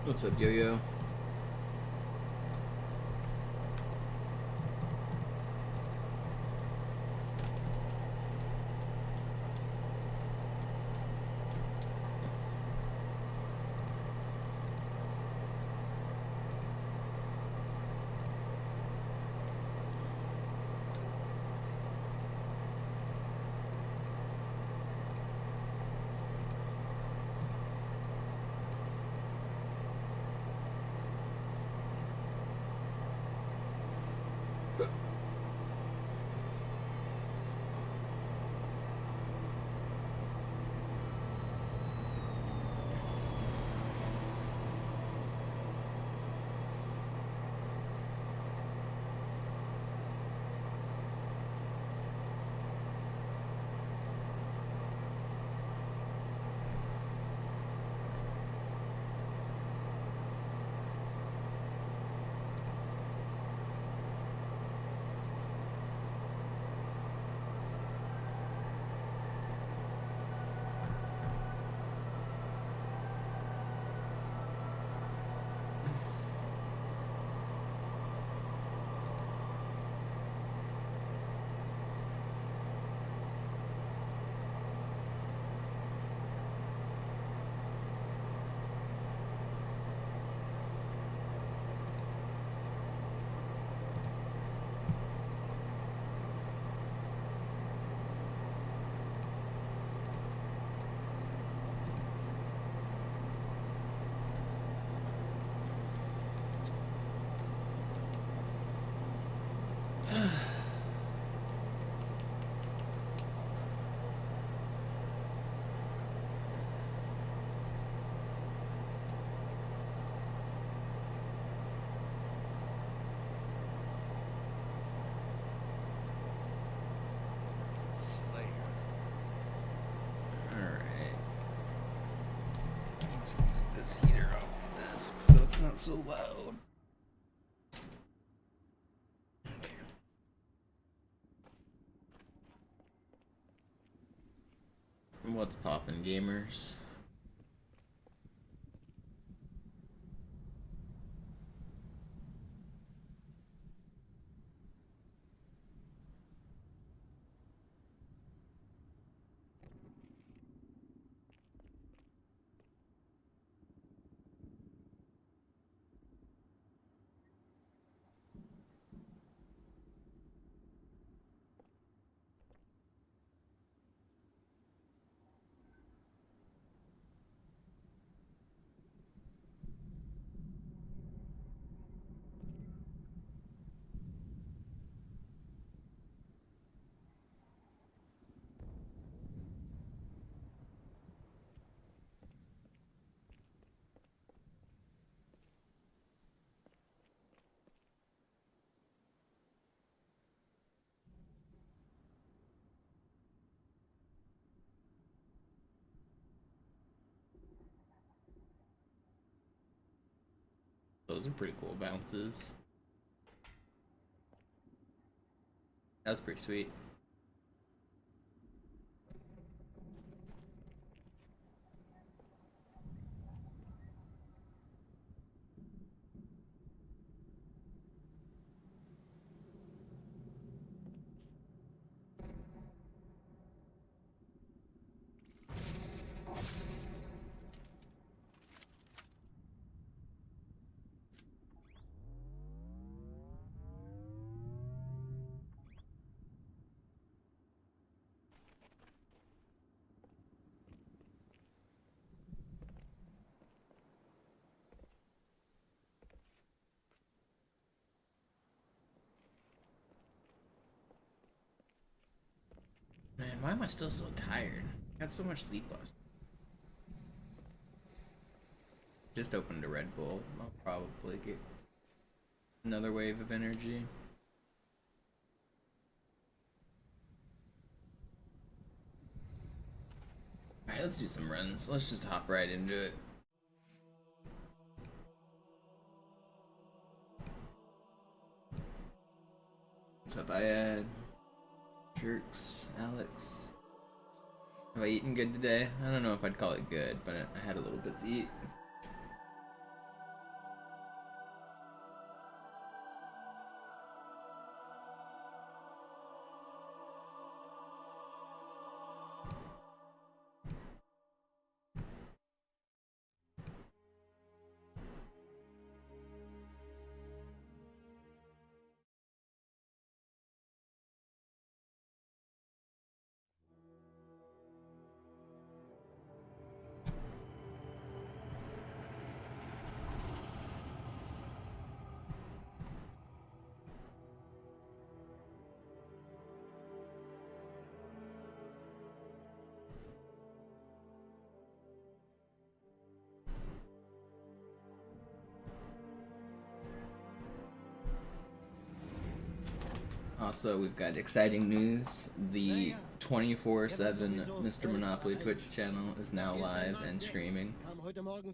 What's up, Yo-Yo? Not so loud. Okay. What's poppin', gamers? Those are pretty cool bounces. That's pretty sweet. Man, why am I still so tired? I had so much sleep last night. Just opened a Red Bull. I'll probably get another wave of energy. Alright, let's do some runs. Let's just hop right into it. What's up, Iad? Jerks, Alex. Have I eaten good today? I don't know if I'd call it good, but I had a little bit to eat. Also, we've got exciting news. The 24/7 MisterMonopoli Twitch channel is now live and streaming.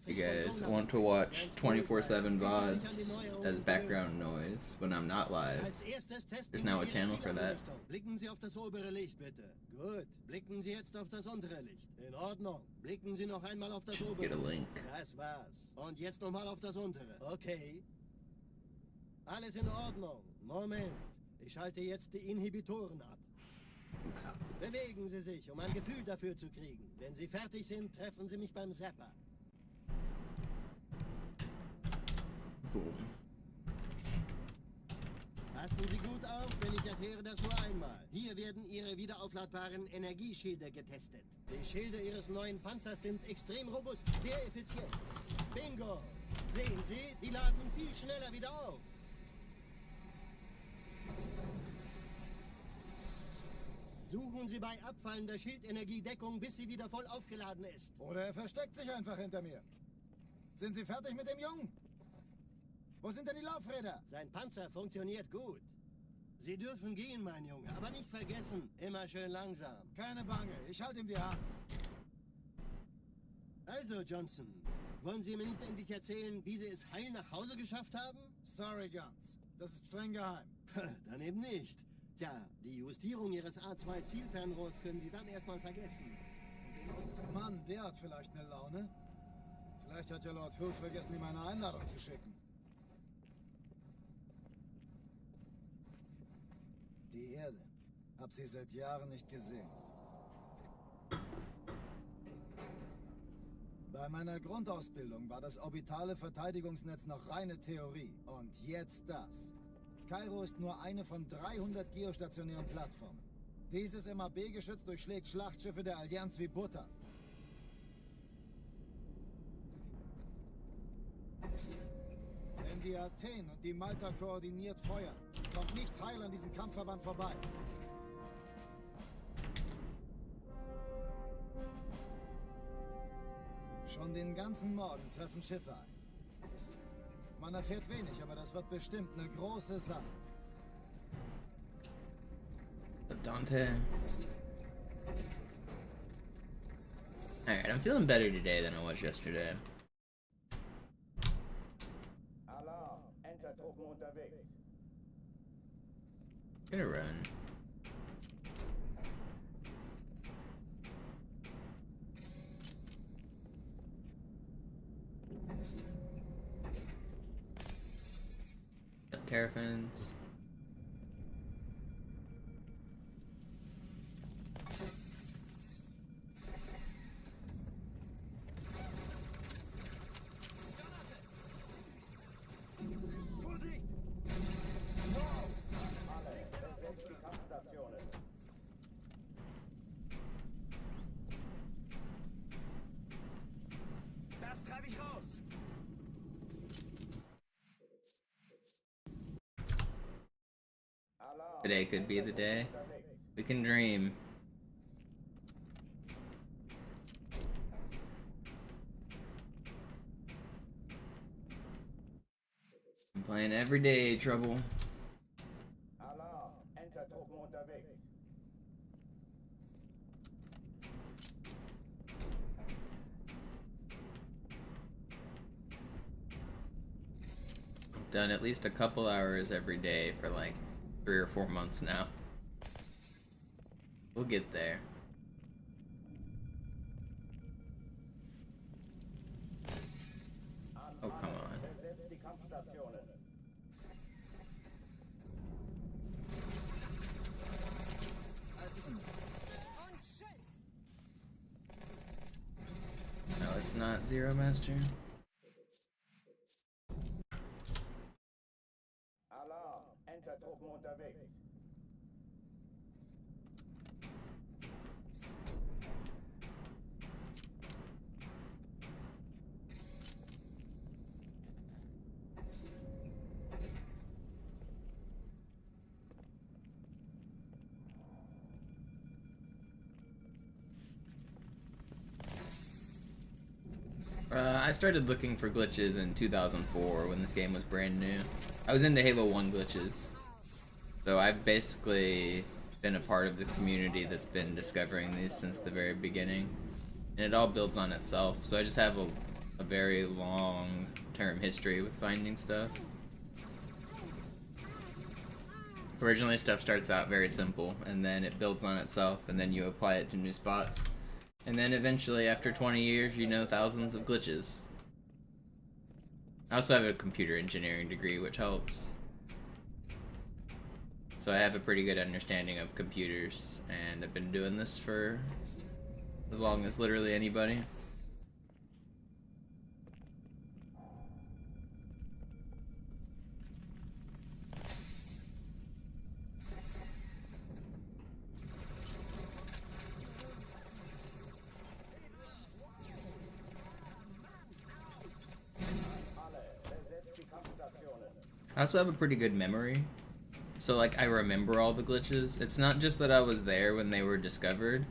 If you guys want to watch 24/7 VODs as background noise when I'm not live, there's now a channel for that. Blicken Sie auf das obere Licht, bitte. Gut. Blicken Sie jetzt auf das untere Licht. In Ordnung. Blicken Sie noch einmal auf das obere. Get a link. Das war's. Und jetzt nochmal auf das untere. Okay. Alles in Ordnung. Moment. Ich schalte jetzt die Inhibitoren ab. Bewegen Sie sich, um ein Gefühl dafür zu kriegen. Wenn Sie fertig sind, treffen Sie mich beim Zapper. Boom. Passen Sie gut auf, denn ich erkläre das nur einmal. Hier werden Ihre wiederaufladbaren Energieschilde getestet. Die Schilde Ihres neuen Panzers sind extrem robust, sehr effizient. Bingo! Sehen Sie, die laden viel schneller wieder auf. Suchen Sie bei abfallender Schildenergie Deckung, bis sie wieder voll aufgeladen ist. Oder er versteckt sich einfach hinter mir. Sind Sie fertig mit dem Jungen? Wo sind denn die Laufräder? Sein Panzer funktioniert gut. Sie dürfen gehen, mein Junge, aber nicht vergessen, immer schön langsam. Keine Bange, ich halte ihm die Hand. Also, Johnson, wollen Sie mir nicht endlich erzählen, wie Sie es heil nach Hause geschafft haben? Sorry, Guns. Das ist streng geheim. Dann eben nicht. Tja, die Justierung Ihres A2-Zielfernrohrs können Sie dann erstmal vergessen. Mann, der hat vielleicht eine Laune. Vielleicht hat ja Lord Hood vergessen, ihm eine Einladung zu schicken. Die Erde. Hab sie seit Jahren nicht gesehen. Bei meiner Grundausbildung war das orbitale Verteidigungsnetz noch reine Theorie. Und jetzt das. Kairo ist nur eine von 300 geostationären Plattformen. Dieses MAB-Geschütz durchschlägt Schlachtschiffe der Allianz wie Butter. Wenn die Athen und die Malta koordiniert feuern, kommt nichts heil an diesem Kampfverband vorbei. Schon den ganzen Morgen treffen Schiffe ein. Man erfährt wenig, aber das wird bestimmt eine große Sache. Dante. Alright, I'm feeling better today than I was yesterday. Alarm, Entertruppen unterwegs. Gonna run. Terrafins. Das treibe ich raus! Today could be the day. We can dream. I'm playing every day, Trouble. Alarm, Entertruppen unterwegs. I've done at least a couple hours every day for like 3 or 4 months now. We'll get there. Oh, come on. Besetzt die Kampfstationen. No, it's not Zero Master. Alarm, Entertruppen unterwegs. I started looking for glitches in 2004 when this game was brand new. I was into Halo 1 glitches. So I've basically been a part of the community that's been discovering these since the very beginning. And it all builds on itself. So I just have a very long-term history with finding stuff. Originally stuff starts out very simple, and then it builds on itself, and then you apply it to new spots. And then eventually, after 20 years, you know thousands of glitches. I also have a computer engineering degree, which helps. So I have a pretty good understanding of computers, and I've been doing this for as long as literally anybody. I also have a pretty good memory. So like I remember all the glitches. It's not just that I was there when they were discovered.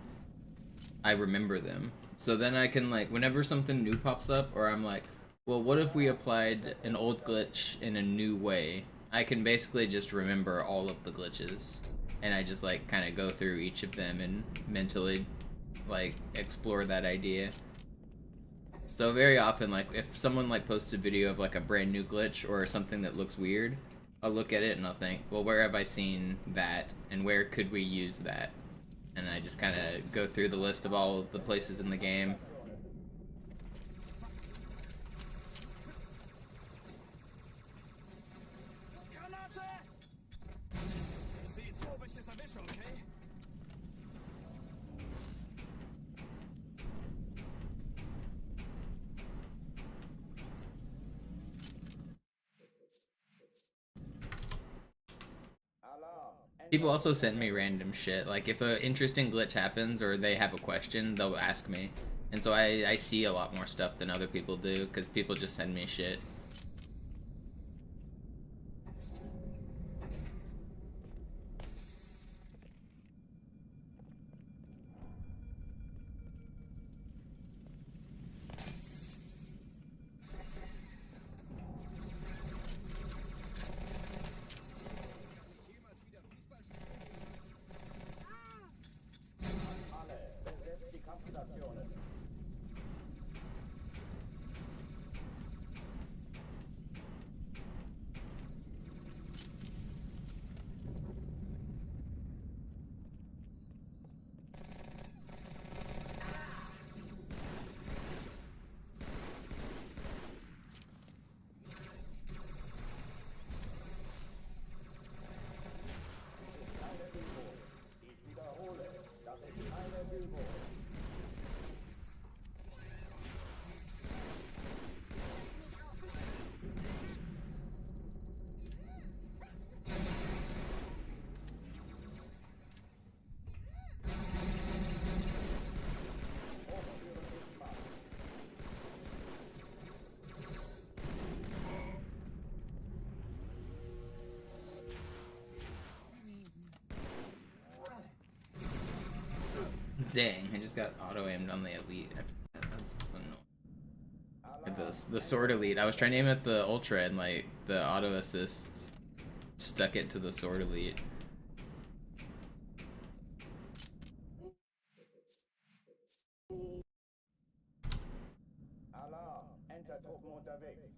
I remember them. So then I can like, whenever something new pops up, or I'm like, well, what if we applied an old glitch in a new way? I can basically just remember all of the glitches. And I just like kind of go through each of them and mentally like explore that idea. So very often, like, if someone, like, posts a video of, like, a brand new glitch or something that looks weird, I'll look at it and I'll think, well, where have I seen that, and where could we use that? And I just kind of go through the list of all of the places in the game. People also send me random shit. Like, if an interesting glitch happens or they have a question, they'll ask me. And so I see a lot more stuff than other people do, because people just send me shit. Dang, I just got auto-aimed on the elite. That's annoying. The sword elite. I was trying to aim at the ultra and like the auto assists stuck it to the sword elite. Alarm, enter Truppen unterwegs.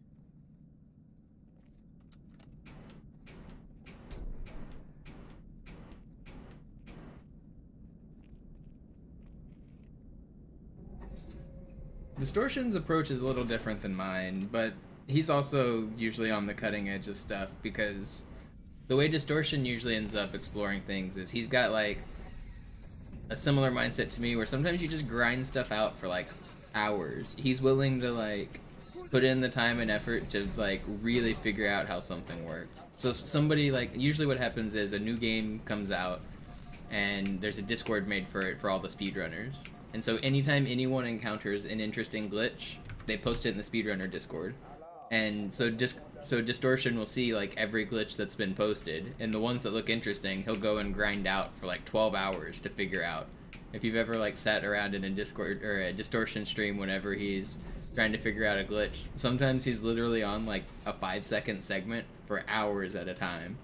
Distortion's approach is a little different than mine, but he's also usually on the cutting edge of stuff, because the way Distortion usually ends up exploring things is he's got like a similar mindset to me, where sometimes you just grind stuff out for like hours. He's willing to like put in the time and effort to like really figure out how something works. So somebody, like, usually what happens is a new game comes out and there's a Discord made for it for all the speedrunners. And so anytime anyone encounters an interesting glitch, they post it in the speedrunner Discord. And so Distortion will see like every glitch that's been posted, and the ones that look interesting, he'll go and grind out for like 12 hours to figure out. If you've ever like sat around in a Discord or a Distortion stream whenever he's trying to figure out a glitch, sometimes he's literally on like a 5-second segment for hours at a time.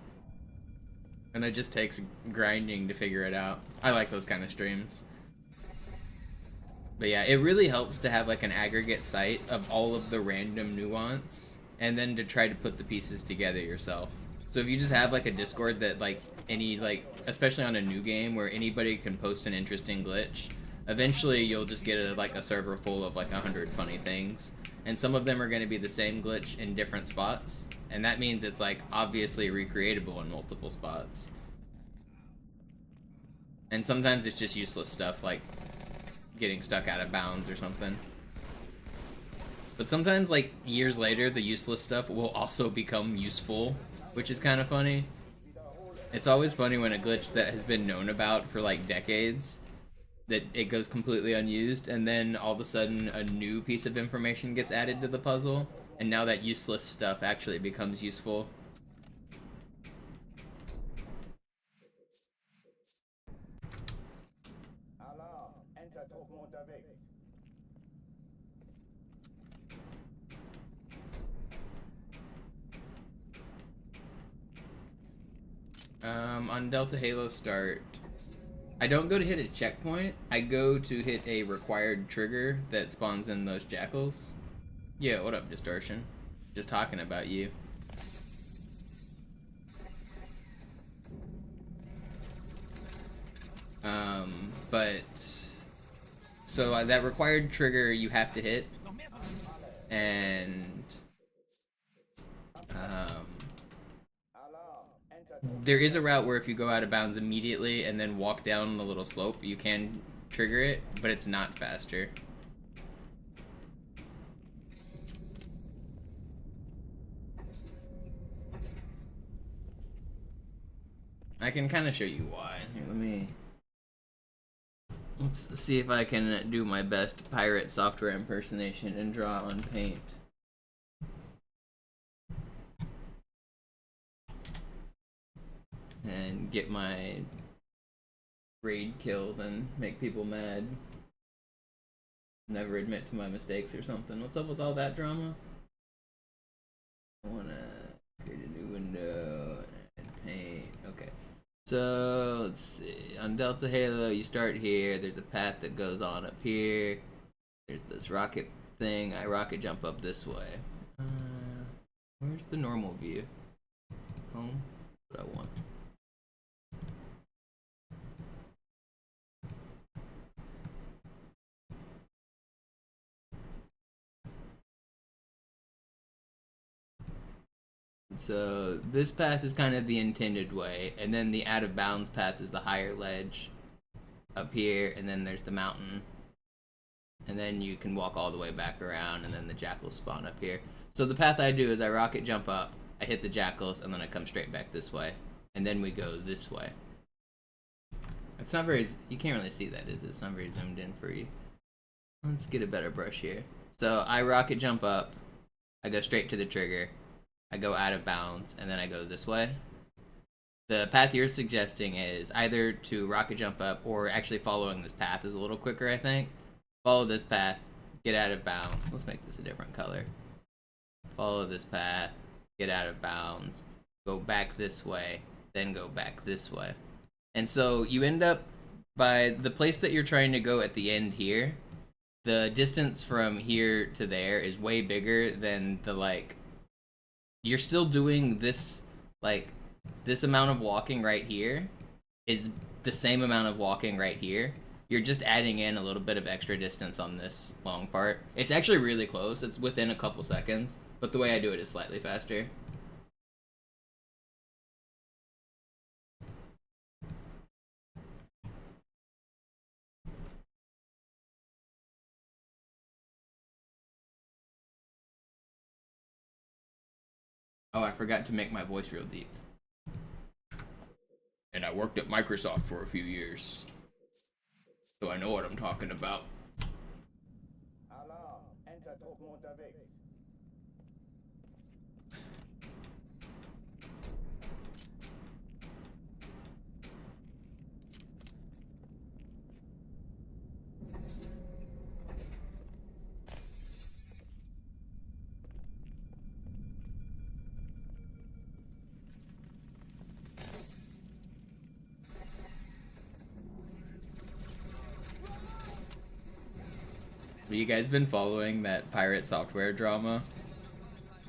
And it just takes grinding to figure it out. I like those kind of streams. But yeah, it really helps to have like an aggregate site of all of the random nuance, and then to try to put the pieces together yourself. So if you just have like a Discord that like especially on a new game where anybody can post an interesting glitch, eventually you'll just get a server full of like 100 funny things. And some of them are going to be the same glitch in different spots, and that means it's like obviously recreatable in multiple spots. And sometimes it's just useless stuff like getting stuck out of bounds or something. But sometimes like years later the useless stuff will also become useful, which is kind of funny. It's always funny when a glitch that has been known about for like decades, that it goes completely unused, and then all of a sudden a new piece of information gets added to the puzzle, and now that useless stuff actually becomes useful. Alarm, Entertruppen unterwegs. On Delta Halo start, I don't go to hit a checkpoint, I go to hit a required trigger that spawns in those jackals. Yeah, what up, Distortion? Just talking about you. But so that required trigger you have to hit, and there is a route where if you go out of bounds immediately and then walk down the little slope, you can trigger it, but it's not faster. I can kind of show you why. Here, let's see if I can do my best pirate software impersonation and draw on paint. And get my raid killed and make people mad. Never admit to my mistakes or something. What's up with all that drama? I wanna create a new window and paint. Okay. So let's see. On Delta Halo, you start here. There's a path that goes on up here. There's this rocket thing. I rocket jump up this way. Where's the normal view? Home? What I want. So this path is kind of the intended way, and then the out of bounds path is the higher ledge up here, and then there's the mountain, and then you can walk all the way back around, and then the jackals spawn up here. So the path I do is I rocket jump up, I hit the jackals, and then I come straight back this way, and then we go this way. It's not very, you can't really see that, is it? It's not very zoomed in for you. Let's get a better brush here. So I rocket jump up, I go straight to the trigger, I go out of bounds, and then I go this way. The path you're suggesting is either to rocket jump up, or actually following this path is a little quicker, I think. Follow this path, get out of bounds. Let's make this a different color. Follow this path, get out of bounds, go back this way, then go back this way. And so you end up by the place that you're trying to go at the end here. The distance from here to there is way bigger than the you're still doing this, this amount of walking right here is the same amount of walking right here. You're just adding in a little bit of extra distance on this long part. It's actually really close. It's within a couple seconds, but the way I do it is slightly faster. Oh, I forgot to make my voice real deep. And I worked at Microsoft for a few years, so I know what I'm talking about. Alarm, Entertruppen unterwegs. you guys been following that pirate software drama?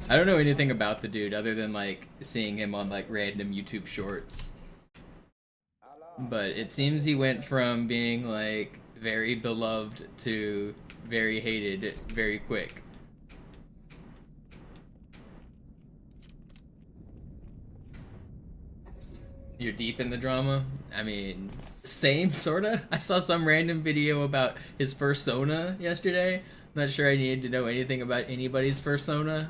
I don't know anything about the dude other than like seeing him on like random YouTube shorts. But it seems he went from being like very beloved to very hated very quick. You're deep in the drama? I mean, same, sorta. I saw some random video about his persona yesterday. Not sure I needed to know anything about anybody's persona.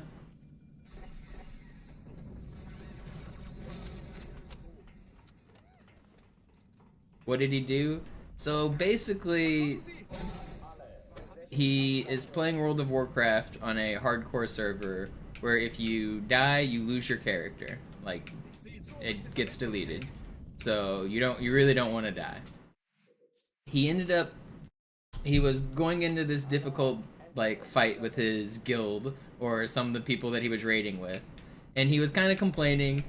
What did he do? So basically, he is playing World of Warcraft on a hardcore server where if you die, you lose your character. Like, it gets deleted. So you really don't want to die. He was going into this difficult like fight with his guild or some of the people that he was raiding with, and he was kind of complaining,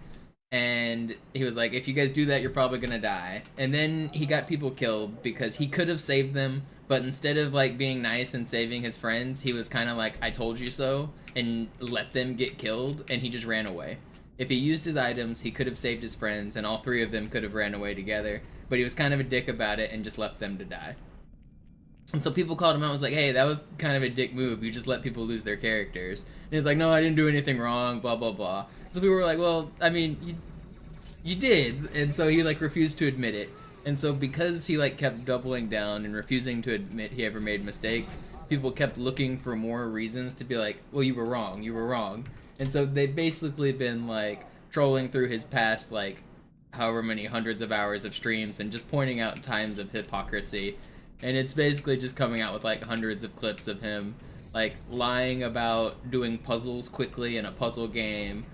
and he was like, if you guys do that, you're probably gonna die. And then he got people killed because he could have saved them, but instead of like being nice and saving his friends, he was kind of like, I told you so, and let them get killed, and he just ran away. If he used his items, he could have saved his friends, and all three of them could have ran away together, but he was kind of a dick about it and just left them to die. And so people called him out and was like, hey, that was kind of a dick move, you just let people lose their characters. And he's like, no, I didn't do anything wrong, blah, blah, blah. So people were like, well, I mean, you did, and so he like refused to admit it. And so because he like kept doubling down and refusing to admit he ever made mistakes, people kept looking for more reasons to be like, well, you were wrong, you were wrong. And so they've basically been like trolling through his past like however many hundreds of hours of streams and just pointing out times of hypocrisy. And it's basically just coming out with like hundreds of clips of him like lying about doing puzzles quickly in a puzzle game,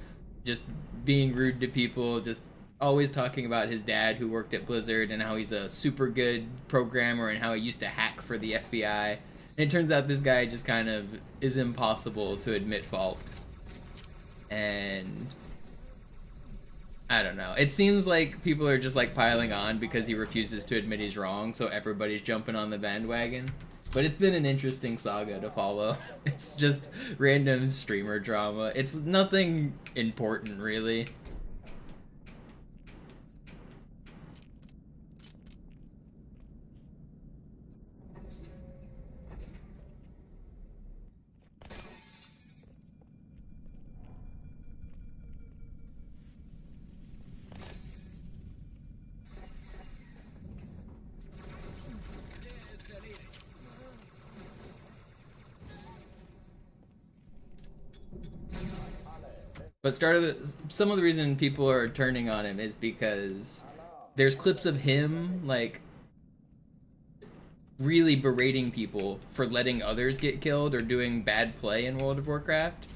just being rude to people, just always talking about his dad who worked at Blizzard and how he's a super good programmer and how he used to hack for the FBI. And it turns out this guy just kind of is impossible to admit fault. And I don't know. It seems like people are just like piling on because he refuses to admit he's wrong, so everybody's jumping on the bandwagon. But it's been an interesting saga to follow. It's just random streamer drama. It's nothing important, really. But some of the reason people are turning on him is because there's clips of him like really berating people for letting others get killed or doing bad play in World of Warcraft,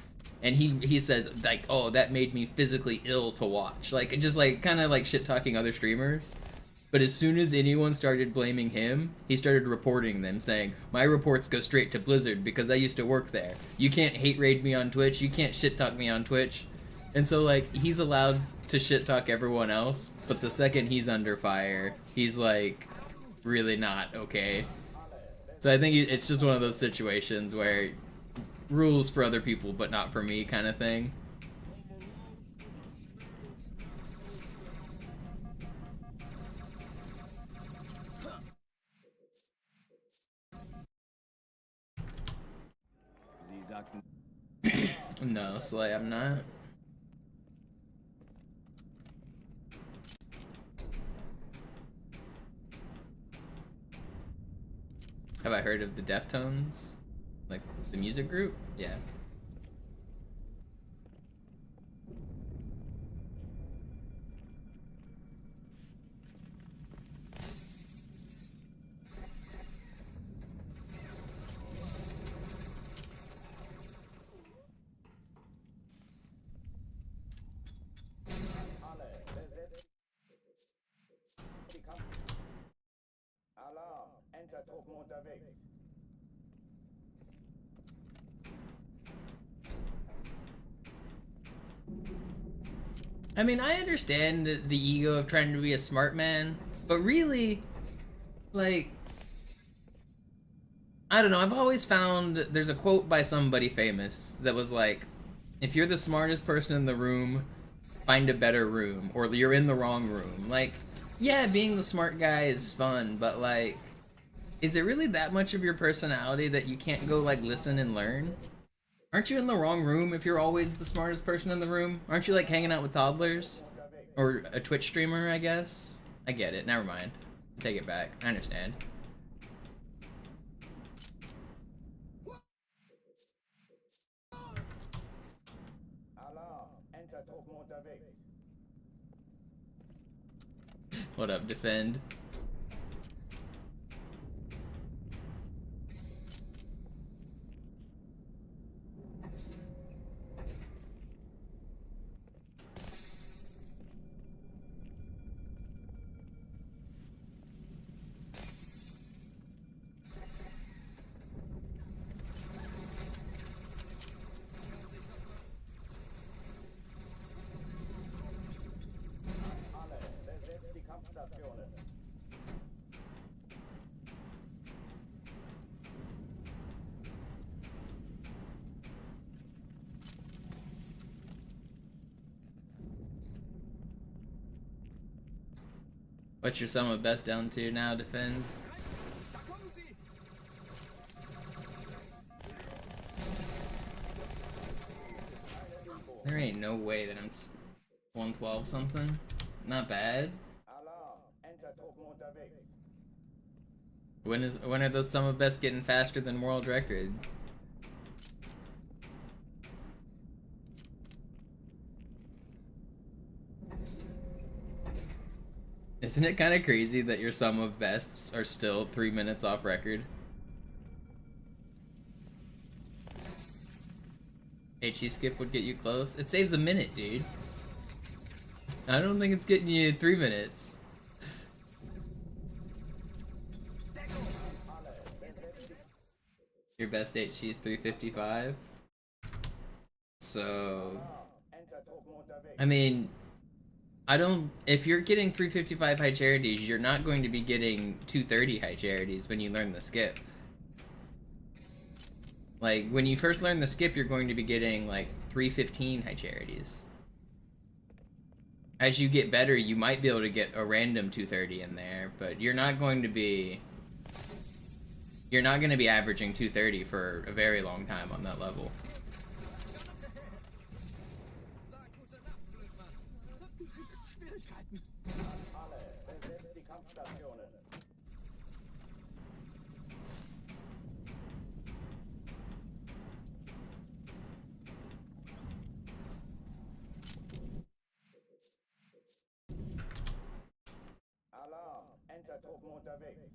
and he says like, oh, that made me physically ill to watch, like just like kind of like shit talking other streamers. But as soon as anyone started blaming him, he started reporting them, saying, my reports go straight to Blizzard because I used to work there. You can't hate raid me on Twitch, you can't shit talk me on Twitch. And so like he's allowed to shit talk everyone else, but the second he's under fire, he's like really not okay. So I think it's just one of those situations where rules for other people but not for me kind of thing. No, Slay, I'm not. Have I heard of the Deftones? Like, the music group? Yeah. Alarm, Entertruppen unterwegs. I mean, I understand the ego of trying to be a smart man, but really, like, I don't know, I've always found there's a quote by somebody famous that was like, if you're the smartest person in the room, find a better room, or you're in the wrong room. Like, yeah, being the smart guy is fun, but like, is it really that much of your personality that you can't go like listen and learn? Aren't you in the wrong room if you're always the smartest person in the room? Aren't you like hanging out with toddlers? Or a Twitch streamer, I guess? I get it, never mind. Take it back, I understand. Alarm, Entertruppen unterwegs. What up, Defend? Alle, besetzt die Kampfstationen. What's your sum of best down to now, Defend? There ain't no way that I'm 112 something. Not bad. Alarm, Entertruppen unterwegs. When are those sum of best getting faster than world record? Isn't it kind of crazy that your sum of bests are still 3 minutes off record? HE skip would get you close. It saves a minute, dude. I don't think it's getting you 3 minutes. Your best HE is 355. So, Entertruppen unterwegs. I mean, if you're getting 355 high charities, you're not going to be getting 230 high charities when you learn the skip. Like, when you first learn the skip, you're going to be getting, like, 315 high charities. As you get better, you might be able to get a random 230 in there, but you're not going to be averaging 230 for a very long time on that level. Alle, besetzt die Kampfstationen. Alarm, Entertruppen unterwegs.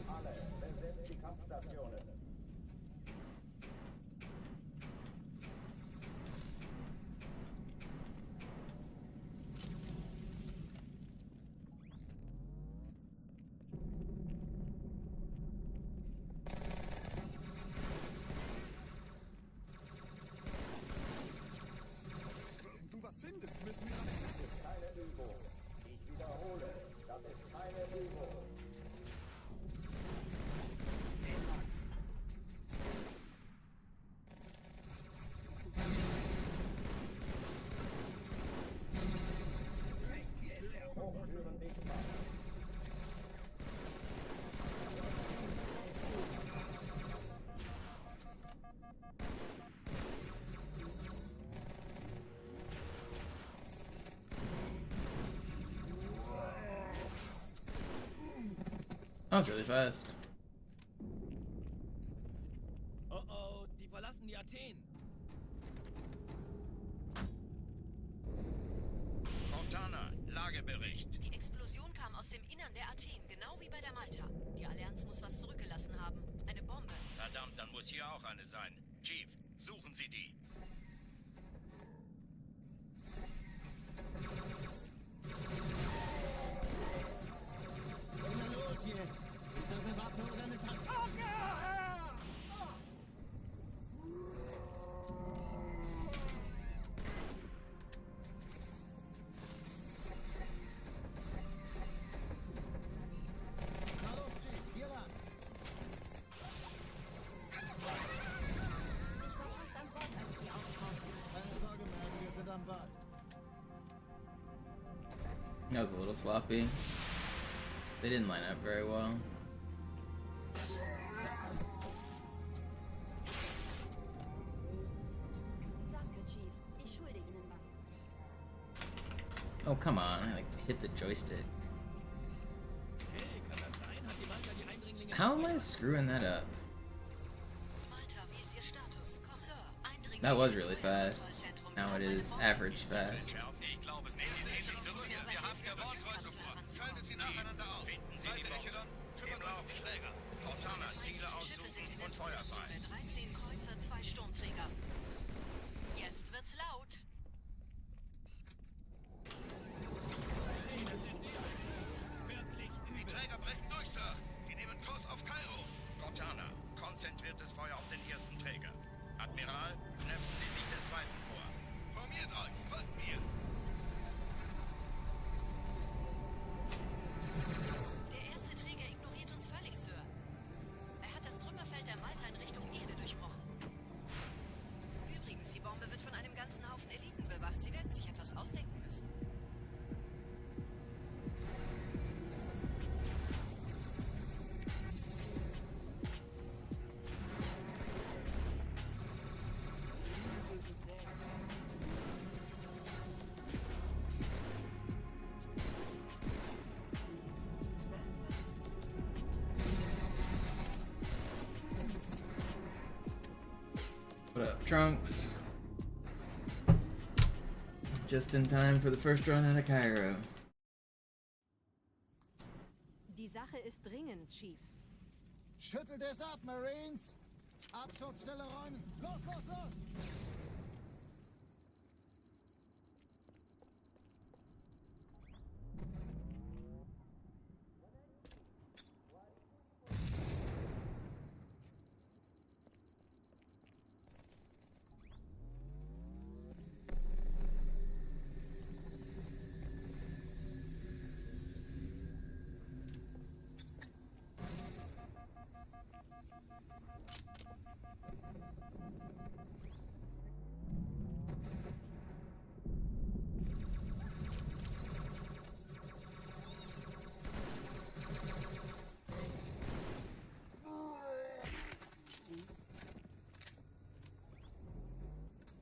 Alle, besetzt die Kampfstationen. Du was findest, müssen wir dann Keine Übung. Ich wiederhole, das ist keine Übung. Hochtüren dicht machen. That was really fast. Oh oh, die verlassen die Athen. Montana, Lagebericht. Die Explosion kam aus dem Innern der Athen, genau wie bei der Malta. Die Allianz muss was zurückgelassen haben. Eine Bombe. Verdammt, dann muss hier auch eine sein. Chief, suchen Sie die. Na los jetzt! Ist das eine Waffe oder eine Tasche? Na los, Chief, hier lang. Ich war fast an Bord, als die auftauchten. Keine Sorge, Mary, wir sind am Ball. That was a little sloppy. They didn't line up very well. Danke, Chief. Ich schulde Ihnen was. Oh, come on. I like hit the joystick. Hey, kann das sein? Hat die Malta die Eindringlinge... How am I screwing that up? Malta, wie ist Ihr Status? Sir, Eindringlinge That was im really Feuerkontrollzentrum fast. haben Now it eine is Bombe. average fast. Ich glaube es nicht. Wir haben gewonnen. Schaltet sie nacheinander auf. Finden Sie die Bombe. Im Lauf. Cortana, Ziele Schiffe sind in aussuchen der und Feuer frei. Todeszone. 13 Kreuzer, 2 Sturmträger. Jetzt wird's laut. Die Träger brechen durch, Sir. Sie nehmen Kurs auf Kairo. Cortana, konzentriertes Feuer auf den ersten Träger. Admiral, knöpfen Sie sich den zweiten vor. Formiert euch, folgt mir. Der erste Träger ignoriert uns völlig, Sir. Er hat das Trümmerfeld der Malta in Richtung Erde durchbrochen. Übrigens, die Bombe wird von einem ganzen Haufen Eliten bewacht. Sie werden sich etwas ausdenken müssen. What up, Trunks? Just in time for the first run out of Cairo. Die Sache ist dringend, Chief. Schüttelt es ab, Marines! Absturzstelle räumen! Los, los, los!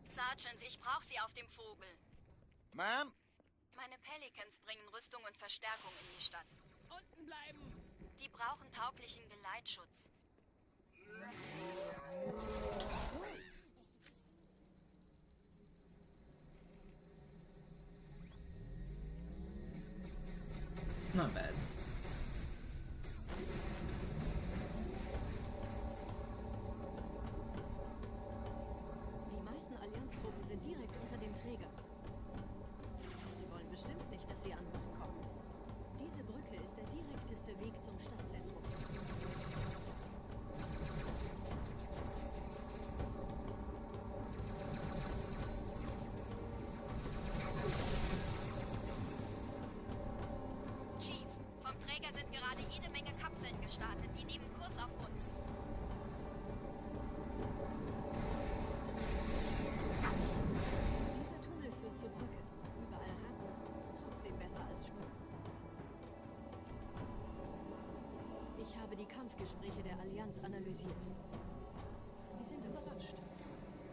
Sergeant, ich brauche Sie auf dem Vogel. Ma'am? Meine Pelicans bringen Rüstung und Verstärkung in die Stadt. Unten bleiben. Die brauchen tauglichen Geleitschutz. Not bad. Die meisten Allianztruppen sind direkt unter dem Träger. Sie wollen bestimmt nicht, dass sie an Bord kommen. Diese Brücke ist der direkteste Weg zum Stadtzentrum. Chief, vom Träger sind gerade jede Menge Kapseln gestartet. Die nehmen Kurs auf uns. Dieser Tunnel führt zur Brücke. Überall Ratten. Trotzdem besser als Schmücken. Ich habe die Kampfgespräche der Allianz analysiert. Die sind überrascht.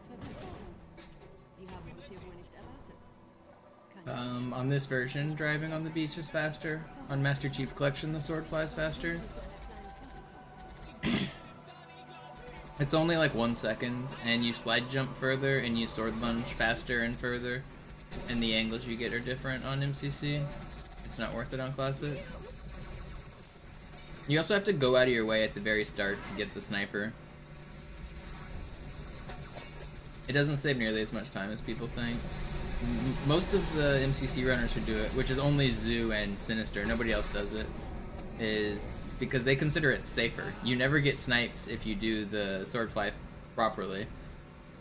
Verwirrt. Die haben uns hier wohl nicht erwartet. Keine On this version, driving on the beach is faster. On Master Chief Collection, the sword flies faster. It's only like 1 second, and you slide jump further, and you sword lunge faster and further, and the angles you get are different on MCC. It's not worth it on Classic. You also have to go out of your way at the very start to get the sniper. It doesn't save nearly as much time as people think. Most of the MCC runners who do it, which is only Zoo and Sinister, nobody else does it, is because they consider it safer. You never get sniped if you do the sword fly properly,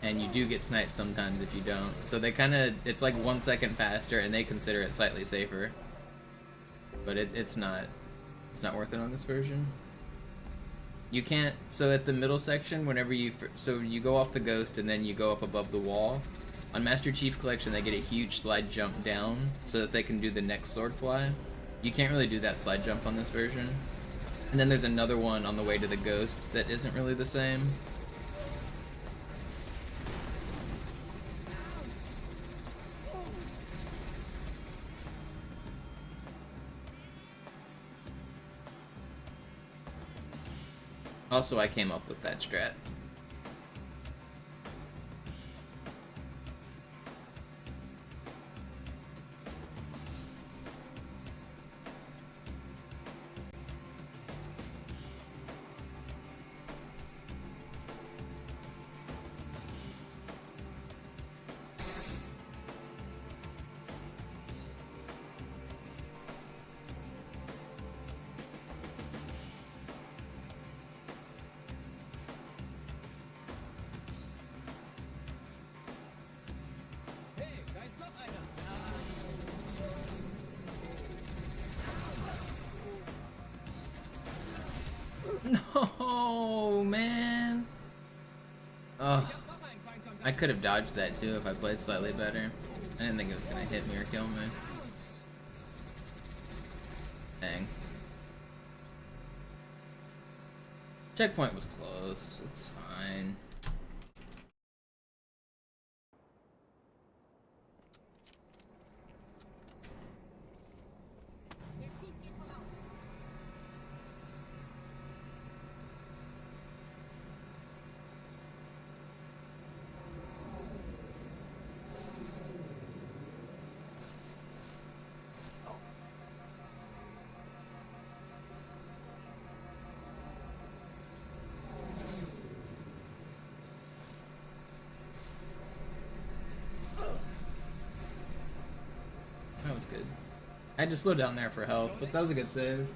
and you do get sniped sometimes if you don't. So they kind of, it's like 1 second faster, and they consider it slightly safer. But it's not worth it on this version. You can't, so at the middle section, whenever you go off the ghost and then you go up above the wall, on Master Chief Collection they get a huge slide jump down so that they can do the next sword fly. You can't really do that slide jump on this version. And then there's another one on the way to the ghost that isn't really the same. Also, I came up with that strat. No, man. Oh, I could have dodged that too if I played slightly better. I didn't think it was gonna hit me or kill me. Dang. Checkpoint was close. It's fine. That was good. I had to slow down there for health, but that was a good save.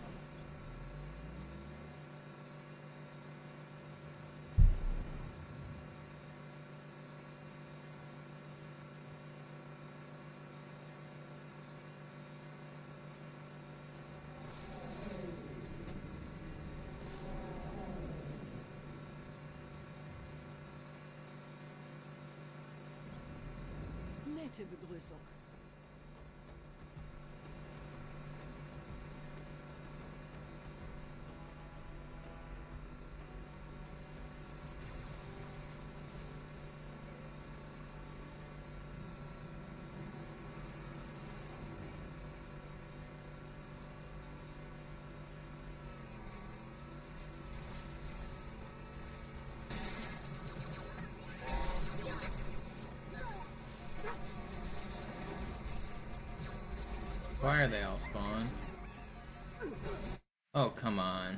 Nette Begrüßung. Why are they all spawned? Oh, come on.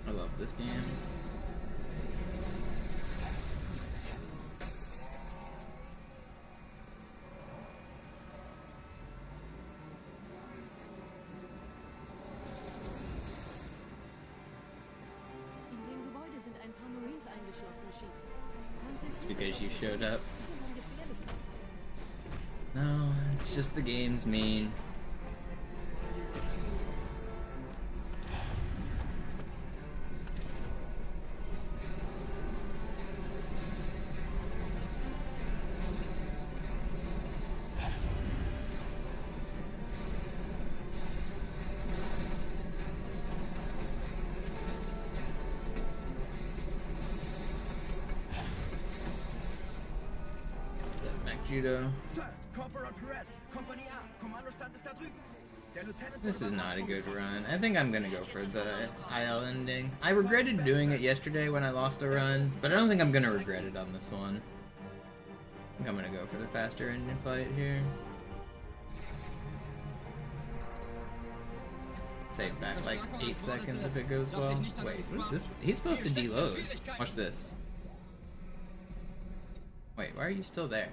I love this game. In dem Gebäude sind ein paar Marines eingeschlossen, Chief. It's because you showed up. Sie sind am gefährlichsten. No, it's just the game's mean. Judo. This is not a good run. I think I'm gonna go for the IL ending. I regretted doing it yesterday when I lost a run, but I don't think I'm gonna regret it on this one. I think I'm gonna go for the faster ending fight here. Save back like 8 seconds if it goes well. Wait, what is this? He's supposed to deload. Watch this. Wait, why are you still there?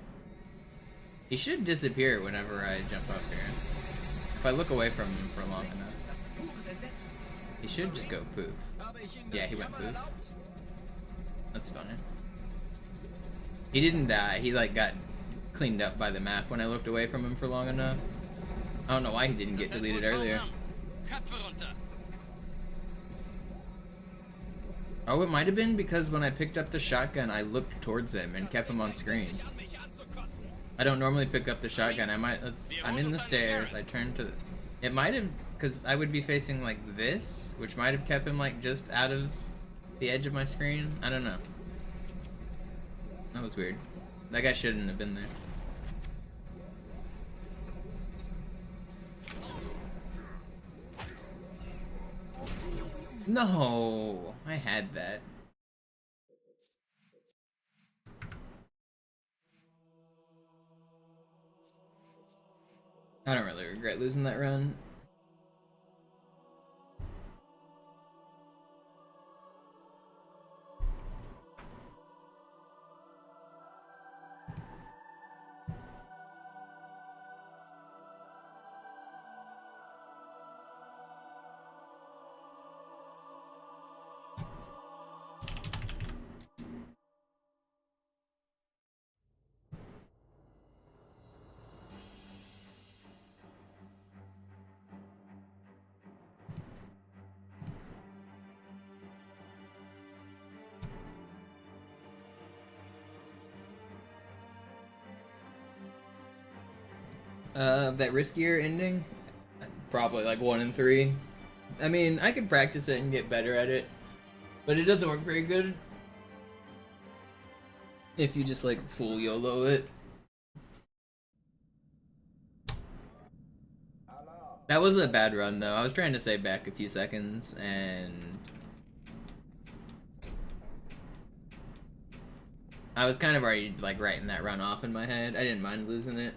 He should disappear whenever I jump up here. If I look away from him for long enough. He should just go poof. Yeah, he went poof. That's funny. He didn't die. He like got cleaned up by the map when I looked away from him for long enough. I don't know why he didn't get deleted earlier. Oh, it might have been because when I picked up the shotgun, I looked towards him and kept him on screen. I don't normally pick up the shotgun. I'm in the stairs. I turned to. It might have, because I would be facing like this, which might have kept him like just out of the edge of my screen. I don't know. That was weird. That guy shouldn't have been there. No, I had that. I don't really regret losing that run. That riskier ending? Probably like 1 in 3. I mean, I could practice it and get better at it, but it doesn't work very good if you just like full YOLO it. That wasn't a bad run though. I was trying to save back a few seconds and I was kind of already like writing that run off in my head. I didn't mind losing it.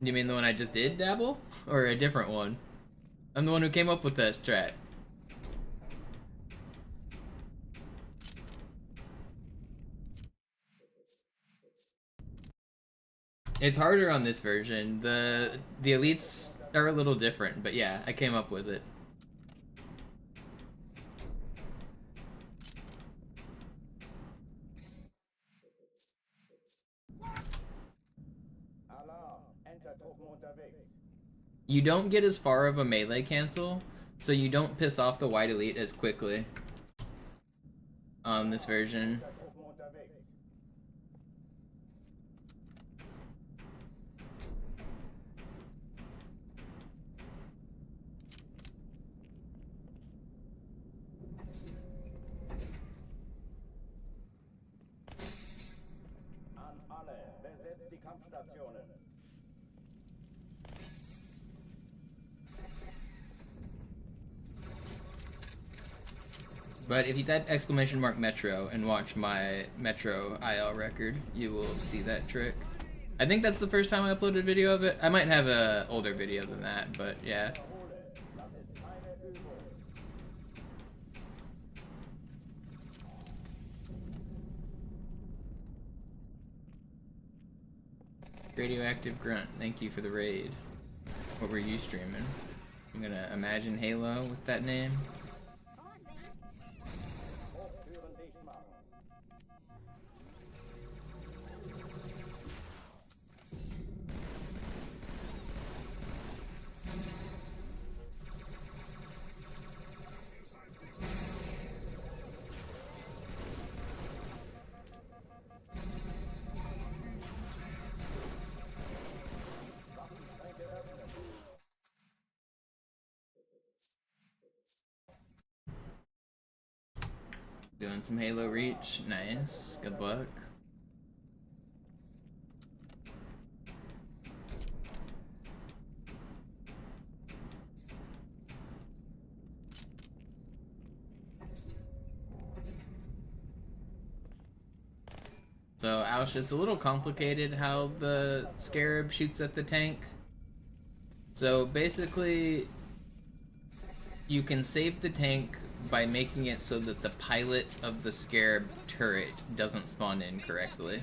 You mean the one I just did, Dabble? Or a different one? I'm the one who came up with that strat. It's harder on this version. The elites are a little different, but yeah, I came up with it. You don't get as far of a melee cancel, so you don't piss off the white elite as quickly on this version. But if you type !Metro and watch my Metro IL record, you will see that trick. I think that's the first time I uploaded a video of it. I might have a older video than that, but yeah. Radioactive Grunt, thank you for the raid. What were you streaming? I'm gonna imagine Halo with that name. Doing some Halo Reach. Nice. Good luck. So, Ausch, it's a little complicated how the Scarab shoots at the tank. So, basically, you can save the tank by making it so that the pilot of the Scarab turret doesn't spawn in correctly.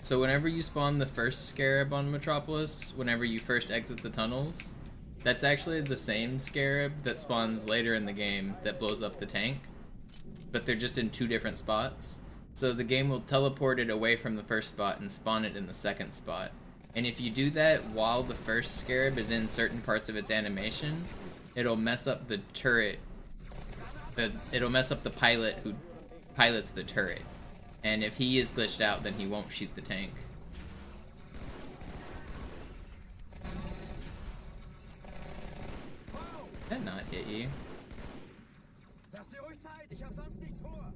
So whenever you spawn the first Scarab on Metropolis, whenever you first exit the tunnels, that's actually the same Scarab that spawns later in the game that blows up the tank, but they're just in 2 different spots. So the game will teleport it away from the first spot and spawn it in the second spot. And if you do that while the first Scarab is in certain parts of its animation, it'll mess up the turret. It'll mess up the pilot who pilots the turret. And if he is glitched out, then he won't shoot the tank. Did that not hit you? Lass dir ruhig Zeit, ich hab sonst nichts vor.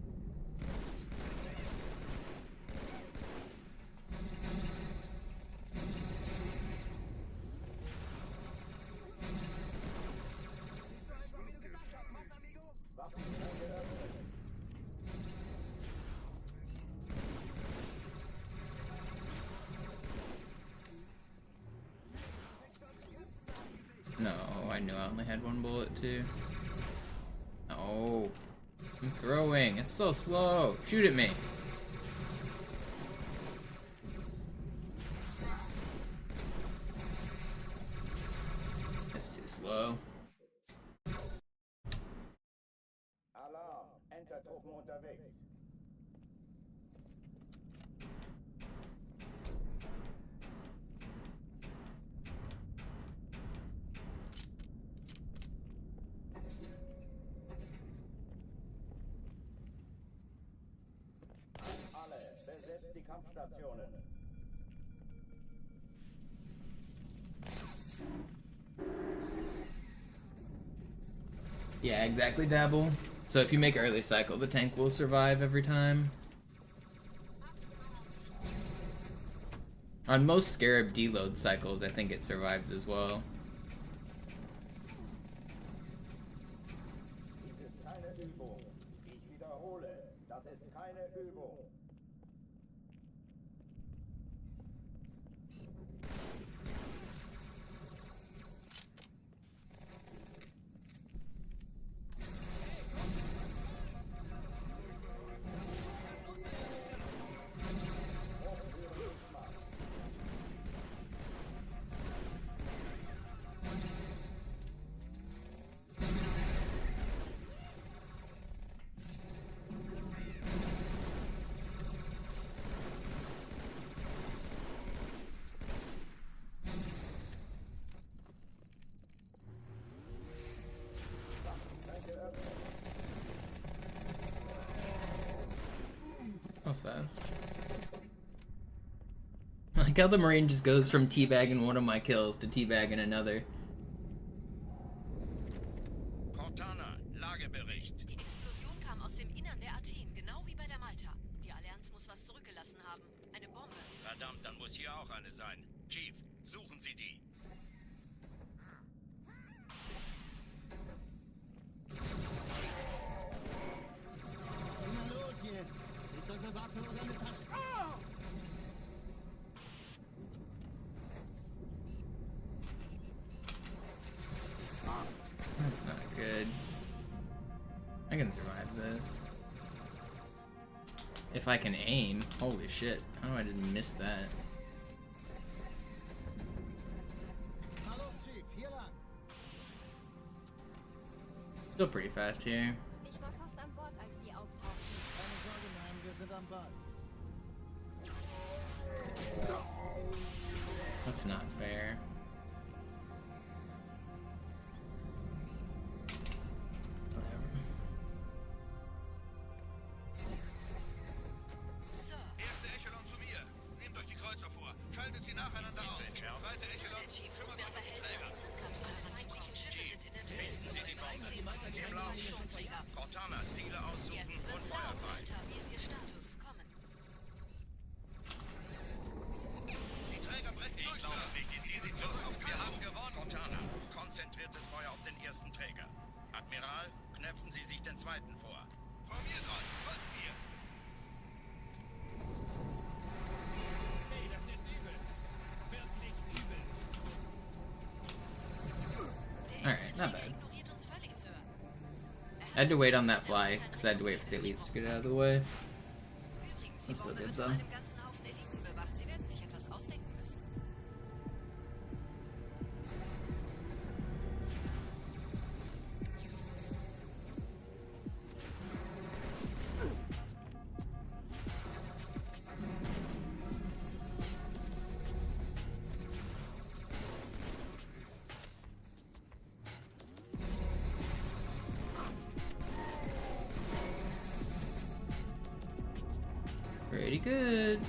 No, I knew I only had 1 bullet too. No. I'm throwing. It's so slow. Shoot at me. It's too slow. Alarm! Entertruppen unterwegs. Alle, besetzt die Kampfstationen. Yeah, exactly, Dabble. So if you make early cycle, the tank will survive every time. On most Scarab deload cycles, I think it survives as well. Dies ist keine Übung. Ich wiederhole, das ist keine Übung. That was fast. I like how the Marine just goes from teabagging one of my kills to teabagging another. Cortana, Lagebericht. Die Explosion kam aus dem Innern der Athen, genau wie bei der Malta. Die Allianz muss was zurückgelassen haben. Eine Bombe. Verdammt, dann muss hier auch eine sein. Chief, suchen Sie die. Na los jetzt! Ist das eine Waffe oder eine Tasche? That's not good. I can survive this. If I can aim. Holy shit. How do I just miss that? Na los, Chief, hier lang. Still pretty fast here. Ich war fast an Bord, als die auftauchten. Keine Sorge, Mann, wir sind am Ball. That's not fair. Whatever. Sir, Erste Echelon zu mir. Nehmt euch die Kreuzer vor. Schaltet sie nacheinander auf. Zweite Echelon, der Chief muss kümmert mir euch um aber die helfen. Träger. Zündkapseln der feindlichen Schiffe sind in der Nähe. Sie die Bombe. Im Lauf. Cortana, Ziele aussuchen Jetzt und wird's Feuer laut. frei. Alter, wie ist Ihr Status? Kommen. Die Träger brechen durch, Sir. Nicht. Die ziehen sich zurück auf Wir haben gewonnen. Cortana, konzentriertes Feuer auf den ersten Träger. Admiral, knöpfen Sie sich den zweiten vor. Formiert euch, folgt mir. Hey, das ist übel. Wirklich übel. Alright, not bad. Ignoriert uns völlig, Sir. I had to wait on that fly because I had to wait for the elites to get out of the way. Übrigens, die Das Bombe wird wird jetzt von so. einem ganzen Haufen Eliten bewacht. Sie werden sich etwas ausdenken müssen. Pretty good.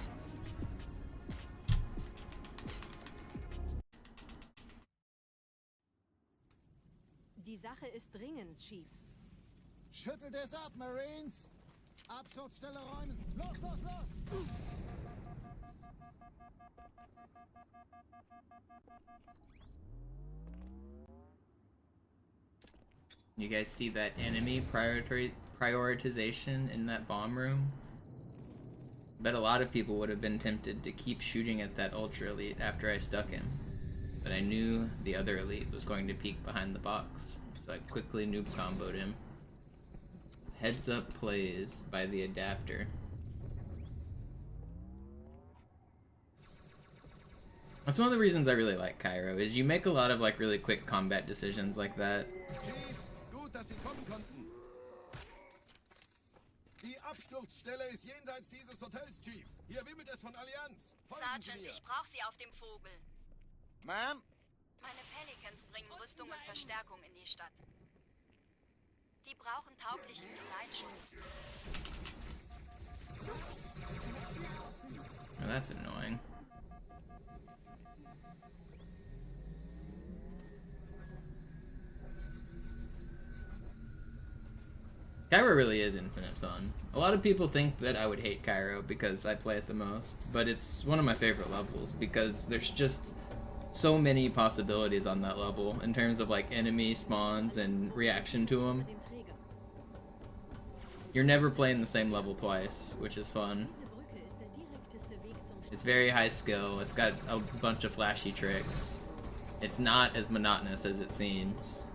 Die Sache ist dringend, Chief. Schüttelt es ab, Marines! Absturzstelle räumen! Los, los, los! You guys see that enemy prioritization in that bomb room? Bet a lot of people would have been tempted to keep shooting at that Ultra Elite after I stuck him. But I knew the other Elite was going to peek behind the box, so I quickly noob comboed him. Heads up plays by the adapter. That's one of the reasons I really like Cairo, is you make a lot of like really quick combat decisions like that. Chief, gut, dass Sie kommen konnten. Die Absturzstelle ist jenseits dieses Hotels, Chief. Hier wimmelt es von Allianz. Folgen Sie Sergeant, mir. ich brauche Sie auf dem Vogel. Ma'am? Meine Pelicans bringen Rüstung und Verstärkung in die Stadt. Die brauchen tauglichen Geleitschutz. Oh, that's annoying. Cairo really is infinite fun. A lot of people think that I would hate Cairo because I play it the most, but it's one of my favorite levels because there's just so many possibilities on that level in terms of like enemy spawns and reaction to them. Dem Träger. You're never playing the same level twice, which is fun. Diese Brücke ist der direkteste Weg zum It's very high skill, it's got a bunch of flashy tricks. It's not as monotonous as it seems.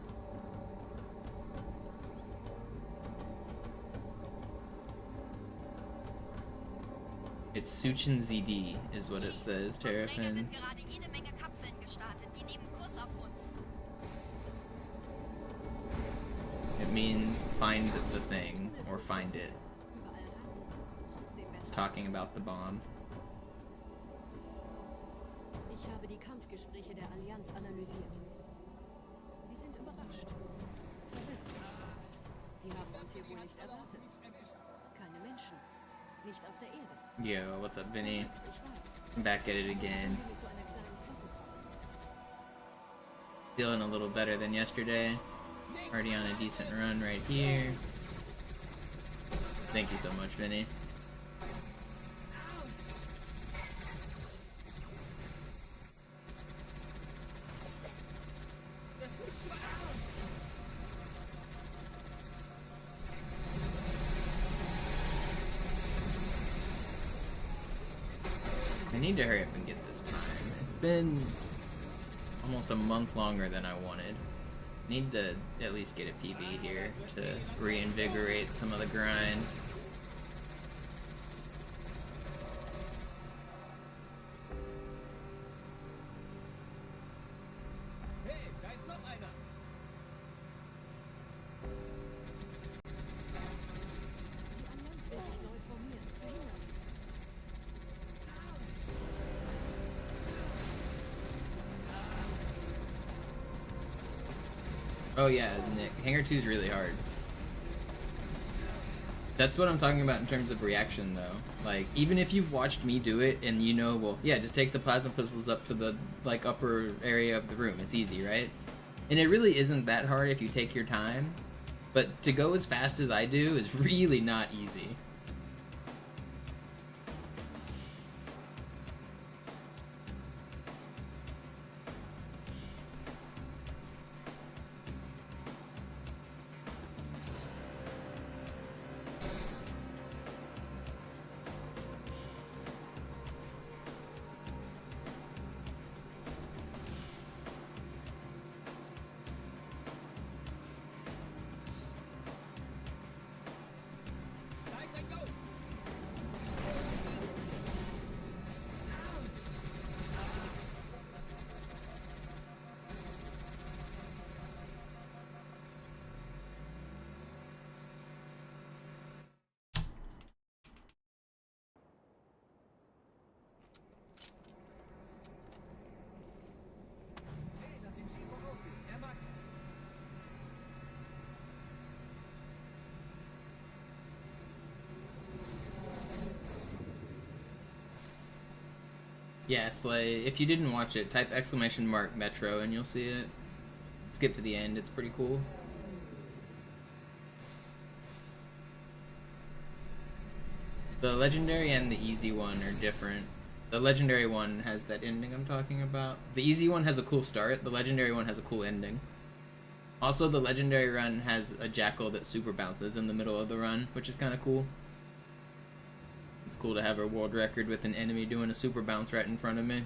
It's Suchin ZD is what it says, Träger sind Terrafins. gerade jede Menge Kapseln gestartet. Die nehmen Kurs auf uns. It means find the thing, or find it. überall ran. Trotzdem It's besser. talking about the bomb. Ich habe die Kampfgespräche der Allianz analysiert. Die sind überrascht. Verwirrt. Die haben uns hier wohl nicht erwartet. Keine Menschen. Nicht auf der Erde. Yo, what's up, Vinny? Ich weiß. Back at it again. Die mit so einer kleinen Flotte kommen. Feeling a little better than yesterday. Already on a decent run right here. Thank you so much, Vinny. I need to hurry up and get this time. It's been almost a month longer than I wanted. Need to at least get a PB here to reinvigorate some of the grind. Hey, da ist noch einer. Die Allianz will sich neu formieren. Verhindern Sie Oh yeah, Nick. Hangar 2 is really hard. That's what I'm talking about in terms of reaction, though. Like, even if you've watched me do it and you know, well, yeah, just take the plasma pistols up to the, like, upper area of the room. It's easy, right? And it really isn't that hard if you take your time. But to go as fast as I do is really not easy. Yes, like, if you didn't watch it, type !Metro and you'll see it. Skip to the end, it's pretty cool. The legendary and the easy one are different. The legendary one has that ending I'm talking about. The easy one has a cool start, the legendary one has a cool ending. Also, the legendary run has a jackal that super bounces in the middle of the run, which is kind of cool. It's cool to have a world record with an enemy doing a super bounce right in front of me.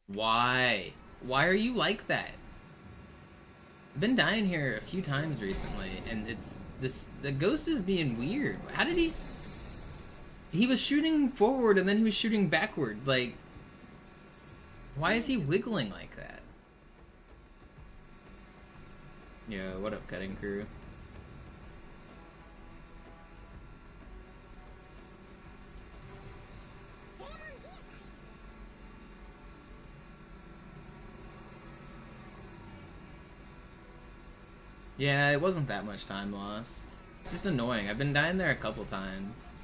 Why? Why are you like that? I've been dying here a few times recently, and the ghost is being weird. How did he was shooting forward and then he was shooting backward, like, why is he wiggling like that? Yo, what up, cutting crew? Yeah, it wasn't that much time lost. It's just annoying. I've been dying there a couple times.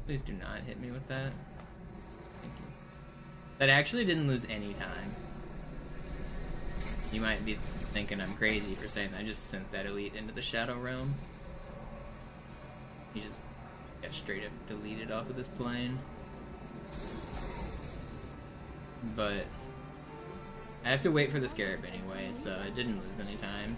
Please do not hit me with that. Thank you. That actually didn't lose any time. You might be thinking I'm crazy for saying that. I just sent that elite into the Shadow Realm. He just got straight up deleted off of this plane. But I have to wait for the Scarab anyway, so I didn't lose any time.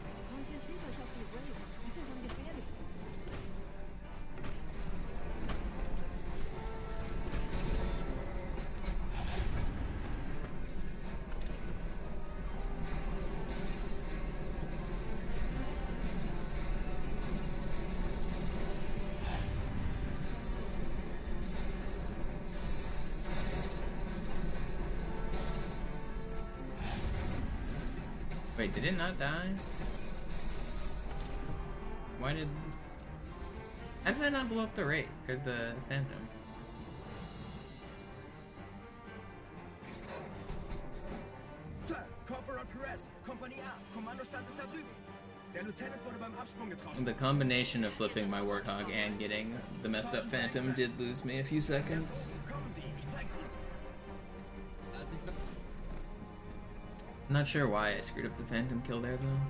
Wait, did it not die? Why did... How did I not blow up the Wraith, or the Phantom? Sir, Corporal Perez, Kompanie A, Kommandostand ist da drüben. Der Lieutenant wurde beim Absprung getroffen. The combination of flipping my Warthog and getting the messed up Phantom did lose me a few seconds. Kommen Sie, ich zeig's Ihnen. I'm not sure why I screwed up the Phantom kill there, though.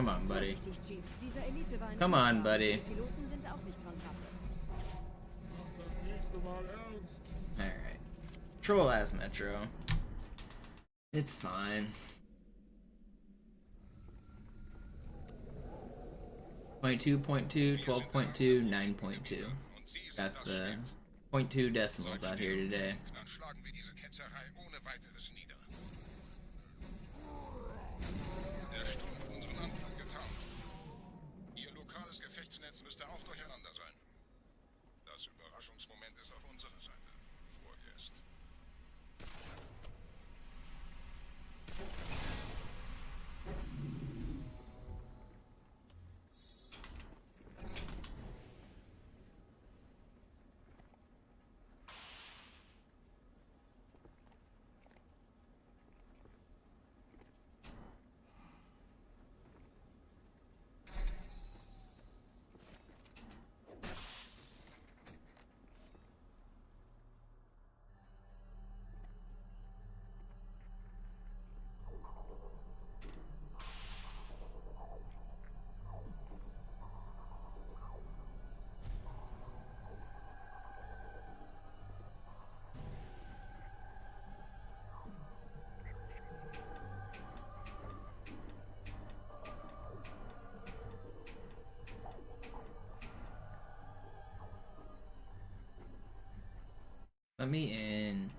Come on, buddy. Vorsichtig, Chief. Dieser Elite war ein Come on, Fehler. buddy. Die Piloten sind auch nicht von Kappe. Alright. Troll ass Metro. It's fine. 0.2, 12.2, 9.2. Got the 0.2 decimals out here today. Dann schlagen wir diese Ketzerei ohne weiteres nieder. Der Sturm hat unseren Anfang getarnt. Ihr lokales Gefechtsnetz müsste auch durcheinander sein. Das Überraschungsmoment ist auf unserer Seite. Vorerst. Let me in.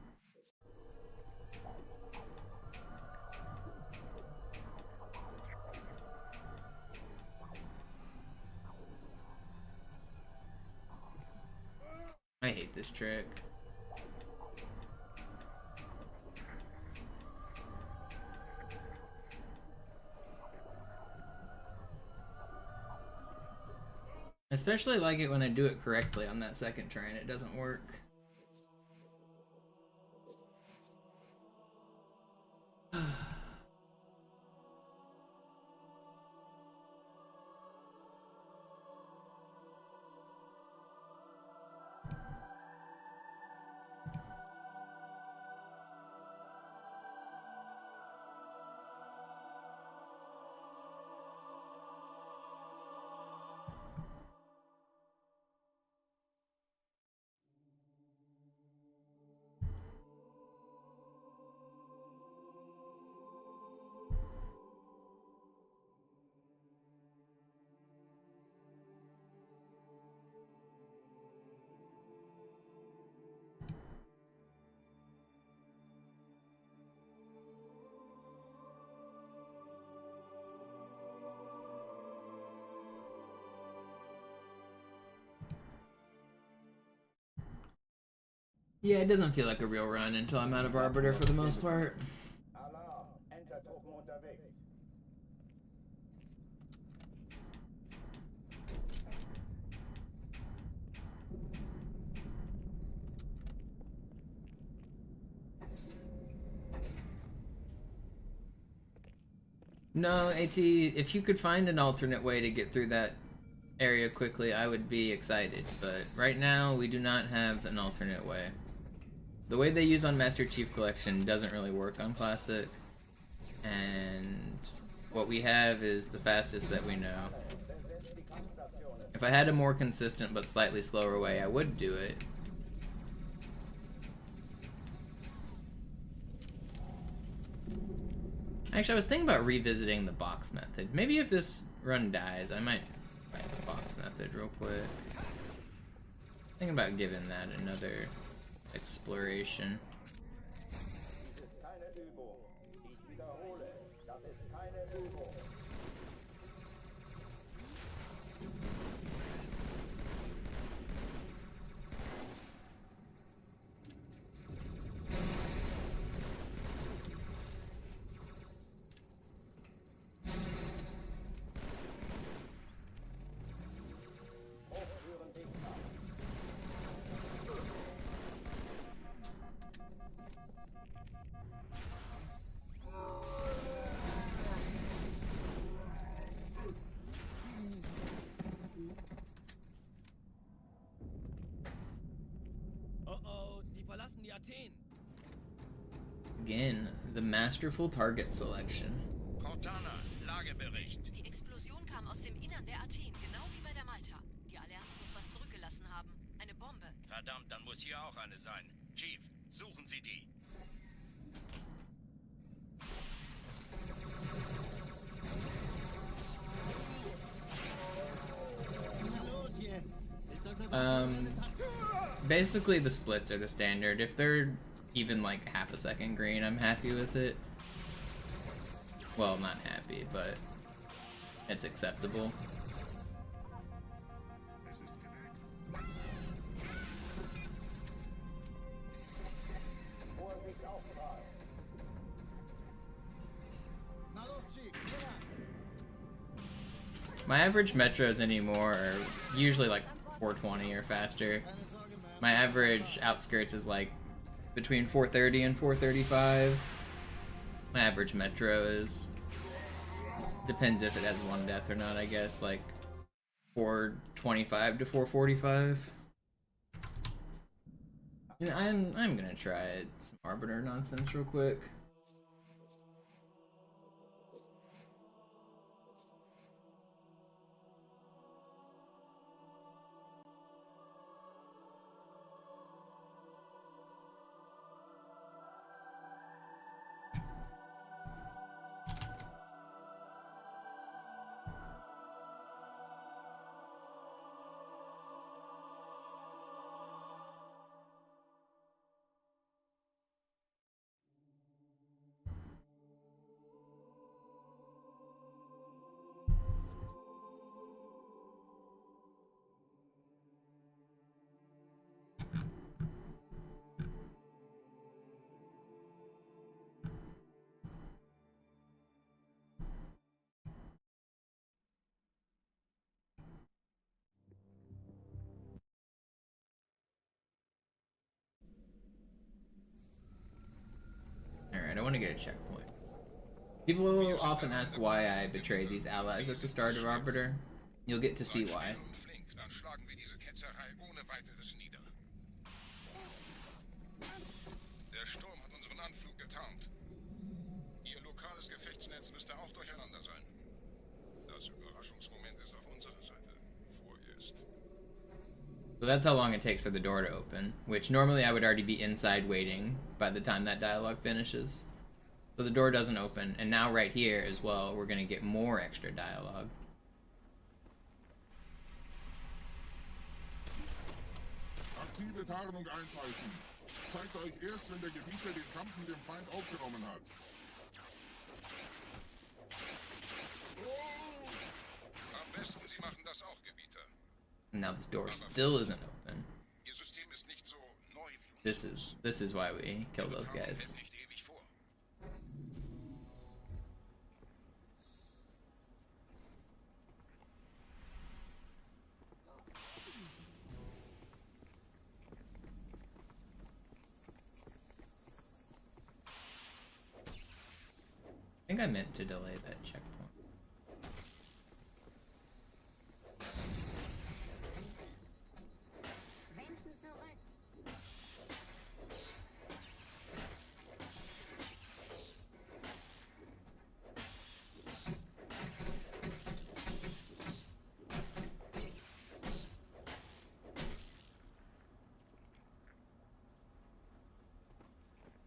I hate this trick. I especially like it when I do it correctly on that second try and it doesn't work. Yeah, it doesn't feel like a real run until I'm out of Arbiter for the most part. Alarm, Entertruppen unterwegs. No, AT, if you could find an alternate way to get through that area quickly, I would be excited. But right now, we do not have an alternate way. The way they use on Master Chief Collection doesn't really work on Classic. And what we have is the fastest that we know. If I had a more consistent but slightly slower way, I would do it. Actually, I was thinking about revisiting the box method. Maybe if this run dies, I might try the box method real quick. Thinking about giving that another exploration. Dies ist keine Übung. Ich wiederhole, das ist keine Übung. Hochführen Gegner. Oh, die verlassen die Athen. Again, the masterful target selection. Cortana, Lagebericht. Die Explosion kam aus dem Innern der Athen, genau wie bei der Malta. Die Allianz muss was zurückgelassen haben. Eine Bombe. Verdammt, dann muss hier auch eine sein. Chief, suchen Sie die. Na los jetzt! Ist das eine Basically the splits are the standard. If they're even like half a second green, I'm happy with it. Well, not happy, but it's acceptable. Na los, Chief, hier lang. My average metros anymore are usually like 420 or faster. Keine Sorge, man. My average outskirts is like between 430 and 435. My average metro is, depends if it has one death or not, I guess, like 425 to 445. You know, I'm gonna try some Arbiter nonsense real quick. Alright, I want to get a checkpoint. People will often ask why I betrayed these allies at the start of Arbiter. You'll get to see why. Dann schlagen wir diese Ketzerei ohne weiteres nieder. Der Sturm hat unseren Anflug getarnt. Ihr lokales Gefechtsnetz müsste auch durcheinander sein. Das Überraschungsmoment ist auf unserer Seite. Vorerst. So that's how long it takes for the door to open, which normally I would already be inside waiting by the time that dialogue finishes. So the door doesn't open, and now right here as well, we're gonna get more extra dialogue. Aktive Tarnung einschalten. Zeigt euch erst, wenn der Gebieter den Kampf mit dem Feind aufgenommen hat. Am besten, Sie machen das auch, Gebieter. And now this door still isn't open. Ihr System ist nicht so neu wie This is why we kill those Tarnung guys. hält nicht ewig vor. I think I meant to delay that checkpoint.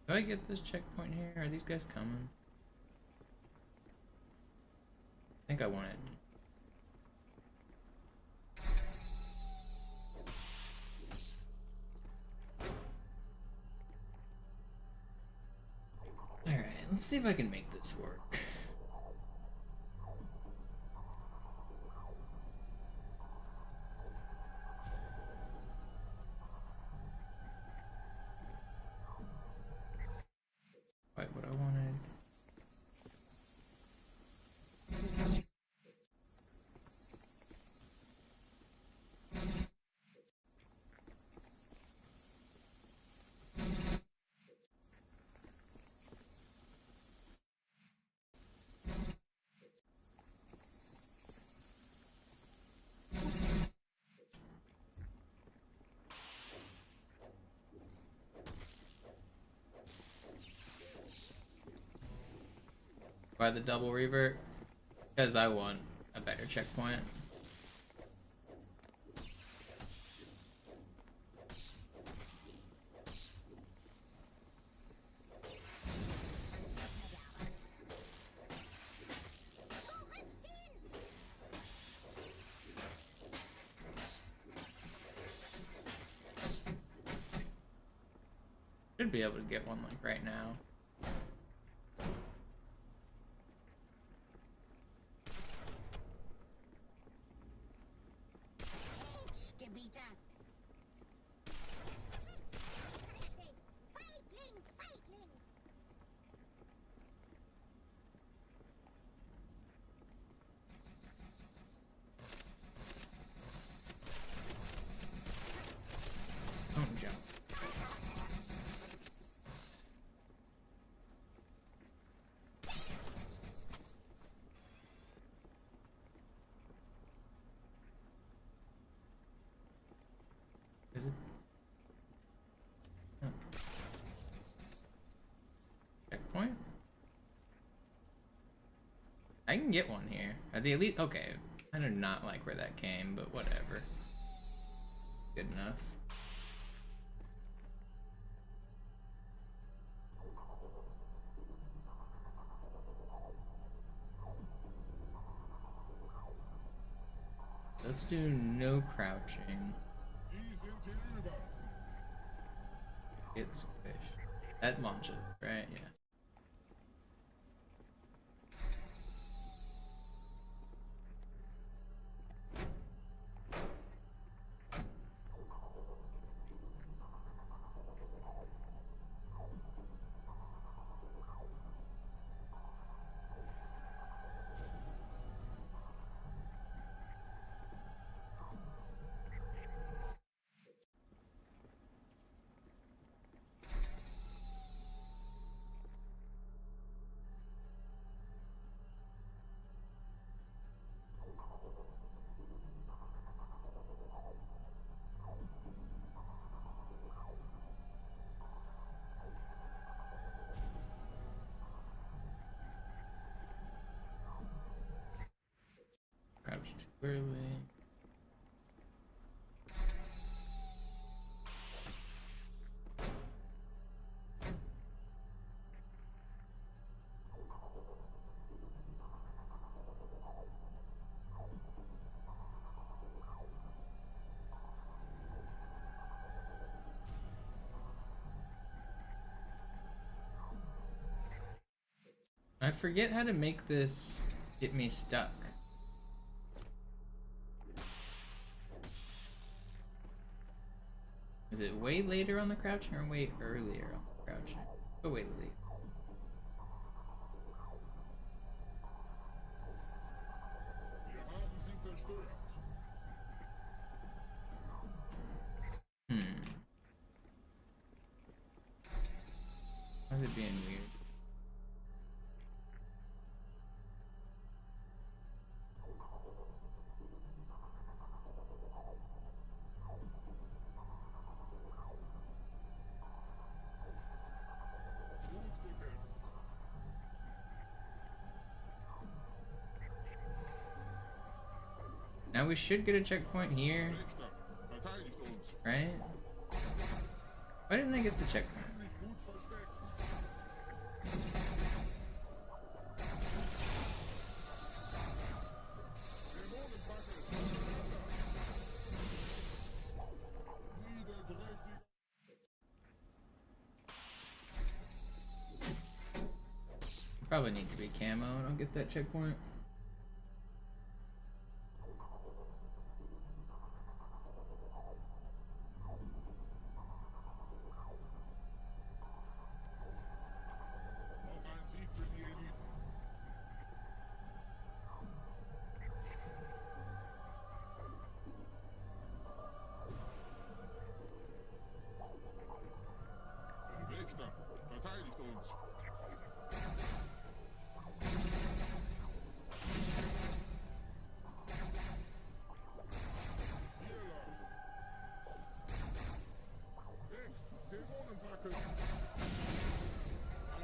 Do I get this checkpoint here? Are these guys coming? I think I wanted. Alright, let's see if I can make this work. Quite what I wanted. By the double revert. Because I want a better checkpoint. Should be able to get one like right now. Don't jump. Is it? Oh. Checkpoint? I can get one here. Are the elite? Okay. I do not like where that came, but whatever. Good enough. Let's do no crouching. Get squished. That launches, right? Yeah. Crouch too early. I forget how to make this get me stuck. Is it way later on the crouching or way earlier on the crouching? Oh, way late. Why is it being weird? Now we should get a checkpoint here, right? Why didn't I get the checkpoint? Probably need to be camo and I'll get that checkpoint.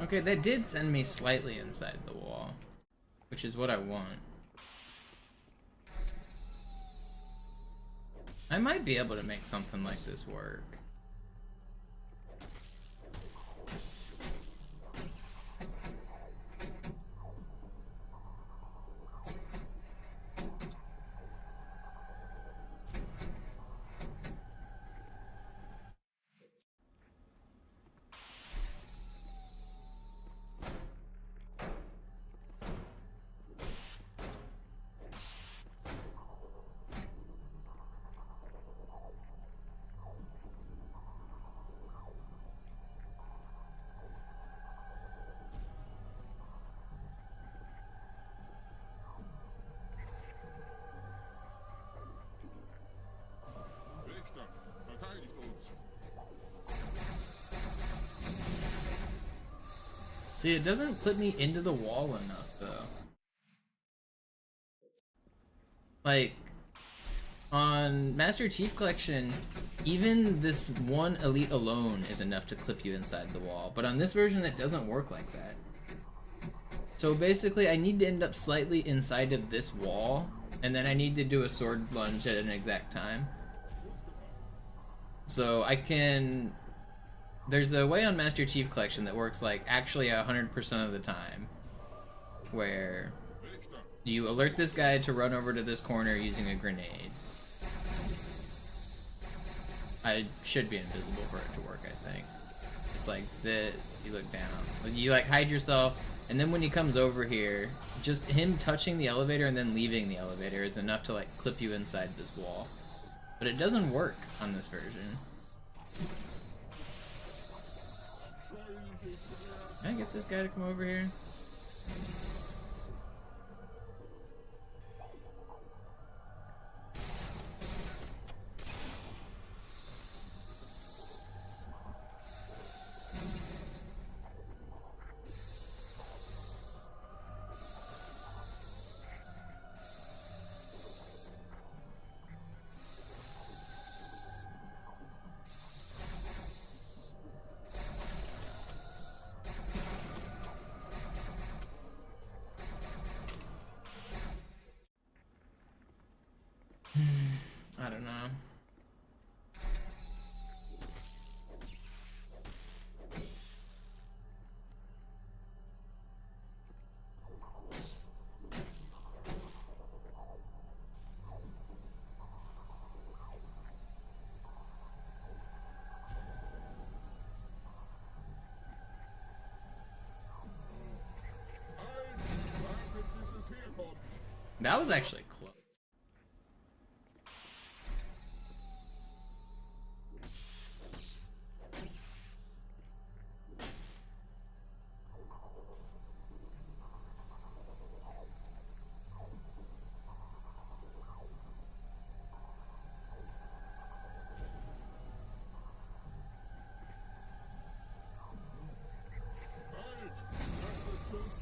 Okay, that did send me slightly inside the wall, which is what I want. I might be able to make something like this work. Richter, verteidigt uns. See, it doesn't put me into the wall enough, though. Like, on Master Chief Collection, even this one elite alone is enough to clip you inside the wall. But on this version, it doesn't work like that. So basically, I need to end up slightly inside of this wall, and then I need to do a sword lunge at an exact time. So I can... There's a way on Master Chief Collection that works like actually 100% of the time, where you alert this guy to run over to this corner using a grenade. I should be invisible for it to work, I think. It's like this, you look down. You like hide yourself, and then when he comes over here, just him touching the elevator and then leaving the elevator is enough to like clip you inside this wall. But it doesn't work on this version. Can I get this guy to come over here? I don't know. That was actually close.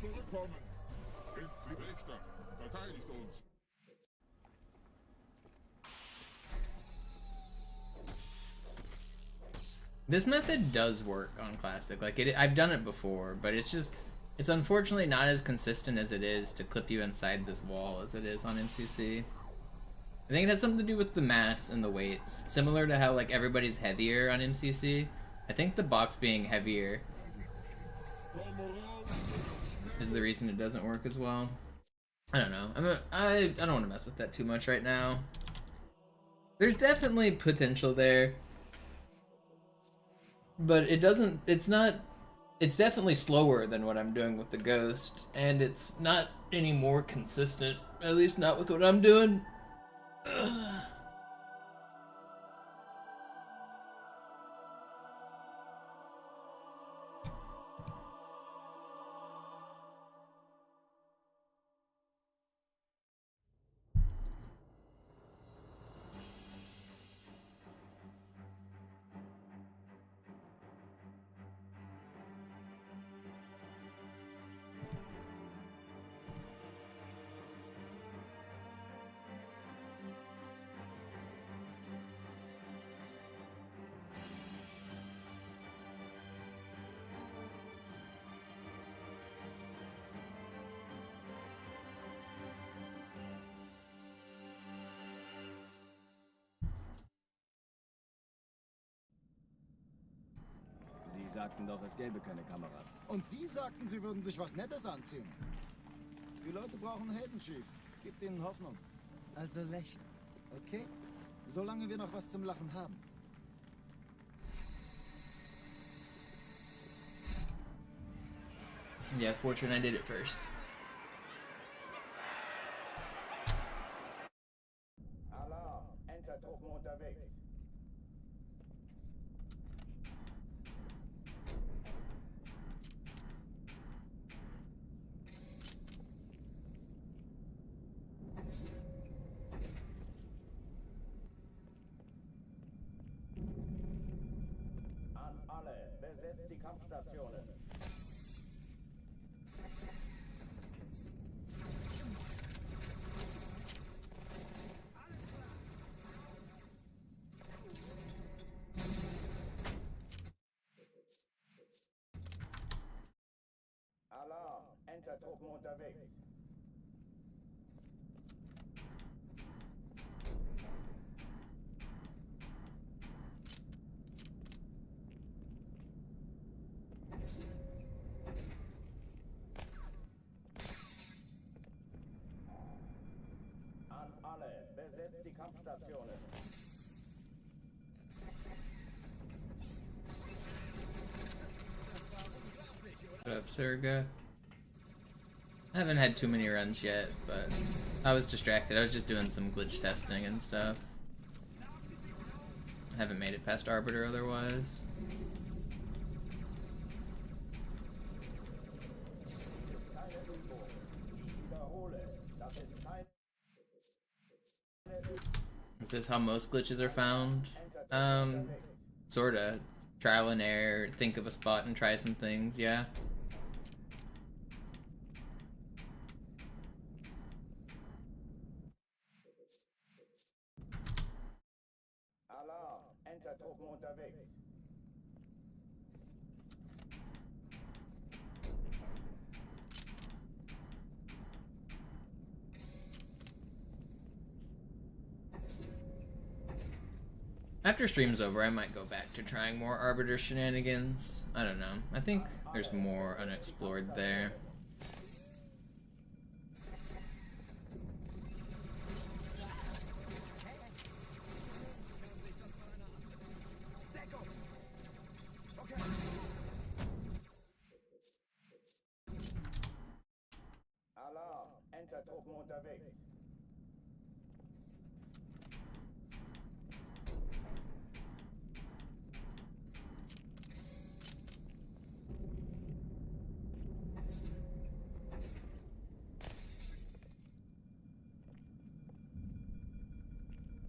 Zurückkommen! Richter, verteidigt uns! This method does work on Classic. Like, I've done it before, but it's just, it's unfortunately not as consistent as it is to clip you inside this wall as it is on MCC. I think it has something to do with the mass and the weights. Similar to how, like, everybody's heavier on MCC. I think the box being heavier is the reason it doesn't work as well. I don't know. I don't want to mess with that too much right now. There's definitely potential there. But it doesn't, it's definitely slower than what I'm doing with the Ghost, and it's not any more consistent, at least not with what I'm doing. Ugh. sagten doch, es gäbe keine Kameras. Und Sie sagten, Sie würden sich was Nettes anziehen. Die Leute brauchen Helden, Chief. Gibt ihnen Hoffnung. Also lächeln, okay? Solange wir noch was zum Lachen haben. Yeah, fortune I did it first. Alarm! Entertruppen unterwegs. An alle, besetzt die Kampfstationen. Alarm! Entertruppen unterwegs. An alle, besetzt die Kampfstationen. What up, Surga? I haven't had too many runs yet, but I was distracted. I was just doing some glitch testing and stuff. I haven't made it past Arbiter otherwise. Is this how most glitches are found? Sorta. Trial and error, think of a spot and try some things, yeah. Alarm! Entertruppen unterwegs. After stream's over, I might go back to trying more Arbiter shenanigans. I don't know. I think there's more unexplored there. Alarm! Entertruppen unterwegs.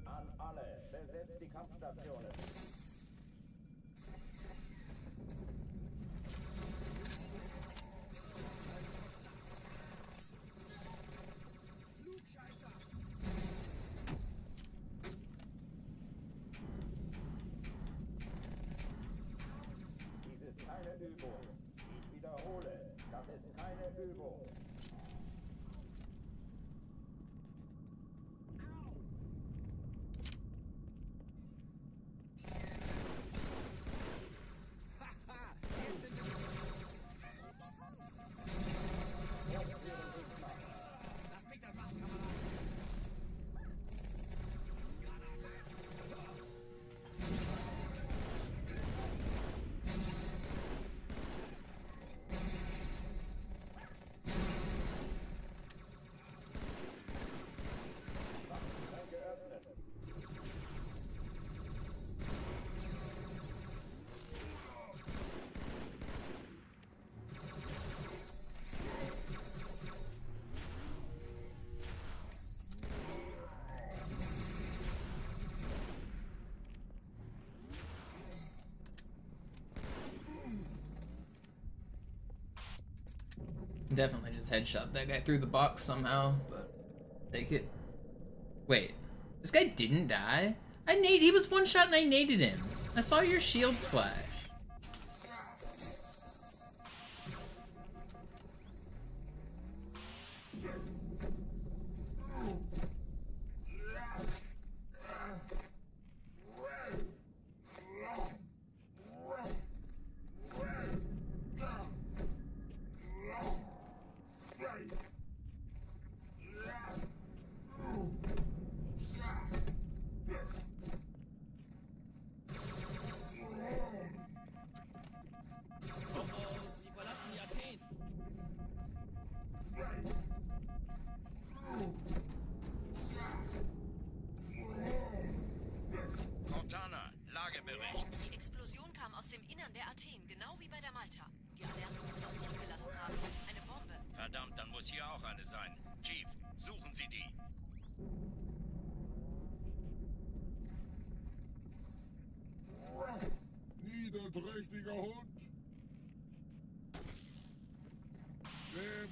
An alle, besetzt die Kampfstationen. Dies ist keine Übung. Ich wiederhole, das ist keine Übung. Definitely just headshot that guy through the box somehow, but take it. Wait, this guy didn't die? He was one shot and I naded him. I saw your shields flash.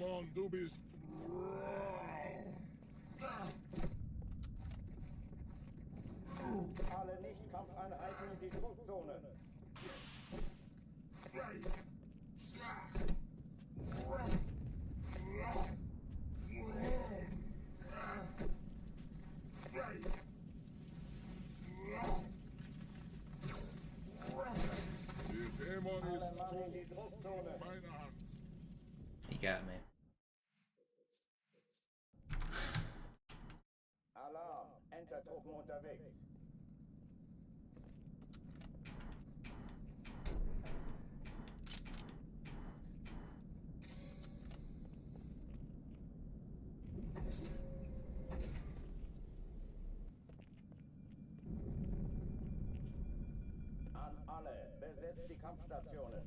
on, du bist... Alle Nicht-Kampfeinheiten in die Druckzone. Der Dämon ist Alle Mann in die tot. Druckzone. Meine Hand. He got me. Alarm. Entertruppen unterwegs. An alle. Besetzt die Kampfstationen.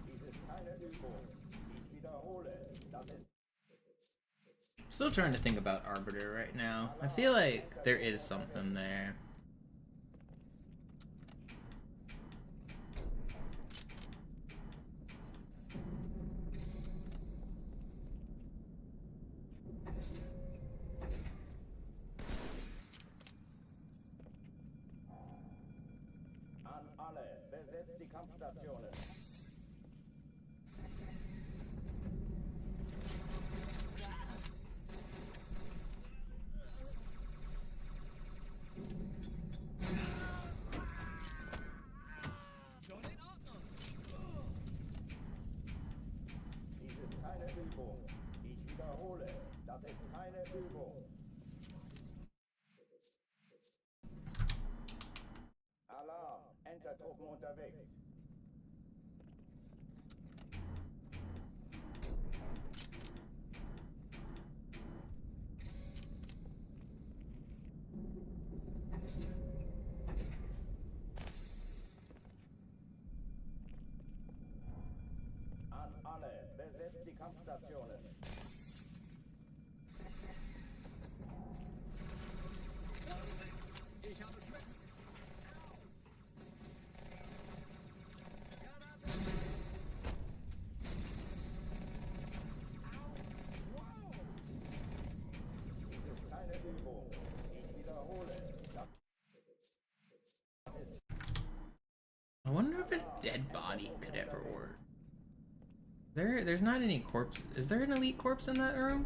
Dies ist keine Übung. Ich wiederhole. Das ist Still trying to think about Arbiter right now. I feel like there is something there. an alle. Besetzt die Kampfstationen. Dies ist keine Übung. Ich wiederhole, das ist keine Übung. Alarm! Entertruppen unterwegs. An alle, besetzt die Kampfstationen. Ich habe Schmerzen. Dies ist keine Übung. Ich wiederhole, das I wonder if a dead body could ever work. There's not any corpse. Is there an elite corpse in that room?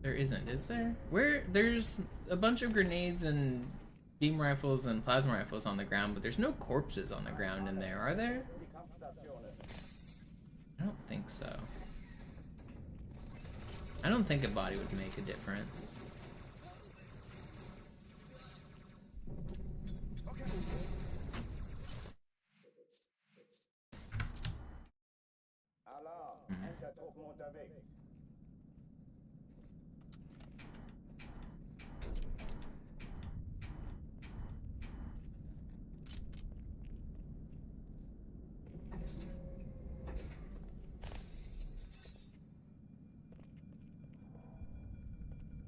There isn't, is there? There's a bunch of grenades and beam rifles and plasma rifles on the ground, but there's no corpses on the ground in there, are there? die Kampfstationen. I don't think so. I don't think a body would make a difference. Alarm! Entertruppen unterwegs.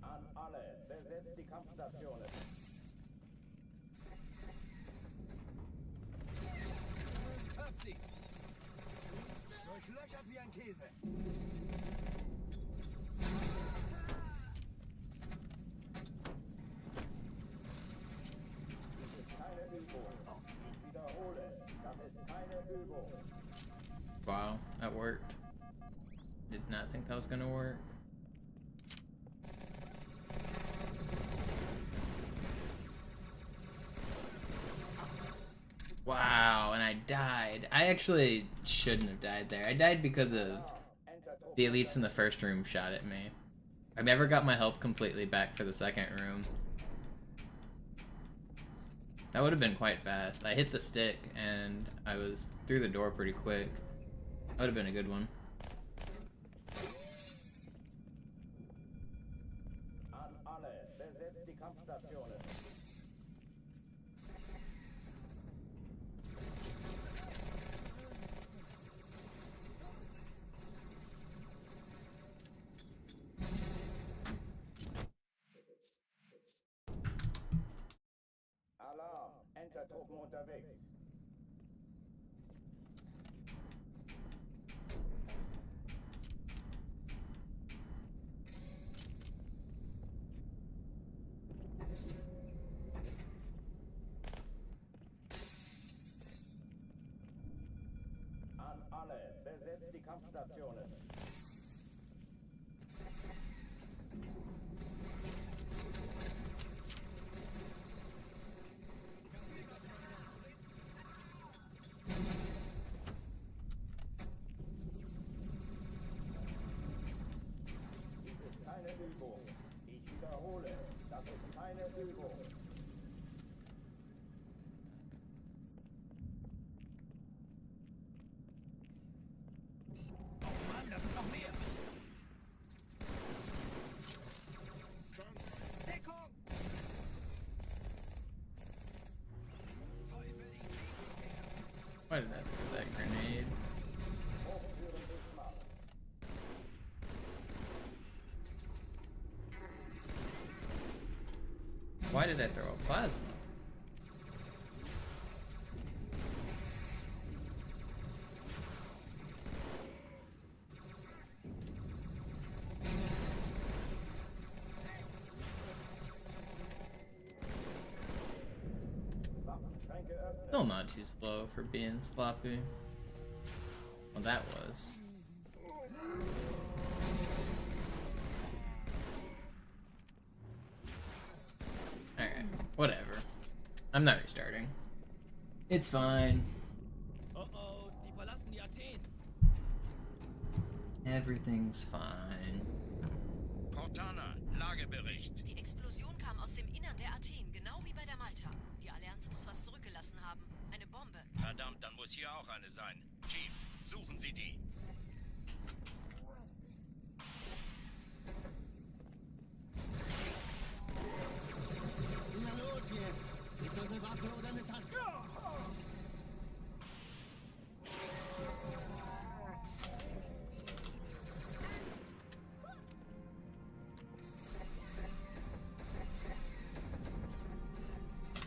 An alle, besetzt die Kampfstationen. Hab sie! Durchlöchert wie ein Käse. Dies ist keine Übung. Ich wiederhole, das ist keine Übung. Wow, that worked. Did not think that was gonna work. Wow, and I died. I actually shouldn't have died there. I died because of the elites in the first room shot at me. I never got my health completely back for the second room. That would have been quite fast. I hit the stick and I was through the door pretty quick. That would have been a good one. An alle, besetzt die Kampfstationen. Truppen unterwegs. An alle, besetzt die Kampfstationen. Keine Übung. Ich wiederhole, das ist keine Übung. Oh Mann, das sind noch mehr! Deckung! Teufel, ich sehe nicht mehr! What is that grenade? Hochführen Bismarck. Why did I throw a plasma? Waffenschränke öffnen. Still not too slow for being sloppy. Well, that was. Alright, whatever. I'm not restarting. It's fine. Oh oh, die verlassen die Athen! Everything's fine. Cortana, Lagebericht. Die Explosion kam aus dem Innern der Athen, genau wie bei der Malta. Die Allianz muss was zurückgelassen haben. Eine Bombe. Verdammt, dann muss hier auch eine sein. Chief, suchen Sie die. Na los jetzt! Ist das eine Waffe oder eine Taste?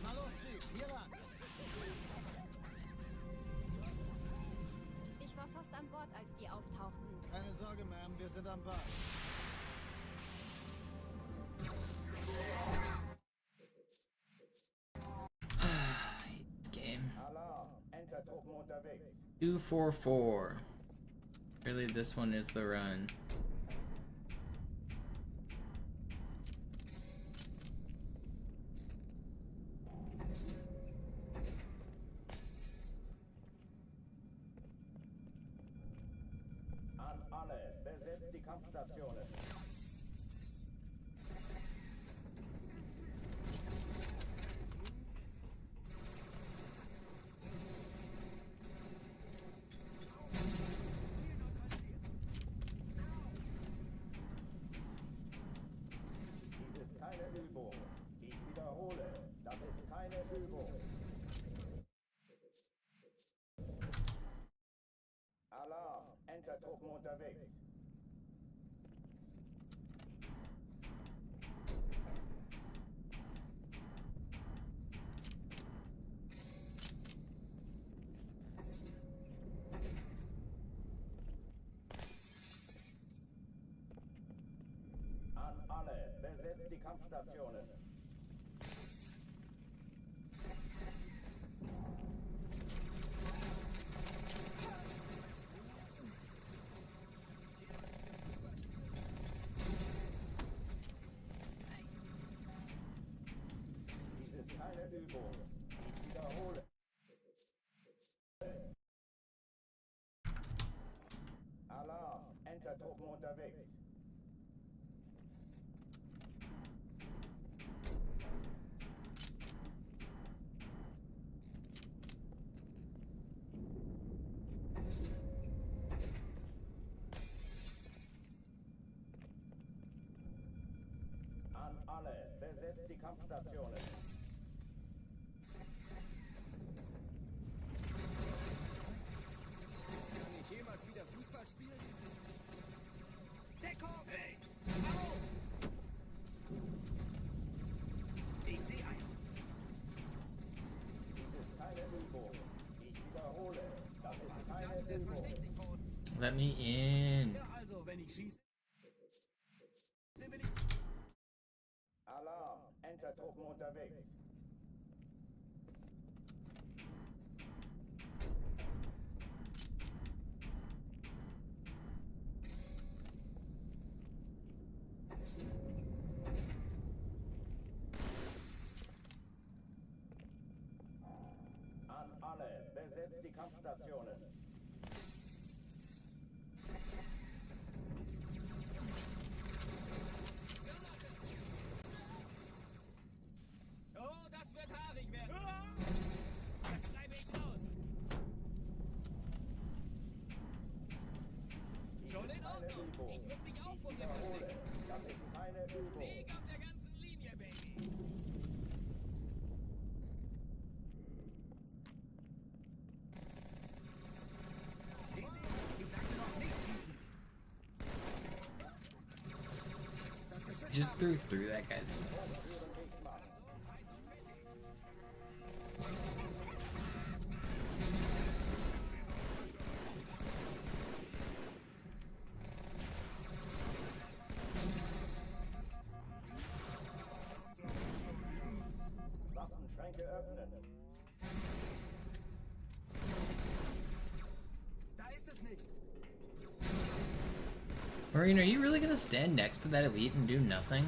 Na los, Chief, hier lang! Ich war fast an Bord, als die auftauchten. Keine Sorge, Ma'am, wir sind am Ball. This game. Alarm, Enter-Truppen unterwegs. 244. Really, this one is the run. An alle, besetzt die Kampfstationen. Dies ist keine Übung. Ich wiederhole, das ist keine Übung. Alarm, Enter-Truppen unterwegs. An alle, besetzt die Kampfstationen. Dies ist keine Übung. Ich wiederhole. Alarm, Enter-Truppen unterwegs. An alle, besetzt die Kampfstationen. Kann ich jemals wieder Fußball spielen? Deckung! Hey! Au! Ich sehe einen. Das versteckt sich vor uns. Let me in. Ja, also, wenn ich schieße, will ich... Alarm, Entertruppen unterwegs. An alle, besetzt die Kampfstationen. Oh, das wird haarig werden. Das schreibe ich raus. Schon in Ordnung. Ich würde mich auch von dir verstecken. Das ist keine Übung. Sieg auf der ganzen Linie, Baby. Sehen Sie, ich sagte noch nicht schießen. Just threw that guy's legs. Waffenschränke öffnen. Da ist es nicht. Marine, are you really gonna stand next to that elite and do nothing?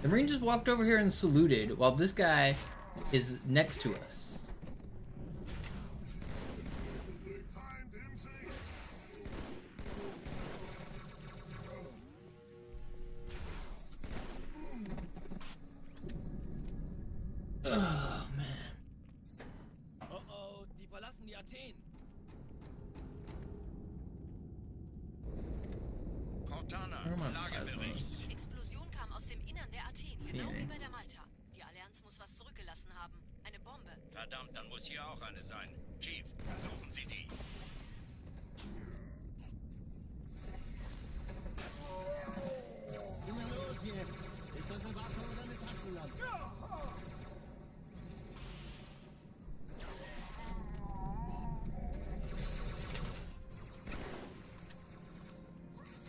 The Marine just walked over here and saluted while this guy is next to us. Oh man. Oh oh, die verlassen die Athen. Cortana, Where are my Lagebericht. plasmas? Die Explosion kam aus dem Innern der Athen, See genau wie any? bei der Malta. Die Allianz muss was zurückgelassen haben. Eine Bombe. Verdammt, dann muss hier auch eine sein. Chief, suchen Sie die. Immer los jetzt! Ist das eine Waffe oder eine Taschenlampe?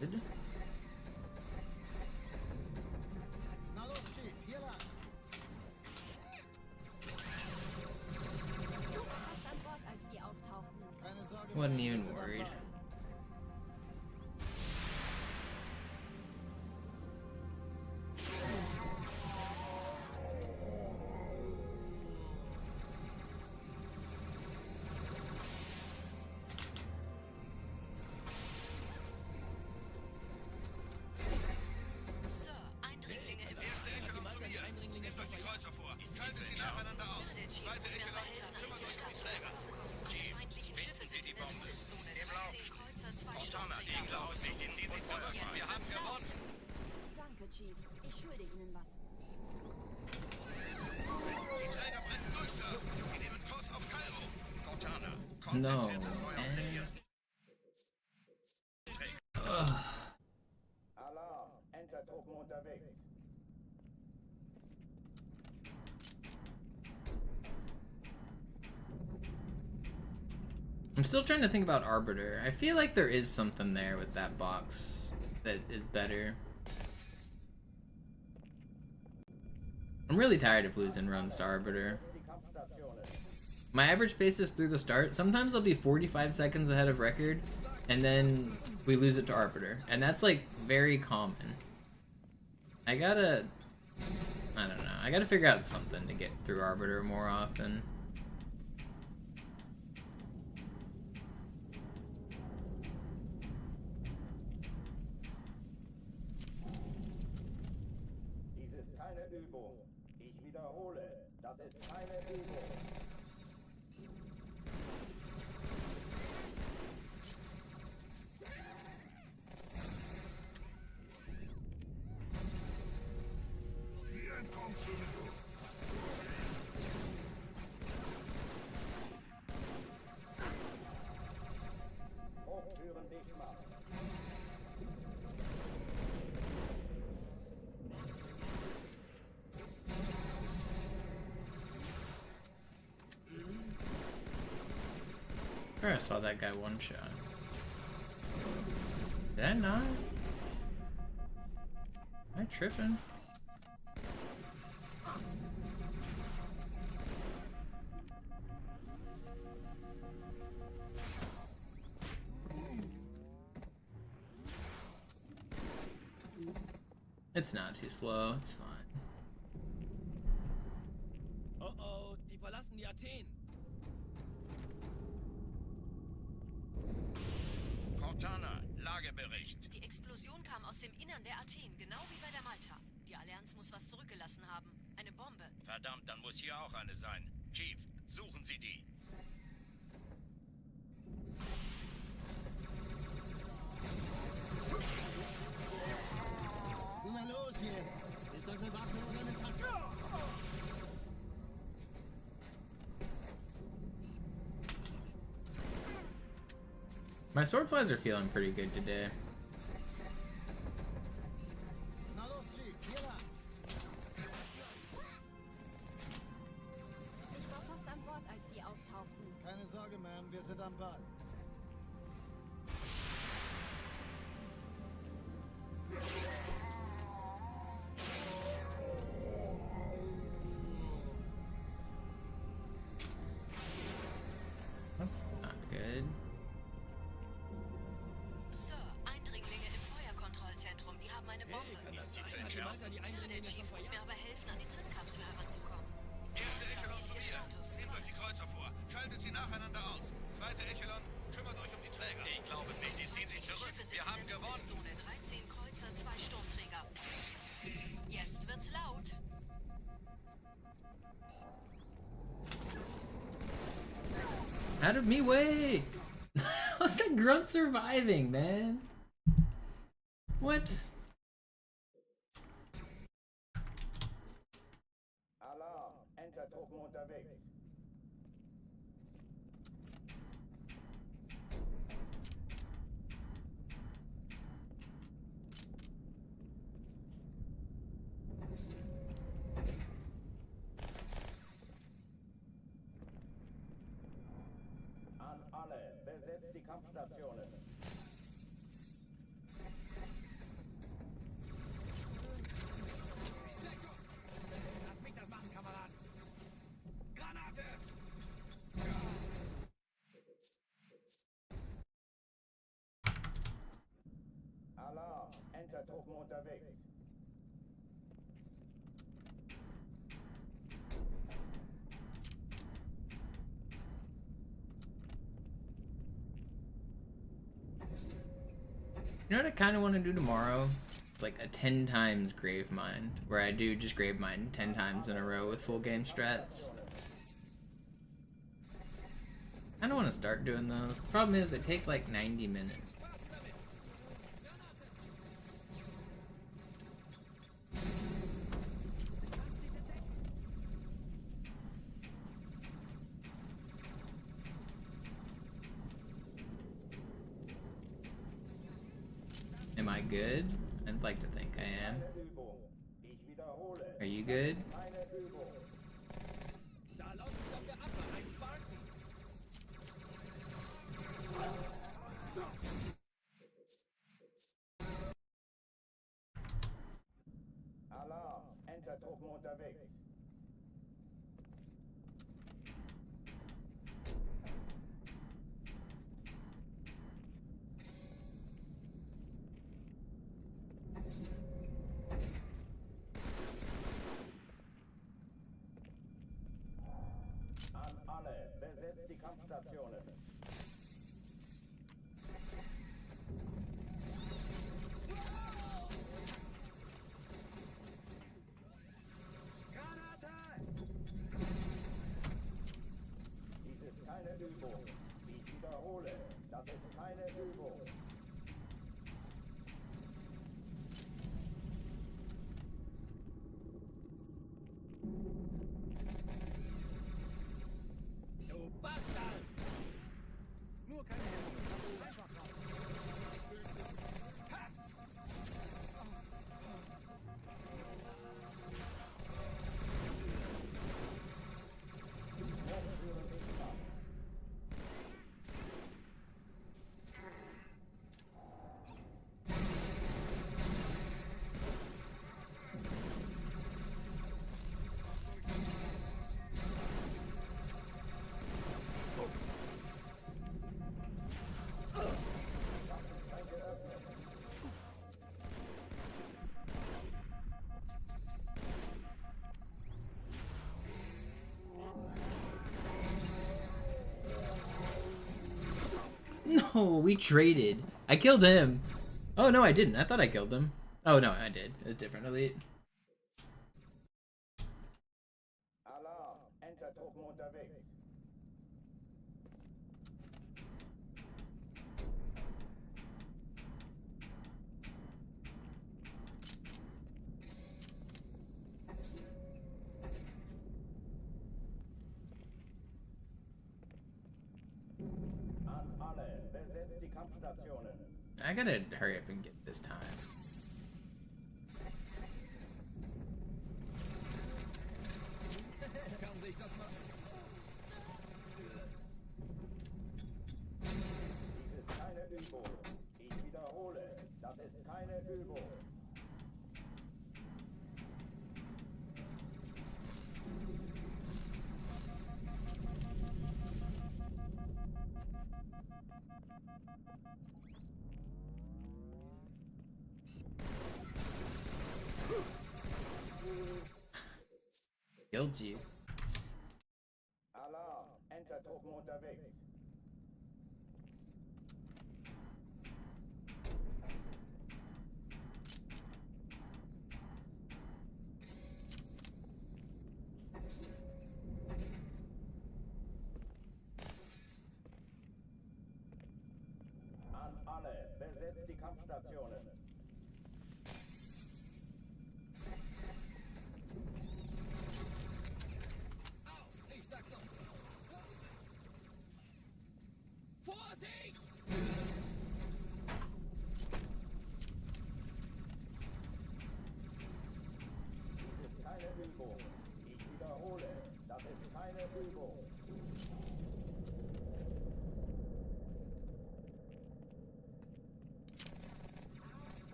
Good. Na los, Chief, hier lang. Du warst an Bord, als die auftauchten. Keine Sorge. Wasn't Mann, wir even sind worried. dabei. Sir, Eindringlinge im Eindringlinge Durch die Kreuzer vor. Schaltet sie nacheinander aus. Der Chief muss mehr weiter an diese Stadt zurückzukommen. Die feindlichen Schiffe sind in der Todeszone. 13 Kreuzer, 2 Cortana, Sturmträger. Igel aus, nicht den ziehen Sie zurück. Wir haben gewonnen. Danke, Chief. Ich schulde Ihnen was. Die Träger brechen durch, Sir. Sie nehmen Kurs auf Kairo. Cortana, No. konzentriertes Feuer auf den ersten. Alarm, Entertruppen unterwegs. I'm still trying to think about Arbiter. I feel like there is something there with that box that is better. I'm really tired of losing runs to Arbiter. Die Kampfstationen. My average pace is through the start. Sometimes I'll be 45 seconds ahead of record, and then we lose it to Arbiter. And that's like very common. I don't know. I gotta figure out something to get through Arbiter more often. Dies ist keine Übung. Ich wiederhole, das ist keine Übung. Hochtüren dicht machen. Sure, I saw that guy one shot. Did I not? Am I tripping? It's not too slow, it's fine. Oh oh, die verlassen die Athen. Cortana, Lagebericht. Die Explosion kam aus dem Innern der Athen, genau wie bei der Malta. Die Allianz muss was zurückgelassen haben. Eine Bombe. Verdammt, dann muss hier auch eine sein. Chief, suchen Sie die. Na los jetzt! Ist das eine Waffe oder eine Tasche? My swordflies are feeling pretty good today. Na los, Chief, hier lang. Ich war fast an Bord, als die auftauchten. Keine Sorge, Ma'am, wir sind am Ball. That's not good. Sir, Eindringlinge im Feuerkontrollzentrum, die haben eine Bombe. Ist sie zu Die entschärfen? Malta die Ja, der Eindringlinge Chief muss mir aber helfen, an die Zündkapsel heranzukommen. Erste Echelon Wie zu ist Ihr mir. Status? Nehmt euch die Kreuzer vor. Schaltet sie nacheinander aus. Zweite Echelon, kümmert euch um die Träger. Ich glaube es nicht. Die ziehen sich Die zurück. Schiffe sind Wir haben in der gewonnen. Touristzone. 13 Kreuzer, 2 Sturmträger. Jetzt wird's laut. Out of me way! How's that grunt surviving, man? What? Alarm! Entertruppen unterwegs. An alle, besetzt die Kampfstationen. Lass mich das machen, Kamerad. Granate! Alarm! Entertruppen unterwegs. You know what I kind of want to do tomorrow? It's like a 10 times grave mine, where I do just grave mine 10 times in a row with full game strats. I don't want to start doing those. The problem is they take like 90 minutes. Am I good? I'd like to think I am. Übung. Ich wiederhole. Are you good? Keine Übung. Da läuft auf der Abwehr ein Spartan. Alarm! Entertruppen unterwegs. An alle, besetzt die Kampfstationen. Dies ist keine Übung. Ich wiederhole, das ist keine Übung. Du Bastard! No, we traded. I killed him. Oh, no, I didn't. I thought I killed him. Oh, no, I did. It was different elite. Alarm! Entertruppen unterwegs. An alle, besetzt die Kampfstationen. I gotta hurry up and get this time. Dies ist keine Übung. Ich wiederhole, das ist keine Übung. Killed you. Alarm! Entertruppen unterwegs. An alle, besetzt die Kampfstationen. Dies ist keine Übung. Ich wiederhole, das ist keine Übung.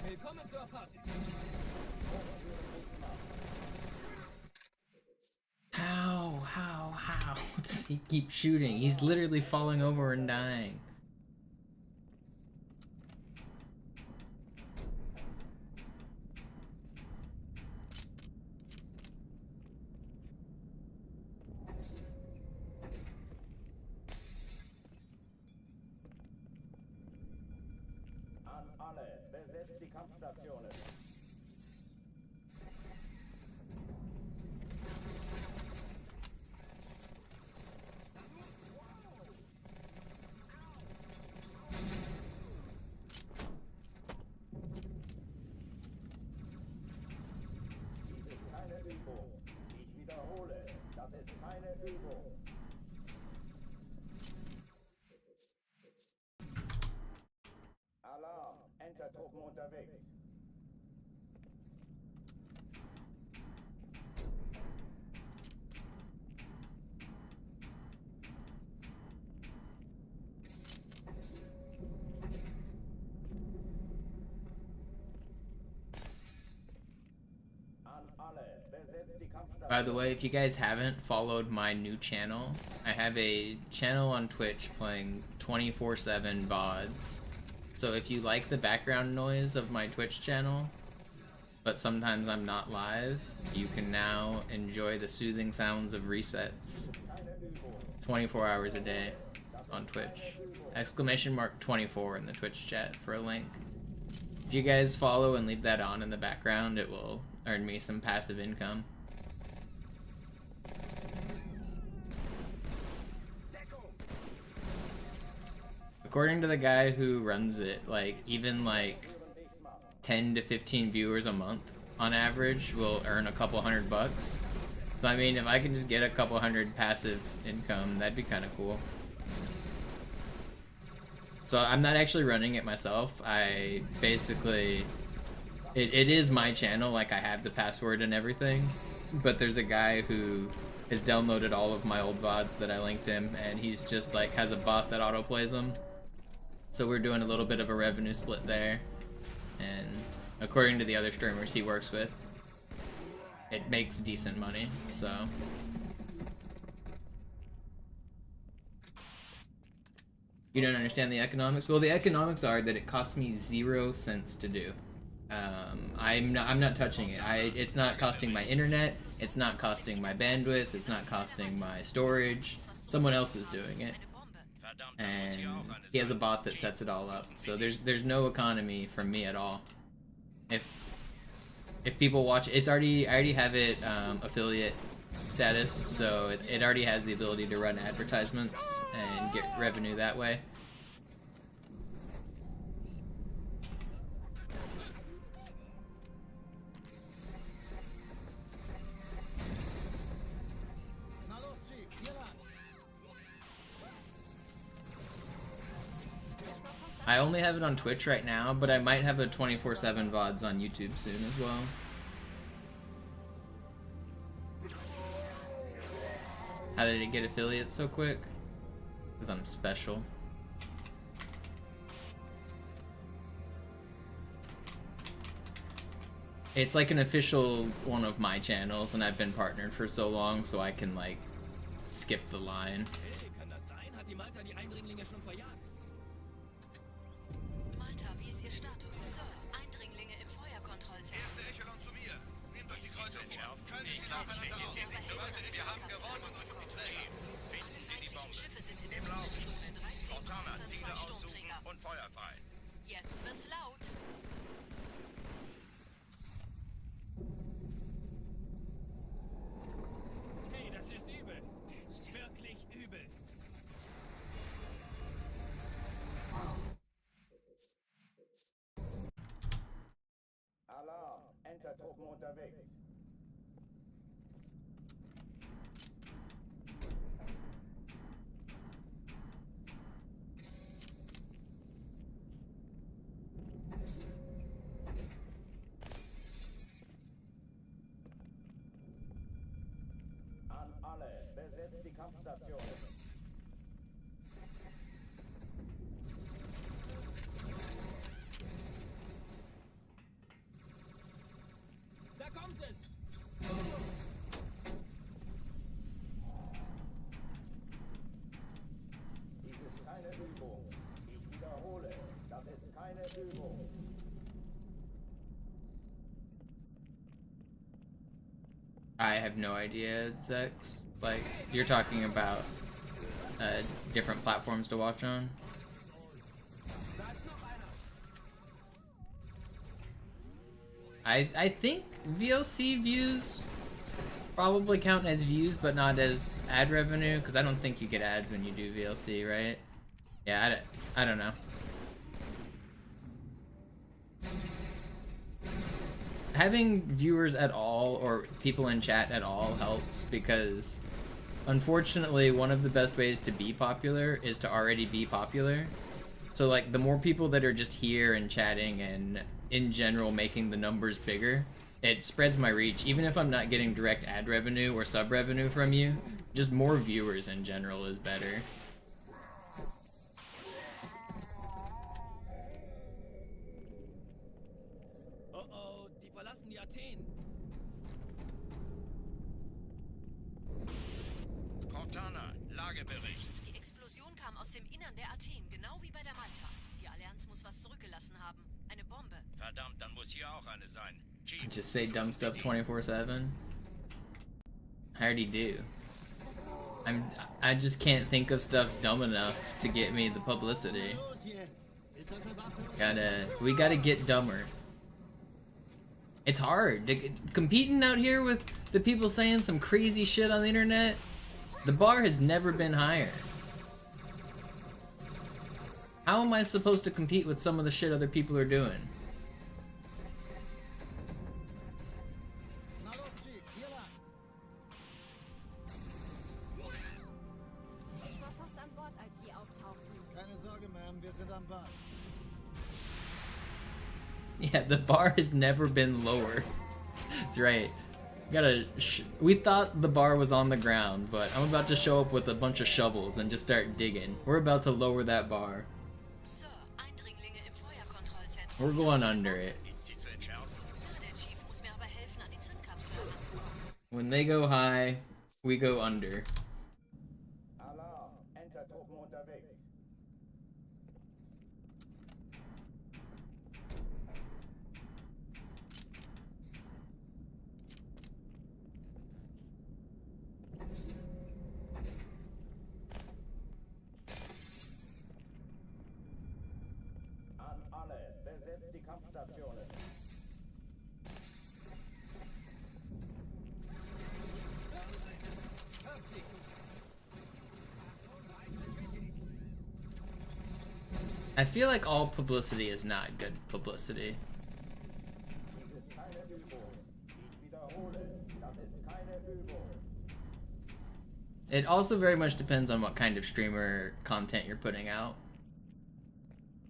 Willkommen zur Party. How does he keep shooting? He's literally falling over and dying. An alle, besetzt die Kampfstationen. Dies ist keine Übung. Ich wiederhole, das ist keine Übung. Alarm! Entertruppen unterwegs. An alle, besetzt die Kampfstationen. By the way, if you guys haven't followed my new channel, I have a channel on Twitch playing 24/7 VODs. So if you like the background noise of my Twitch channel, but sometimes I'm not live, you can now enjoy the soothing sounds of resets 24 hours a day on Twitch. !24 in the Twitch chat for a link. If you guys follow and leave that on in the background, it will earn me some passive income. According to the guy who runs it, like, even like 10 to 15 viewers a month on average will earn a couple $100. So I mean, if I can just get a couple hundred passive income, that'd be kind of cool. So I'm not actually running it myself. I basically, it is my channel, like I have the password and everything, but there's a guy who has downloaded all of my old VODs that I linked him, and he's just like has a bot that autoplays them. So we're doing a little bit of a revenue split there, and according to the other streamers he works with, it makes decent money, so. You don't understand the economics? Well, the economics are that it costs me 0 cents to do. I'm not touching it. It's not costing my internet. It's not costing my bandwidth. It's not costing my storage. Someone else is doing it, and he has a bot that sets it all up. So there's no economy from me at all. If people watch, I already have it affiliate status, so it already has the ability to run advertisements and get revenue that way. I only have it on Twitch right now, but I might have a 24/7 VODs on YouTube soon as well. How did it get affiliates so quick? Because I'm special. It's like an official one of my channels, and I've been partnered for so long, so I can like skip the line. Malta, wie ist Ihr Status? Sir, Eindringlinge im Feuerkontrollzentrum. Erste Echelon zu mir. Nehmt euch die Kreuze vor. Schaltet sie nacheinander aus. Wir haben gewonnen. Finden Sie die Bombe. Schiffe sind in der Im Laufen. Zone 13, Cortana, Panzer, Ziele 2 aussuchen Sturmträger. und feuerfrei. Jetzt wird's laut. Hey, das ist übel. Wirklich übel. Alarm, Entertruppen unterwegs. An alle, besetzt die Kampfstation. Da kommt es. Dies ist keine Übung. Ich wiederhole, das ist keine Übung. I have no idea, Zex. Like, you're talking about different platforms to watch on? I think VOC views probably count as views, but not as ad revenue, because I don't think you get ads when you do VLC, right? Yeah, I don't know. Having viewers at all, or people in chat at all, helps, because unfortunately one of the best ways to be popular is to already be popular. So like the more people that are just here and chatting and in general making the numbers bigger, it spreads my reach. Even if I'm not getting direct ad revenue or sub revenue from you, just more viewers in general is better. Oh, die verlassen die Athen. Cortana, Lagebericht. Die Explosion kam aus dem Innern der Athen, genau wie bei der Malta. Die Allianz muss was zurückgelassen haben. Eine Bombe. Verdammt, dann muss hier auch eine sein. Chief, Just say dumb stuff 24/7. I already do. I just can't think of stuff dumb enough to get me the publicity. Los jetzt! Ist das Erwartung? We gotta get dumber. It's hard. Competing out here with the people saying some crazy shit on the internet, the bar has never been higher. How am I supposed to compete with some of the shit other people are doing? Na los, Chief, hier lang. Ich war fast an Bord, als die auftauchten. Keine Sorge, Ma'am, wir sind am Band. Yeah, the bar has never been lower. That's right. We thought the bar was on the ground, but I'm about to show up with a bunch of shovels and just start digging. We're about to lower that bar. Sir, Eindringlinge im Feuerkontrollzentrum. We're going under it. ist sie zu entschärfen? Ja, der Chief muss mir aber helfen, an die Zündkapsel heranzukommen. When they go high, we go under. Alarm, Entertruppen unterwegs. I feel like all publicity is not good publicity. Dies ist keine Übung. Ich wiederhole, das ist keine Übung. It also very much depends on what kind of streamer content you're putting out.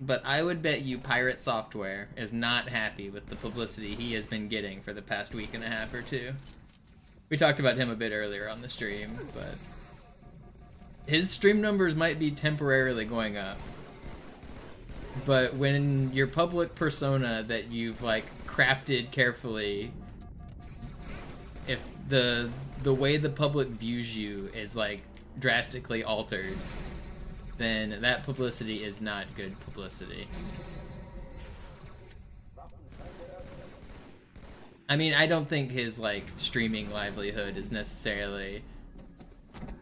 But I would bet you Pirate Software is not happy with the publicity he has been getting for the past week and a half or two. We talked about him a bit earlier on the stream, but his stream numbers might be temporarily going up. But when your public persona that you've like crafted carefully, if the way the public views you is like drastically altered, then that publicity is not good publicity. I mean, I don't think his like streaming livelihood is necessarily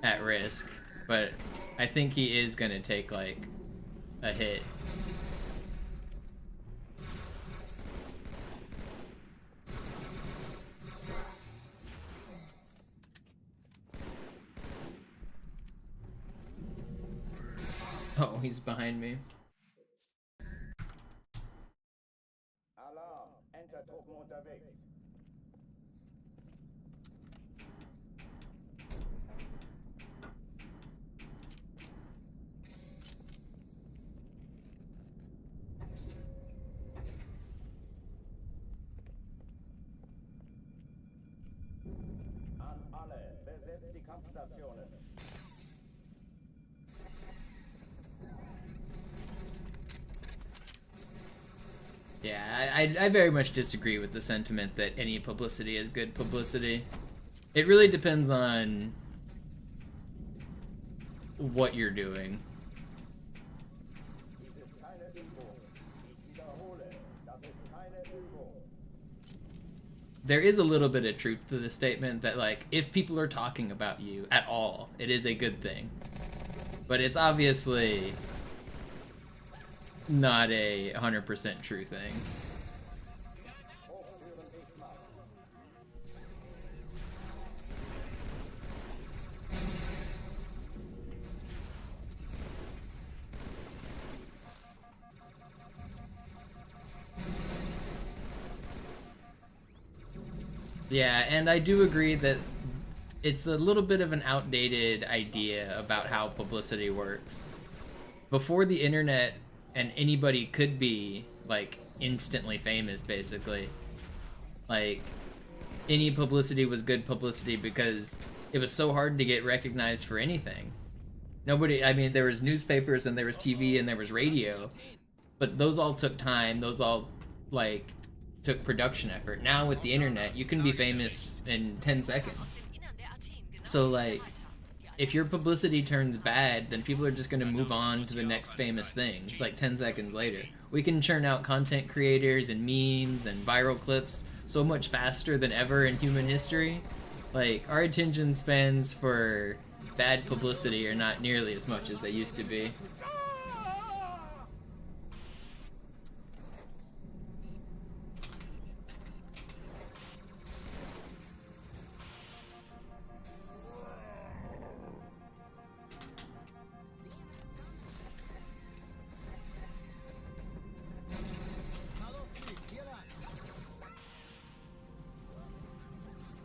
at risk, but I think he is gonna take like a hit. Oh, he's behind me. Alarm, Entertruppen unterwegs. An alle, besetzt die Kampfstationen. Yeah, I very much disagree with the sentiment that any publicity is good publicity. It really depends on what you're doing. Dies ist keine Übung. Ich wiederhole, das ist keine Übung. There is a little bit of truth to the statement that, like, if people are talking about you at all, it is a good thing. But it's obviously not a 100% true thing. Hochtüren dicht machen. Yeah, and I do agree that it's a little bit of an outdated idea about how publicity works. Before the internet, and anybody could be, like, instantly famous, basically. Like, any publicity was good publicity because it was so hard to get recognized for anything. Nobody, I mean, there was newspapers, and there was TV, and there was radio, but those all took time, those all, like, took production effort. Now with the internet, you can be famous in 10 seconds. So, like, if your publicity turns bad, then people are just going to move on to the next famous thing, like 10 seconds later. We can churn out content creators and memes and viral clips so much faster than ever in human history. Like, our attention spans for bad publicity are not nearly as much as they used to be.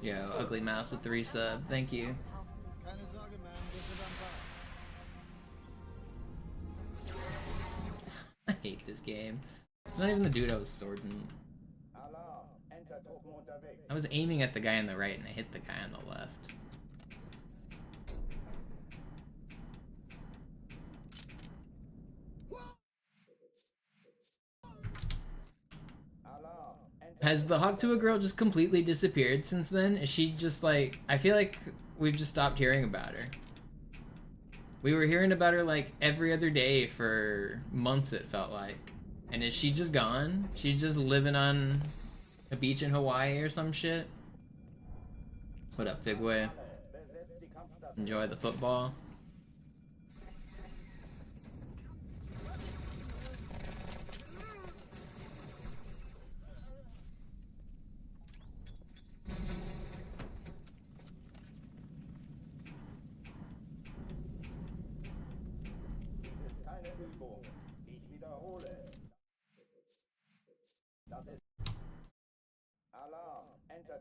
Yo, Ugly Mouse with 3 sub, thank you. Keine Sorge, man, wir sind am Ball. I hate this game. It's not even the dude I was swording. Alarm, Entertruppen unterwegs. I was aiming at the guy on the right and I hit the guy on the left. Alarm, Has the Hawktua girl just completely disappeared since then? Is she just like... I feel like we've just stopped hearing about her. We were hearing about her like every other day for months, it felt like. And is she just gone? She just living on a beach in Hawaii or some shit? What up, Figway? besetzt die Kampfstation. Enjoy the football. Dies ist keine Übung. Ich wiederhole.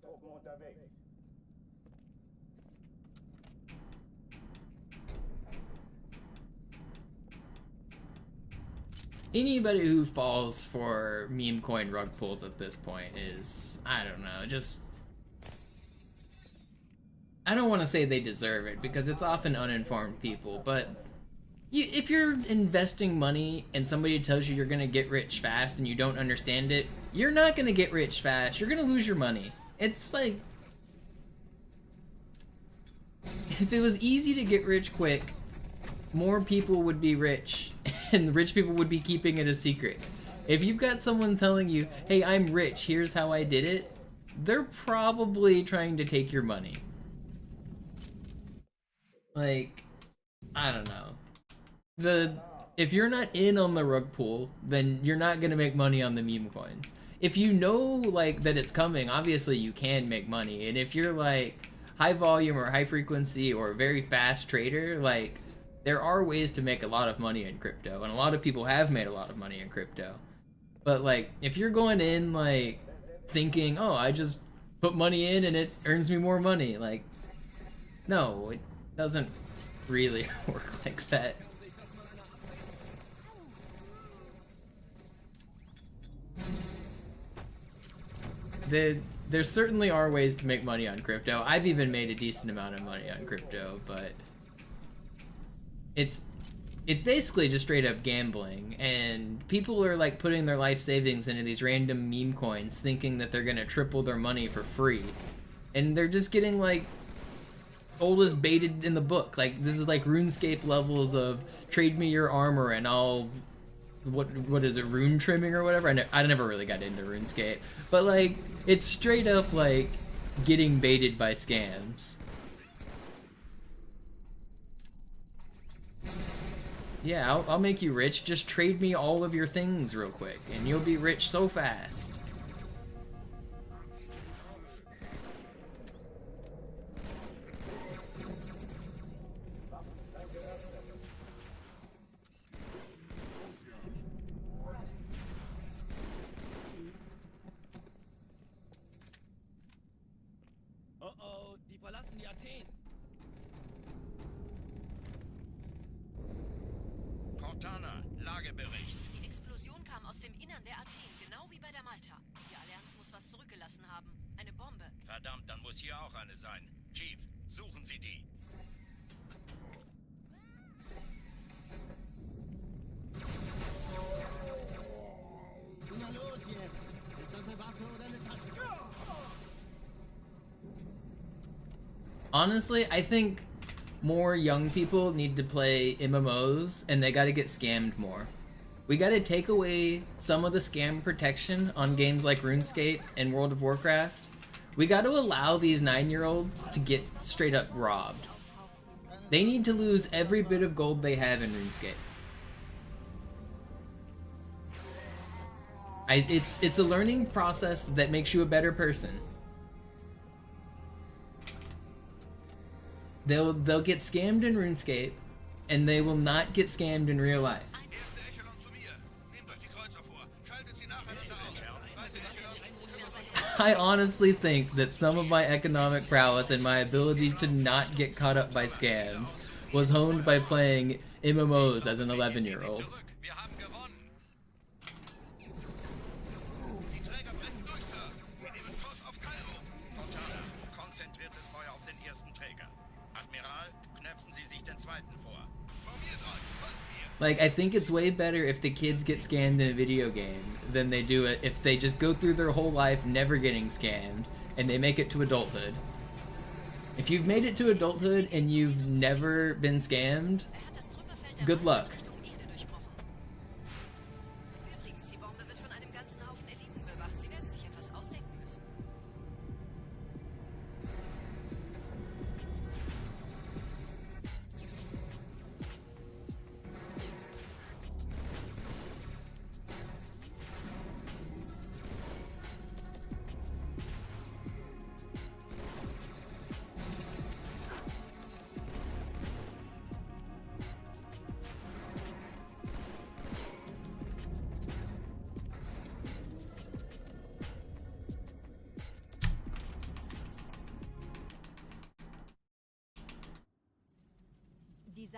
Truppen unterwegs. Anybody who falls for meme coin rug pulls at this point is, I don't know, just... I don't want to say they deserve it, because it's often uninformed people, but if you're investing money and somebody tells you you're going to get rich fast and you don't understand it, you're not going to get rich fast, you're going to lose your money. It's like... If it was easy to get rich quick, more people would be rich, and rich people would be keeping it a secret. If you've got someone telling you, hey, I'm rich, here's how I did it, they're probably trying to take your money. Like, I don't know. If you're not in on the rug pull, then you're not gonna make money on the meme coins. If you know, like, that it's coming, obviously you can make money, and if you're, like, high volume or high frequency or very fast trader, like, there are ways to make a lot of money in crypto, and a lot of people have made a lot of money in crypto. But, like, if you're going in, like, thinking, oh, I just put money in and it earns me more money, like, no, it doesn't really work like that. There certainly are ways to make money on crypto. I've even made a decent amount of money on crypto, but it's basically just straight up gambling, and people are like putting their life savings into these random meme coins thinking that they're gonna triple their money for free, and they're just getting like oldest baited in the book. Like, this is like RuneScape levels of trade me your armor and I'll what is it, rune trimming or whatever. I never really got into RuneScape, but like it's straight up like getting baited by scams. Yeah, I'll make you rich. Just trade me all of your things real quick, and you'll be rich so fast. Oh, die verlassen die Athen. Cortana, Lagebericht. Die Explosion kam aus dem Innern der Athen, genau wie bei der Malta. Die Allianz muss was zurückgelassen haben. Eine Bombe. Verdammt, dann muss hier auch eine sein. Chief, suchen Sie die. Na los jetzt! Ist das eine Waffe oder eine Tasse? Honestly, I think more young people need to play MMOs, and they gotta get scammed more. We gotta take away some of the scam protection on games like RuneScape and World of Warcraft. We gotta allow these 9-year-olds to get straight up robbed. They need to lose every bit of gold they have in RuneScape. It's a learning process that makes you a better person. They'll get scammed in RuneScape, and they will not get scammed in real life. I honestly think that some of my economic prowess and my ability to not get caught up by scams was honed by playing MMOs as an 11-year-old. Like, I think it's way better if the kids get scammed in a video game than they do it if they just go through their whole life never getting scammed and they make it to adulthood. If you've made it to adulthood and you've never been scammed, good luck. Übrigens, die Bombe wird von einem ganzen Haufen Eliten bewacht. Sie werden sich etwas ausdenken müssen.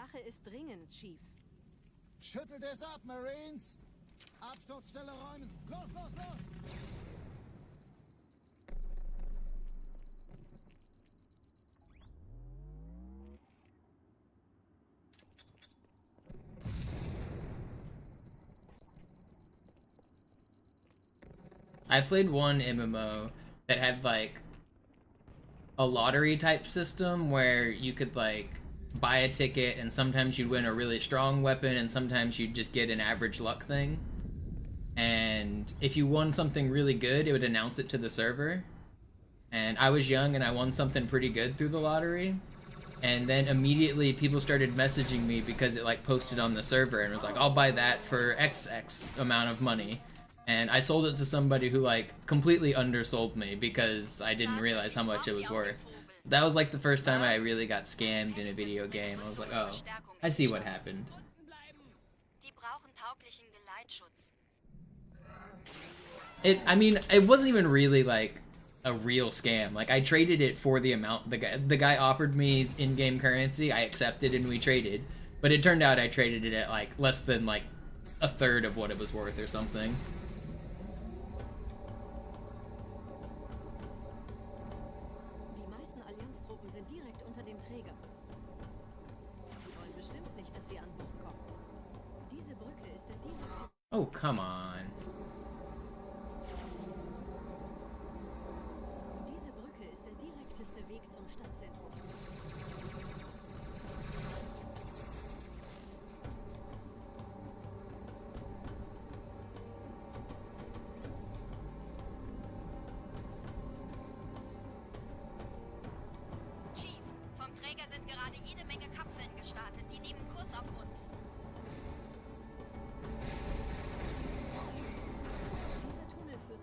Sache ist dringend, Chief. Schüttelt es ab, Marines! Absturzstelle räumen! Los, los, los! I played one MMO that had like a lottery type system where you could like buy a ticket and sometimes you'd win a really strong weapon and sometimes you'd just get an average luck thing. And if you won something really good, it would announce it to the server. And I was young and I won something pretty good through the lottery. And then immediately people started messaging me because it like posted on the server and was like, I'll buy that for XX amount of money. And I sold it to somebody who like completely undersold me because I didn't realize how much it was worth. That was like the first time I really got scammed in a video game. I was like, oh, I see what happened. Die brauchen tauglichen Geleitschutz. I mean, it wasn't even really like a real scam. Like I traded it for the amount the guy offered me in-game currency. I accepted and we traded. But it turned out I traded it at like less than like a third of what it was worth or something. Oh, come on. Diese Brücke ist der direkteste Weg zum Stadtzentrum. Chief, vom Träger sind gerade jede Menge Kapseln gestartet. Die nehmen Kurs auf uns.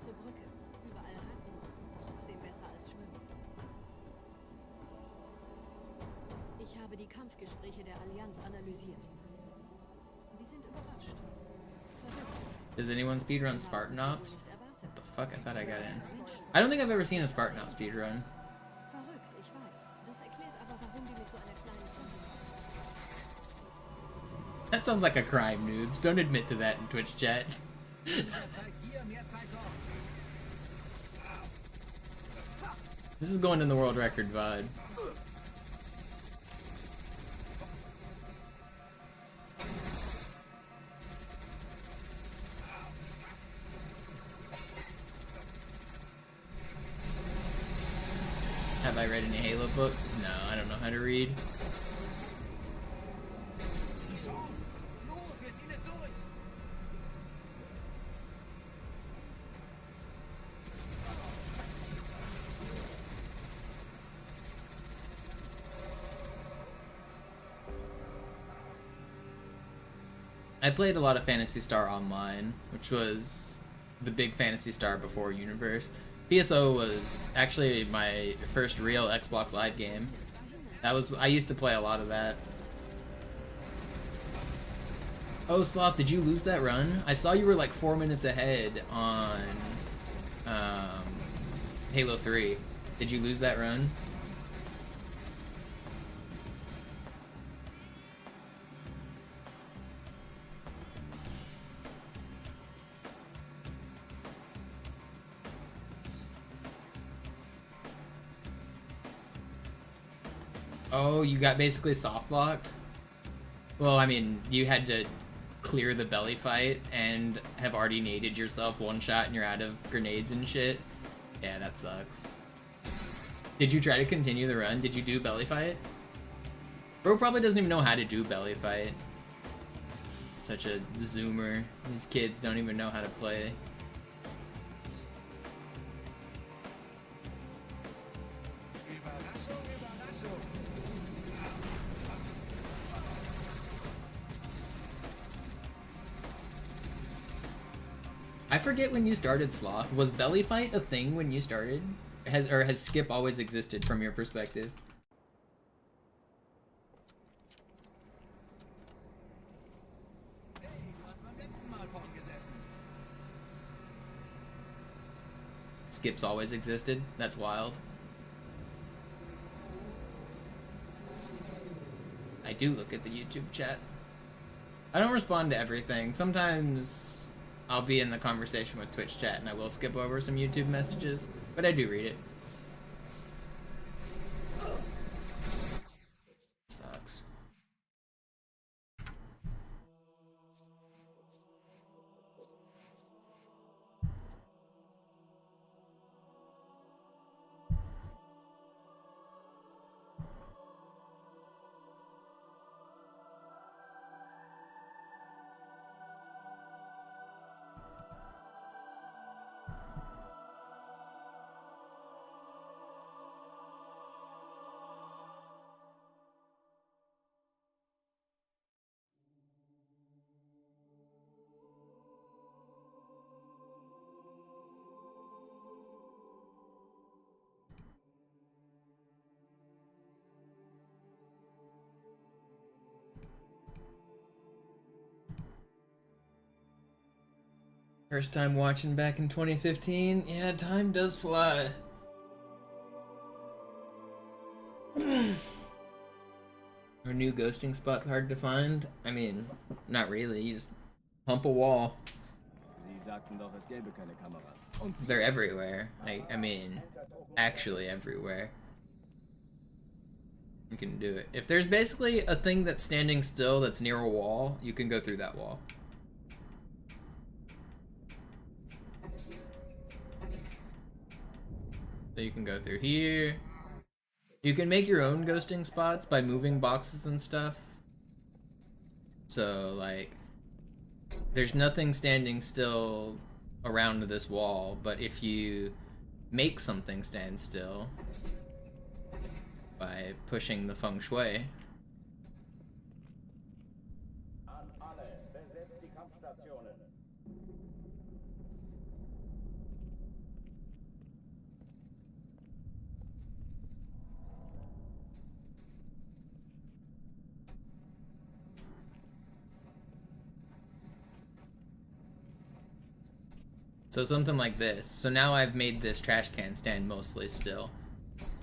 Zur Brücke. Überall Ranken. Trotzdem besser als Schwimmen. Ich habe die Kampfgespräche der Allianz analysiert. Die sind überrascht. Does anyone speedrun Spartan Ops? What the fuck? I thought I got in. I don't think I've ever seen a Spartan Ops speedrun. Verrückt, ich weiß. Das erklärt aber, warum die mit so einer kleinen Funde kommen. That sounds like a crime, noobs. Don't admit to that in Twitch chat. This is going in the world record VOD. Have I read any Halo books? No, I don't know how to read. I played a lot of Phantasy Star Online, which was the big Phantasy Star before Universe. PSO was actually my first real Xbox Live game. I used to play a lot of that. Oh, Sloth, did you lose that run? I saw you were like 4 minutes ahead on Halo 3. Did you lose that run? Oh, you got basically soft blocked? Well, I mean, you had to clear the belly fight and have already naded yourself one shot and you're out of grenades and shit. Yeah, that sucks. Did you try to continue the run? Did you do belly fight? Bro probably doesn't even know how to do belly fight. Such a zoomer. These kids don't even know how to play. I forget when you started, Sloth. Was belly fight a thing when you started? Has skip always existed from your perspective? Skip's always existed? That's wild. I do look at the YouTube chat. I don't respond to everything. Sometimes I'll be in the conversation with Twitch chat and I will skip over some YouTube messages, but I do read it. Sucks. First time watching back in 2015. Yeah, time does fly. Are new ghosting spots hard to find? I mean, not really. You just pump a wall. They're everywhere. I mean, actually everywhere. You can do it. If there's basically a thing that's standing still that's near a wall, you can go through that wall. So you can go through here. You can make your own ghosting spots by moving boxes and stuff. So, like, there's nothing standing still around this wall, but if you make something stand still by pushing the feng shui, so something like this. So now I've made this trash can stand mostly still.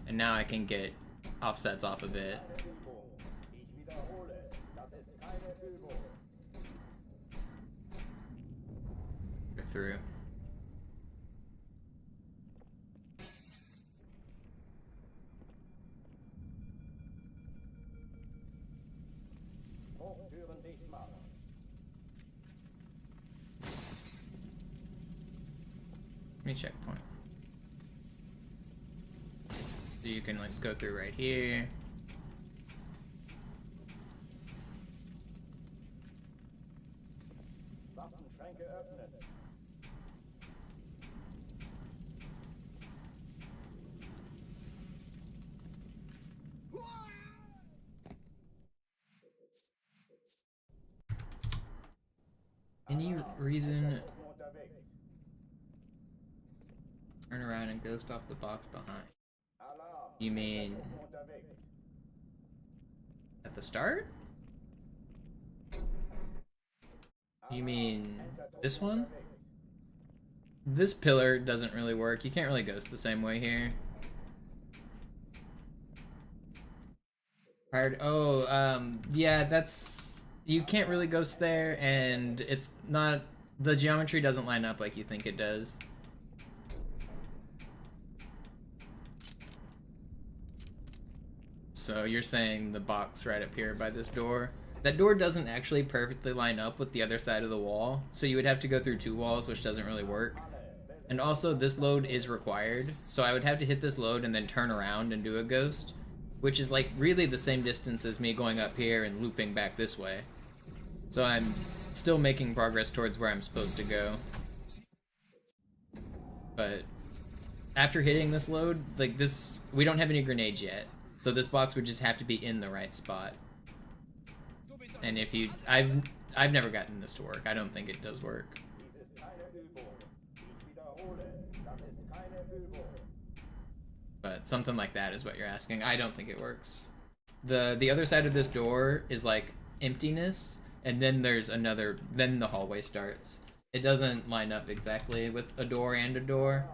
And now I can get offsets off of it. Go through. Let me checkpoint. So you can like go through right here. Any reason? Turn around and ghost off the box behind. You mean at the start? You mean this one? This pillar doesn't really work. You can't really ghost the same way here. Yeah, that's... You can't really ghost there, and it's not... The geometry doesn't line up like you think it does. So you're saying the box right up here by this door. That door doesn't actually perfectly line up with the other side of the wall, so you would have to go through two walls, which doesn't really work. And also, this load is required, so I would have to hit this load and then turn around and do a ghost, which is like really the same distance as me going up here and looping back this way. So I'm still making progress towards where I'm supposed to go. But after hitting this load, like this, we don't have any grenades yet. So this box would just have to be in the right spot. And if you... I've never gotten this to work. I don't think it does work. But something like that is what you're asking. I don't think it works. The other side of this door is like emptiness, and then there's another... Then the hallway starts. It doesn't line up exactly with a door and a door.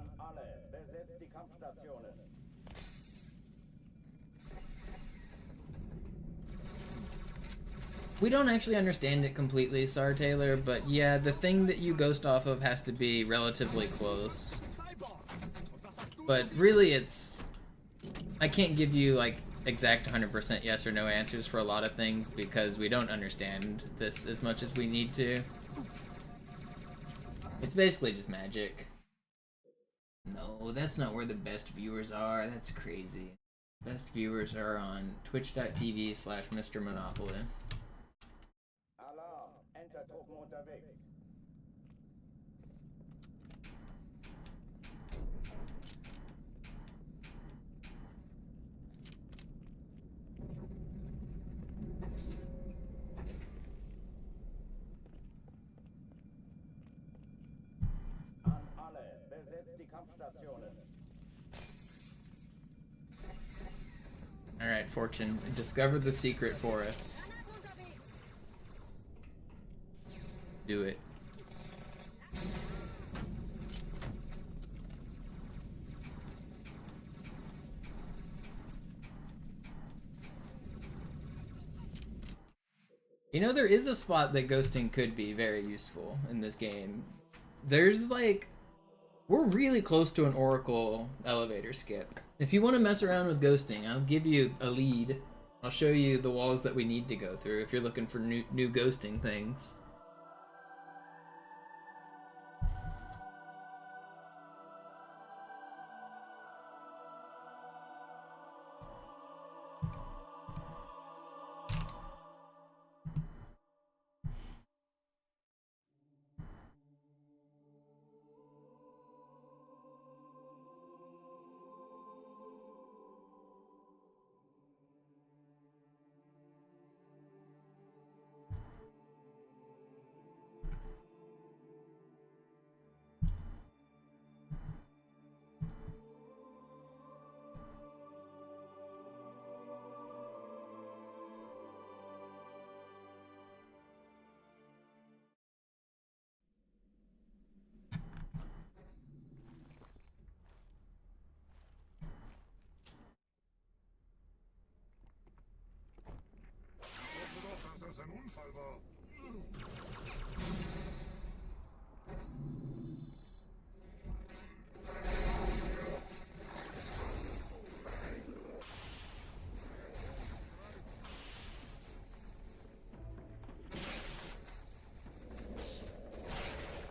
An alle, besetzt die Kampfstationen. We don't actually understand it completely, Sar Taylor, but yeah, the thing that you ghost off of has to be relatively close. But really it's... I can't give you like exact 100% yes or no answers for a lot of things because we don't understand this as much as we need to. It's basically just magic. No, that's not where the best viewers are. That's crazy. Best viewers are on twitch.tv/MisterMonopoli. Alarm, Entertruppen unterwegs. An alle, besetzt die Kampfstationen. Alright, Fortune, discover the secret for us. Do it. You know, there is a spot that ghosting could be very useful in this game. There's like... We're really close to an Oracle elevator skip. If you want to mess around with ghosting, I'll give you a lead. I'll show you the walls that we need to go through if you're looking for new ghosting things. Ein Unfall war.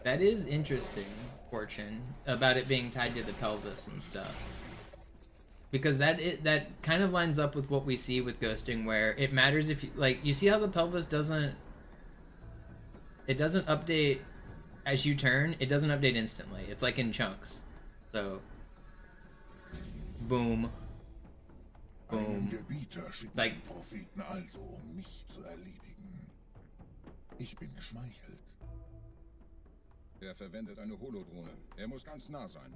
That is interesting, Fortune, about it being tied to the pelvis and stuff. Because that kind of lines up with what we see with ghosting, where it matters if you, like, you see how the pelvis doesn't update as you turn, it doesn't update instantly. It's like in chunks. So boom. Boom. Like Propheten also, mich zu erledigen. Ich bin geschmeichelt. Er verwendet eine Holodrohne. Er muss ganz nah sein.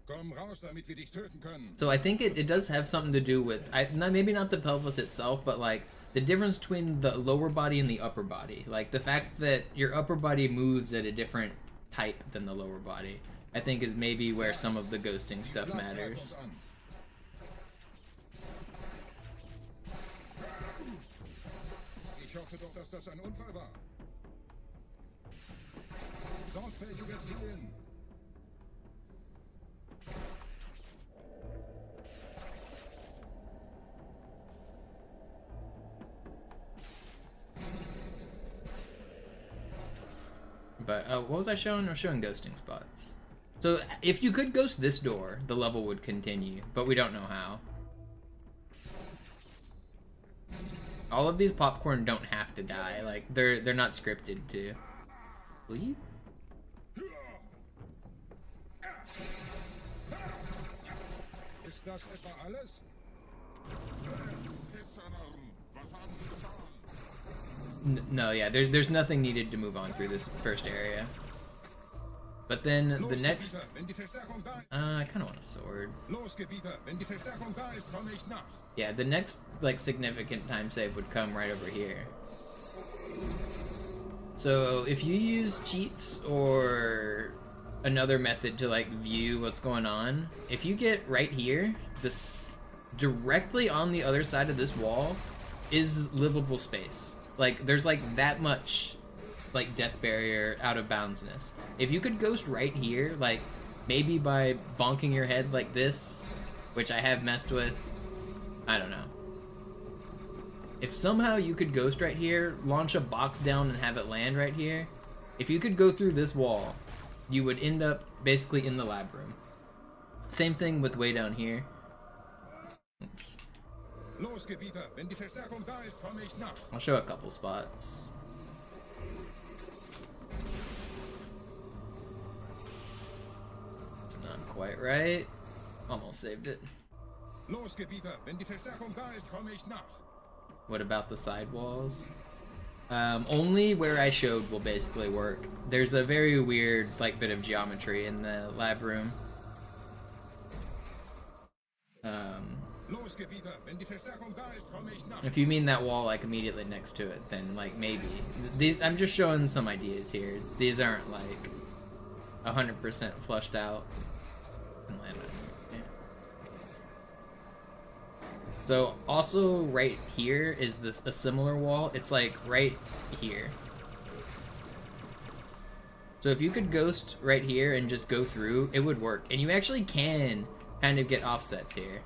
Komm raus, damit wir dich töten können. So I think it does have something to do with, maybe not the pelvis itself, but like the difference between the lower body and the upper body. Like the fact that your upper body moves at a different type than the lower body, I think is maybe where some of the ghosting stuff matters. Ich hoffe doch, dass das ein Unfall war. Sorgfältig überziehen. But what was I showing? I was showing ghosting spots. So if you could ghost this door, the level would continue, but we don't know how. All of these popcorn don't have to die. Like they're not scripted to. Will you? Ist das etwa alles? No, yeah, there's nothing needed to move on through this first area. But then the next, I kind of want a sword. Yeah, the next like significant time save would come right over here. So if you use cheats or another method to like view what's going on. If you get right here, this directly on the other side of this wall is livable space. Like there's like that much like death barrier out of boundsness. If you could ghost right here, like maybe by bonking your head like this, which I have messed with, I don't know. If somehow you could ghost right here, launch a box down and have it land right here, if you could go through this wall, you would end up basically in the lab room. Same thing with way down here. Oops. I'll show a couple spots. It's not quite right. Almost saved it. What about the side walls? Only where I showed will basically work. There's a very weird like bit of geometry in the lab room. If you mean that wall like immediately next to it, then like maybe. These, I'm just showing some ideas here. These aren't like 100% flushed out. And land on here. Yeah. So also right here is this a similar wall. It's like right here. So if you could ghost right here and just go through, it would work. And you actually can kind of get offsets here.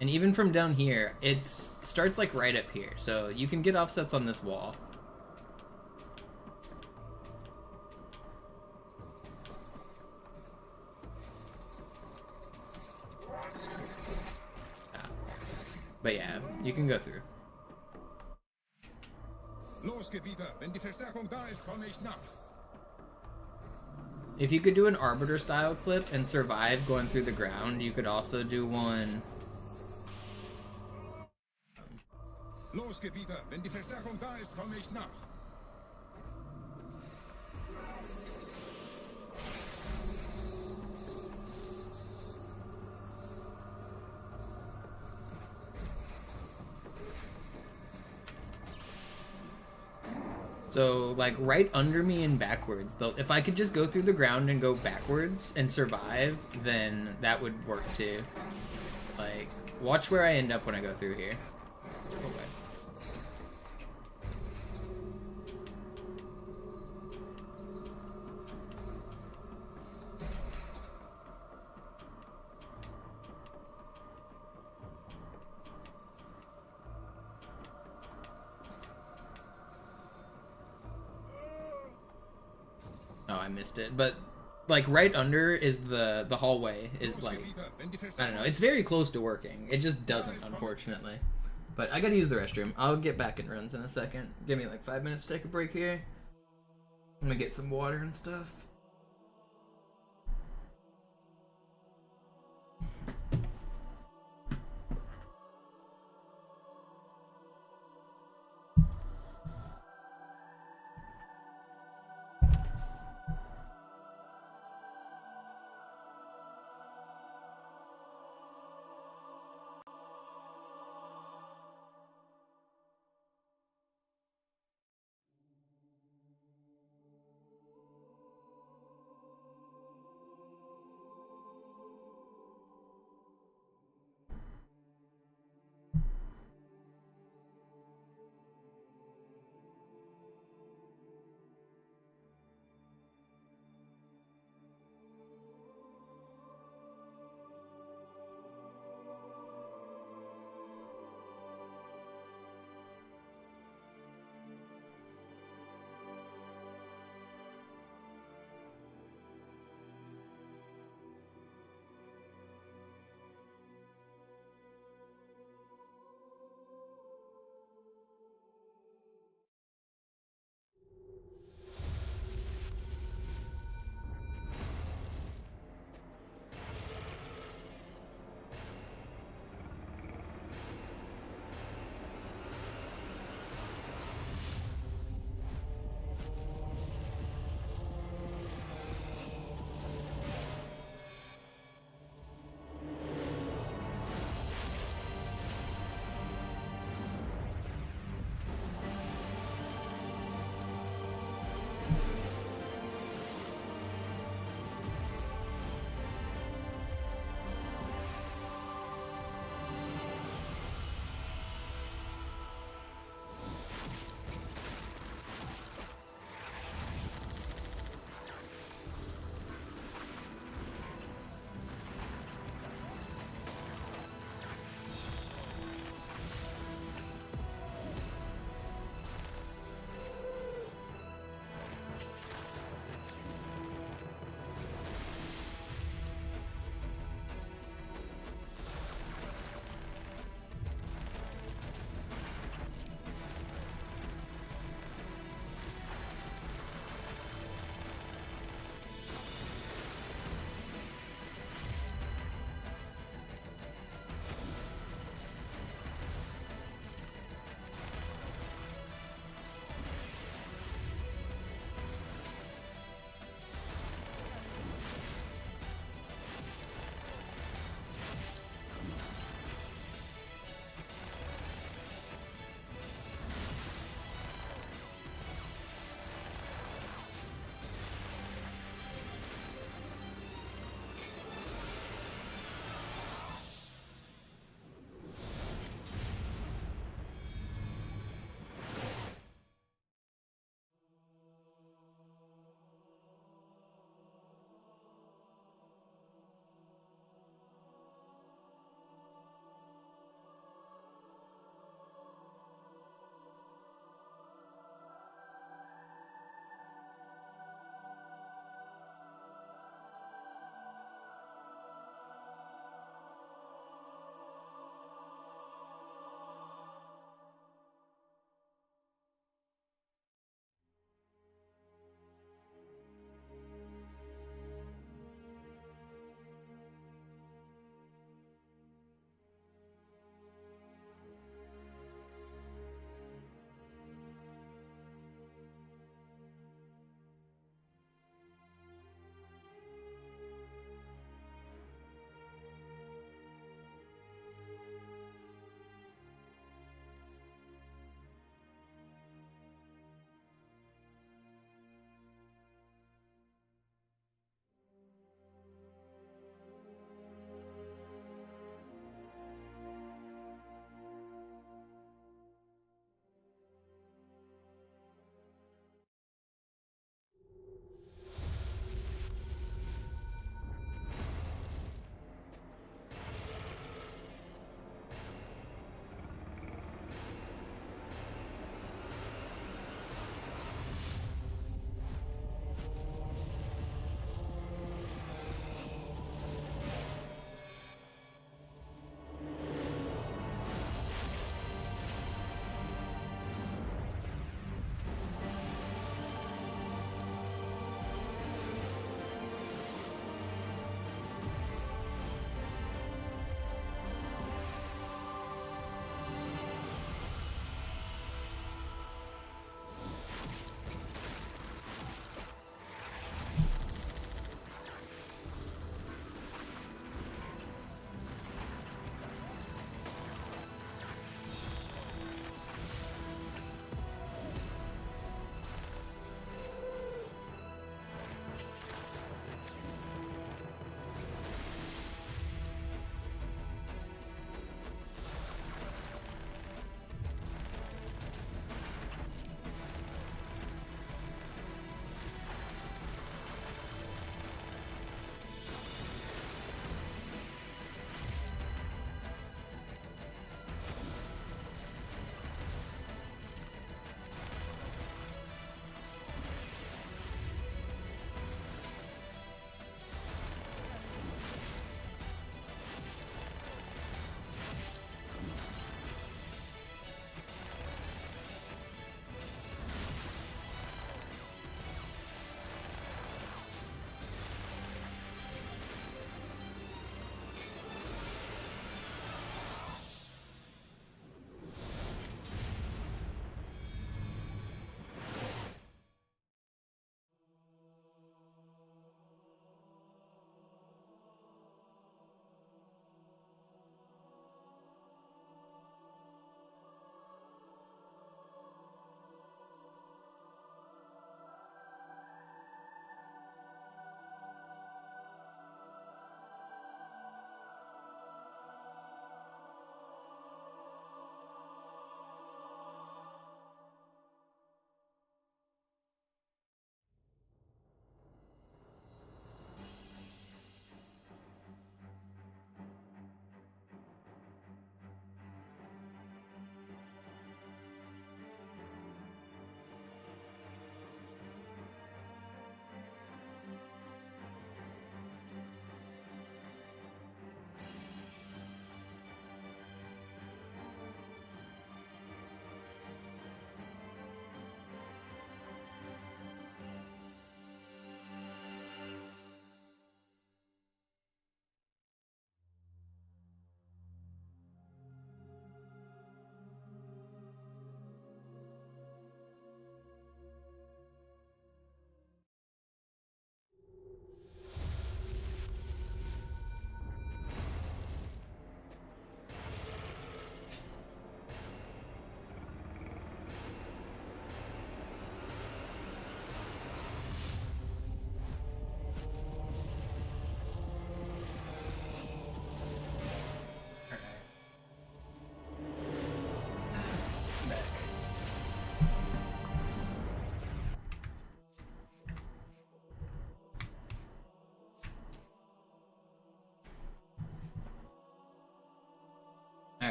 And even from down here, it starts like right up here. So you can get offsets on this wall. But yeah, you can go through. If you could do an Arbiter style clip and survive going through the ground, you could also do one. Los, Gebieter, wenn die Verstärkung da ist, komme ich nach. So like right under me and backwards, though, if I could just go through the ground and go backwards and survive, then that would work too. Like, watch where I end up when I go through here. Okay. Oh, I missed it. But like right under is the hallway is like, I don't know, it's very close to working. It just doesn't, unfortunately. But I gotta use the restroom. I'll get back in runs in a second. Give me like 5 minutes to take a break here. I'm gonna get some water and stuff.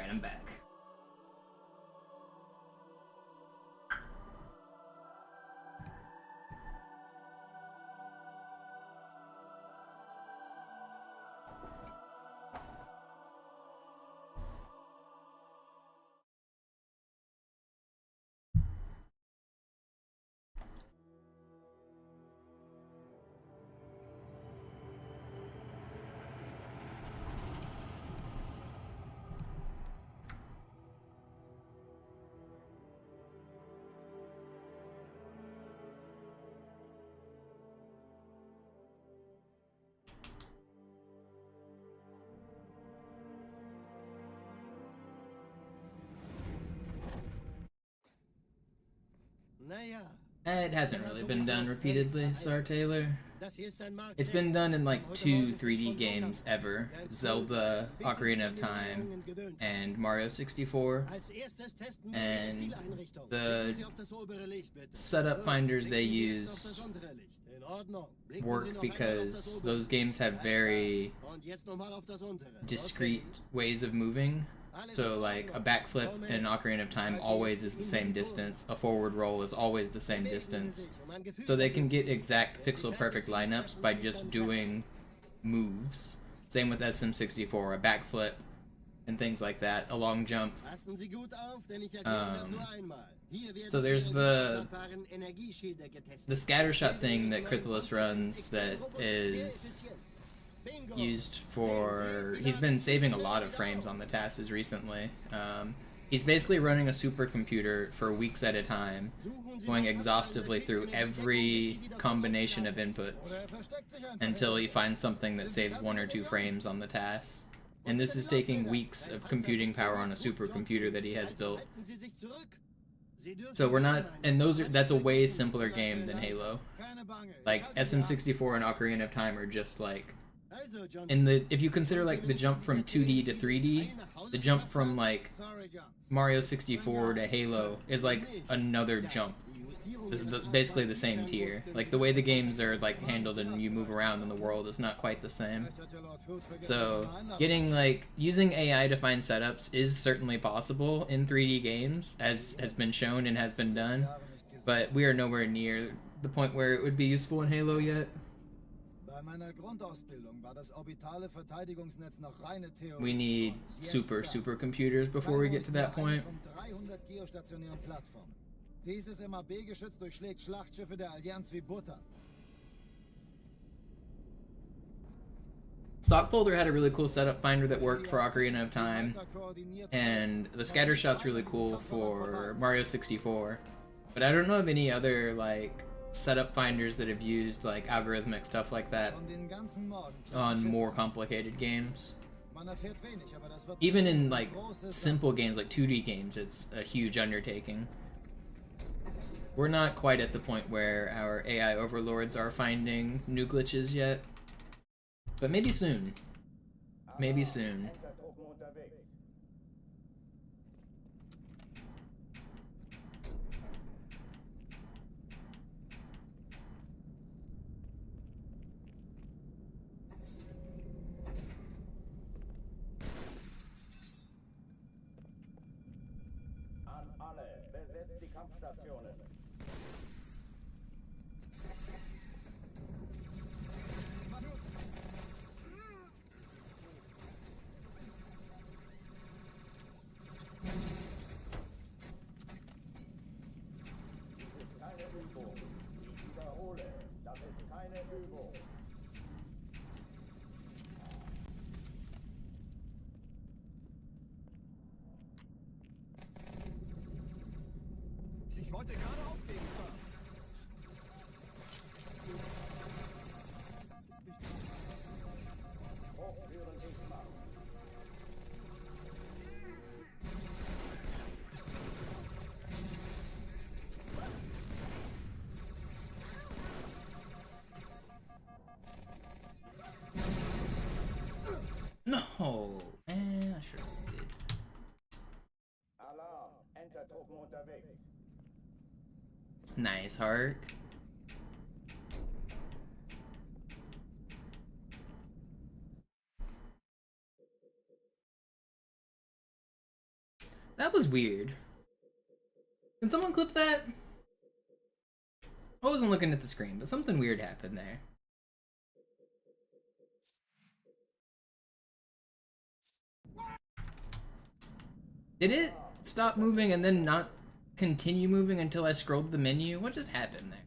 Alright, I'm back. It hasn't really been done repeatedly, Sar Taylor. It's been done in like 2 3D games ever. Zelda, Ocarina of Time, and Mario 64. And the setup finders they use work because those games have very discrete ways of moving. So like a backflip in Ocarina of Time always is the same distance, a forward roll is always the same distance. So they can get exact pixel perfect lineups by just doing moves. Same with SM64, a backflip and things like that, a long jump. So there's the scattershot thing that Glitchless runs that is used for... He's been saving a lot of frames on the tasks recently. He's basically running a supercomputer for weeks at a time, going exhaustively through every combination of inputs until he finds something that saves 1 or 2 frames on the task. And this is taking weeks of computing power on a supercomputer that he has built. So we're not... And that's a way simpler game than Halo. Like, SM64 and Ocarina of Time are just like... if you consider like the jump from 2D to 3D, the jump from like Mario 64 to Halo is like another jump. Basically the same tier. Like the way the games are like handled and you move around in the world is not quite the same. So using AI to find setups is certainly possible in 3D games, as has been shown and has been done, but we are nowhere near the point where it would be useful in Halo yet. We need supercomputers before we get to that point. Dieses MAB-Geschütz durchschlägt Schlachtschiffe der Allianz wie Butter. Stockfolder had a really cool setup finder that worked for Ocarina of Time, and the scattershot's really cool for Mario 64. But I don't know of any other like setup finders that have used like algorithmic stuff like that on more complicated games. Even in like simple games like 2D games, it's a huge undertaking. We're not quite at the point where our AI overlords are finding new glitches yet, but maybe soon. Maybe soon. An alle, besetzt die Kampfstationen. Das ist keine Übung. Ich wollte gerade aufgeben, Sir. Hochführen sichtbar. No! I should have did. Alarm, Entertruppen unterwegs. Nice, Hark. That was weird. Can someone clip that? I wasn't looking at the screen, but something weird happened there. Did it stop moving and then not continue moving until I scrolled the menu? What just happened there?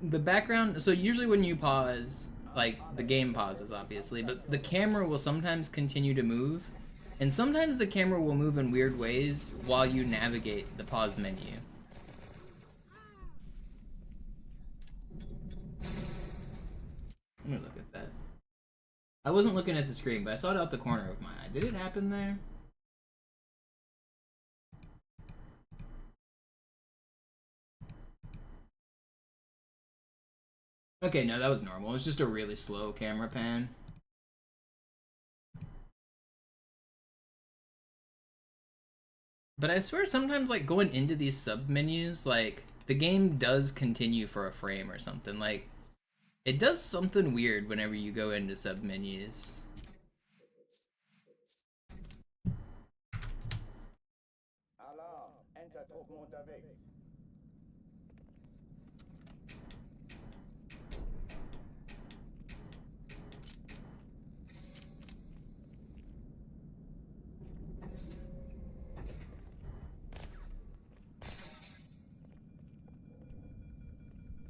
The background, so usually when you pause, like, the game pauses, obviously, but the camera will sometimes continue to move, and sometimes the camera will move in weird ways while you navigate the pause menu. Let me look at that. I wasn't looking at the screen, but I saw it out the corner of my eye. Did it happen there? Okay, no, that was normal. It was just a really slow camera pan. But I swear sometimes, like, going into these sub-menus, like, the game does continue for a frame or something. Like, it does something weird whenever you go into sub-menus. Alarm, Enter-Truppen unterwegs.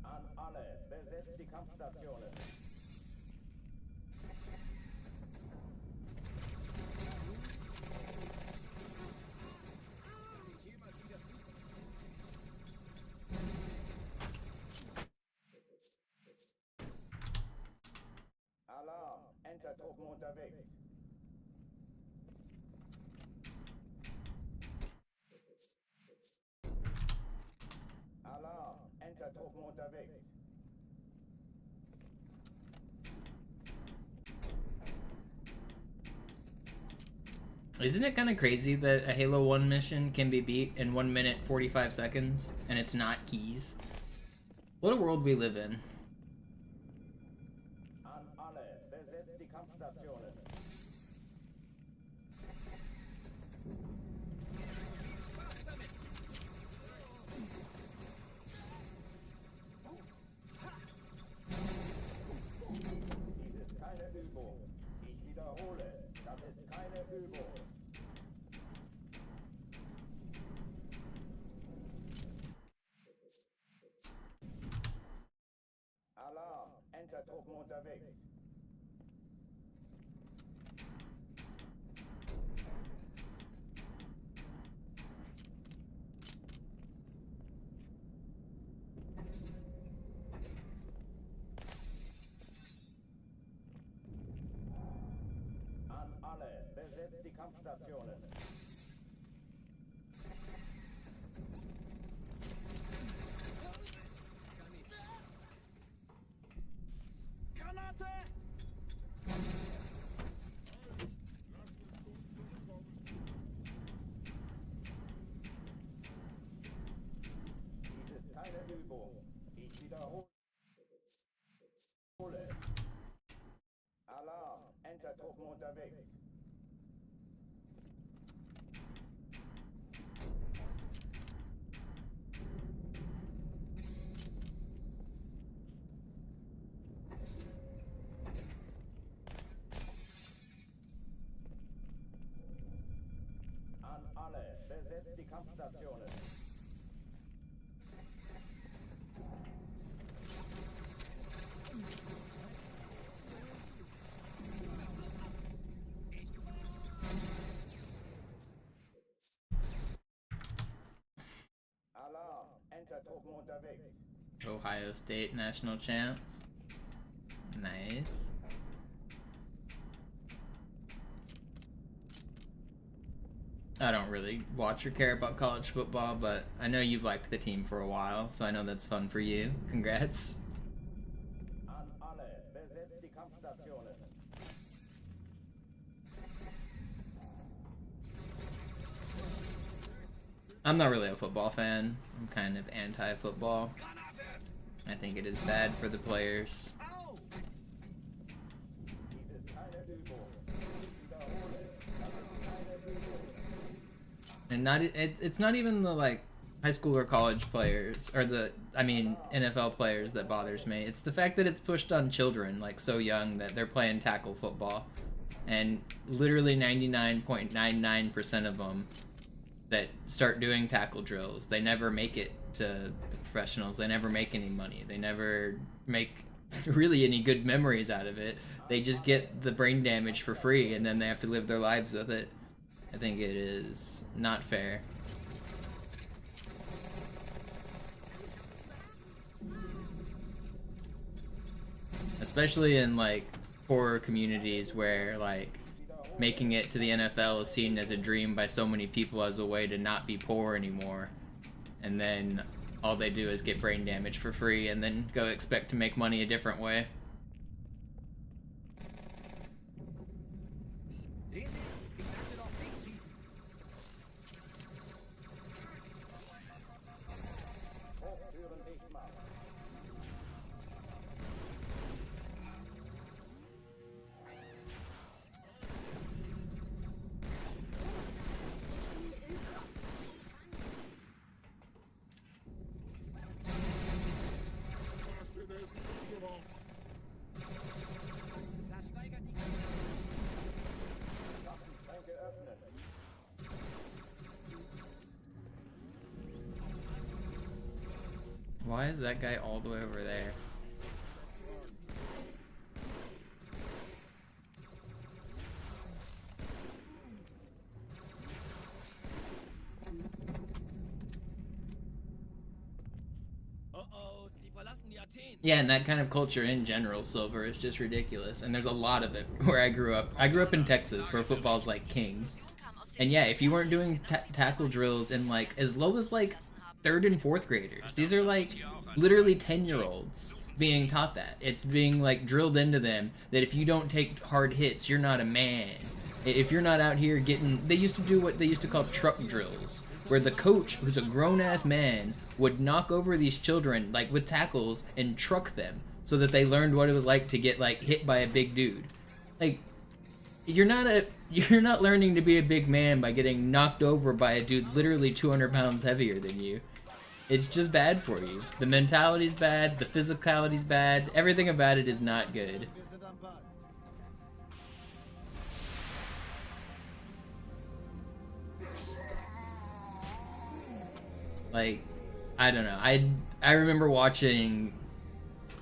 An alle, besetzt die Kampfstationen. Alarm, Enter-Truppen unterwegs. Alarm, Enter-Truppen unterwegs. Isn't it kind of crazy that a Halo 1 mission can be beat in 1 minute 45 seconds and it's not keys? What a world we live in. An alle, besetzt die Kampfstationen. Dies ist keine Übung. Ich wiederhole, das ist keine Übung. Alarm, Enter-Truppen unterwegs. An alle, besetzt die Kampfstationen. Dies ist keine Übung. Ich wiederhole. Alarm, Enter-Truppen unterwegs. An alle, besetzt die Kampfstationen. Alarm, Enter-Truppen unterwegs. Ohio State national champs. Nice. I don't really watch or care about college football, but I know you've liked the team for a while, so I know that's fun for you. Congrats. An alle, besetzt die Kampfstationen. I'm not really a football fan. I'm kind of anti-football. I think it is bad for the players. And it's not even the like high school or college players or NFL players that bothers me. It's the fact that it's pushed on children like so young that they're playing tackle football, and literally 99.99% of them that start doing tackle drills, they never make it to the professionals. They never make any money. They never make really any good memories out of it. They just get the brain damage for free, and then they have to live their lives with it. I think it is not fair. Especially in like poorer communities where like making it to the NFL is seen as a dream by so many people as a way to not be poor anymore. And then all they do is get brain damage for free and then go expect to make money a different way. Why is that guy all the way over there? Yeah, and that kind of culture in general, Silver, is just ridiculous. And there's a lot of it where I grew up. I grew up in Texas, where football's like king. And yeah, if you weren't doing tackle drills in like as low as like 3rd and 4th graders, these are like literally 10-year-olds being taught that. It's being like drilled into them that if you don't take hard hits, you're not a man. If you're not out here getting, they used to do what they used to call truck drills, where the coach, who's a grown-ass man, would knock over these children like with tackles and truck them so that they learned what it was like to get like hit by a big dude. Like, you're not learning to be a big man by getting knocked over by a dude literally 200 pounds heavier than you. It's just bad for you. The mentality's bad, the physicality's bad, everything about it is not good. Like, I don't know. I remember watching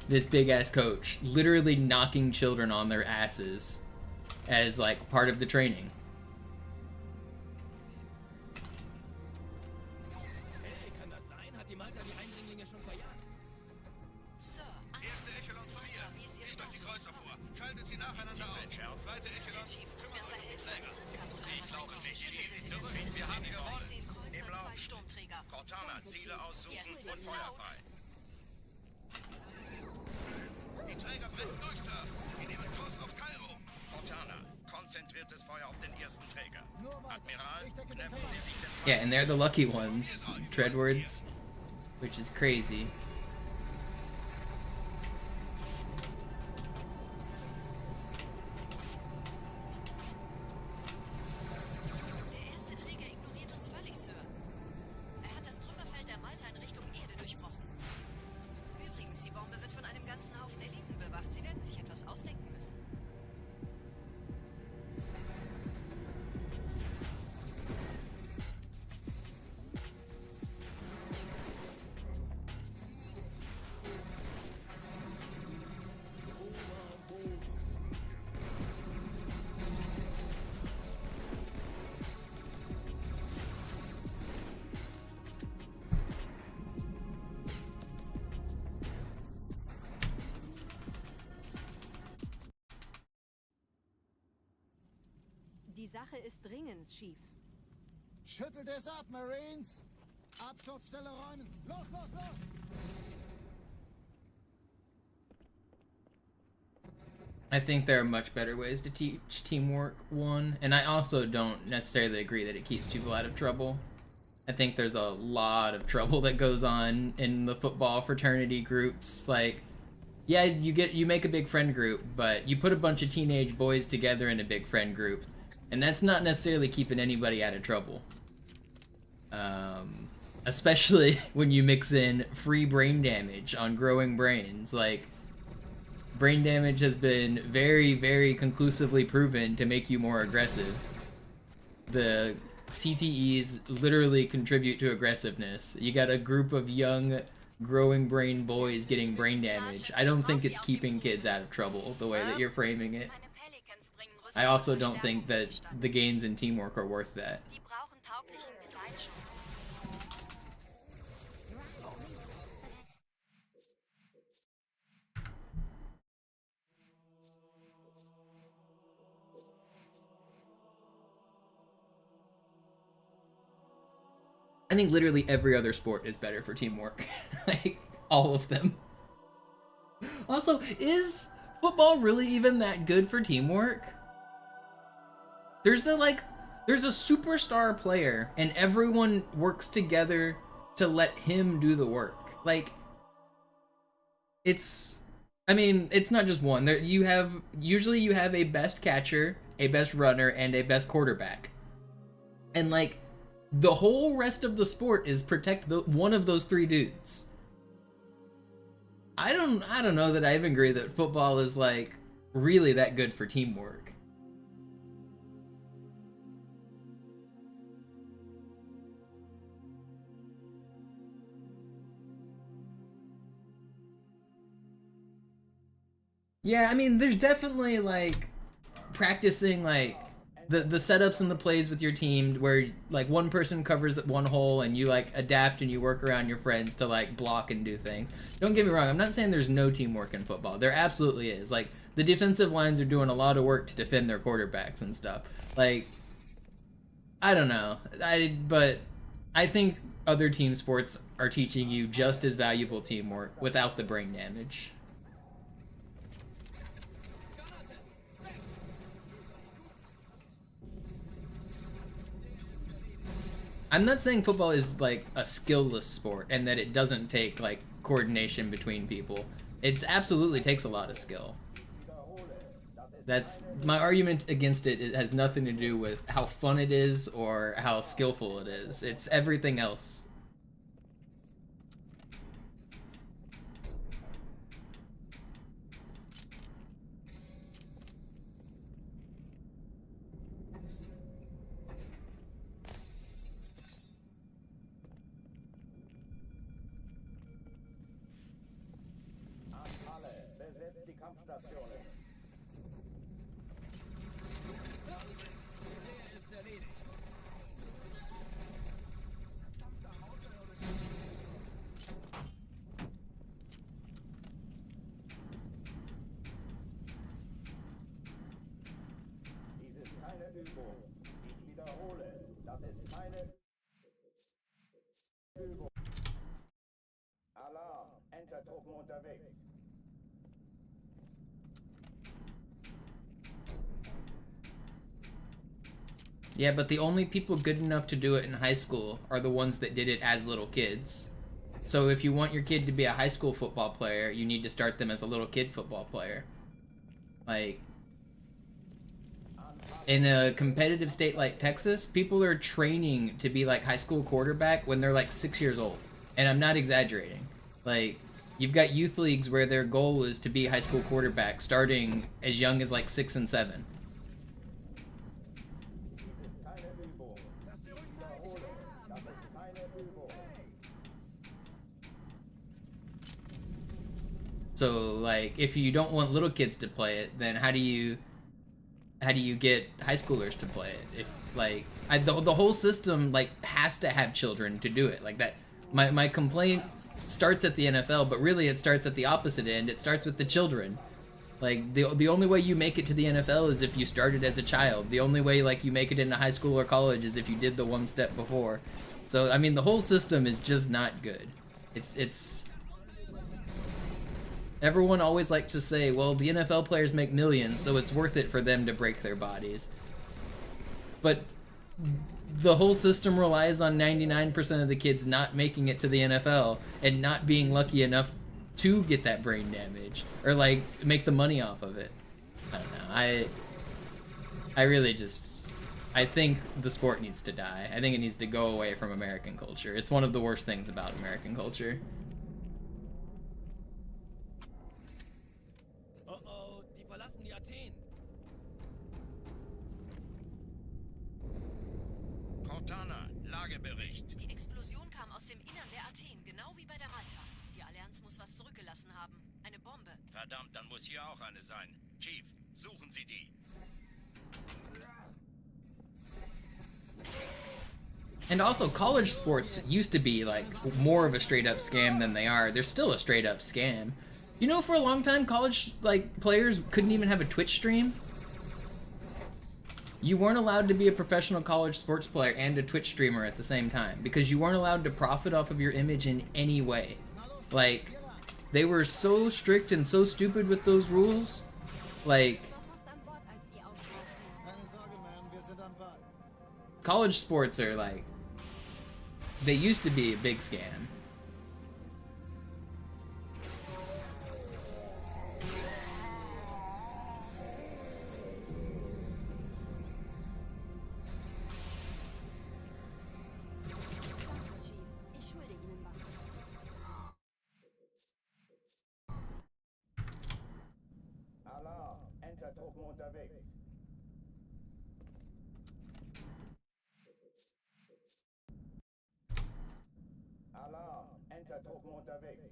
this big ass coach literally knocking children on their asses as like part of the training. Ziele aussuchen und Feuer frei. Die Träger brechen durch, Sir. Sie nehmen Kurs auf Kairo. Cortana, konzentriertes Feuer auf den ersten Träger. Admiral, knöpfen Sie sich den zweiten. Yeah, and they're the lucky ones, Treadwards, which is crazy. Die Sache ist dringend, Chief. Schüttelt es ab, Marines! Absturzstelle räumen! Los, los, los! I think there are much better ways to teach teamwork, one, and I also don't necessarily agree that it keeps people out of trouble. I think there's a lot of trouble that goes on in the football fraternity groups. Like, yeah, you make a big friend group, but you put a bunch of teenage boys together in a big friend group, and that's not necessarily keeping anybody out of trouble. Especially when you mix in free brain damage on growing brains. Like, brain damage has been very, very conclusively proven to make you more aggressive. The CTEs literally contribute to aggressiveness. You got a group of young, growing brain boys getting brain damage. I don't think it's keeping kids out of trouble the way that you're framing it. I also don't think that the gains in teamwork are worth that. I think literally every other sport is better for teamwork. Like, all of them. Also, is football really even that good for teamwork? There's a superstar player and everyone works together to let him do the work. Like, it's not just one. Usually you have a best catcher, a best runner, and a best quarterback. And like, the whole rest of the sport is protect one of those three dudes. I don't know that I even agree that football is like really that good for teamwork. Yeah, I mean, there's definitely like practicing like the setups and the plays with your team where like one person covers one hole and you like adapt and you work around your friends to like block and do things. Don't get me wrong, I'm not saying there's no teamwork in football. There absolutely is. Like, the defensive lines are doing a lot of work to defend their quarterbacks and stuff. Like, I don't know. But I think other team sports are teaching you just as valuable teamwork without the brain damage. I'm not saying football is like a skillless sport and that it doesn't take like coordination between people. It absolutely takes a lot of skill. That's my argument against it. It has nothing to do with how fun it is or how skillful it is. It's everything else. Alarm, Entertruppen unterwegs. Yeah, but the only people good enough to do it in high school are the ones that did it as little kids. So if you want your kid to be a high school football player, you need to start them as a little kid football player. Like, in a competitive state like Texas, people are training to be like high school quarterback when they're like 6 years old. And I'm not exaggerating. Like, you've got youth leagues where their goal is to be high school quarterback starting as young as like 6 and 7. So like, if you don't want little kids to play it, then how do you get high schoolers to play it? If like, the whole system like has to have children to do it. Like that, my complaint starts at the NFL, but really it starts at the opposite end. It starts with the children. Like, the only way you make it to the NFL is if you started as a child. The only way like you make it into high school or college is if you did the one step before. So I mean, the whole system is just not good. It's everyone always likes to say, well, the NFL players make millions, so it's worth it for them to break their bodies. But the whole system relies on 99% of the kids not making it to the NFL and not being lucky enough to get that brain damage or like make the money off of it. I don't know. I really just, I think the sport needs to die. I think it needs to go away from American culture. It's one of the worst things about American culture. Oh, die verlassen die Athen. Cortana, Lagebericht. Die Explosion kam aus dem Innern der Athen, genau wie bei der Malta. Die Allianz muss was zurückgelassen haben. Eine Bombe. Verdammt, dann muss hier auch eine sein. Chief, suchen Sie die. And also, college sports used to be like more of a straight up scam than they are. They're still a straight up scam. You know, for a long time, college like players couldn't even have a Twitch stream. You weren't allowed to be a professional college sports player and a Twitch streamer at the same time because you weren't allowed to profit off of your image in any way. Like, they were so strict and so stupid with those rules. Like, college sports are like, they used to be a big scam. Ich schulde Ihnen was. Alarm, Entertruppen unterwegs. Alarm, Entertruppen unterwegs.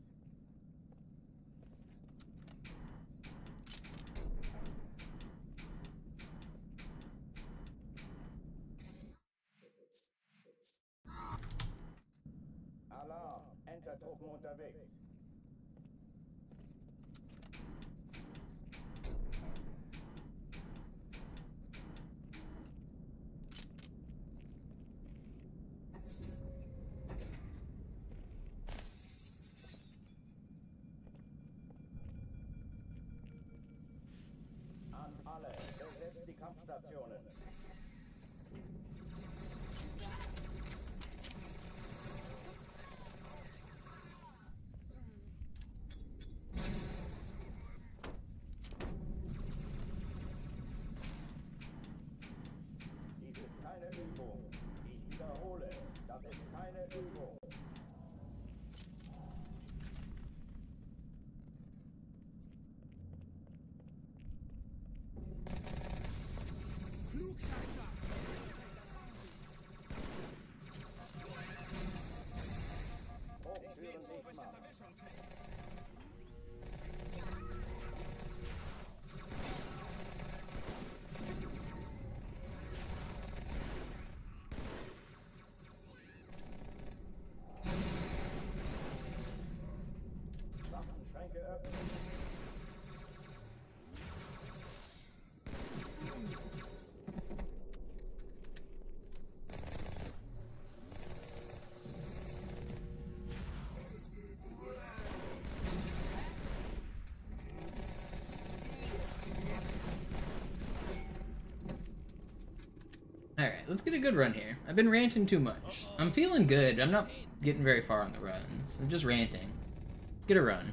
Alarm, Entertruppen unterwegs. An alle, besetzt die Kampfstationen. Dies ist keine Übung. Ich wiederhole, das ist keine Übung. Hochtüren dicht machen. Waffenschränke öffnen. Alright, let's get a good run here. I've been ranting too much. I'm feeling good. I'm not getting very far on the runs. I'm just ranting. Let's get a run.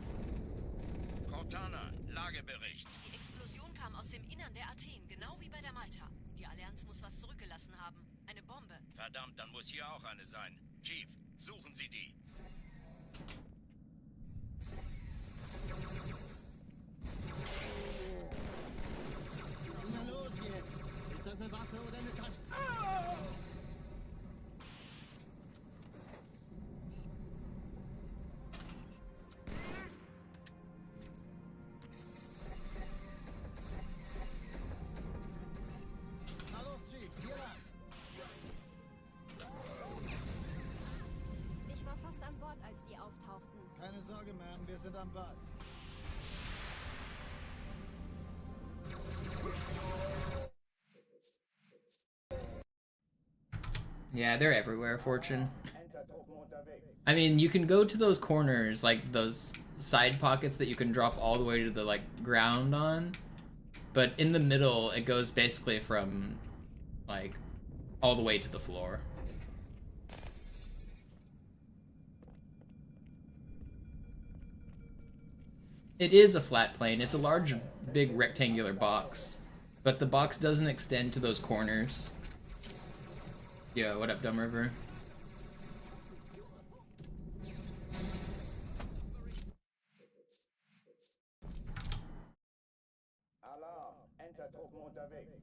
Cortana, Lagebericht. Die Explosion kam aus dem Innern der Athen, genau wie bei der Malta. Die Allianz muss was zurückgelassen haben. Eine Bombe. Verdammt, dann muss hier auch eine sein. Chief, suchen Sie die. Na los jetzt! Ist das eine Waffe oder eine Tasche? Na los, Chief, hier lang. Ich war fast an Bord, als die auftauchten. Keine Sorge, Ma'am, wir sind am Ball. Yeah, they're everywhere, Fortune. Entertruppen unterwegs. I mean, you can go to those corners, like those side pockets that you can drop all the way to the like ground on, but in the middle it goes basically from like all the way to the floor. It is a flat plane. It's a large, big rectangular box, but the box doesn't extend to those corners. Yo, what up, Dumb River? Alarm, Entertruppen unterwegs.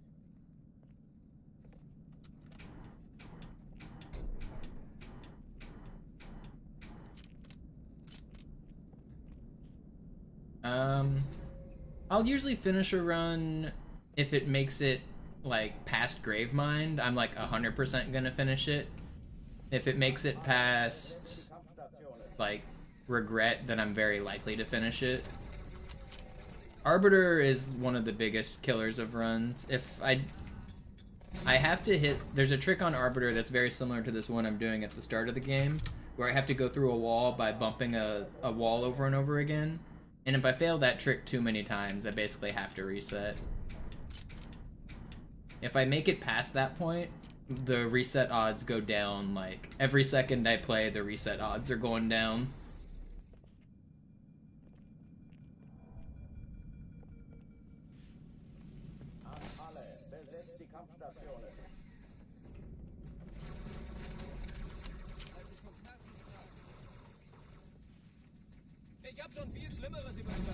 I'll usually finish a run if it makes it like past Gravemind. I'm like 100% gonna finish it. If it makes it past like Regret, then I'm very likely to finish it. Arbiter is one of the biggest killers of runs. If I have to hit, there's a trick on Arbiter that's very similar to this one I'm doing at the start of the game, where I have to go through a wall by bumping a wall over and over again. And if I fail that trick too many times, I basically have to reset. If I make it past that point, the reset odds go down. Like, every second I play, the reset odds are going down. Ich hab schon viel Schlimmeres überstanden.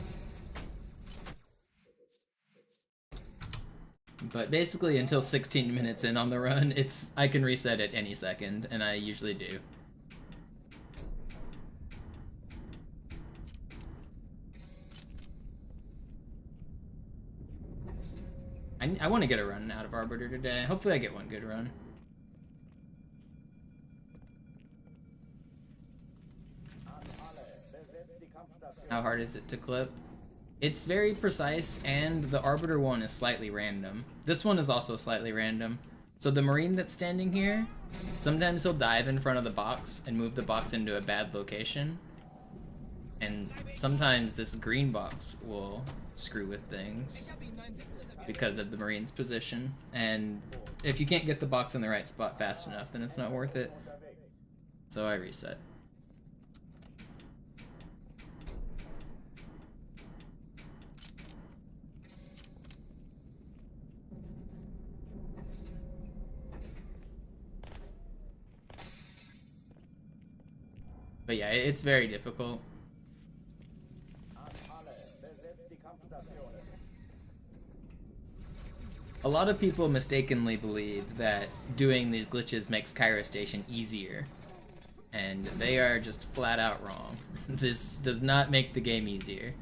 But basically, until 16 minutes in on the run, I can reset it any second, and I usually do. I want to get a run out of Arbiter today. Hopefully I get one good run. How hard is it to clip? It's very precise, and the Arbiter one is slightly random. This one is also slightly random. So the Marine that's standing here, sometimes he'll dive in front of the box and move the box into a bad location. And sometimes this green box will screw with things because of the Marine's position. And if you can't get the box in the right spot fast enough, then it's not worth it. So I reset. But yeah, it's very difficult. A lot of people mistakenly believe that doing these glitches makes Cairo Station easier, and they are just flat out wrong. This does not make the game easier.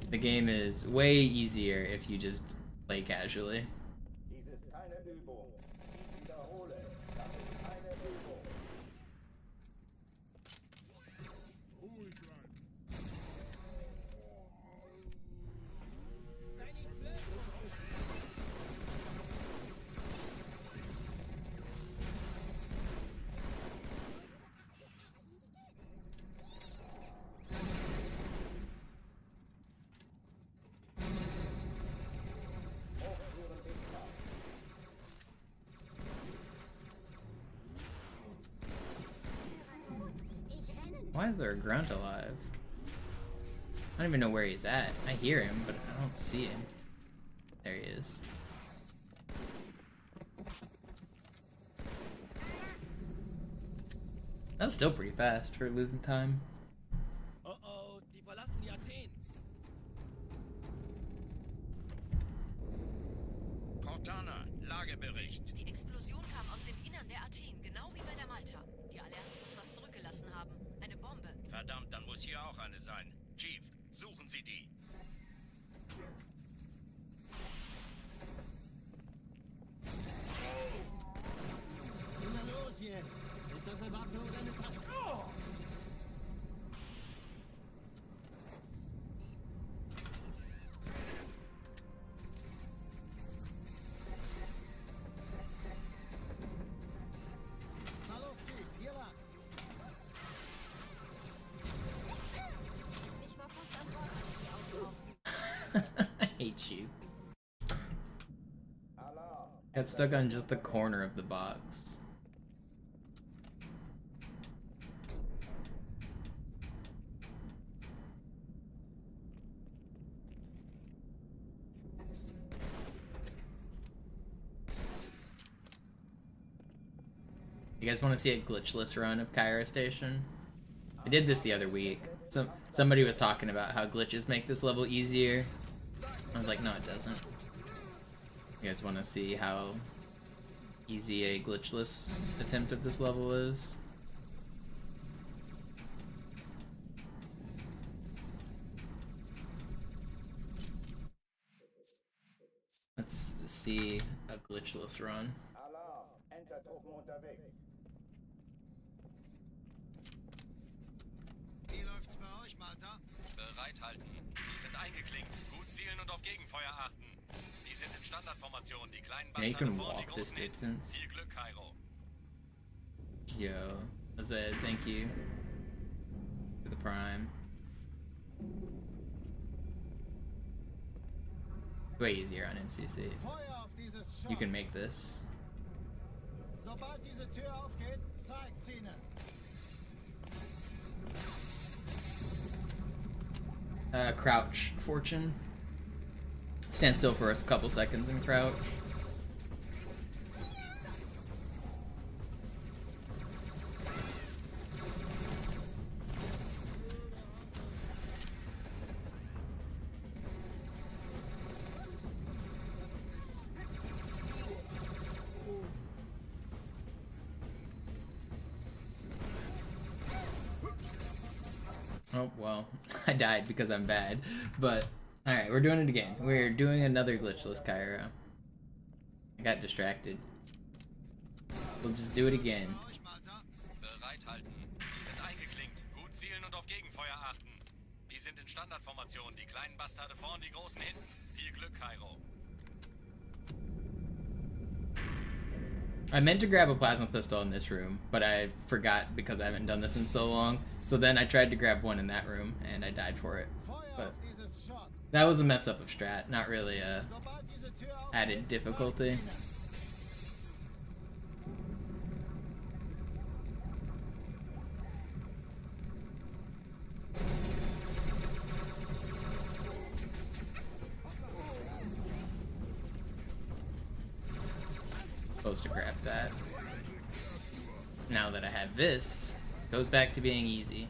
The game is way easier if you just play casually. Why is there a grunt alive? I don't even know where he's at. I hear him, but I don't see him. There he is. That was still pretty fast for losing time. Oh, die verlassen die Athen. Cortana, Lagebericht. Die Explosion kam aus dem Innern der Athen, genau wie bei der Malta. Die Allianz muss was zurückgelassen haben. Eine Bombe. Verdammt, dann muss hier auch eine sein. Chief, suchen Sie die. Na los jetzt! Ist das eine Waffe oder eine Tasche? Oh! Na los, Chief, hier lang! Ich war fast an Bord, als ich die Got stuck on just the corner of the box. You guys want to see a glitchless run of Cairo Station? I did this the other week. Somebody was talking about how glitches make this level easier. I was like, no, it doesn't. You guys want to see how easy a glitchless attempt at this level is? Let's see a glitchless run. Alarm! Entertruppen unterwegs. Wie läuft's bei euch, Martha? Bereithalten. Die sind eingeklinkt. Gut zielen und auf Gegenfeuer achten. Die sind in Standardformation. Die kleinen Yeah, you Bastarde can vorn, die walk this großen hinten. distance. Viel Glück, Cairo. Yo, Azed, thank you for the prime. Way easier on MCC. Feuer auf dieses Schott. You can make this. Sobald diese Tür aufgeht, zeigt's ihnen. Crouch fortune. Stand still for a couple seconds and crouch. Oh, well, I died because I'm bad, but alright, we're doing it again. We're doing another glitchless Cairo. I got distracted. We'll just do it again. Bereithalten. Die sind eingeklinkt. Gut zielen und auf Gegenfeuer achten. Die sind in Standardformation. Die kleinen Bastarde vorn, die großen hinten. Viel Glück, Cairo. I meant to grab a plasma pistol in this room, but I forgot because I haven't done this in so long. So then I tried to grab one in that room, and I died for it. But that was a mess up of strat, not really a added difficulty. Supposed to grab that. Now that I have this, goes back to being easy.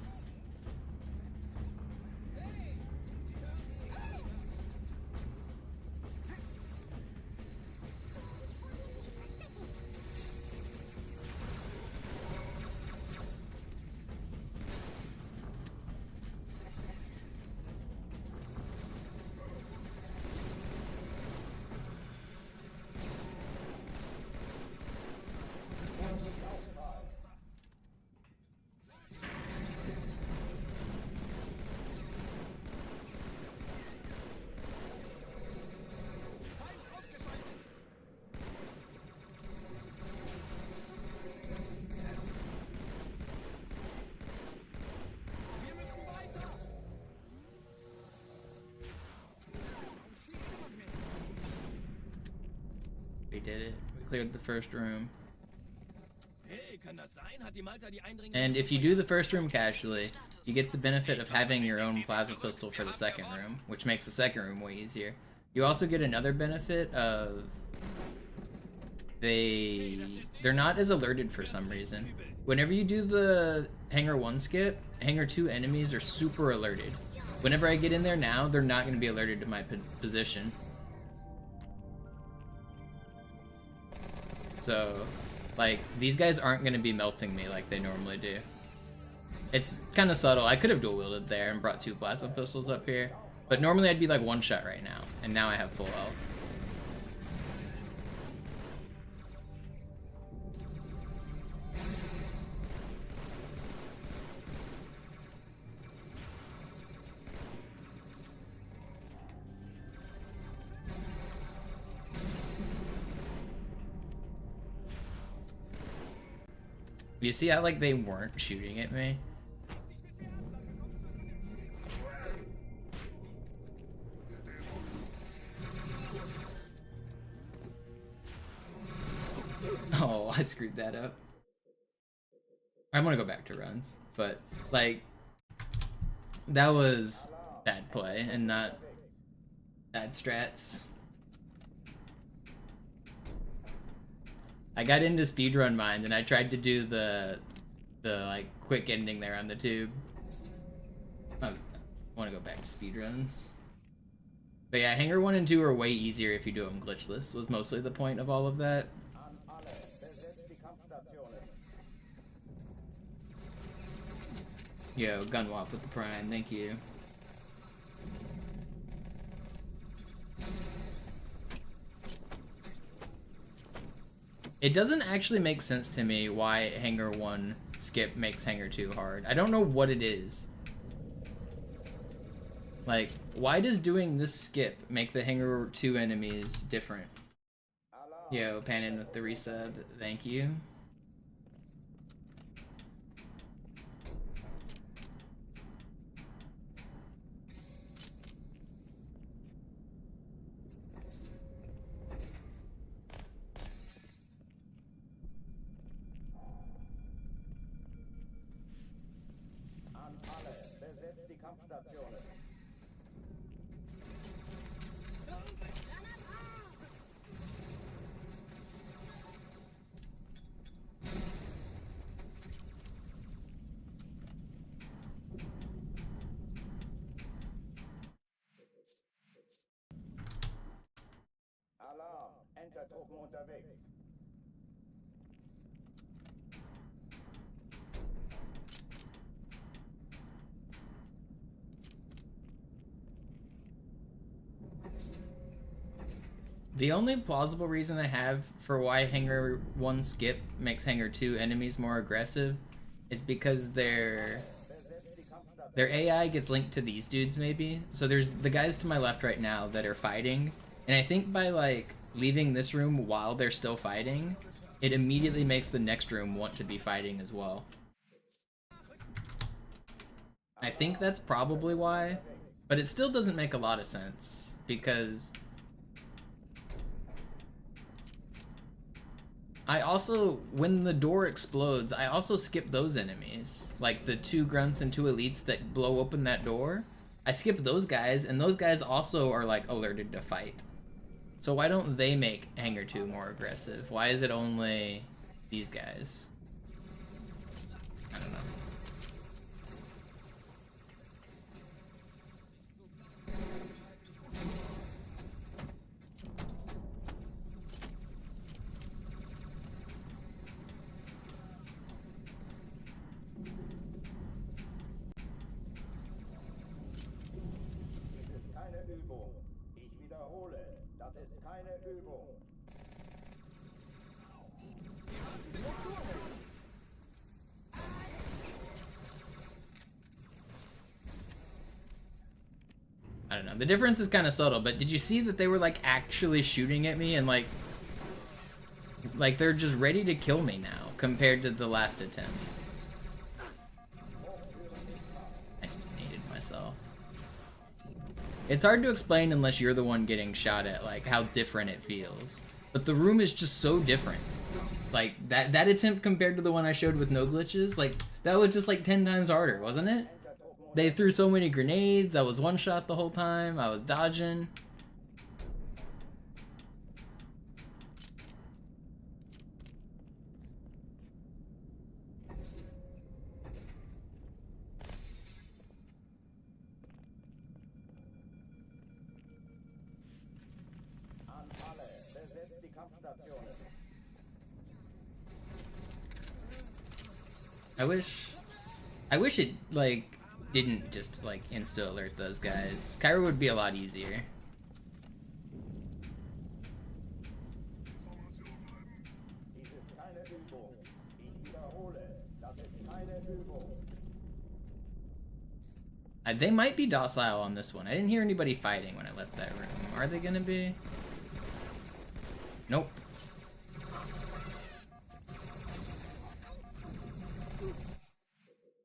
We did it. We cleared the first room. And if you do the first room casually, you get the benefit of having your own plasma pistol for the second room, which makes the second room way easier. You also get another benefit of they're not as alerted for some reason. Whenever you do the Hangar 1 skip, Hangar 2 enemies are super alerted. Whenever I get in there now, they're not going to be alerted to my position. So, like, these guys aren't going to be melting me like they normally do. It's kind of subtle. I could have dual wielded there and brought 2 plasma pistols up here, but normally I'd be like one shot right now, and now I have full health. You see how, like, they weren't shooting at me? Oh, I screwed that up. I want to go back to runs, but like that was bad play and not bad strats. I got into Speedrun Mind and I tried to do the like quick ending there on the tube. I want to go back to speedruns. But yeah, Hangar 1 and 2 are way easier if you do them glitchless, was mostly the point of all of that. Yo, Gunwop with the Prime, thank you. It doesn't actually make sense to me why Hangar 1 skip makes Hangar 2 hard. I don't know what it is. Like, why does doing this skip make the Hangar 2 enemies different? Yo, Panin with the resub, thank you. Alarm! Entertruppen unterwegs. The only plausible reason I have for why Hangar 1 skip makes Hangar 2 enemies more aggressive is because their AI gets linked to these dudes maybe. So there's the guys to my left right now that are fighting, and I think by like leaving this room while they're still fighting, it immediately makes the next room want to be fighting as well. I think that's probably why, but it still doesn't make a lot of sense because I also, when the door explodes, I also skip those enemies. Like the 2 grunts and 2 elites that blow open that door. I skip those guys, and those guys also are like alerted to fight. So why don't they make Hangar 2 more aggressive? Why is it only these guys? I don't know. Übung. I don't know. The difference is kind of subtle, but did you see that they were like actually shooting at me and like they're just ready to kill me now compared to the last attempt? I hated myself. It's hard to explain unless you're the one getting shot at, like how different it feels. But the room is just so different. Like that attempt compared to the one I showed with no glitches, like that was just like 10 times harder, wasn't it? They threw so many grenades, I was one shot the whole time, I was dodging. I wish it like didn't just like insta alert those guys. Cairo would be a lot easier. They might be docile on this one. I didn't hear anybody fighting when I left that room. Are they gonna be? Nope.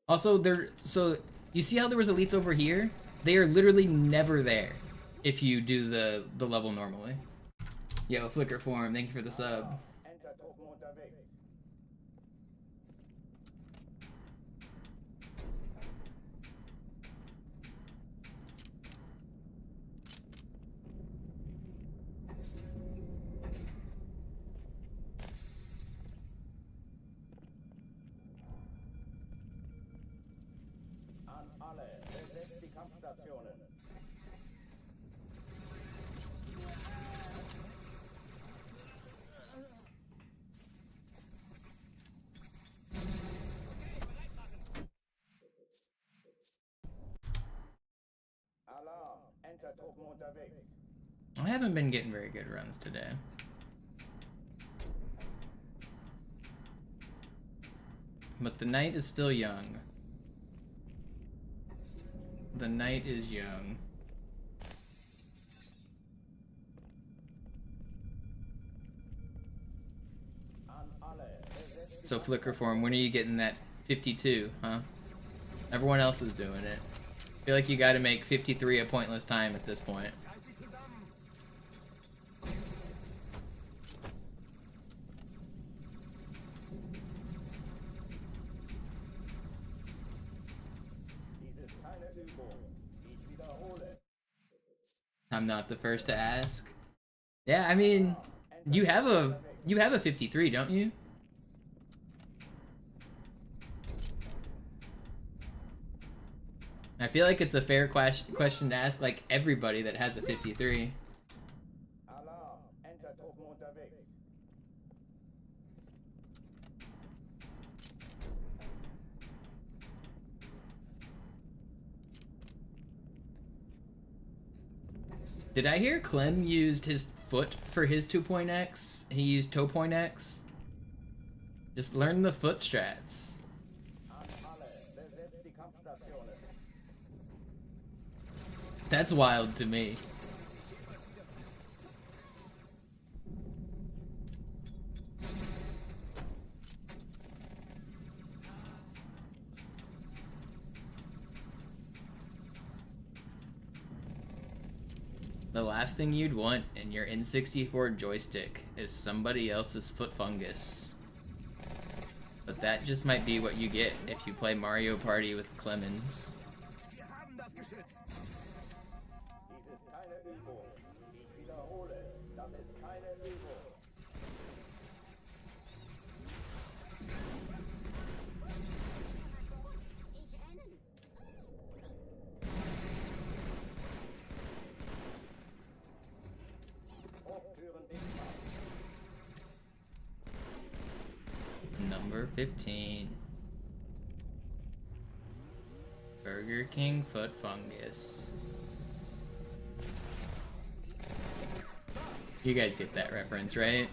Also, so you see how there was elites over here? They are literally never there if you do the level normally. Yo, Flicker Form, thank you for the sub. Enter-Truppen unterwegs. An alle, besetzt die Kampfstationen. Alarm, Enter-Truppen unterwegs. I haven't been getting very good runs today. But the night is still young. The night is young. So Flicker Form, when are you getting that 52, huh? Everyone else is doing it. I feel like you gotta make 53 a pointless time at this point. I'm not the first to ask. Yeah, I mean, you have a 53, don't you? I feel like it's a fair question to ask like everybody that has a 53. Alarm, Enter-Truppen unterwegs. Did I hear Clem used his foot for his 2.x? He used toe.x? Just learn the foot strats. That's wild to me. The last thing you'd want in your N64 joystick is somebody else's foot fungus. But that just might be what you get if you play Mario Party with Clemens. Number 15. Burger King foot fungus. You guys get that reference, right?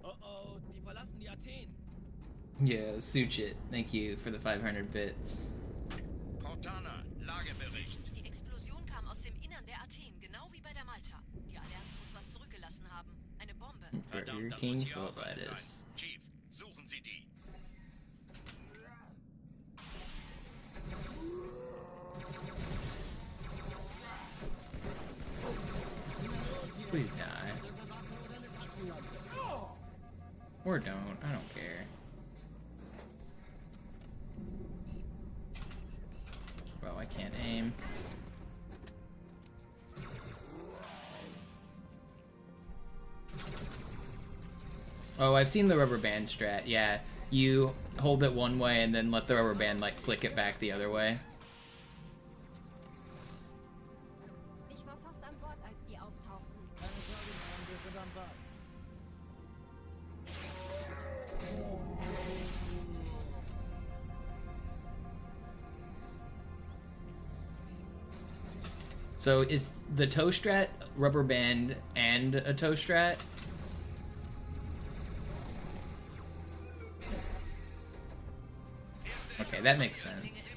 Uh-oh, die verlassen die Athen. Yo, Suchit, thank you for the 500 bits. Cortana, Lagebericht. Die Explosion kam aus dem Innern der Athen, genau wie bei der Malta. Die Allianz muss was zurückgelassen haben. Eine Bombe. Burger King foot lettuce. Chief, suchen Sie die. Please die. Or don't, I don't care. Well, I can't aim. Oh, I've seen the rubber band strat, yeah. You hold it one way and then let the rubber band like flick it back the other way. Ich war fast an Bord, als die auftauchten. Keine Sorge, Mann, wir sind am Bad. So is the toe strat rubber band and a toe strat? Okay, that makes sense.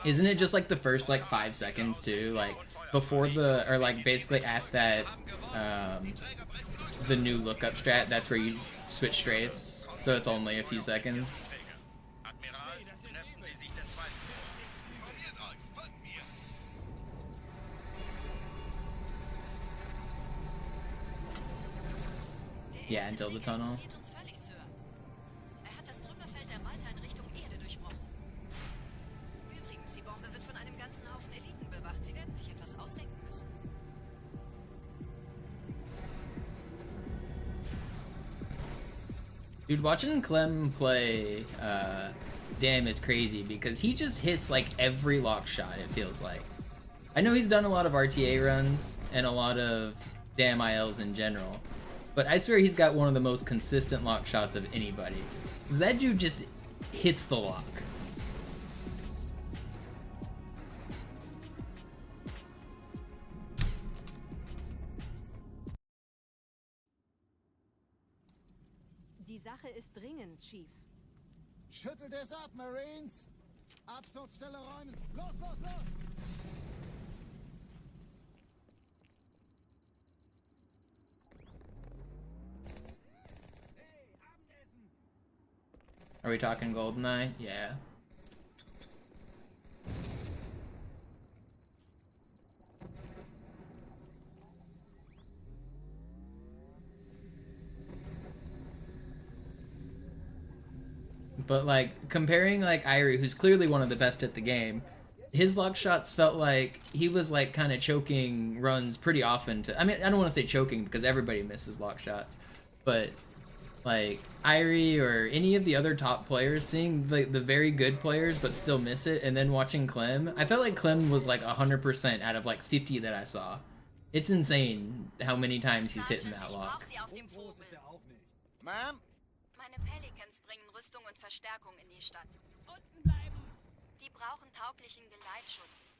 Isn't it just like the first like 5 seconds too? Like before the, or like basically at that, the new lookup strat, that's where you switch strafes. So it's only a few seconds. Admiral Admiral, knöpfen Sie sich den zweiten vor. Formiert euch, folgt mir! Yeah, until the tunnel. Uns völlig, Sir. Er hat das Trümmerfeld der Malta in Richtung Erde durchbrochen. Übrigens, die Bombe wird von einem ganzen Haufen Eliten bewacht. Sie werden sich etwas ausdenken müssen. Dude, watching Clem play Dam is crazy because he just hits like every lock shot, it feels like. I know he's done a lot of RTA runs and a lot of Dam ILs in general, but I swear he's got one of the most consistent lock shots of anybody. 'Cause that dude just hits the lock. Die Sache ist dringend, Chief. Schüttelt es ab, Marines! Absturzstelle räumen! Los, los, los! Are we talking GoldenEye? Yeah. But like comparing like Irie, who's clearly one of the best at the game, his lock shots felt like he was like kind of choking runs pretty often. I mean, I don't want to say choking because everybody misses lock shots, but like Irie or any of the other top players, seeing like the very good players but still miss it, and then watching Clem, I felt like Clem was like 100% out of like 50 that I saw. It's insane how many times he's hitting that lock. Ma'am? Meine Pelicans bringen Rüstung und Verstärkung in die Stadt. Unten bleiben! Die brauchen tauglichen Geleitschutz.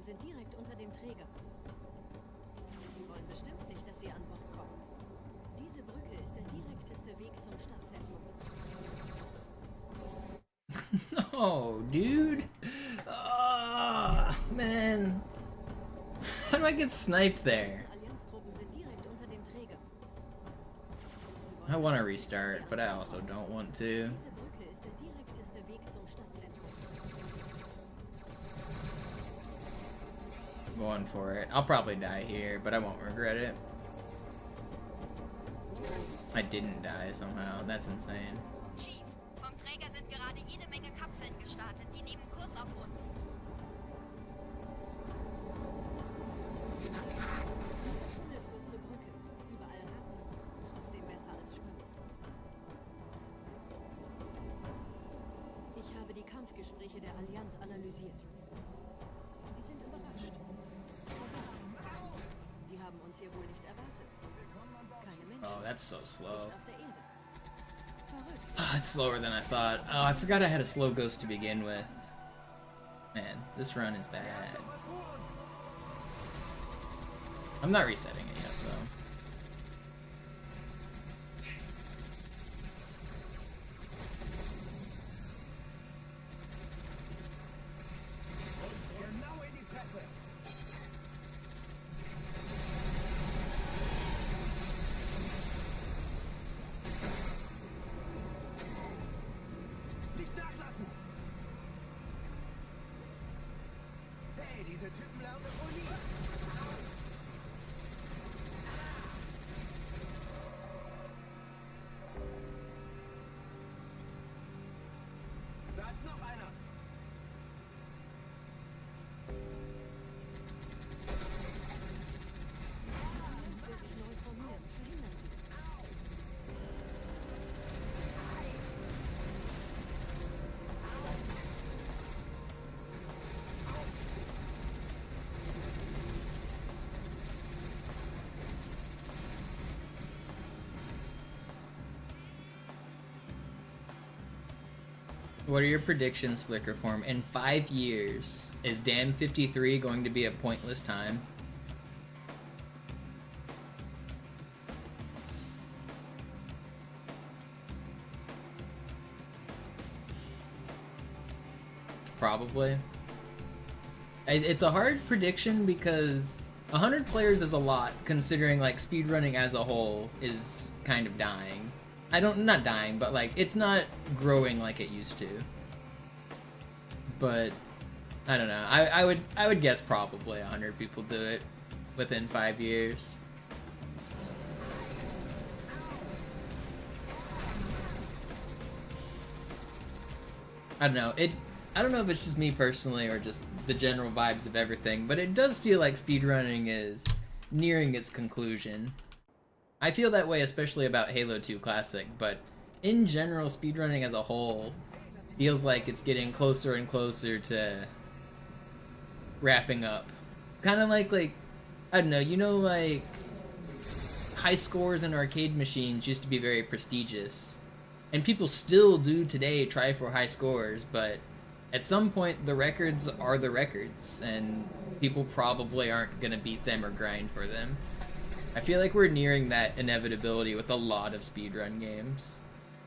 Sind direkt unter dem Träger. Die wollen bestimmt nicht, dass sie an Bord kommen. Diese Brücke ist der direkteste Weg zum Stadtzentrum. No, dude. Oh, man. How do I get sniped there? I want to restart, but I also don't want to. Going for it. I'll probably die here, but I won't regret it. I didn't die somehow. That's insane. Chief, vom Träger sind gerade jede Menge Kapseln gestartet. Die nehmen Kurs auf uns. Zur Brücke. Überall Ratten. Trotzdem besser als schwimmen. Ich habe die Kampfgespräche der Allianz analysiert. Die sind überrascht. Die haben uns hier wohl nicht erwartet. Keine Menschen. Oh, that's so slow. Oh, it's slower than I thought. Oh, I forgot I had a slow ghost to begin with. Man, this run is bad. I'm not resetting it yet, though. What are your predictions, Flickerform? In 5 years, is Dam 53 going to be a pointless time? probably. It's a hard prediction because 100 players is a lot, considering like speedrunning as a whole is kind of dying. Not dying, but like it's not growing like it used to. But I don't know. I would guess probably 100 people do it within 5 years. I don't know. I don't know if it's just me personally or just the general vibes of everything, but it does feel like speedrunning is nearing its conclusion. I feel that way especially about Halo 2 Classic, but in general, speedrunning as a whole feels like it's getting closer and closer to wrapping up. Kind of like, I don't know, you know, like, high scores in arcade machines used to be very prestigious. And people still do today try for high scores, but at some point the records are the records, and people probably aren't gonna beat them or grind for them. I feel like we're nearing that inevitability with a lot of speedrun games.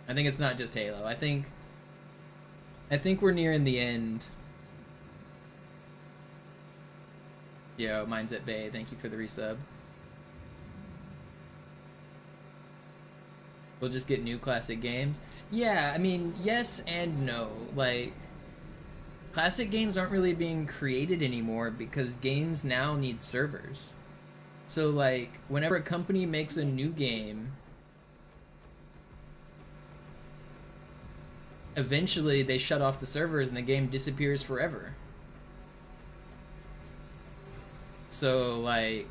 I think it's not just Halo. I think we're nearing the end. Yo, mine's at Bay. Thank you for the resub. We'll just get new classic games. Yeah, I mean, yes and no. Like, classic games aren't really being created anymore because games now need servers. So, like, whenever a company makes a new game, eventually they shut off the servers and the game disappears forever. So, like,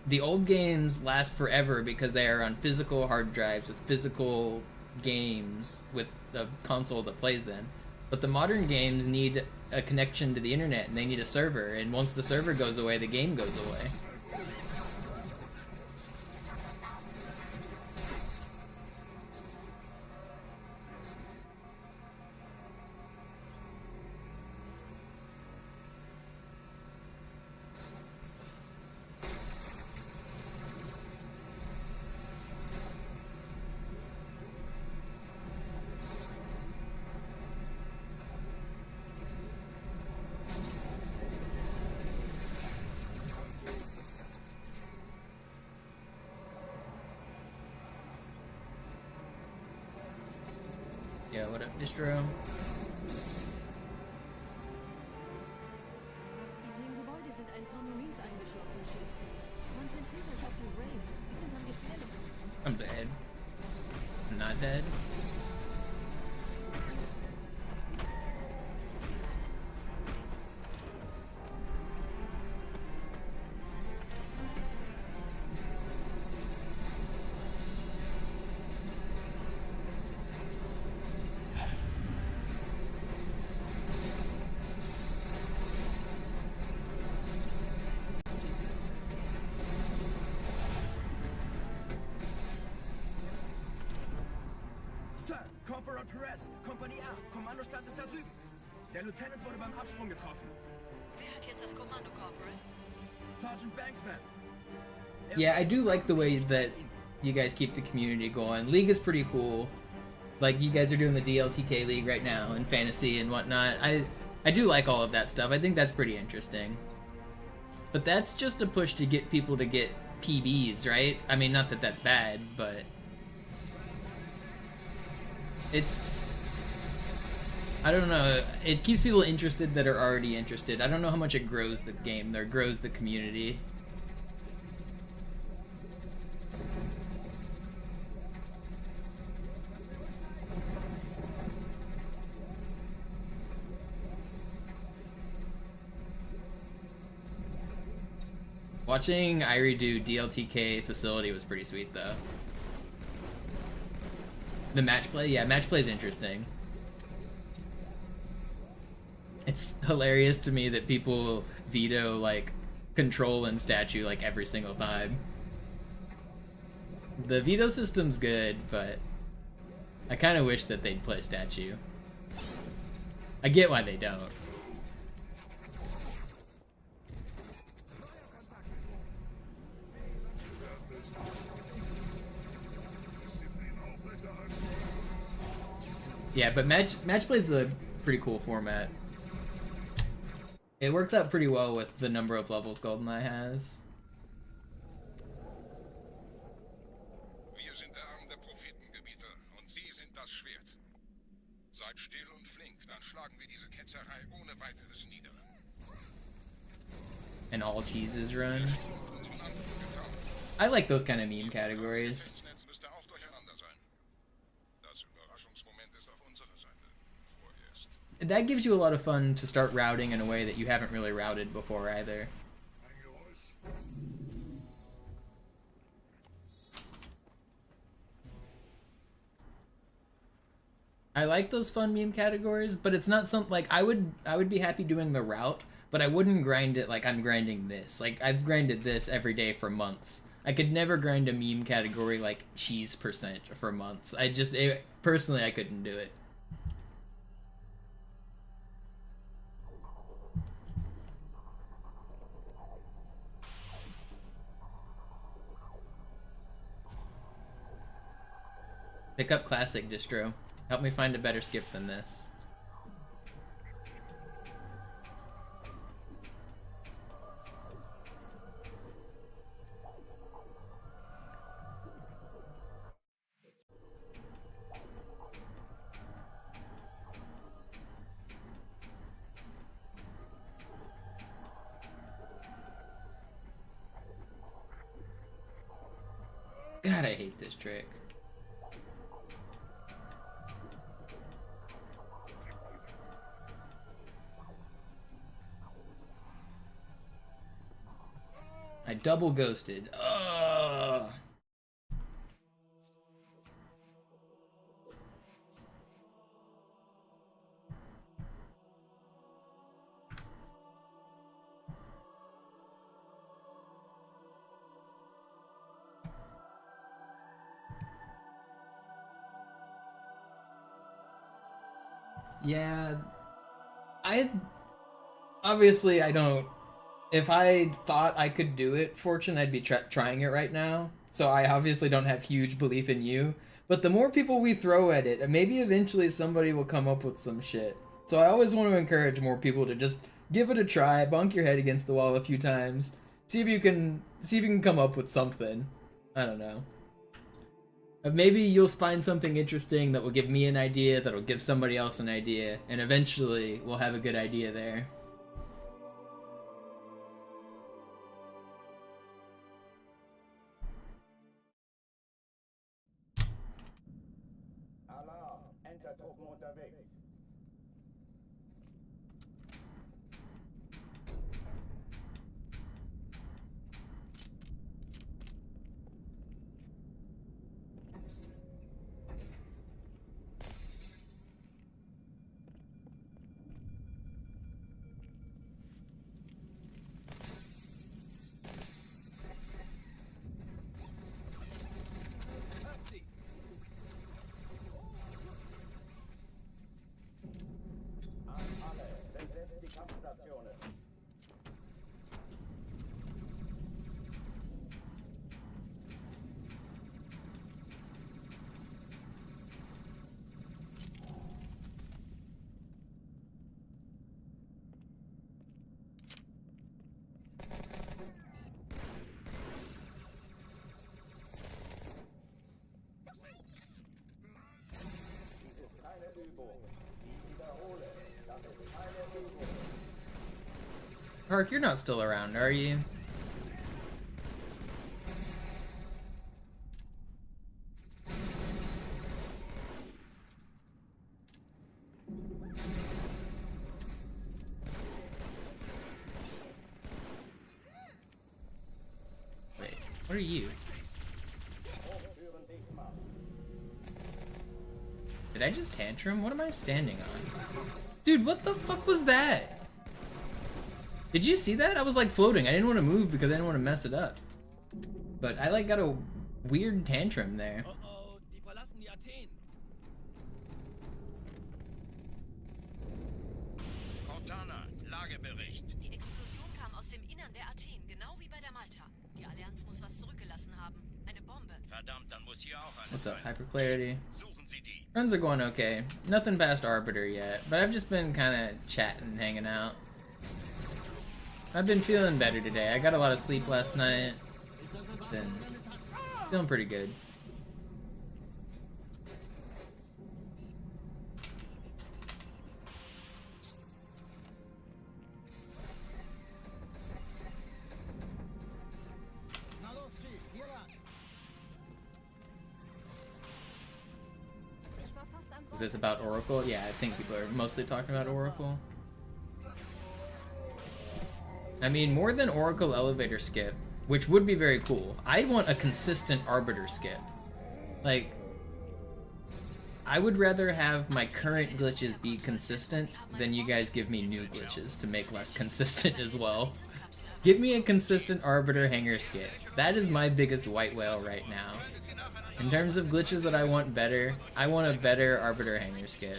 the old games last forever because they are on physical hard drives with physical games with the console that plays them. But the modern games need a connection to the internet and they need a server, and once the server goes away, the game goes away. Yeah, what up, Distro? In dem Gebäude sind ein paar Marines eingeschlossen, Chef. Konzentriert euch auf die Race. Die sind am gefährlichsten. I'm dead. I'm not dead. Sir, Corporal Perez, Kompanie A, Kommandostand ist da drüben. Der Lieutenant wurde beim Absprung getroffen. Wer hat jetzt das Kommando, Corporal? Sergeant Banksman. Yeah, I do like the way that you guys keep the community going. League is pretty cool. Like, you guys are doing the DLTK League right now, and fantasy and whatnot. I do like all of that stuff. I think that's pretty interesting. But that's just a push to get people to get PBs, right? I mean, not that that's bad, but it's... I don't know. It keeps people interested that are already interested. I don't know how much it grows the game or grows the community. Watching Irie do DLTK Facility was pretty sweet, though. The match play? Yeah, match play is interesting. It's hilarious to me that people veto, like, control and statue, like, every single time. The veto system's good, but I kind of wish that they'd play statue. I get why they don't. Yeah, but match play is a pretty cool format. It works out pretty well with the number of levels GoldenEye has. Wir sind der Arm der Prophetengebieter und Sie sind das Schwert. Seid still und flink, dann schlagen wir diese Ketzerei ohne weiteres nieder. And all cheeses run. I like those kind of meme categories. That gives you a lot of fun to start routing in a way that you haven't really routed before either. I like those fun meme categories, but it's not something like I would be happy doing the route, but I wouldn't grind it like I'm grinding this. Like I've grinded this every day for months. I could never grind a meme category like cheese % for months. Personally I couldn't do it. Pick up classic distro. Help me find a better skip than this. God, I hate this trick. I double ghosted. Ugh. Yeah, obviously I don't. If I thought I could do it, Fortune, I'd be trying it right now. So I obviously don't have huge belief in you. But the more people we throw at it, maybe eventually somebody will come up with some shit. So I always want to encourage more people to just give it a try, bunk your head against the wall a few times, see if you can come up with something. I don't know. Maybe you'll find something interesting that will give me an idea, that'll give somebody else an idea, and eventually we'll have a good idea there. Alarm, Entertruppen unterwegs. Park, you're not still around, are you? Wait, what are you? Did I just tantrum? What am I standing on? Dude, what the fuck was that? Did you see that? I was like floating. I didn't want to move because I didn't want to mess it up. But I like got a weird tantrum there. Oh, die verlassen die Athen. Cortana, Lagebericht. Die Explosion kam aus dem Innern der Athen, genau wie bei der Malta. Die Allianz muss was zurückgelassen haben. Eine Bombe. Verdammt, dann muss hier auch eine What's up, sein. Hyperclarity? Suchen Sie die. Runs are going okay. Nothing past Arbiter yet, but I've just been kind of chatting, hanging out. I've been feeling better today. I got a lot of sleep last night. Been feeling pretty good. Is this about Oracle? Yeah, I think people are mostly talking about Oracle. I mean, more than Oracle elevator skip, which would be very cool. I want a consistent Arbiter skip. Like, I would rather have my current glitches be consistent than you guys give me new glitches to make less consistent as well. Give me a consistent Arbiter hanger skip. That is my biggest white whale right now. In terms of glitches that I want better, I want a better Arbiter hanger skip.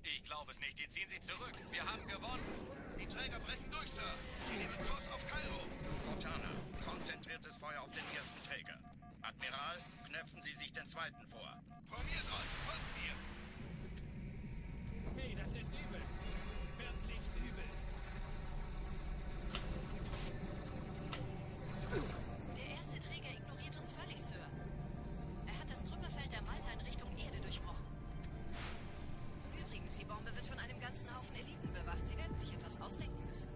Ich glaube es nicht. Die ziehen sich zurück. Wir haben gewonnen. Die Träger brechen durch, Sir. Sie nehmen Kurs auf Kairo. Montana, konzentriertes Feuer auf den ersten Träger. Admiral, knöpfen Sie sich den zweiten vor. Formiert euch. Folgt mir. Hey, das ist übel. Wirklich übel. Der erste Träger ignoriert uns völlig, Sir. Er hat das Trümmerfeld der Malta in Richtung Erde durchbrochen. Übrigens, die Bombe wird von einem ganzen Haufen Eliten bewacht. Sie werden sich etwas ausdenken müssen.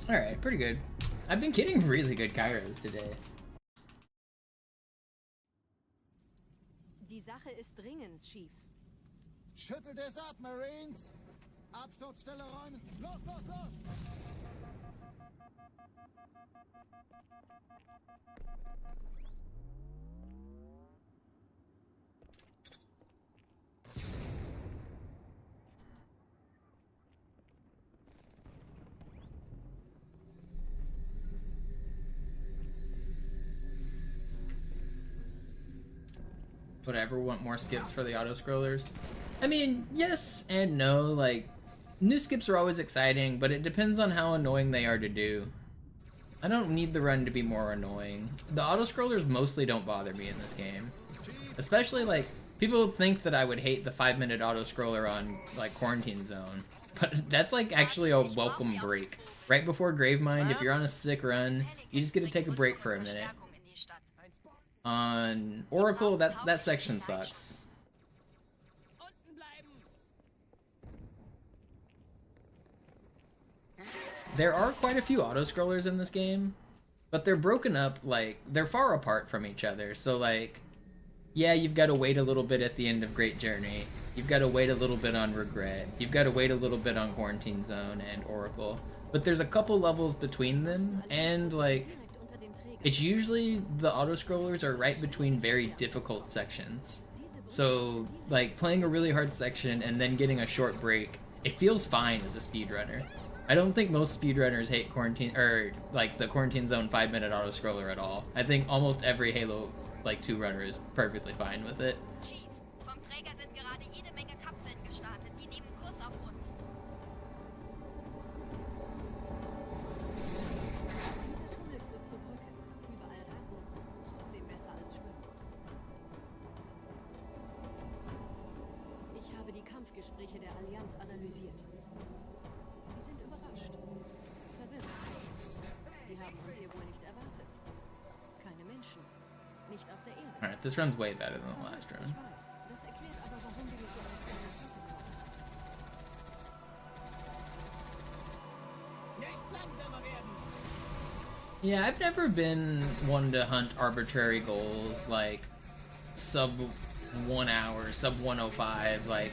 Alright, pretty good. I've been getting really good Kairos today. Die Sache ist dringend, Chief. Schüttelt es ab, Marines! Absturzstelle räumen! Los, los, los! Whatever, want more skips for the auto-scrollers? I mean, yes and no. Like, new skips are always exciting, but it depends on how annoying they are to do. I don't need the run to be more annoying. The auto-scrollers mostly don't bother me in this game. Especially, like, people think that I would hate the 5-minute auto-scroller on, like, Quarantine Zone. But that's, like, actually a welcome break. Right before Gravemind, if you're on a sick run, you just get to take a break for a minute. On Oracle, that section sucks. There are quite a few auto-scrollers in this game, but they're broken up, like, they're far apart from each other, so, like, yeah, you've got to wait a little bit at the end of Great Journey, you've got to wait a little bit on Regret, you've got to wait a little bit on Quarantine Zone and Oracle, but there's a couple levels between them, and, like, it's usually the auto-scrollers are right between very difficult sections. So, like, playing a really hard section and then getting a short break, it feels fine as a speedrunner. I don't think most speedrunners hate Quarantine, or, like, the Quarantine Zone 5-minute auto-scroller at all. I think almost every Halo, like, 2 runner is perfectly fine with it. Chief, vom Träger sind gerade jede Menge Kapseln gestartet. Die nehmen Kurs auf uns. Kampfgespräche der Allianz analysiert. Die sind überrascht. Verwirrt. Die haben uns hier wohl nicht erwartet. Keine Menschen. Nicht auf der Erde. Alright, this run's way better than the last run. Ich weiß. Das erklärt aber, warum wir so eine kleine Klasse brauchen. Nicht langsamer werden! Yeah, I've never been one to hunt arbitrary goals like sub 1 hour, sub 105, like,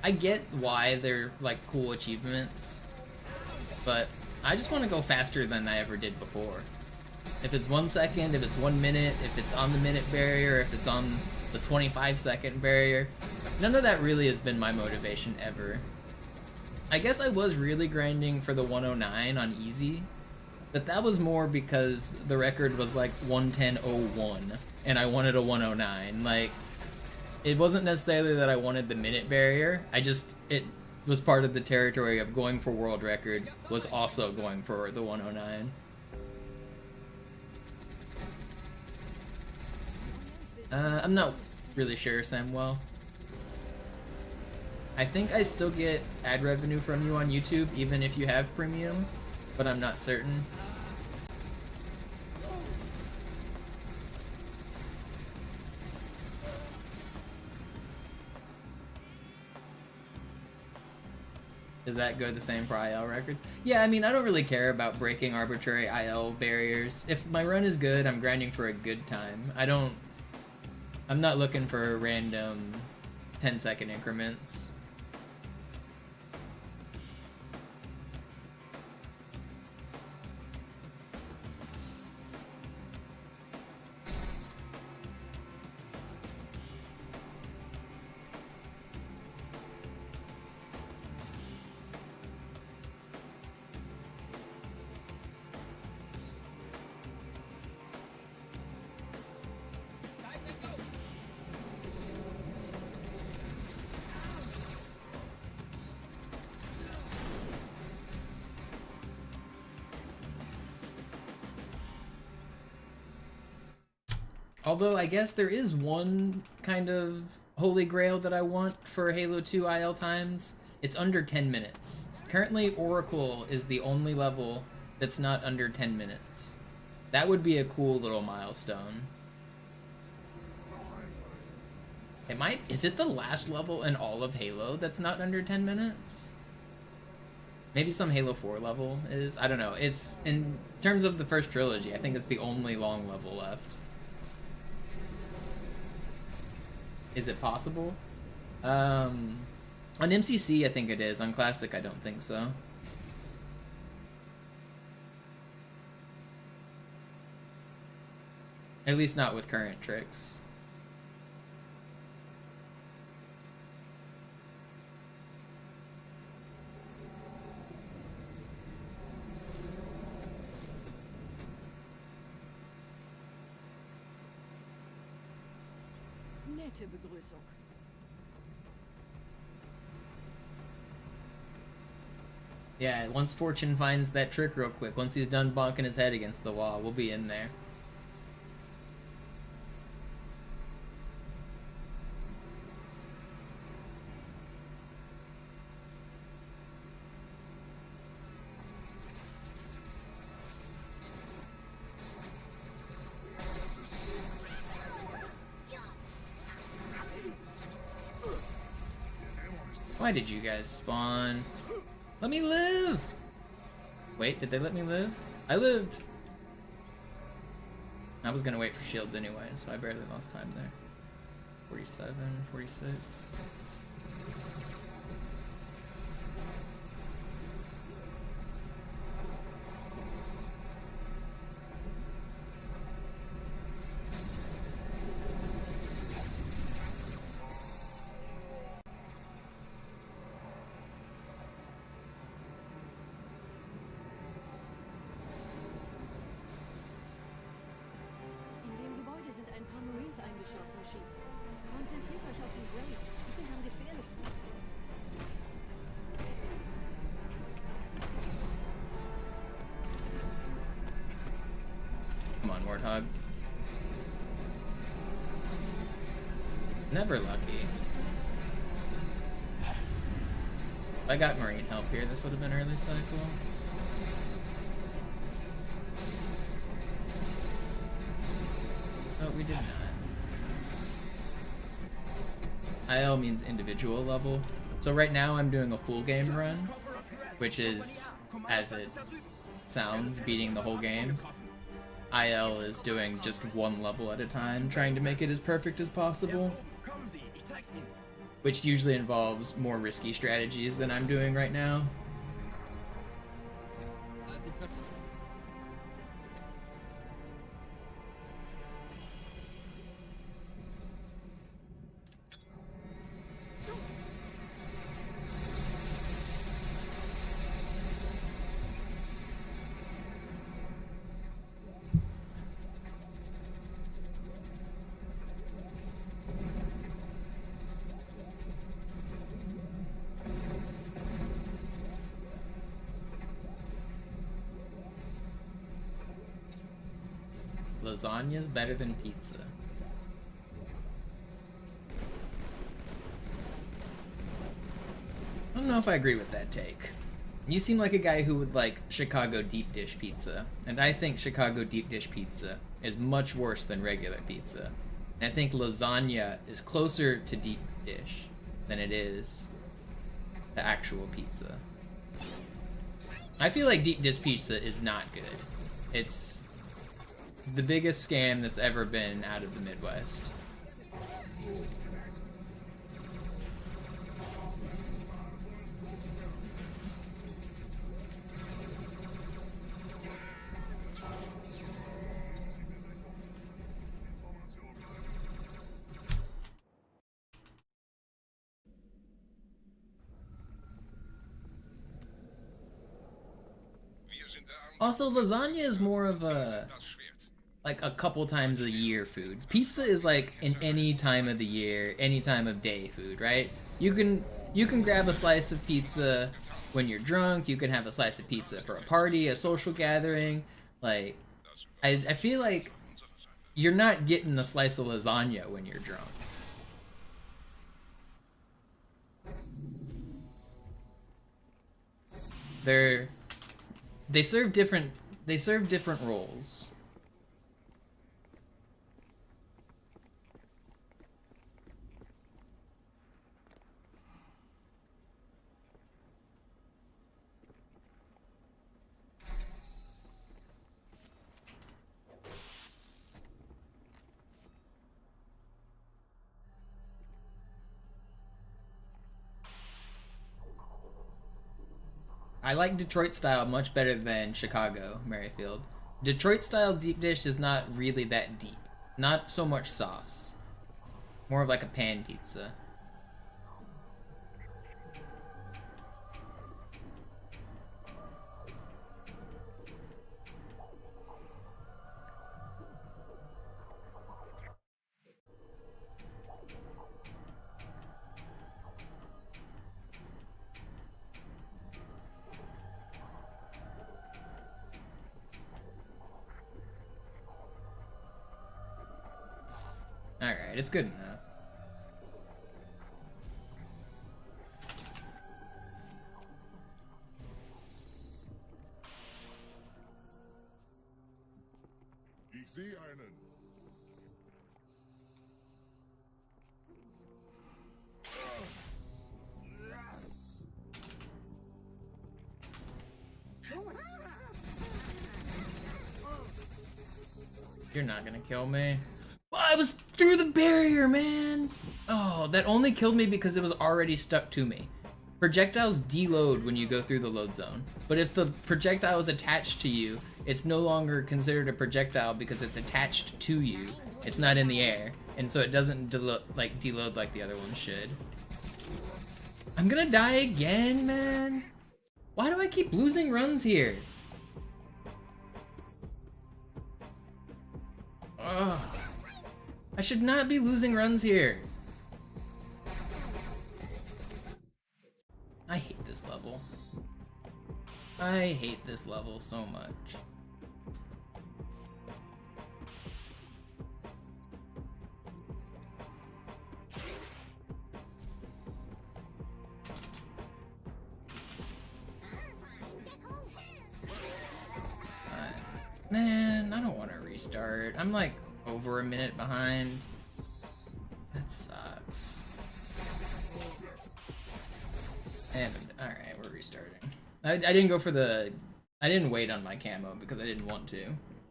I get why they're, like, cool achievements, but I just want to go faster than I ever did before. If it's 1 second, if it's 1 minute, if it's on the minute barrier, if it's on the 25-second barrier, none of that really has been my motivation ever. I guess I was really grinding for the 109 on easy. but that was more because the record was like 1:10:01, and I wanted a 1:09. Like, it wasn't necessarily that I wanted the minute barrier. It was part of the territory of going for world record was also going for the 1:09. I'm not really sure, Samuel. I think I still get ad revenue from you on YouTube, even if you have premium, but I'm not certain. Does that go the same for IL records? Yeah, I mean, I don't really care about breaking arbitrary IL barriers. If my run is good, I'm grinding for a good time. I'm not looking for random 10-second increments. Although I guess there is one kind of holy grail that I want for Halo 2 IL times. It's under 10 minutes. Currently, Oracle is the only level that's not under 10 minutes. That would be a cool little milestone. Is it the last level in all of Halo that's not under 10 minutes? Maybe some Halo 4 level is. I don't know. It's, in terms of the first trilogy, I think it's the only long level left. Is it possible? On MCC, I think it is. On Classic, I don't think so. At least not with current tricks. Nette Begrüßung. Yeah, once Fortune finds that trick real quick, once he's done bonking his head against the wall, we'll be in there. Why did you guys spawn? Let me live! Wait, did they let me live? I lived! I was gonna wait for shields anyway, so I barely lost time there. 47, 46. Eingeschossen, Chief. Konzentriert euch auf die Grace. Die sind am gefährlichsten. Come on, Warthog. Never lucky. If I got Marine help here, this would have been early cycle. Oh, we did not. IL means individual level. So right now I'm doing a full game run, which is, as it sounds, beating the whole game. IL is doing just one level at a time, trying to make it as perfect as possible, which usually involves more risky strategies than I'm doing right now. lasagna's better than pizza. I don't know if I agree with that take. You seem like a guy who would like Chicago deep dish pizza, and I think Chicago deep dish pizza is much worse than regular pizza. And I think lasagna is closer to deep dish than it is to actual pizza. I feel like deep dish pizza is not good. It's the biggest scam that's ever been out of the Midwest. Also, lasagna is more of a, like, a couple times a year food. Pizza is like an any time of the year, any time of day food, right? You can grab a slice of pizza when you're drunk, you can have a slice of pizza for a party, a social gathering. Like, I feel like you're not getting a slice of lasagna when you're drunk. They serve different roles. I like Detroit style much better than Chicago, Merrifield. Detroit style deep dish is not really that deep. Not so much sauce. More of like a pan pizza. Alright, it's good enough. Ich sehe einen. You're not gonna kill me. Well, I was through the barrier, man! Oh, that only killed me because it was already stuck to me. Projectiles deload when you go through the load zone. But if the projectile is attached to you, it's no longer considered a projectile because it's attached to you. It's not in the air, and so it doesn't deload like the other one should. I'm gonna die again, man! Why do I keep losing runs here? Ugh. I should not be losing runs here. I hate this level. I hate this level so much. Man, I don't want to restart. I'm like over a minute behind. That sucks. And alright, we're restarting. I didn't go for the... I didn't wait on my camo because I didn't want to.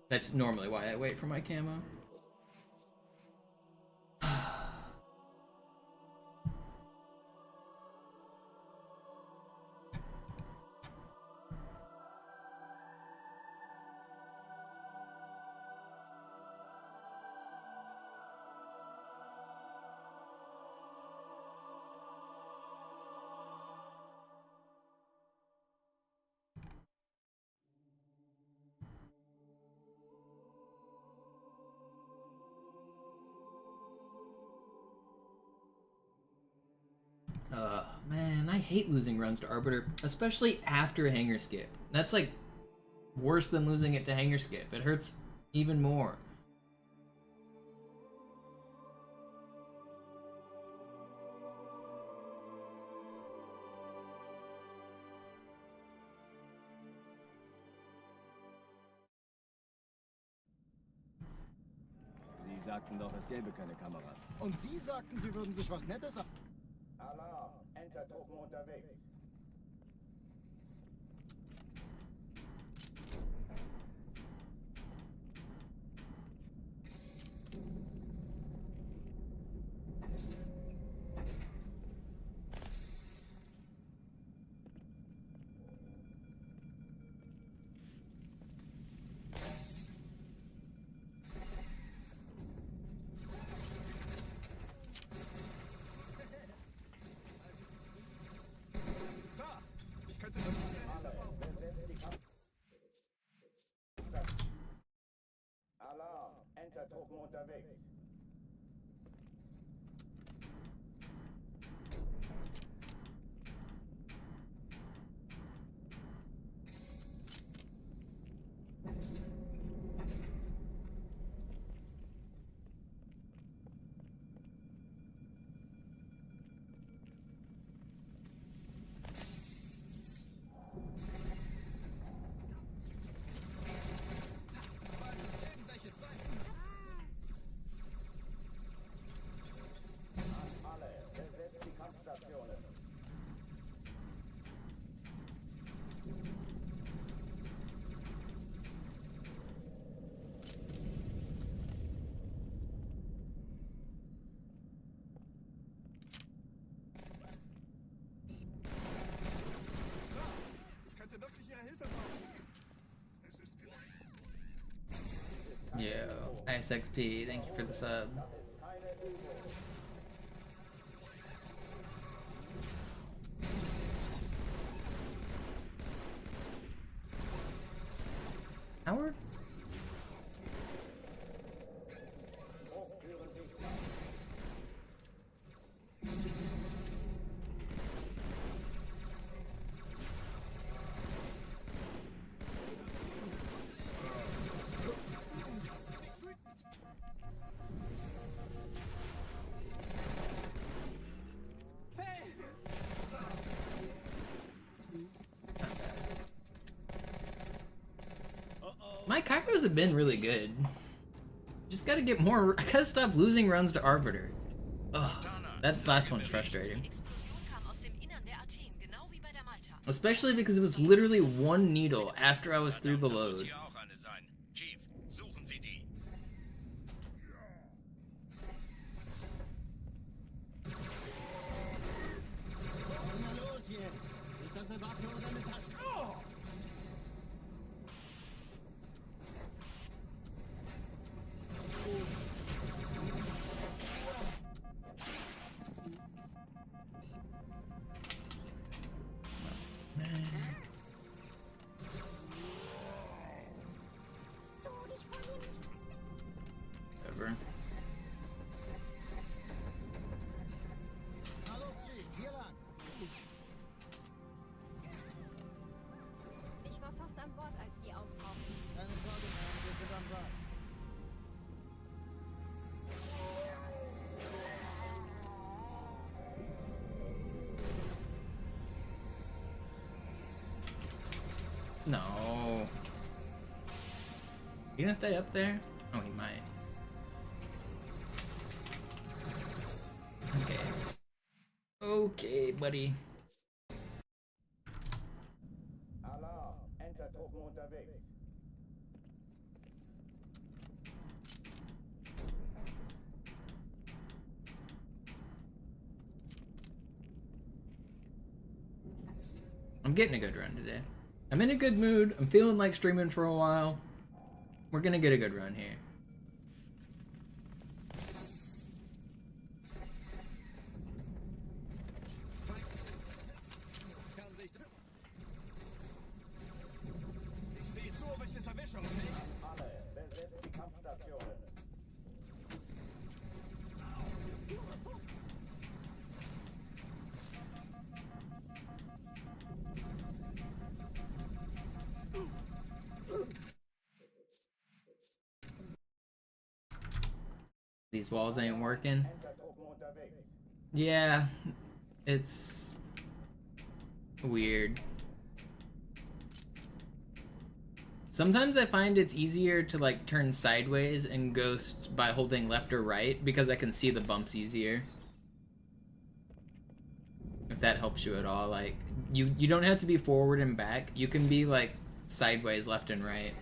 That's normally why I wait for my camo. Man, I hate losing runs to Arbiter, especially after Hanger Skip. That's like worse than losing it to Hanger Skip. It hurts even more. sagten doch, es gäbe keine Kameras. Und Sie sagten, Sie würden sich was Nettes sagen. Alarm! Entertruppen unterwegs. Alarm! Entertruppen unterwegs. Alle, besetzt die Kampfstationen. Ich könnte wirklich Ihre Hilfe brauchen. Es ist gleich. Yo, ISXP, thank you for the sub. Keine Übung. Howard? Hochtüren dicht. My Kairos have been really good. Just gotta get more. I gotta stop losing runs to Arbiter. Ugh, that last one's frustrating. Explosion kam aus dem Innern der Athen, genau wie bei der Malta. Especially because it was literally one needle after I was through the Muss load. hier auch eine sein. Chief, suchen Sie die. Na los jetzt! Ist das eine Waffe oder eine Taste? Whatever. Na los, Chief, hier lang. Ich war fast an Bord, als die auftauchten. Keine Sorge, Mann, wir sind am Ball. No. You gonna stay up there? Oh, he might. Okay. Okay, buddy. Alarm! Entertruppen unterwegs. I'm getting a good run today. I'm in a good mood. I'm feeling like streaming for a while. We're gonna get a good run here. Ich sehe zu, ob ich es erwische, okay? Alle, besetzt die Kampfstationen. These walls ain't working. Entertruppen unterwegs. Yeah, it's weird. Sometimes I find it's easier to like turn sideways and ghost by holding left or right because I can see the bumps easier. If that helps you at all, like you don't have to be forward and back. You can be like sideways, left and right.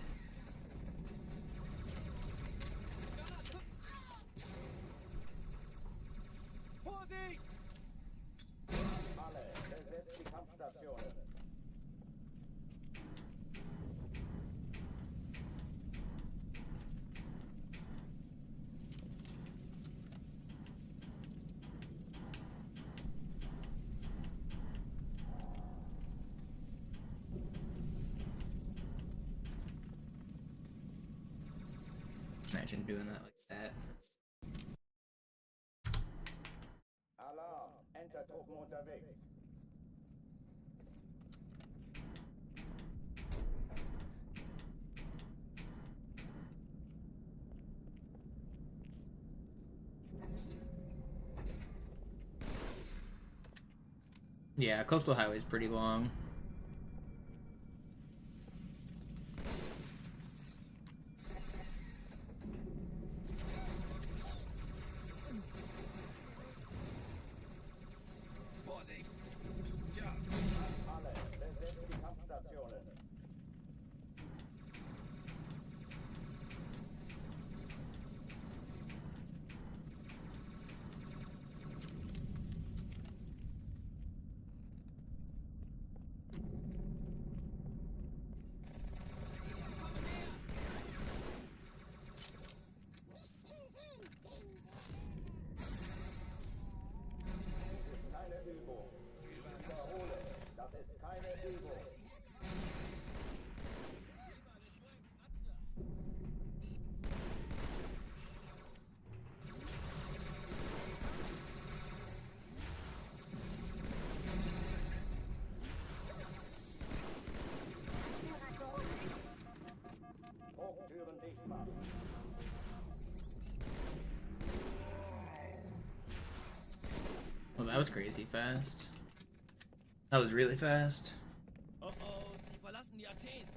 Imagine doing that like that. Alarm, Entertruppen unterwegs. Yeah, Coastal Highway's pretty long. Well, that was crazy fast. That was really fast. Oh, die verlassen die Athen.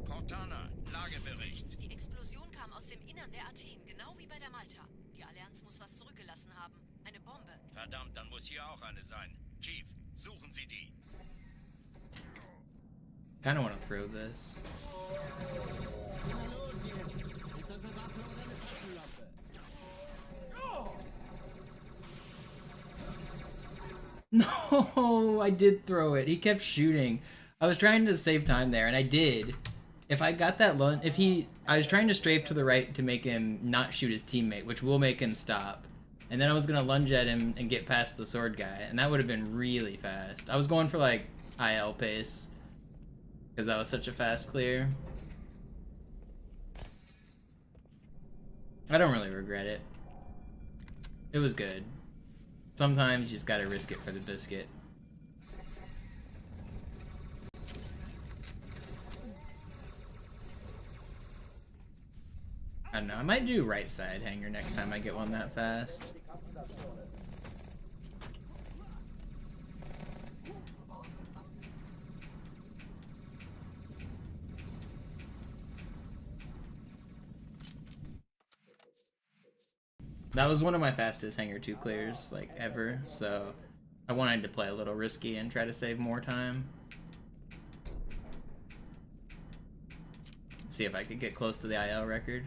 Cortana, Lagebericht. Die Explosion kam aus dem Innern der Athen, genau wie bei der Malta. Die Allianz muss was zurückgelassen haben. Eine Bombe. Verdammt, dann muss hier auch eine sein. Chief, suchen Sie die. Kinda wanna throw this. No, I did throw it. He kept shooting. I was trying to save time there, and I did. If I got that lunge, I was trying to strafe to the right to make him not shoot his teammate, which will make him stop. And then I was gonna lunge at him and get past the sword guy, and that would have been really fast. I was going for like IL pace, because that was such a fast clear. I don't really regret it. It was good. Sometimes you just gotta risk it for the biscuit. I don't know, I might do right side hanger next time I get one that fast. That was one of my fastest Hangar 2 clears, like, ever, so I wanted to play a little risky and try to save more time. See if I could get close to the IL record.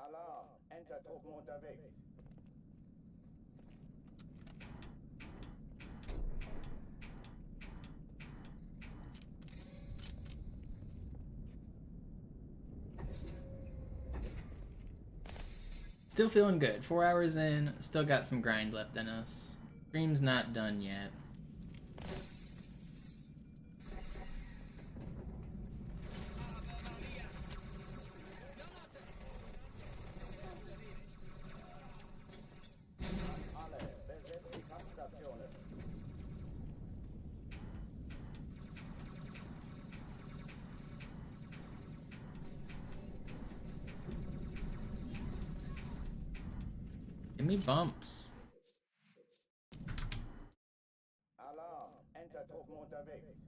Alarm, Entertruppen unterwegs. still feeling good. 4 hours in, still got some grind left in us. Stream's not done yet. Give me bumps. Alarm! Entertruppen unterwegs.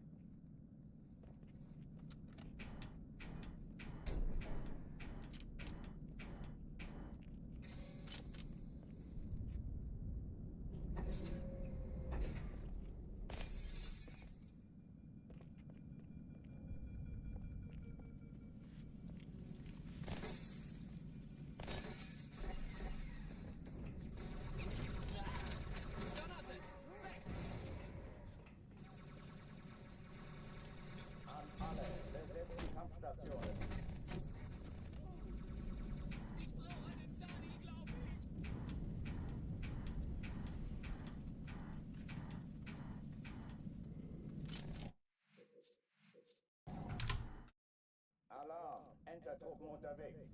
Alarm! Entertruppen unterwegs.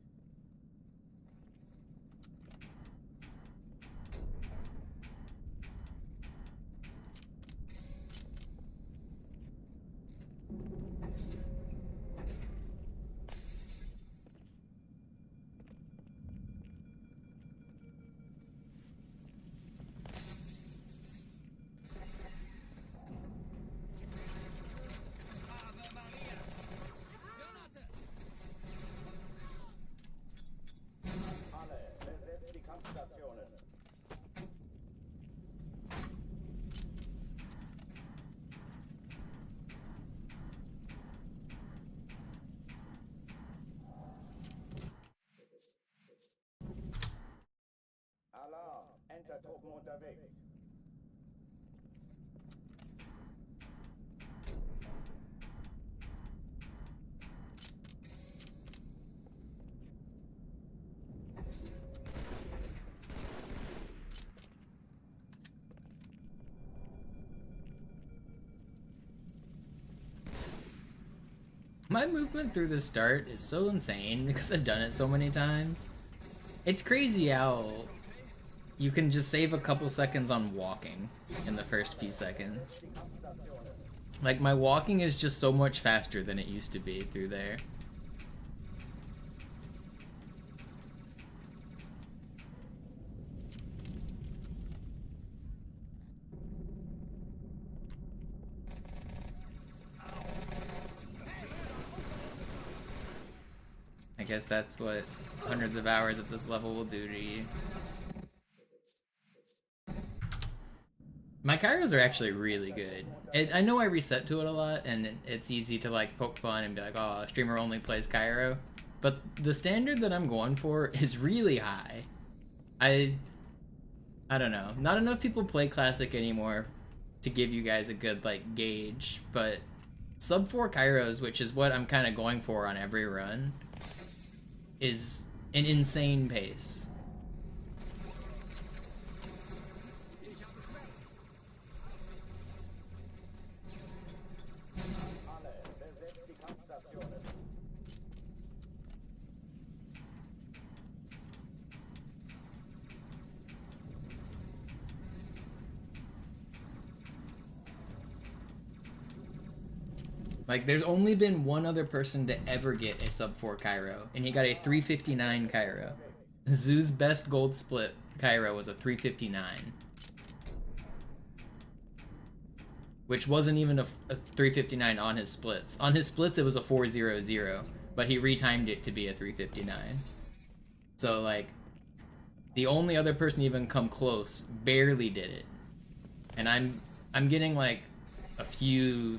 Alarm! Entertruppen unterwegs. My movement through the start is so insane because I've done it so many times. It's crazy how you can just save a couple seconds on walking in the first few seconds. Like, my walking is just so much faster than it used to be through there. I guess that's what hundreds of hours of this level will do to you. My Kairos are actually really good. I know I reset to it a lot, and it's easy to like poke fun and be like, oh, a streamer only plays Cairo. But the standard that I'm going for is really high. I don't know. Not enough people play Classic anymore to give you guys a good like gauge, but sub 4 Kairos, which is what I'm kind of going for on every run, is an insane pace. Like, there's only been one other person to ever get a sub 4 Cairo, and he got a 359 Cairo. Zoo's best gold split Cairo was a 359. Which wasn't even a 359 on his splits. On his splits it was a 400, but he retimed it to be a 359. So, like, the only other person even come close barely did it. And I'm getting, like, a few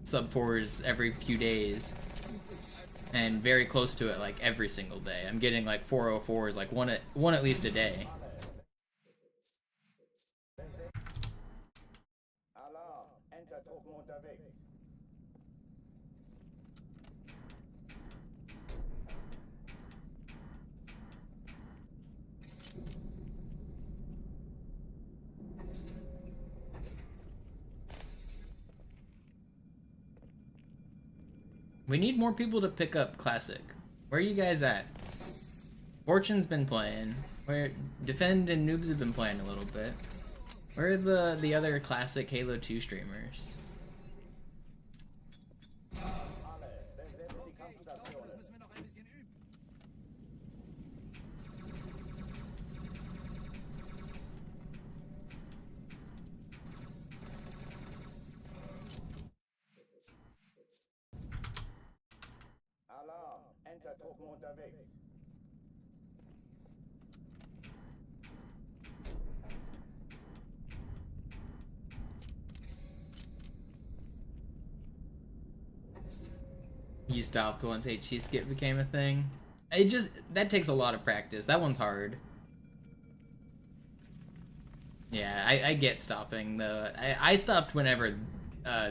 sub 4s every few days, and very close to it like every single day. I'm getting like 404s, like one at least a day. Alarm! Entertruppen unterwegs. We need more people to pick up Classic. Where are you guys at? Fortune's been playing. Where Defend and Noobs have been playing a little bit. Where are the other Classic Halo 2 streamers? Alarm! Enter-Truppen unterwegs. You stopped once HC skip became a thing. That takes a lot of practice. That one's hard. Yeah, I get stopping though. I stopped whenever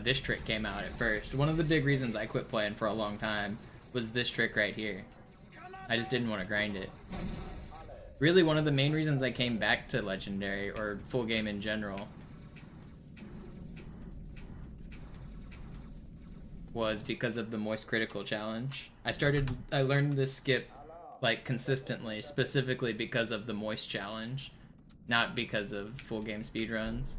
this trick came out at first. One of the big reasons I quit playing for a long time was this trick right here. I just didn't want to grind it. Really, one of the main reasons I came back to Legendary, or full game in general, was because of the Moist Critical Challenge. I learned this skip like consistently, specifically because of the Moist Challenge, not because of full game speedruns.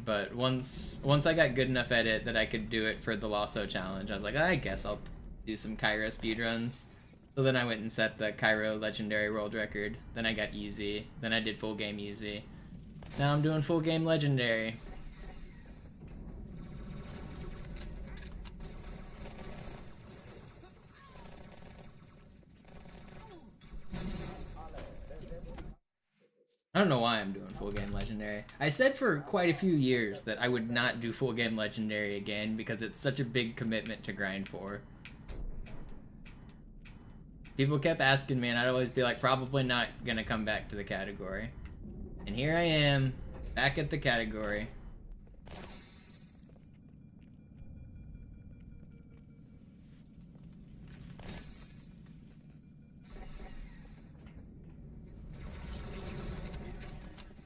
But once I got good enough at it that I could do it for the Lasso Challenge, I was like, I guess I'll do some Cairo speedruns. So then I went and set the Cairo Legendary World Record. Then I got Easy. Then I did full game Easy. Now I'm doing full game Legendary. I don't know why I'm doing full game Legendary. I said for quite a few years that I would not do full game Legendary again because it's such a big commitment to grind for. People kept asking me and I'd always be like, probably not gonna come back to the category. And here I am, back at the category.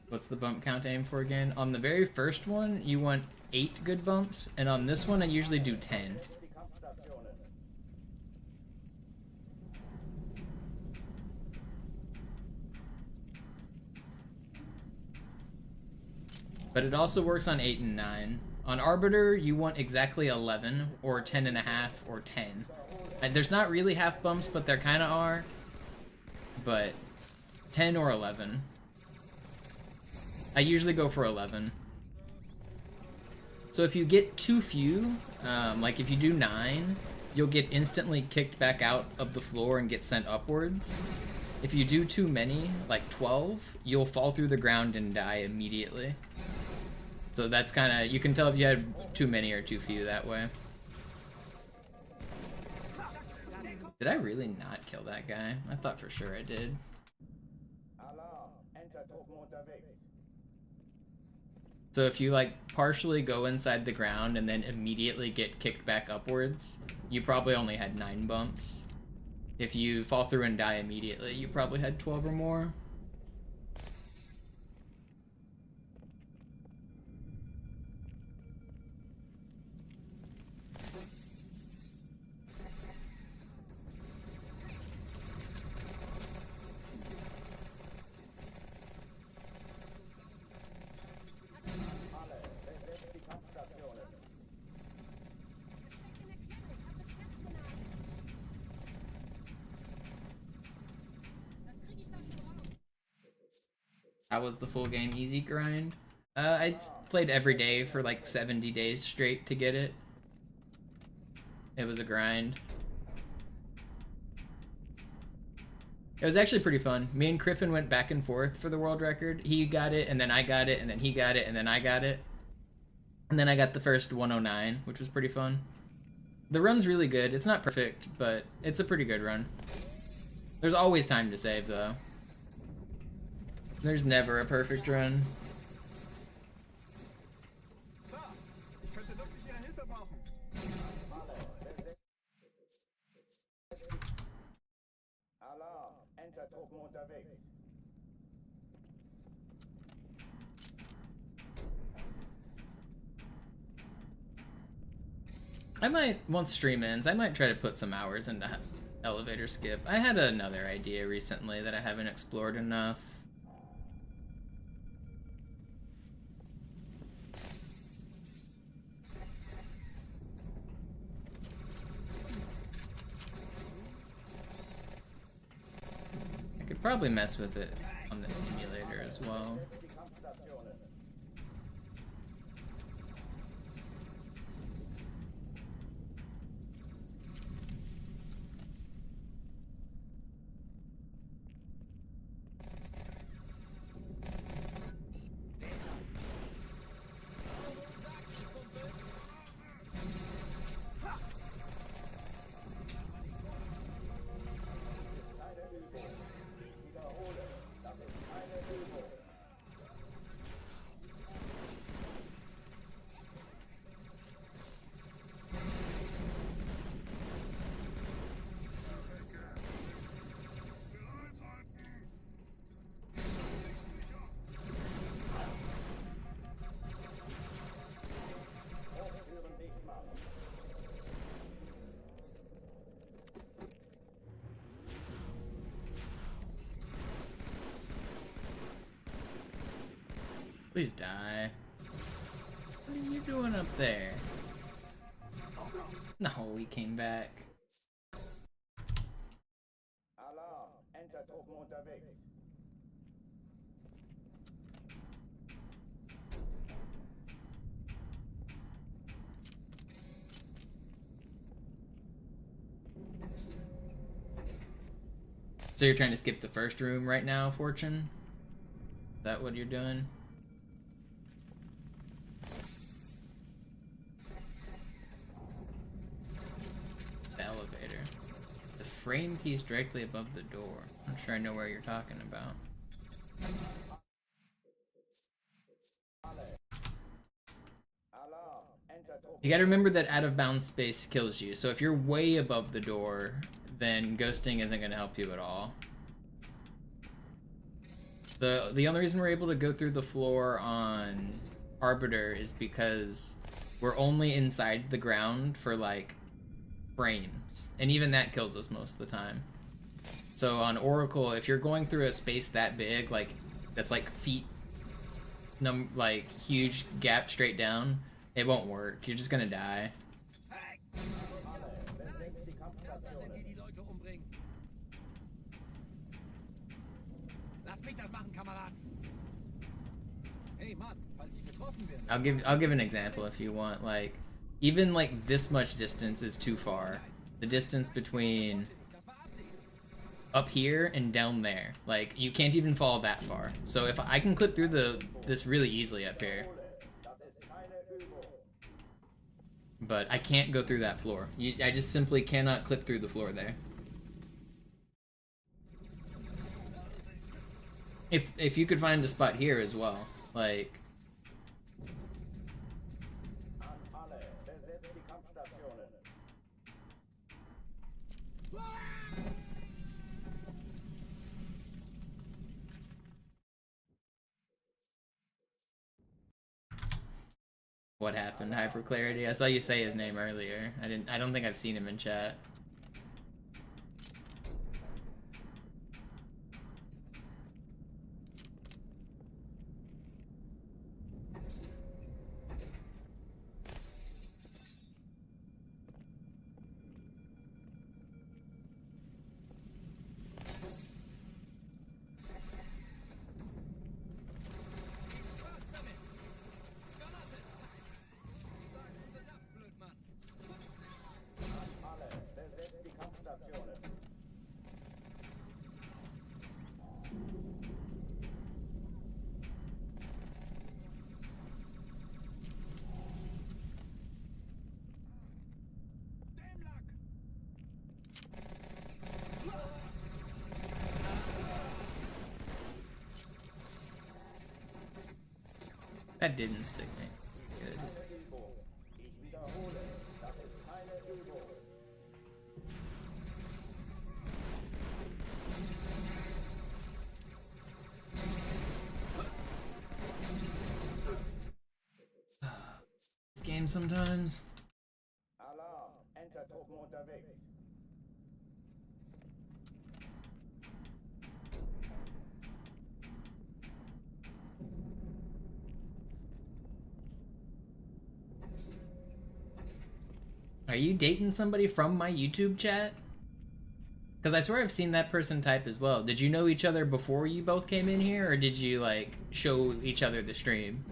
What's the bump count aim for again? On the very first one, you want 8 good bumps, and on this one, I usually do 10. But it also works on 8 and 9. On Arbiter, you want exactly 11, or 10.5, or 10. And there's not really half bumps, but there kind of are. But 10 or 11. I usually go for 11. So if you get too few, like if you do 9, you'll get instantly kicked back out of the floor and get sent upwards. If you do too many, like 12, you'll fall through the ground and die immediately. So that's kind of, you can tell if you had too many or too few that way. Did I really not kill that guy? I thought for sure I did. So if you like partially go inside the ground and then immediately get kicked back upwards, you probably only had 9 bumps. If you fall through and die immediately, you probably had 12 or more. That was the full game easy grind. I played every day for like 70 days straight to get it. It was a grind. It was actually pretty fun. Me and Griffin went back and forth for the world record. He got it, and then I got it, and then he got it, and then I got it. And then I got the first 109, which was pretty fun. The run's really good. It's not perfect, but it's a pretty good run. There's always time to save, though. There's never a perfect run. Alarm! Enter-Truppen unterwegs. I might, once stream ends, I might try to put some hours into elevator skip. I had another idea recently that I haven't explored enough. I could probably mess with it on the emulator as well. Please die. What are you doing up there? No, he came back. Alarm! Entertruppen unterwegs. So you're trying to skip the first room right now, Fortune? Is that what you're doing? The elevator. The frame piece directly above the door. I'm sure I know where you're talking about. You gotta remember that out of bounds space kills you, so if you're way above the door, then ghosting isn't gonna help you at all. The only reason we're able to go through the floor on Arbiter is because we're only inside the ground for like frames, and even that kills us most of the time. So on Oracle, if you're going through a space that big, like that's like feet, like huge gap straight down, it won't work. You're just gonna die. I'll give an example if you want. Like, even like this much distance is too far. The distance between up here and down there, like you can't even fall that far. So if I can clip through this really easily up here, but I can't go through that floor. I just simply cannot clip through the floor there. If you could find a spot here as well, like. What happened? Hyperclarity? I saw you say his name earlier. I don't think I've seen him in chat. That didn't stick me. Good. This game sometimes. Alarm! Truppen unterwegs. Are you dating somebody from my YouTube chat? Because I swear I've seen that person type as well. Did you know each other before you both came in here, or did you, like, show each other the stream?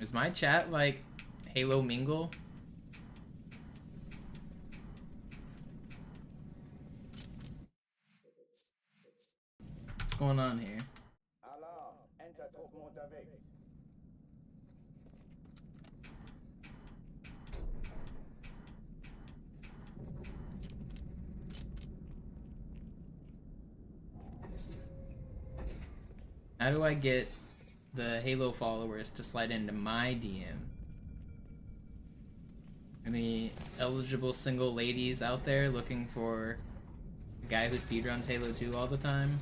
Is my chat, like, Halo Mingle? What's going on here? Alarm, Enter-Truppen unterwegs. How do I get the Halo followers to slide into my DM? Any eligible single ladies out there looking for a guy who speedruns Halo 2 all the time?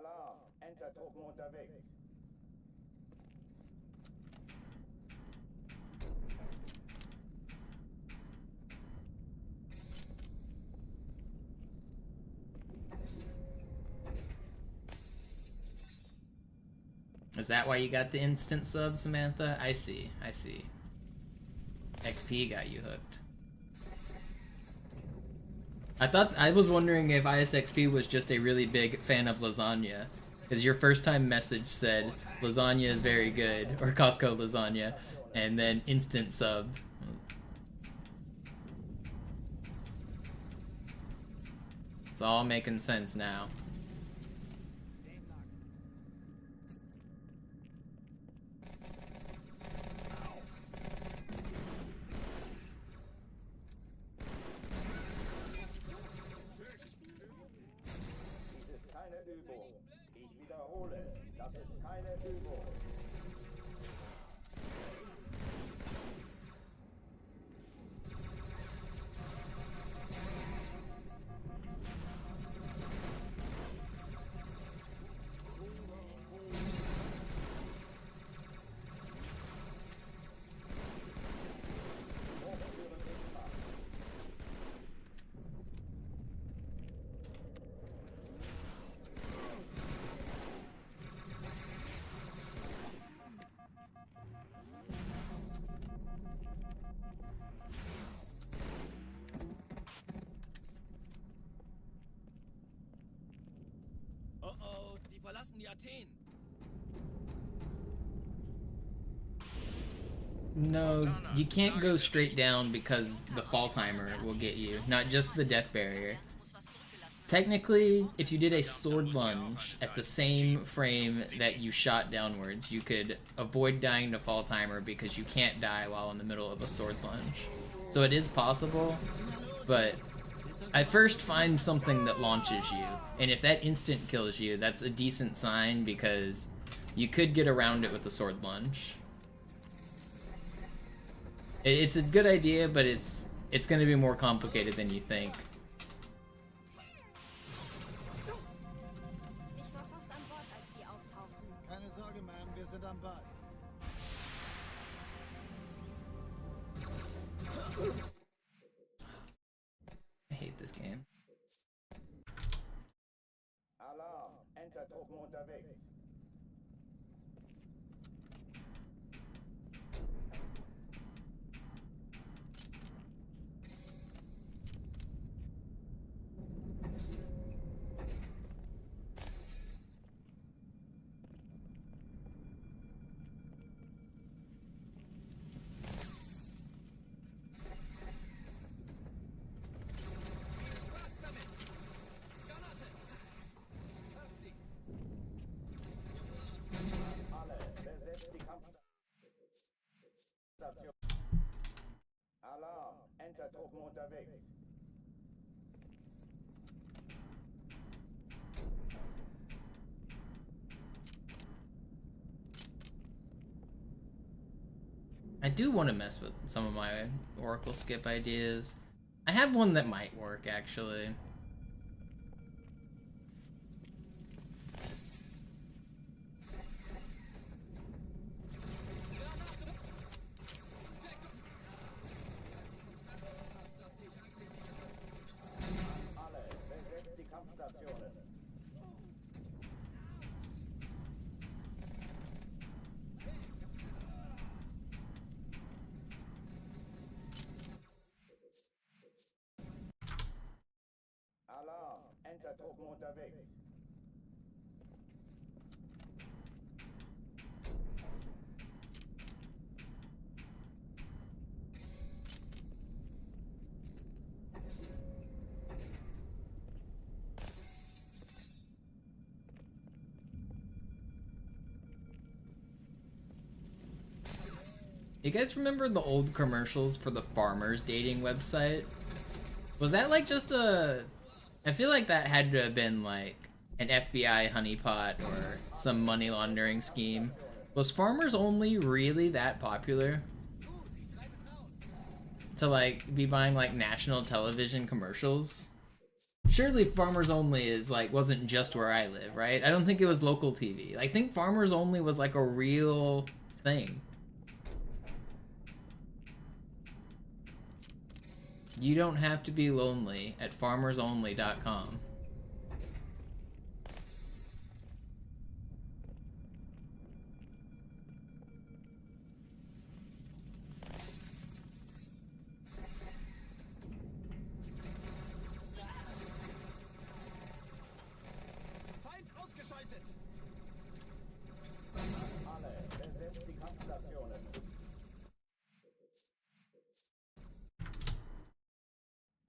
Alarm, Enter-Truppen unterwegs. Is that why you got the instant sub, Samantha? I see, I see. XP got you hooked. I was wondering if ISXP was just a really big fan of lasagna, because your first time message said lasagna is very good, or Costco lasagna, and then instant subbed. It's all making sense now. Ich wiederhole, das ist keine Übung. Oh, die verlassen die Athen. No, you can't go straight down because the fall timer will get you, not just the death barrier. Technically, if you did a sword lunge at the same frame that you shot downwards, you could avoid dying to fall timer because you can't die while in the middle of a sword lunge. So it is possible, but I first find something that launches you, and if that instant kills you, that's a decent sign because you could get around it with the sword lunge. It's a good idea, but it's going to be more complicated than you think. Keine Sorge, Ma'am, wir sind am Ball. I hate this game. Alarm, Enter-Truppen unterwegs. Enter-Truppen unterwegs. I do want to mess with some of my Oracle skip ideas. I have one that might work, actually. Alle, besetzt die Kampfstationen. Alarm, Enter-Truppen unterwegs. You guys remember the old commercials for the farmers dating website? Was that like just a... I feel like that had to have been like an FBI honeypot or some money laundering scheme. Was Farmers Only really that popular? To like be buying like national television commercials? Surely Farmers Only is like wasn't just where I live, right? I don't think it was local TV. I think Farmers Only was like a real thing. You don't have to be lonely at farmersonly.com. Feind ausgeschaltet! Alle, besetzt die Kampfstationen.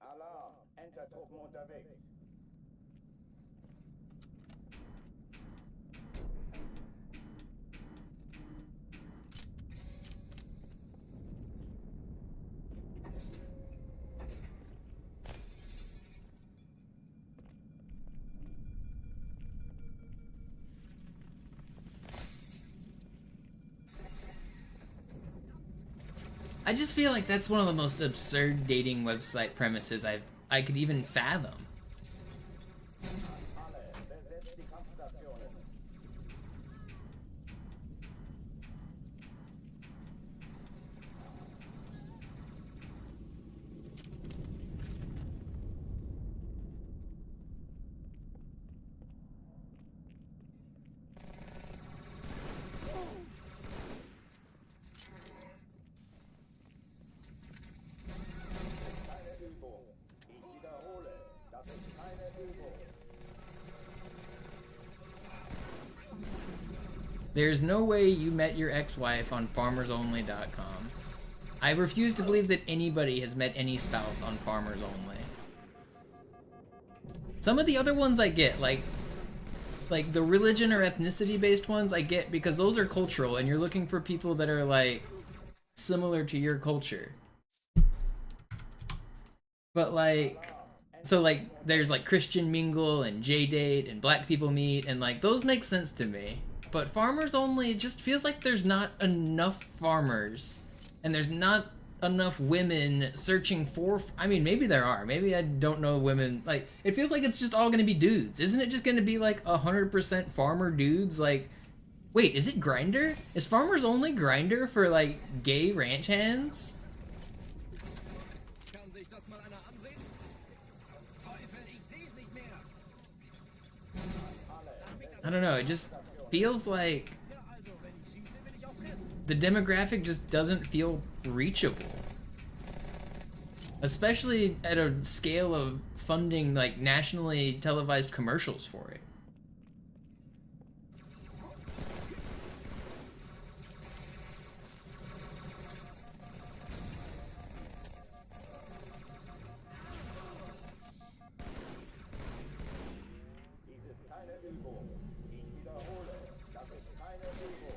Alarm, Enter-Truppen unterwegs. I just feel like that's one of the most absurd dating website premises I could even fathom. Alle, besetzt die Kampfstationen. Keine Übung. Ich wiederhole, das ist keine Übung. There's no way you met your ex-wife on farmersonly.com. I refuse to believe that anybody has met any spouse on Farmers Only. Some of the other ones I get, like the religion or ethnicity based ones I get because those are cultural and you're looking for people that are like similar to your culture. But like, so like there's like Christian Mingle and J-Date and Black People Meet and like those make sense to me. But Farmers Only, it just feels like there's not enough farmers and there's not enough women searching for, I mean, maybe there are, maybe I don't know women, like, it feels like it's just all gonna be dudes. Isn't it just gonna be like 100% farmer dudes? Like, wait, is it Grindr? Is Farmers Only Grindr for like gay ranch hands? Kann sich das mal einer ansehen? Zum Teufel, ich seh's nicht mehr! I don't know, it just feels like Ja, also, wenn ich schieße, will ich auch treffen. the demographic just doesn't feel reachable. Especially at a scale of funding like nationally televised commercials for it. Dies ist keine Übung. Ich wiederhole, das ist keine Übung.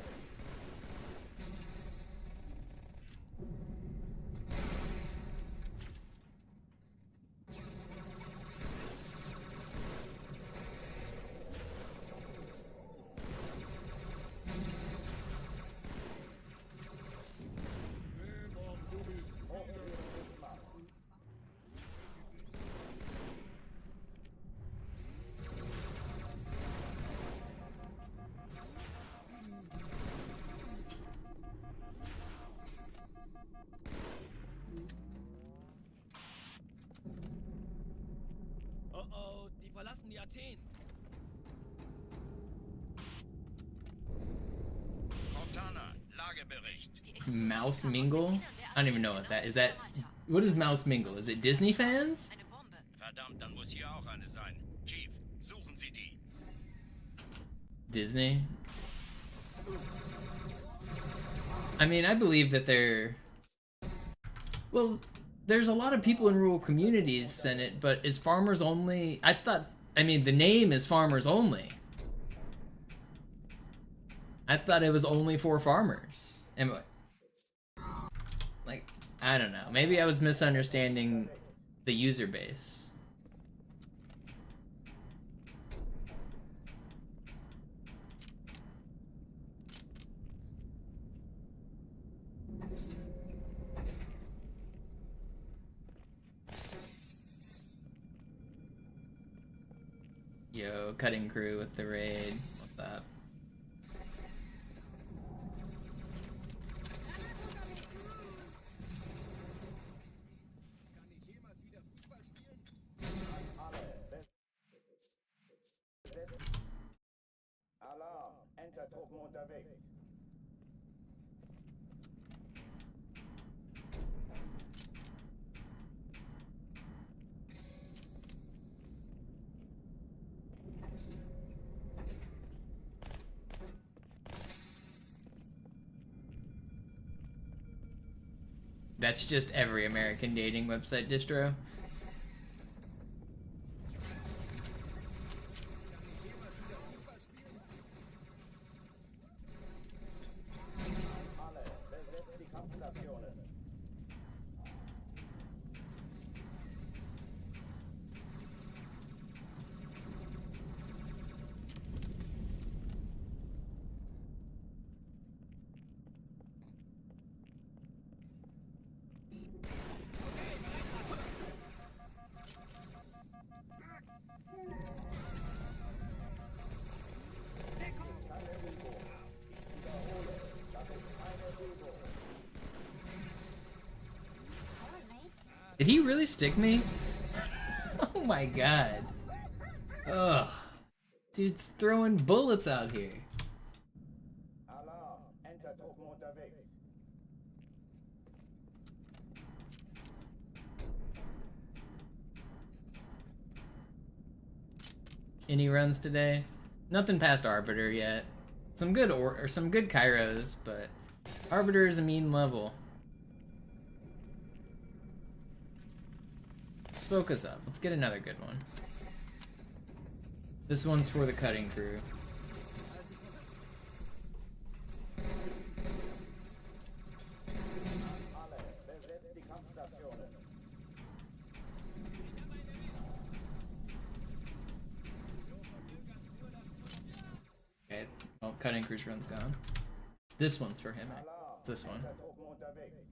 Cortana, Lagebericht. Mouse Mingle? I don't even know what that is. That what is Mouse Mingle? Is it Disney fans? Verdammt, dann muss hier auch eine sein. Chief, suchen Sie die. Disney? I mean, I believe that they're... Well, there's a lot of people in rural communities in it, but is farmers only... I mean, the name is farmers only. I thought it was only for farmers. Anyway. Like, I don't know. Maybe I was misunderstanding the user base. Yo, cutting crew with the raid. What's up? Alarm, Enter-Truppen unterwegs. That's just every American dating website distro. Alle, besetzt die Kampfstationen. Did he really stick me? Oh my god. Ugh. Dude's throwing bullets out here. Alarm, Enter-Truppen unterwegs. Any runs today? Nothing past Arbiter yet. Some good or some good Kairos, but Arbiter is a mean level. Let's focus up. Let's get another good one. This one's for the cutting crew. Alle, besetzt die Kampfstationen. Okay, oh, cutting crew's run's gone. This one's for him. This one. Enter-Truppen unterwegs.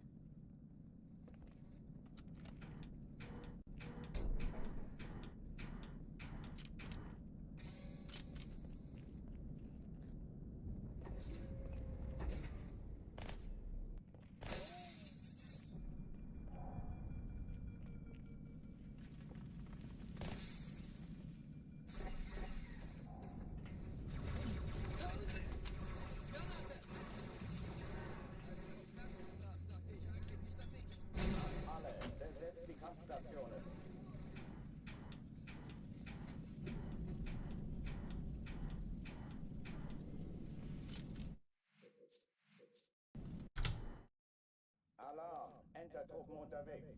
Alle, besetzt die Kampfstationen. Alarm, Enter-Truppen unterwegs.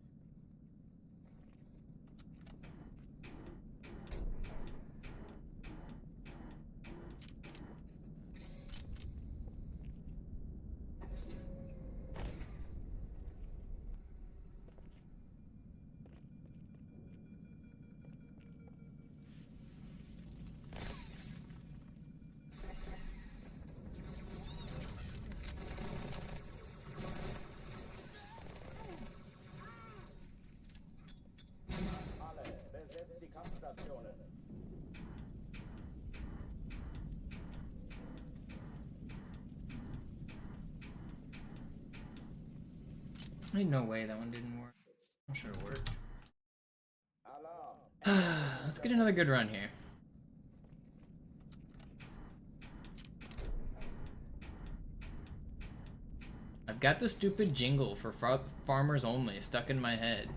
Alle, besetzt die Kampfstationen. Ain't no way that one didn't work. I'm sure it worked. Alarm, Let's get another good run here. I've got the stupid jingle for farmers only stuck in my head.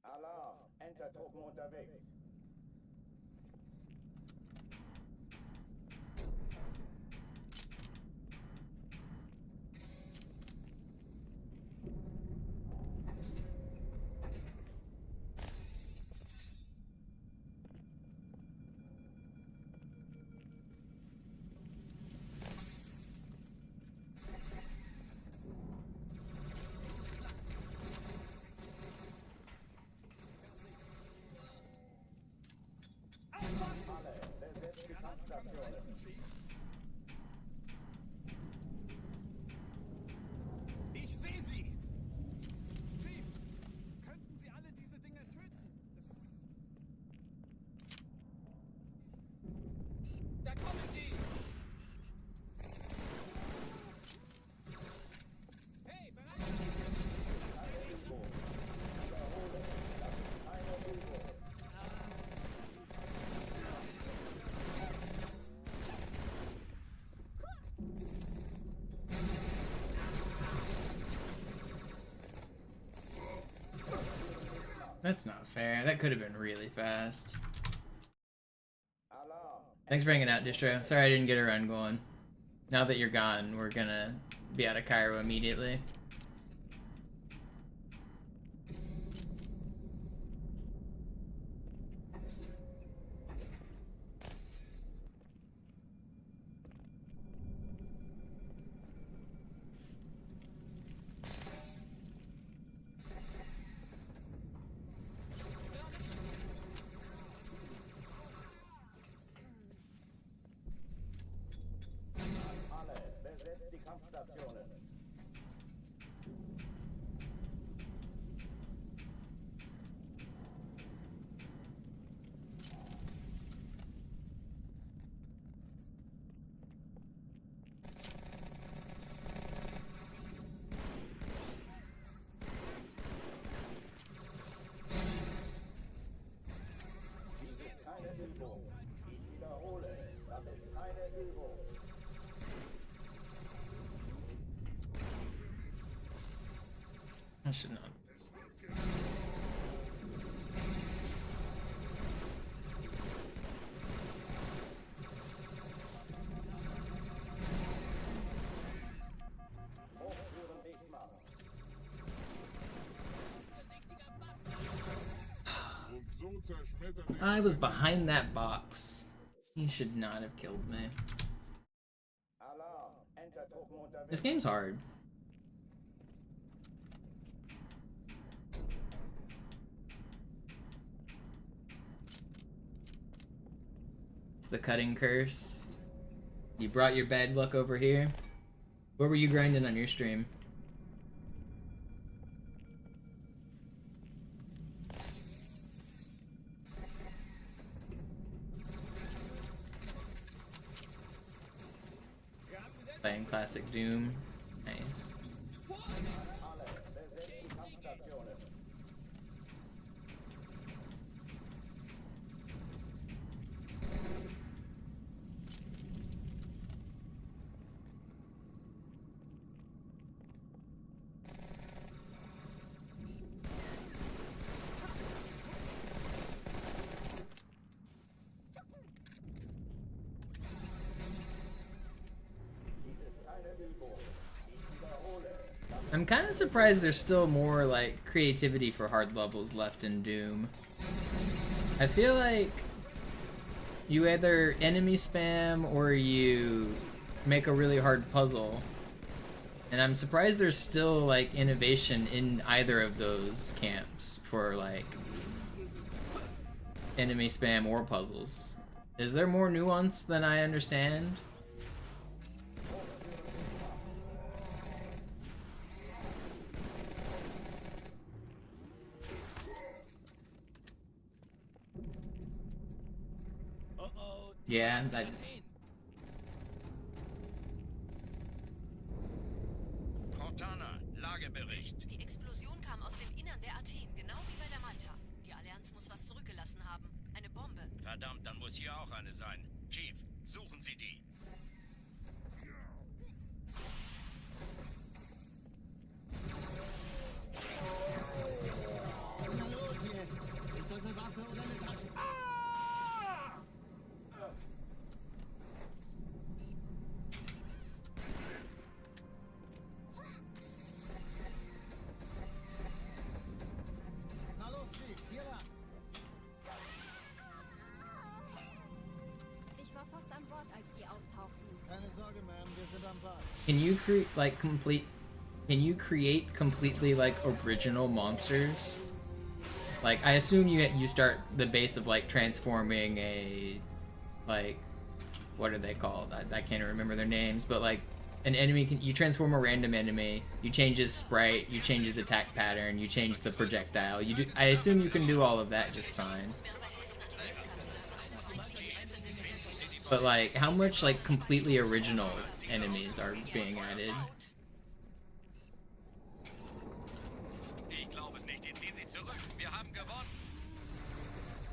Alarm, Entertruppen unterwegs. Ich sehe sie! Chief, könnten Sie alle diese Dinger töten? Da kommen sie! Hey, bereit! That's not fair. That could have been really fast. Alarm. Thanks for hanging out, Distro. Sorry I didn't get a run going. Now that you're gone, we're gonna be out of Cairo immediately. Alle, besetzt die Kampfstationen. Dies ist keine Übung. Ich wiederhole, das ist keine Übung. I should not. Hochführen dicht machen. Und so zerschmettert er I was behind that box. He should not have killed me. Alarm, Entertruppen unterwegs. This game's hard. It's the cutting curse. You brought your bad luck over here. What were you grinding on your stream? Playing classic Doom. Nice. Alle, besetzt die Kampfstationen. Dies ist keine Übung. Ich wiederhole. I'm kind of surprised there's still more like creativity for hard levels left in Doom. I feel like you either enemy spam or you make a really hard puzzle. And I'm surprised there's still like innovation in either of those camps for like enemy spam or puzzles. Is there more nuance than I understand? Yeah, that's... Cortana, Lagebericht. Die Explosion kam aus dem Innern der Athen, genau wie bei der Malta. Die Allianz muss was zurückgelassen haben. Eine Bombe. Verdammt, dann muss hier auch eine sein. Chief, suchen Sie die. Na los jetzt! Ist das eine Waffe oder eine Tasche? Na los, Chief, hier lang. Ich war fast an Bord, als die auftauchten. Keine Sorge, Ma'am, wir sind am Bad. Can you create, like, Can you create completely, like, original monsters? Like, I assume you start the base of, like, transforming a, like, what are they called? I can't remember their names, but, like, an enemy you transform a random enemy, you change his sprite, you change his attack pattern, you change the projectile. I assume you can do all of that just fine. But, like, how much, like, completely original enemies are being added? Ich glaube es nicht. Die ziehen sie zurück. Wir haben gewonnen.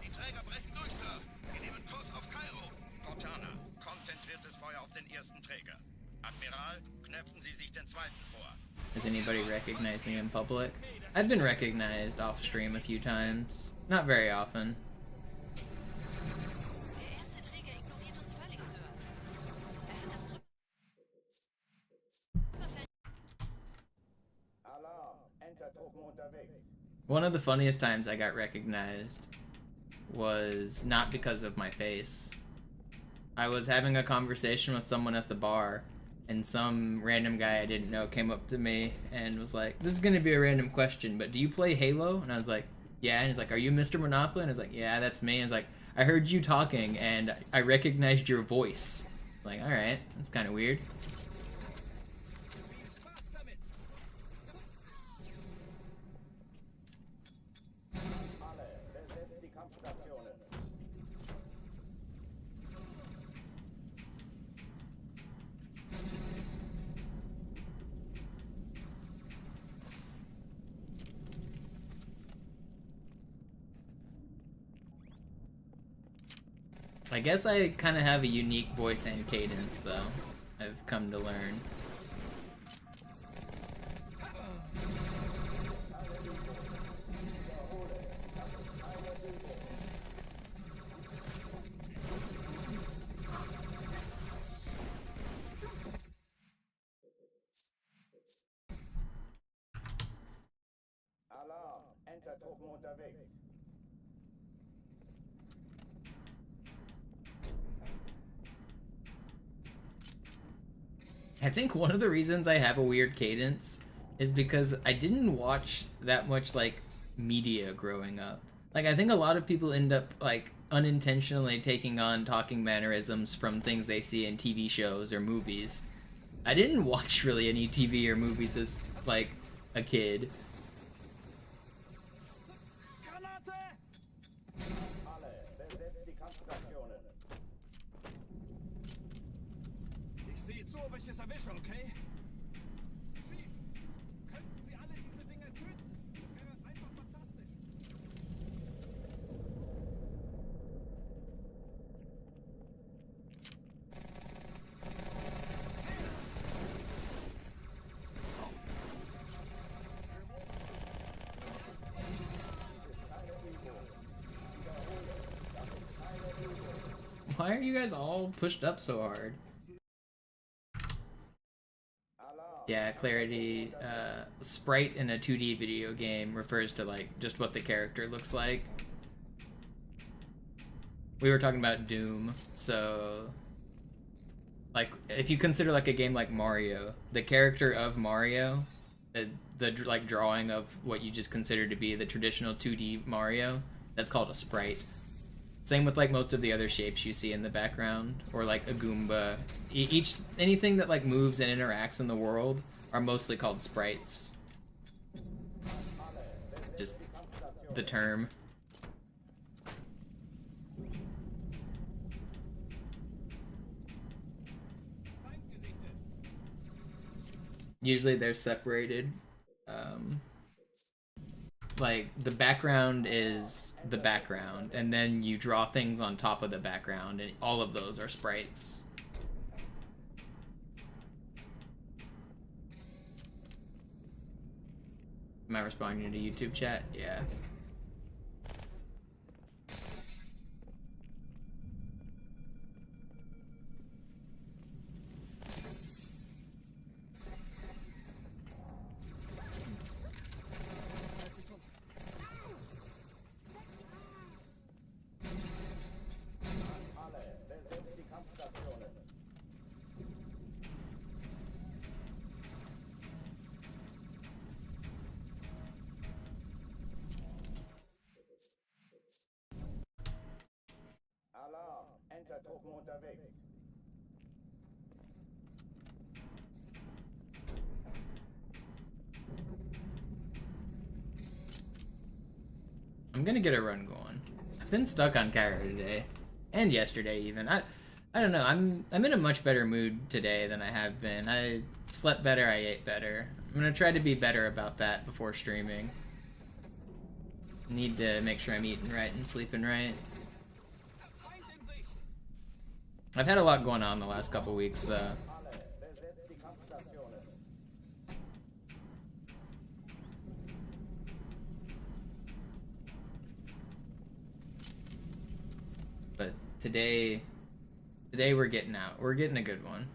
Die Träger brechen durch, Sir. Sie nehmen Kurs auf Kairo. Cortana, konzentriertes Feuer auf den ersten Träger. Admiral, knöpfen Sie sich den zweiten vor. Does anybody recognize me in public? I've been recognized off stream a few times. Not very often. Der erste Träger ignoriert uns völlig, Sir. Er hat das Alarm, Enter-Truppen unterwegs. One of the funniest times I got recognized was not because of my face. I was having a conversation with someone at the bar, and some random guy I didn't know came up to me and was like, "This is gonna be a random question, but do you play Halo?" And I was like, "Yeah." And he's like, "Are you Mr. Monopoly?" And I was like, "Yeah, that's me." And he's like, "I heard you talking, and I recognized your voice." I'm like, alright, that's kind of weird. Alle, besetzt die Kampfstationen. I guess I kind of have a unique voice and cadence, though. I've come to learn. Alarm, Enter-Truppen unterwegs. I think one of the reasons I have a weird cadence is because I didn't watch that much, like, media growing up. Like, I think a lot of people end up, like, unintentionally taking on talking mannerisms from things they see in TV shows or movies. I didn't watch really any TV or movies as, like, a kid. Alle, besetzt die Kampfstationen. Ich sehe zu, ob ich es erwische, okay? Chief, könnten Sie alle diese Dinge töten? Das wäre einfach fantastisch. Why are you guys all pushed up so hard? Yeah, clarity. Sprite in a 2D video game refers to, like, just what the character looks like. We were talking about Doom, so... Like, if you consider, like, a game like Mario, the character of Mario, the like, drawing of what you just consider to be the traditional 2D Mario, that's called a sprite. Same with, like, most of the other shapes you see in the background, or, like, a Goomba. Anything that, like, moves and interacts in the world are mostly called sprites. Just the term. usually they're separated. Like the background is the background, and then you draw things on top of the background, and all of those are sprites. Am I responding to YouTube chat? Yeah. Alarm, Entertruppen unterwegs. I'm gonna get a run going. I've been stuck on Cairo today, and yesterday even. I don't know. I'm in a much better mood today than I have been. I slept better. I ate better. I'm gonna try to be better about that before streaming. Need to make sure I'm eating right and sleeping right. I've had a lot going on the last couple weeks though. But today we're getting out. We're getting a good one.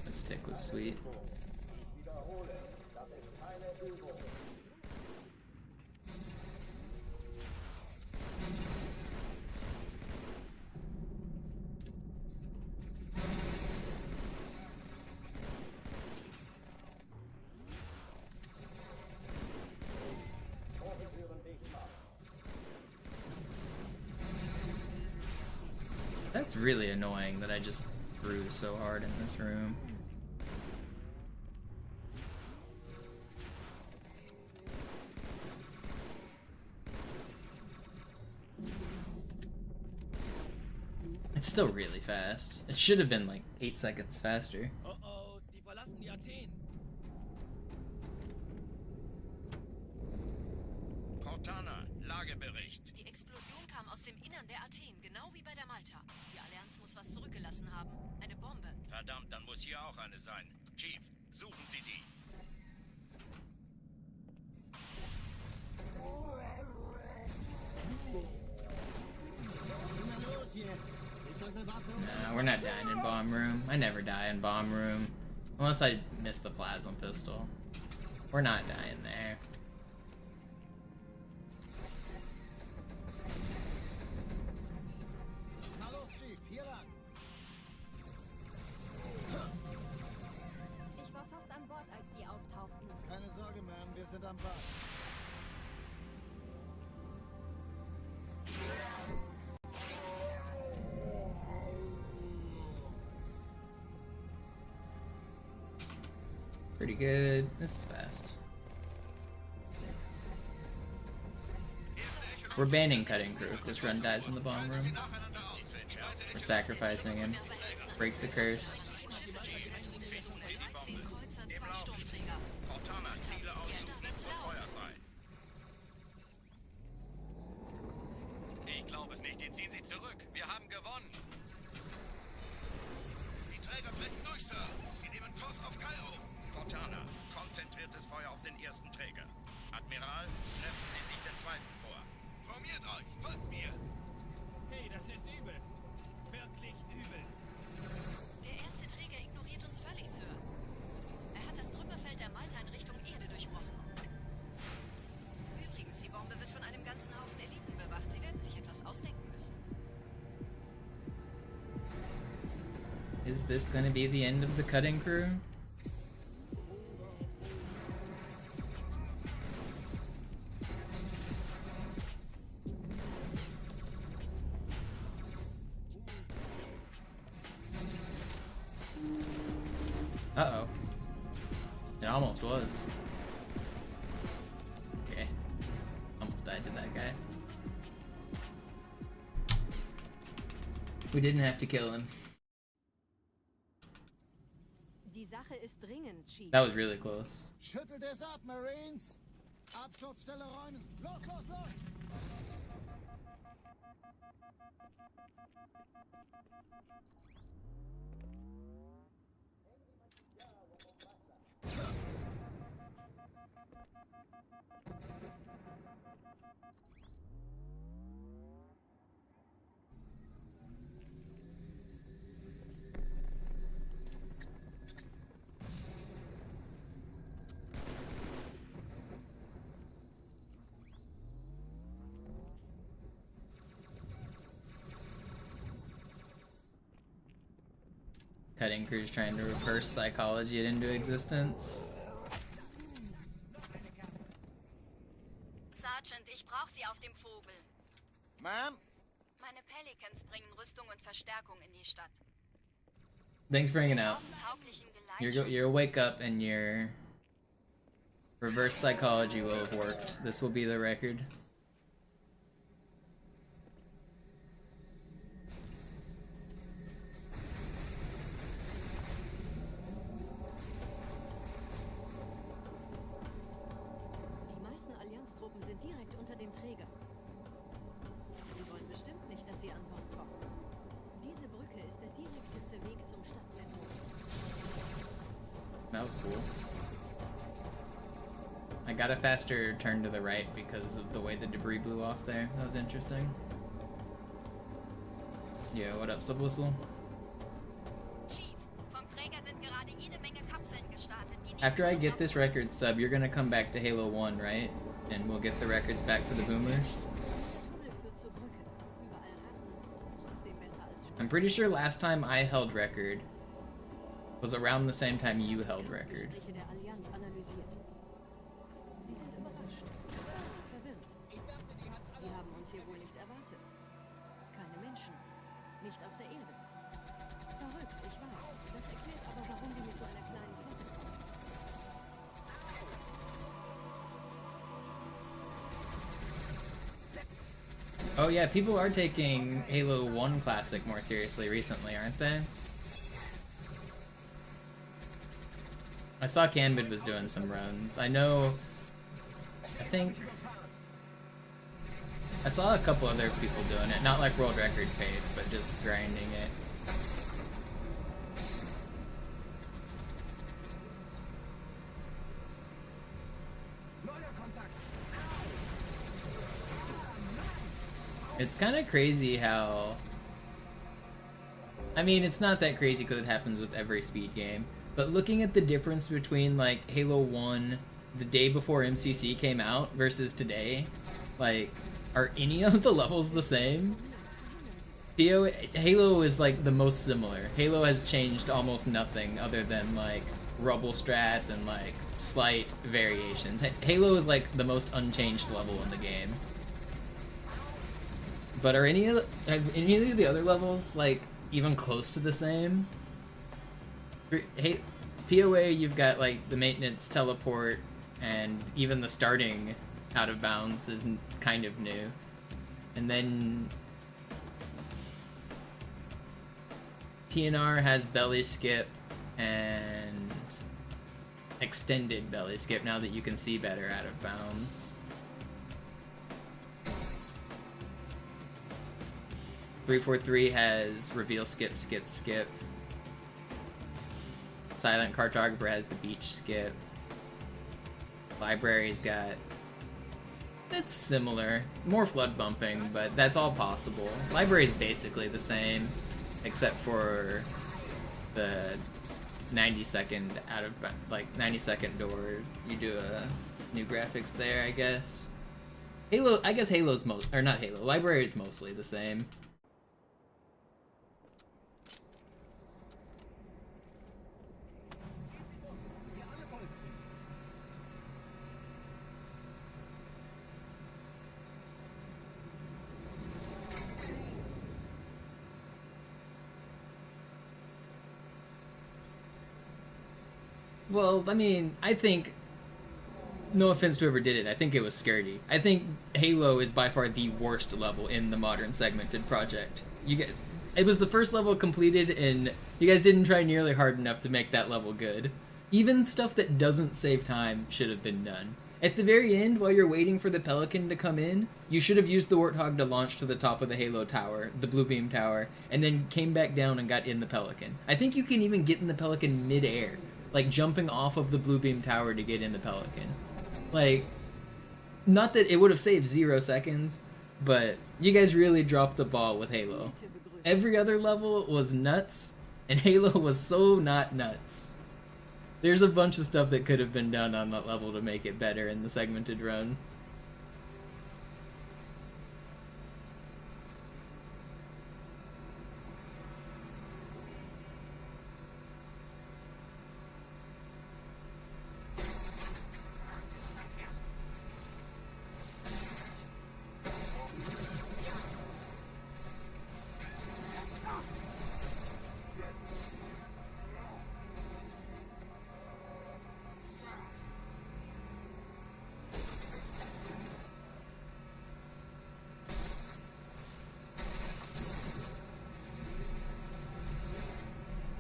That stick was sweet. That's really annoying that I just threw so hard in this room. It's still really fast. It should have been like 8 seconds faster. Oh, die verlassen die Athen. Cortana, Lagebericht. Die Explosion kam aus dem Innern der Athen, genau wie bei der Malta. Die Allianz muss was zurückgelassen haben. Eine Bombe. Verdammt, dann muss hier auch eine sein. Chief, suchen Sie die. Nah, we're not dying in bomb room. I never die in bomb room. Unless I miss the plasma pistol. We're not dying there. Ich war fast an Bord, als die auftauchten. Keine Sorge, Ma'am, wir sind am Bad. Pretty good. This is fast. We're banning cutting crew if this run dies in the bomb room. We're sacrificing him. Break the curse. Cortana, Ziele aussuchen und Feuer frei. Ich glaube es nicht. Die ziehen sie zurück. Wir haben gewonnen. Die Träger brechen durch, Sir. Sie nehmen Kurs auf Kairo. Cortana, konzentriertes Feuer auf den ersten Träger. Admiral, knöpfen Sie sich den zweiten vor. Formiert euch, folgt mir. Hey, das ist übel. Wirklich übel. Der erste Träger ignoriert uns völlig, Sir. Er hat das Trümmerfeld der Malta in Richtung Erde durchbrochen. Übrigens, die Bombe wird von einem ganzen Haufen Eliten bewacht. Sie werden sich etwas ausdenken müssen. Is this gonna be the end of the cutting crew? Uh-oh. It almost was. Okay. Almost died to that guy. We didn't have to kill him. Die Sache ist dringend, Chief. That was really close. Schüttelt es ab, Marines! Absturzstelle räumen! Los, los, los! Cutting crew's trying to reverse psychology it into existence. Sergeant, ich brauche Sie auf dem Vogel. Ma'am? Meine Pelicans bringen Rüstung und Verstärkung in die Stadt. Thanks for hanging out. Tauglichen Your Geleitschutz. wake up and your reverse psychology will have worked. This will be the record. Die meisten Allianztruppen sind direkt unter dem Träger. Sie wollen bestimmt nicht, dass sie an Bord kommen. Diese Brücke ist der direkteste Weg zum Stadtzentrum. That was cool. I got a faster turn to the right because of the way the debris blew off there. That was interesting. Yeah, what up, Subwhistle? Chief, vom Träger sind gerade jede Menge Kapseln gestartet, die nicht After I bloß get auf this uns- record sub, you're gonna come back to Halo 1, right? And we'll get the records back for the boomers. Der Tunnel führt zur Brücke. Überall Ratten. Trotzdem besser als Schmuck. I'm pretty sure last time I held record was around the same time you held record. Gespräche der Allianz analysiert. Die sind überrascht. Verwirrt. Die haben uns hier wohl nicht erwartet. Keine Menschen. Nicht auf der Erde. Verrückt, ich weiß. Das erklärt aber, warum die mit so einer kleinen Flotte kommen. Oh yeah, people are taking Halo 1 Classic more seriously recently, aren't they? I saw Canbid was doing some runs. I think I saw a couple other people doing it, not like world record pace, but just grinding it. It's kind of crazy how... I mean, it's not that crazy because it happens with every speed game, but looking at the difference between, like, Halo 1 the day before MCC came out versus today, like, are any of the levels the same? Halo is, like, the most similar. Halo has changed almost nothing other than, like, rubble strats and, like, slight variations. Halo is, like, the most unchanged level in the game. But are any of the other levels, like, even close to the same? Hey, POA, you've got, like, the maintenance teleport, and even the starting out of bounds is kind of new. And then TNR has belly skip and extended belly skip now that you can see better out of bounds. 343 has reveal skip, skip, skip. Silent Cartographer has the beach skip. Library's got... It's similar. More flood bumping, but that's all possible. Library's basically the same, except for the 90-second out of... like, 90-second door. You do a new graphics there, I guess. Halo... I guess Halo's most... or not Halo. Library is mostly the same. Well, I mean, I think, no offense to whoever did it, I think it was Scaredy. I think Halo is by far the worst level in the modern segmented project. It was the first level completed, and you guys didn't try nearly hard enough to make that level good. Even stuff that doesn't save time should have been done. At the very end, while you're waiting for the Pelican to come in, you should have used the Warthog to launch to the top of the Halo Tower, the Blue Beam Tower, and then came back down and got in the Pelican. I think you can even get in the Pelican mid-air, like jumping off of the Blue Beam Tower to get in the Pelican. Like, not that it would have saved 0 seconds, but you guys really dropped the ball with Halo. Every other level was nuts, and Halo was so not nuts. There's a bunch of stuff that could have been done on that level to make it better in the segmented run.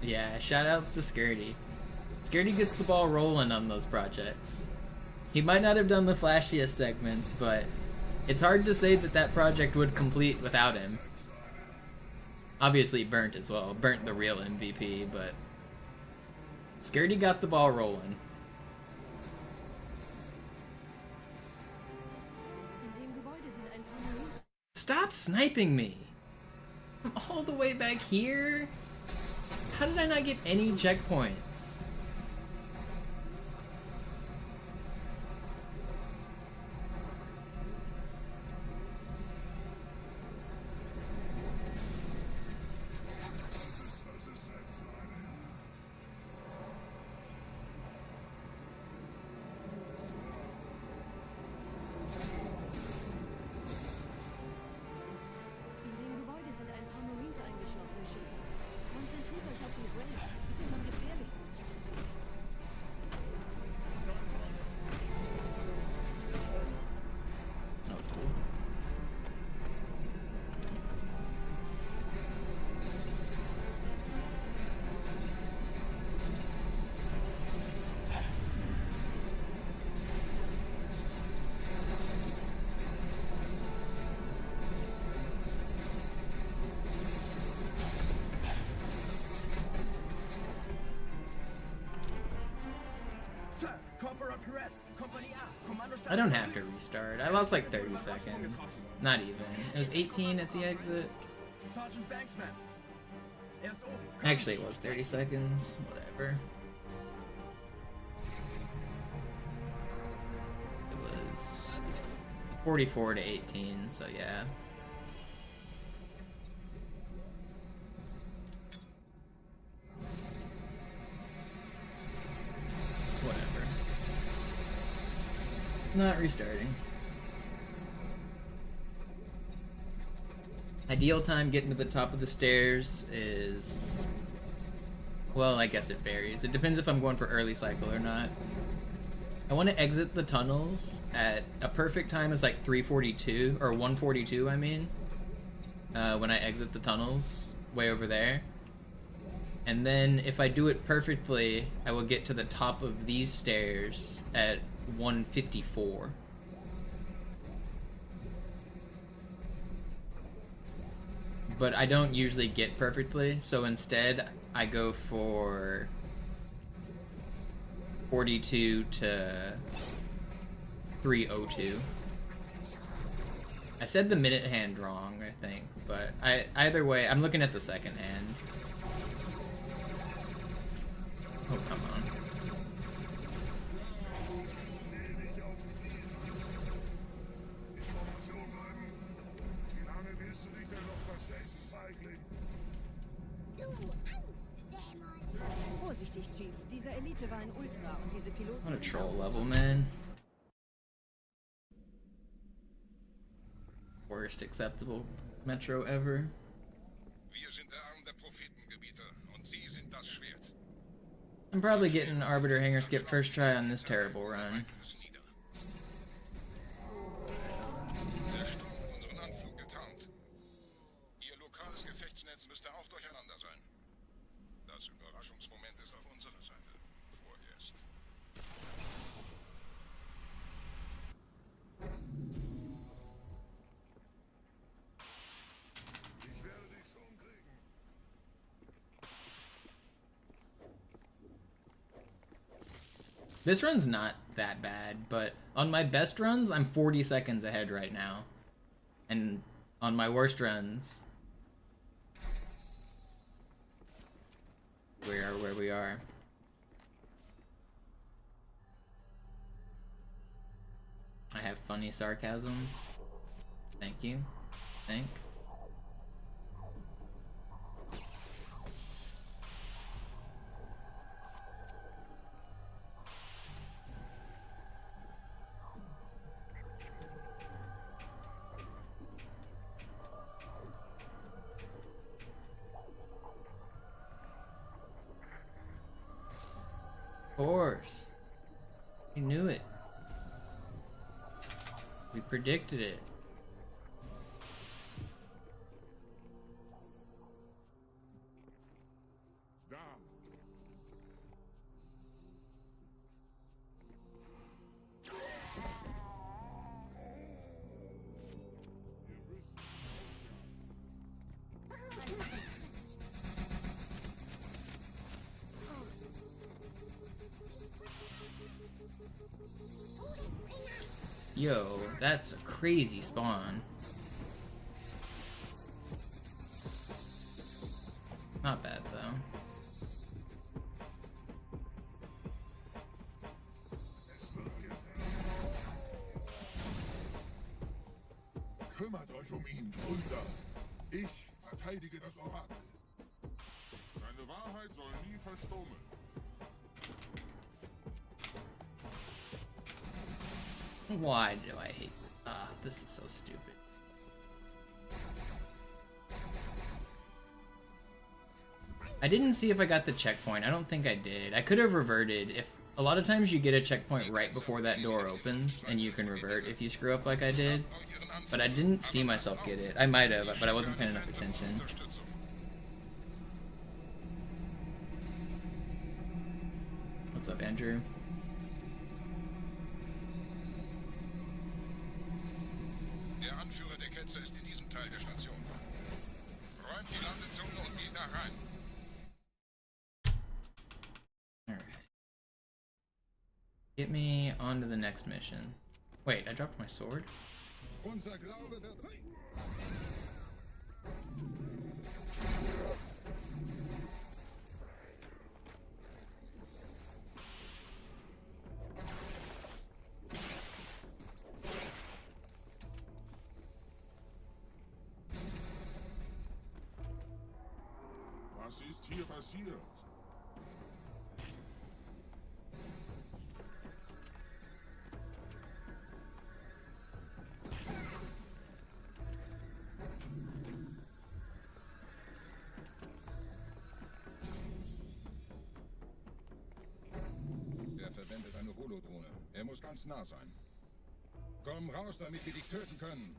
Yeah, shoutouts to Skirty. Skirty gets the ball rolling on those projects. He might not have done the flashiest segments, but it's hard to say that that project would complete without him. Obviously Burnt as well. Burnt the real MVP, but Skirty got the ball rolling. Stop sniping me! I'm all the way back here? How did I not get any checkpoints? I don't have to restart. I lost like 30 seconds. Not even. It was 18 at the exit. Actually, it was 30 seconds. Whatever. It was 44 to 18, so yeah. Whatever. Not restarting. Ideal time getting to the top of the stairs is... well, I guess it varies. It depends if I'm going for early cycle or not. I want to exit the tunnels at a perfect time is like 3:42, or 1:42 I mean. When I exit the tunnels, way over there. And then if I do it perfectly, I will get to the top of these stairs at 1:54. But I don't usually get perfectly, so instead I go for 42 to 3:02. I said the minute hand wrong, I think, but either way, I'm looking at the second hand. Oh, come on. What a troll level, man. Worst acceptable Metro ever. Wir sind der Arm der Prophetengebieter und Sie sind das Schwert. I'm probably getting an Arbiter Hanger Skip first try on this terrible run. Der Sturm hat unseren Anflug getarnt. Ihr lokales Gefechtsnetz müsste This run's not that bad, but on my best runs, I'm 40 seconds ahead right now. And on my worst runs, we are where we are. I have funny sarcasm. Thank you. Thank. Of course. We knew it. We predicted it. Yo, that's a crazy spawn. Not bad though. Kümmert euch ihn, Brüder. Ich verteidige das Orakel. Seine Wahrheit soll nie verstummen. Why do I hate this is so stupid. I didn't see if I got the checkpoint. I don't think I did. I could have reverted. If a lot of times you get a checkpoint right before that door opens and you can revert if you screw up like I did. But I didn't see myself get it. I might have, but I wasn't paying enough attention. What's up, Andrew? Der Anführer der Ketzer ist in diesem Teil der Station. Räumt die Landezone und geht da rein. Alright. Get me on to the next mission. Wait, I dropped my sword? Unser Glaube wird... Was ist hier passiert? Der verwendet eine Holodrohne. Er muss ganz nah sein. Komm raus, damit wir dich töten können.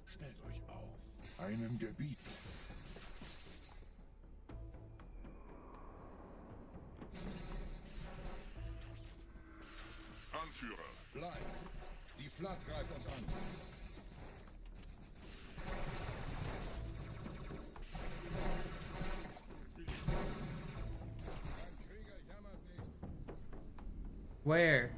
Stellt euch auf. Einem Gebiet. Anführer. Bleibt. Die Flat greift uns an. Ein Krieger jammert nicht. Where?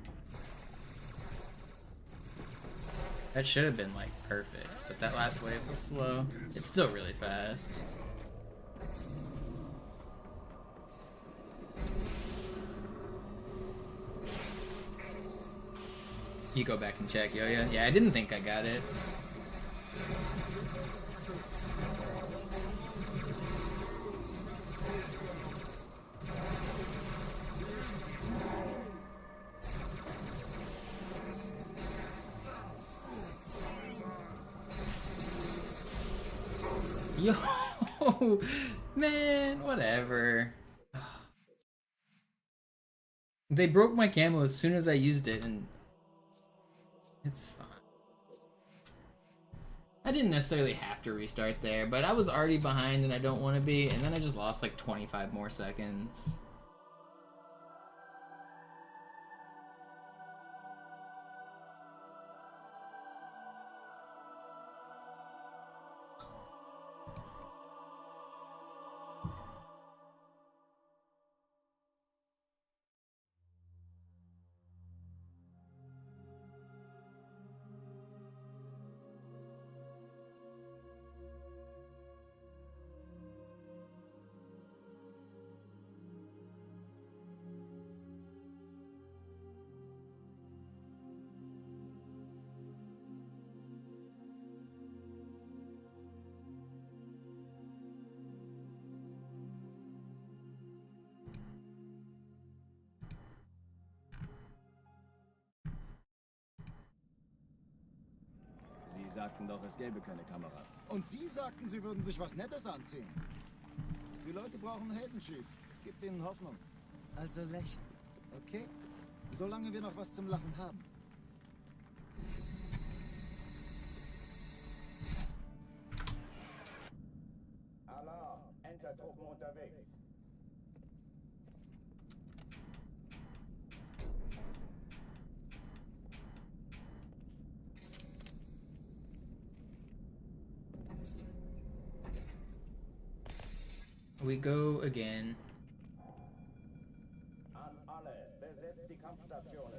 That should have been like perfect, but that last wave was slow. It's still really fast. You go back and check, Yo-Yo. Yeah, I didn't think I got it. Yo, man, whatever. They broke my camo as soon as I used it, and it's fine. I didn't necessarily have to restart there, but I was already behind and I don't want to be, and then I just lost like 25 more seconds. sagten doch, es gäbe keine Kameras. Und Sie sagten, Sie würden sich was Nettes anziehen. Die Leute brauchen Helden, Chief. Gib ihnen Hoffnung. Also lächeln, okay? Solange wir noch was zum Lachen haben. Alarm! Entertruppen unterwegs. We go again. An alle, besetzt die Kampfstationen.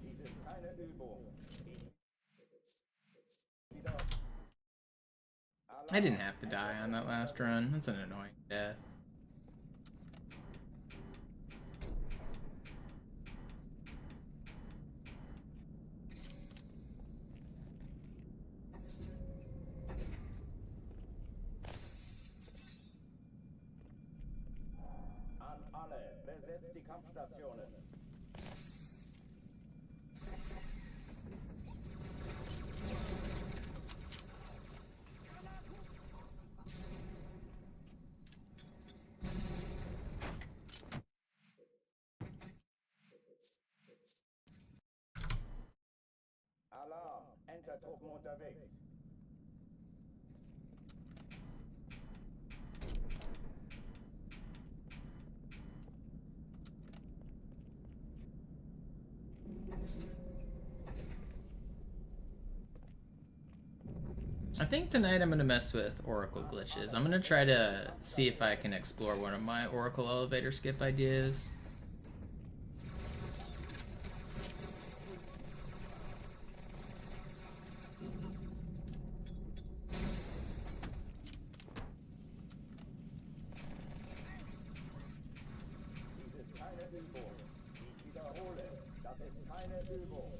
Dies ist keine Übung. I didn't have to die on that last run. That's an annoying death. An alle, besetzt die Kampfstationen. Alarm! Entertruppen unterwegs. I think tonight I'm gonna mess with Oracle glitches. I'm gonna try to see if I can explore one of my Oracle elevator skip ideas. Dies ist keine Übung. Ich wiederhole, das ist keine Übung.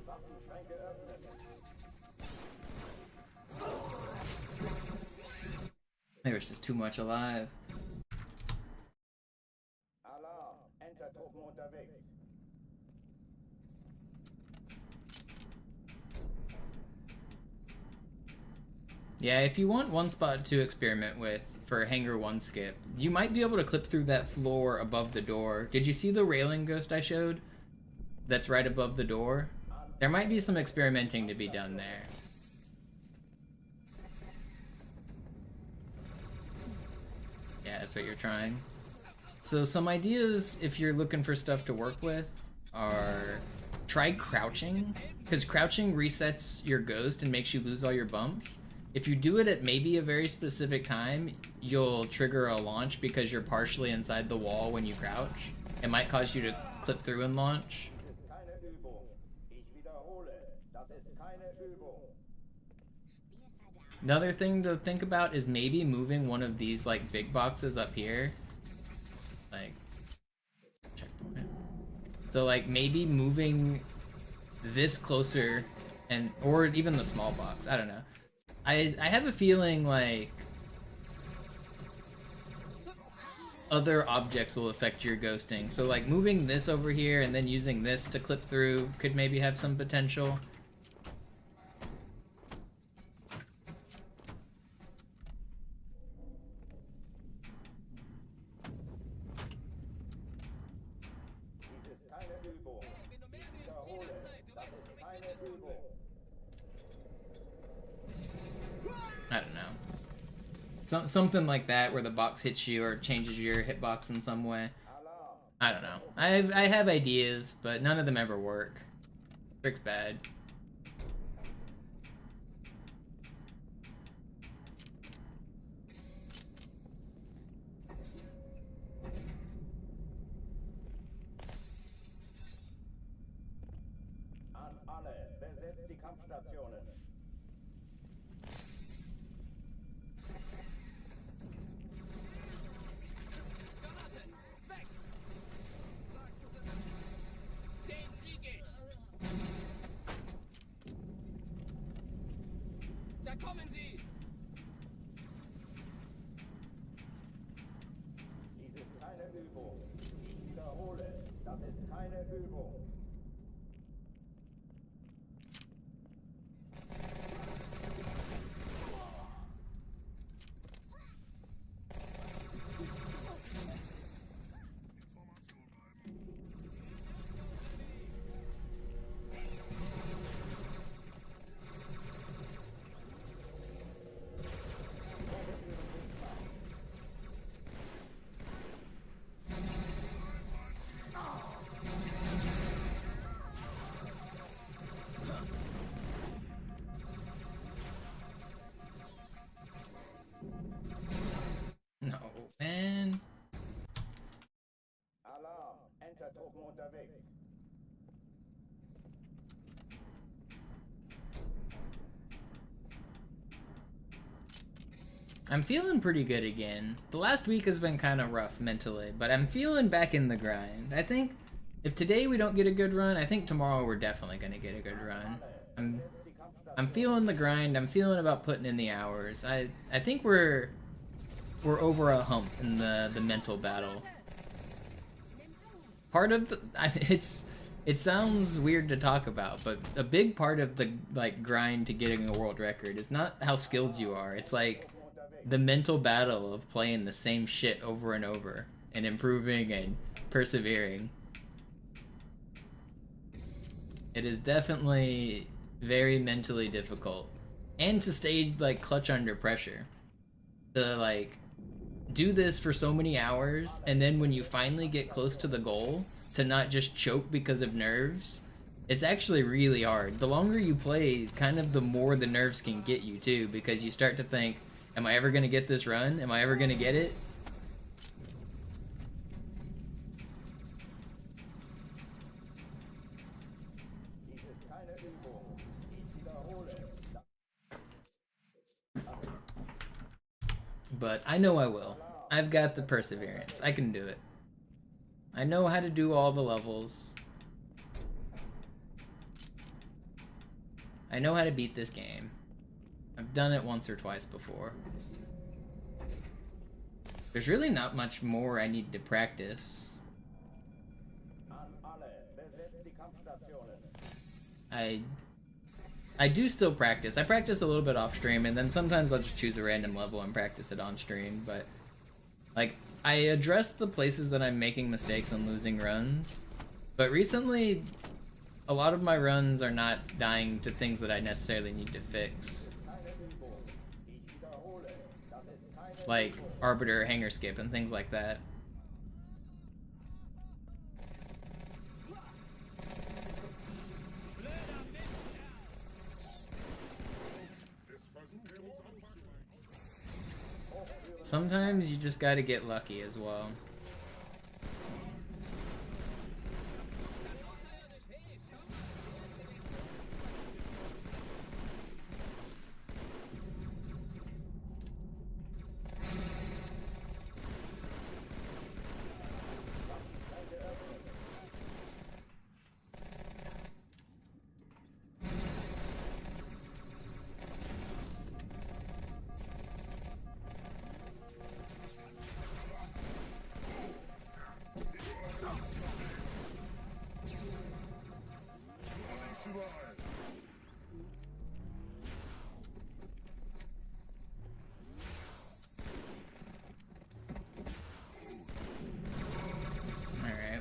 Waffenschränke öffnen. There was just too much alive. Alarm! Entertruppen unterwegs. Yeah, if you want one spot to experiment with for Hangar 1 skip, you might be able to clip through that floor above the door. Did you see the railing ghost I showed? That's right above the door? There might be some experimenting to be done there. Yeah, that's what you're trying. So some ideas, if you're looking for stuff to work with, are try crouching, because crouching resets your ghost and makes you lose all your bumps. If you do it at maybe a very specific time, you'll trigger a launch because you're partially inside the wall when you crouch. It might cause you to clip through and launch. Das ist keine Übung. Ich wiederhole, das ist keine Übung. Another thing to think about is maybe moving one of these like big boxes up here. Like, checkpoint. So like maybe moving this closer and or even the small box. I don't know. I have a feeling like other objects will affect your ghosting. So like moving this over here and then using this to clip through could maybe have some potential. Dies ist keine Übung. Ich wiederhole, das ist keine Übung. something like that, where the box hits you or changes your hitbox in some way. I don't know. I have ideas, but none of them ever work. Trick's bad. An alle, besetzt die Kampfstationen. Da kommen sie! Dies ist keine Übung. Ich wiederhole, das ist keine Übung. No, man. Alarm, Entertruppen unterwegs. I'm feeling pretty good again. The last week has been kind of rough mentally, but I'm feeling back in the grind. I think if today we don't get a good run, I think tomorrow we're definitely gonna get a good run. I'm feeling the grind. I'm feeling about putting in the hours. I think we're over a hump in the mental battle. Part of the, it sounds weird to talk about, but a big part of the grind to getting a world record is not how skilled you are. It's like the mental battle of playing the same shit over and over and improving and persevering. It is definitely very mentally difficult, and to stay clutch under pressure, to do this for so many hours, and then when you finally get close to the goal, to not just choke because of nerves. It's actually really hard. The longer you play, kind of the more the nerves can get you too, because you start to think, am I ever gonna get this run? Am I ever gonna get it? But I know I will. I've got the perseverance. I can do it. I know how to do all the levels. I know how to beat this game. I've done it once or twice before. There's really not much more I need to practice. I do still practice. I practice a little bit off stream, and then sometimes I'll just choose a random level and practice it on stream, but I address the places that I'm making mistakes and losing runs, but recently a lot of my runs are not dying to things that I necessarily need to fix. Like Arbiter, Hanger Skip, and things like that. Sometimes you just gotta get lucky as well.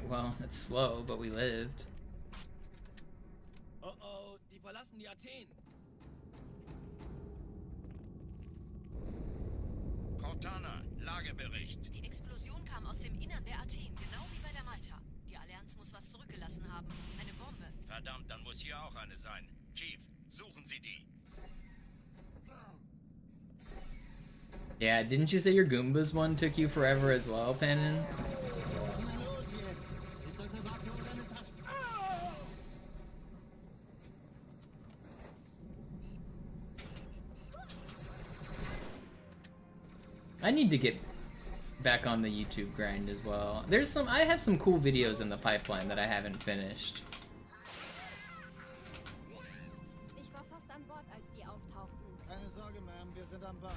Well, it's slow, but we lived. Oh, die verlassen die Athen. Cortana, Lagebericht. Die Explosion kam aus dem Innern der Athen, genau wie bei der Malta. Die Allianz muss was zurückgelassen haben. Eine Bombe. Verdammt, dann muss hier auch eine sein. Chief, suchen Sie die. Yeah, didn't you say your Goombas one took you forever as well, Panon? Ist das eine Waffe oder eine Taste? I need to get back on the YouTube grind as well. I have some cool videos in the pipeline that I haven't finished. Ich war fast an Bord, als die auftauchten. Keine Sorge, Ma'am, wir sind am Ball.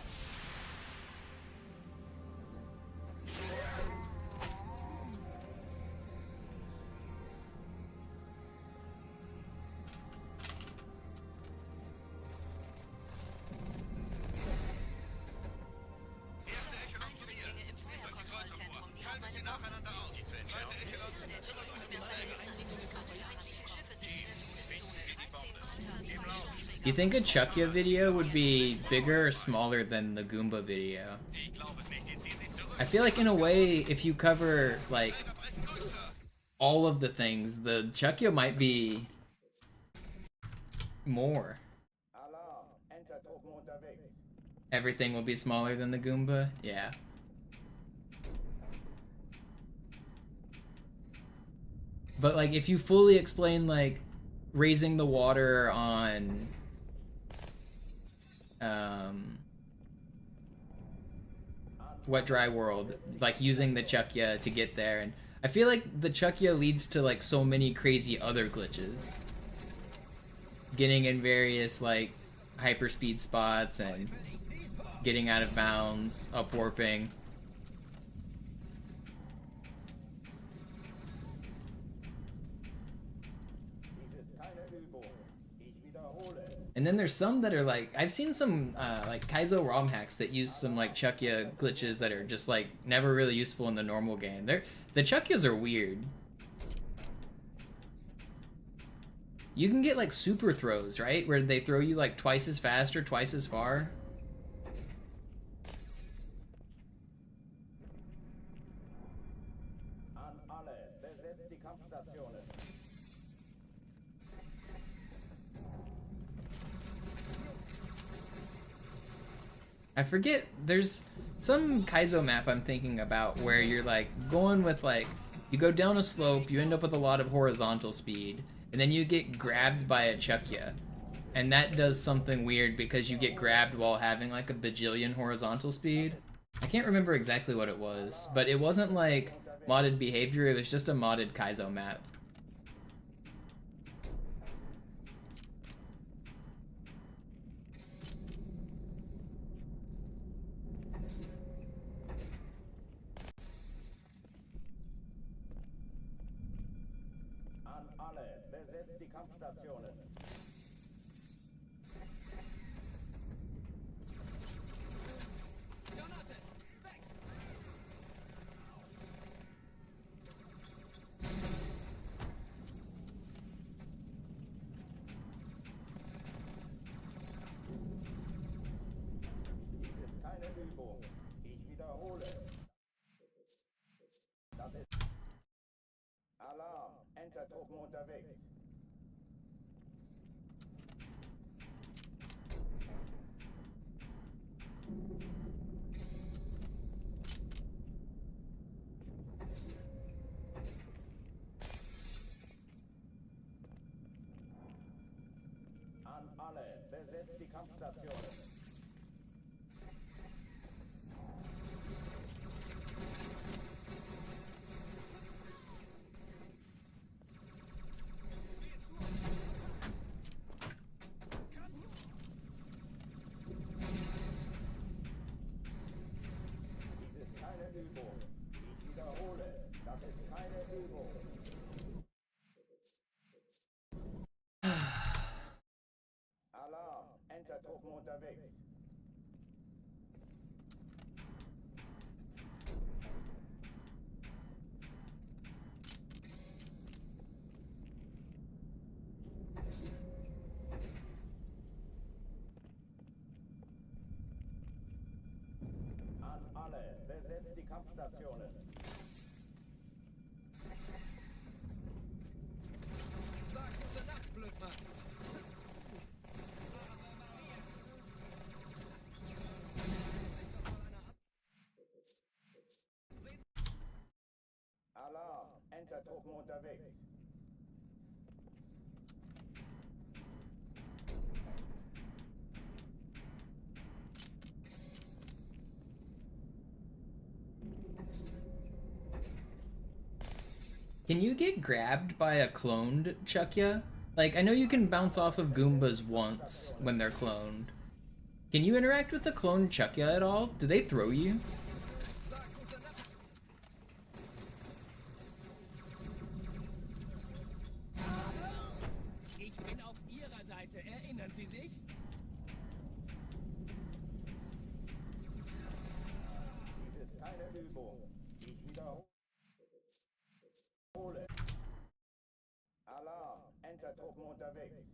Eindringlinge im Feuerkontrollzentrum. Die haben eine Bombe. Der Tourismusmental feindliche Schiffe sind in der Todeszone. 13 Malta, 2 Sternträger. Do you think a Chuckya video would be bigger or smaller than the Goomba video? I feel like in a way, if you cover like all of the things, the Chuckya might be more. Alarm! Entertruppen unterwegs. Everything will be smaller than the Goomba? Yeah. But like if you fully explain like raising the water on Wet Dry World, like using the Chuckya to get there, and I feel like the Chuckya leads to like so many crazy other glitches. Getting in various like hyperspeed spots and getting out of bounds, upwarping. Dies ist keine Übung. Ich wiederhole. And then there's some that are like, I've seen some like Kaizo ROM hacks that use some like Chuckya glitches that are just like never really useful in the normal game. The Chuckyas are weird. You can get like super throws, right? Where they throw you like twice as fast or twice as far. An alle, besetzt die Kampfstationen. I forget, there's some Kaizo map I'm thinking about where you're like going with like, you go down a slope, you end up with a lot of horizontal speed, and then you get grabbed by a Chuckya. And that does something weird because you get grabbed while having like a bajillion horizontal speed. I can't remember exactly what it was, but it wasn't like modded behavior, it was just a modded Kaizo map. An alle, besetzt die Kampfstationen. Dies ist keine Übung. Ich wiederhole. Das ist Alarm! Entertruppen unterwegs. An alle, besetzt die Kampfstationen. Dies ist keine Übung. Ich wiederhole, das ist keine Übung. Alarm! Entertruppen unterwegs. An besetzt die Kampfstationen. Sag gute Nacht, Blödmann. Alarm, Entertruppen unterwegs. Can you get grabbed by a cloned Chukya? Like, I know you can bounce off of Goombas once when they're cloned. Can you interact with the cloned Chukya at all? Do they throw you? Ich bin auf Ihrer Seite, erinnern Sie sich? Dies ist keine Übung. Ich wiederhole. Alarm, Entertruppen unterwegs.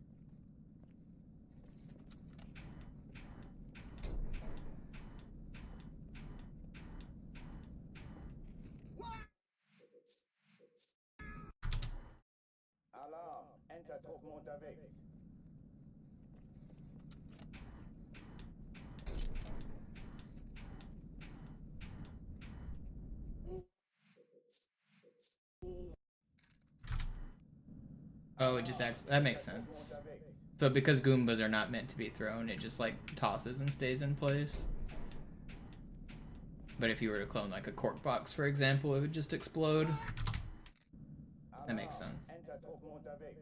Alarm, Entertruppen unterwegs. Oh, it just acts. That makes sense. So because Goombas are not meant to be thrown, it just like tosses and stays in place. But if you were to clone like a cork box, for example, it would just explode. That makes sense. Entertruppen unterwegs.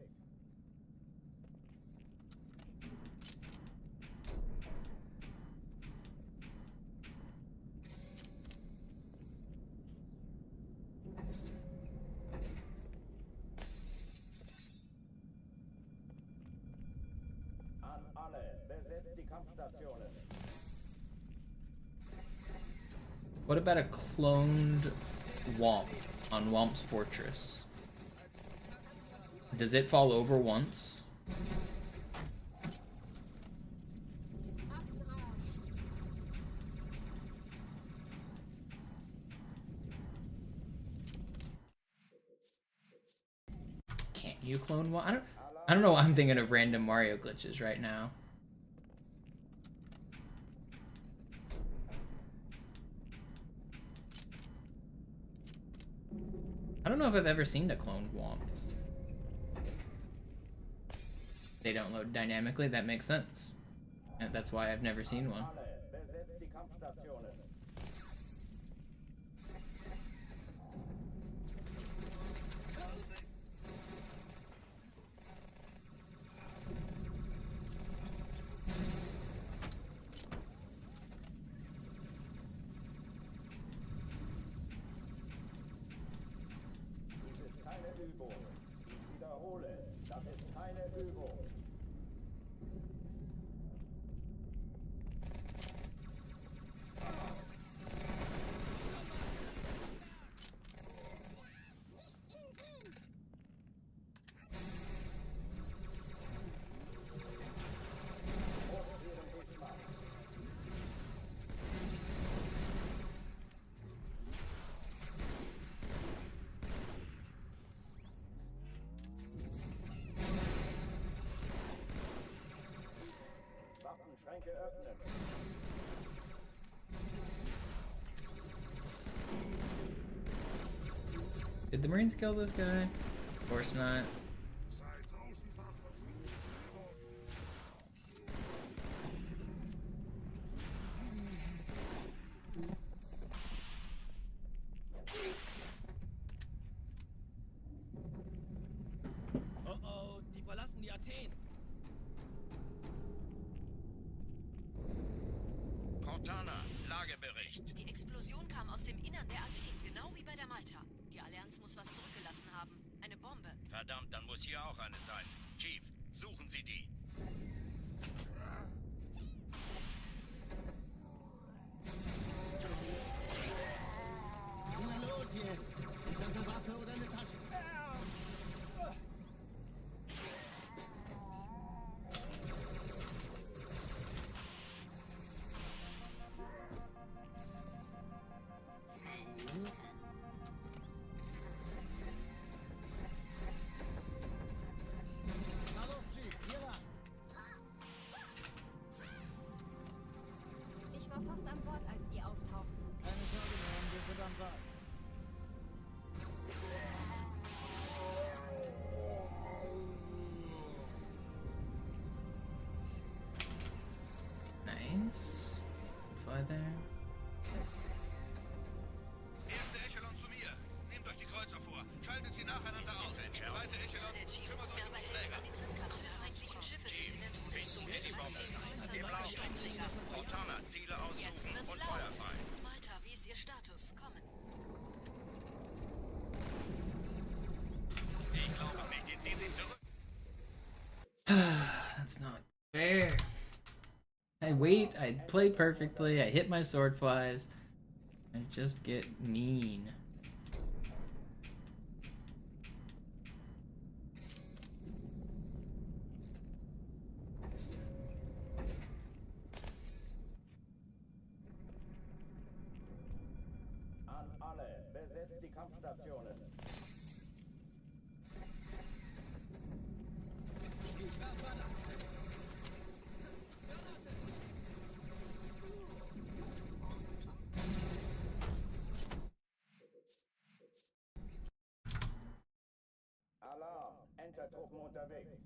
An alle, besetzt die Kampfstationen. What about a cloned Womp on Womp's Fortress? Does it fall over once? Can't you clone one? I don't know why I'm thinking of random Mario glitches right now. I don't know if I've ever seen a cloned Womp. They don't load dynamically, that makes sense. And that's why I've never seen one. Alle, besetzt die Kampfstationen. Dies ist keine Übung. Ich wiederhole, das ist keine Übung. Waffenschränke öffnen. Did the Marines kill this guy? Of course not. Oh oh, die verlassen die Athen. Cortana, Lagebericht. Die Explosion kam aus dem Innern der Athen, genau wie bei der Malta. Die Allianz muss was zurückgelassen haben. Eine Bombe. Verdammt, dann muss hier auch eine sein. Chief, suchen Sie die. Na los jetzt! Ist das eine Waffe oder eine Tasche? That's not fair. I wait, I play perfectly, I hit my sword flies, and just get mean. An alle, besetzt die Kampfstationen. Alarm, Entertruppen unterwegs.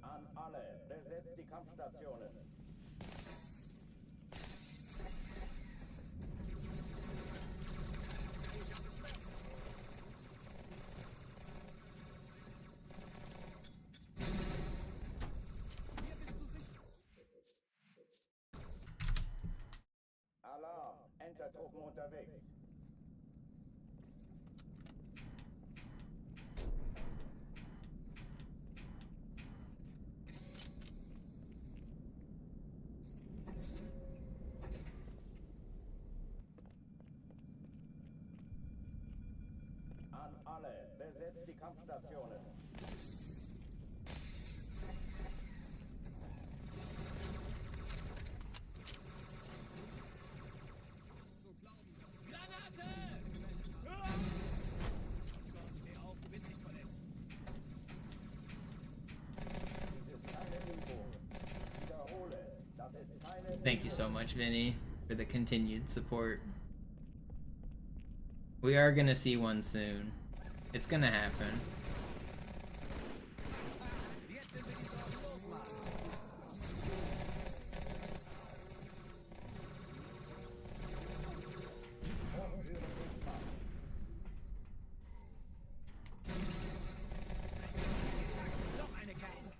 An alle, besetzt die Kampfstationen. Alarm, Entertruppen unterwegs. An alle, besetzt die Kampfstationen. Steh auf, du bist nicht verletzt. Dies ist keine Übung. Ich wiederhole, das ist keine Thank you so much, Vinny, for the continued support. We are gonna see one soon. It's gonna happen. Jetzt sind wir die Sorgen los, Mann. Noch eine Kette.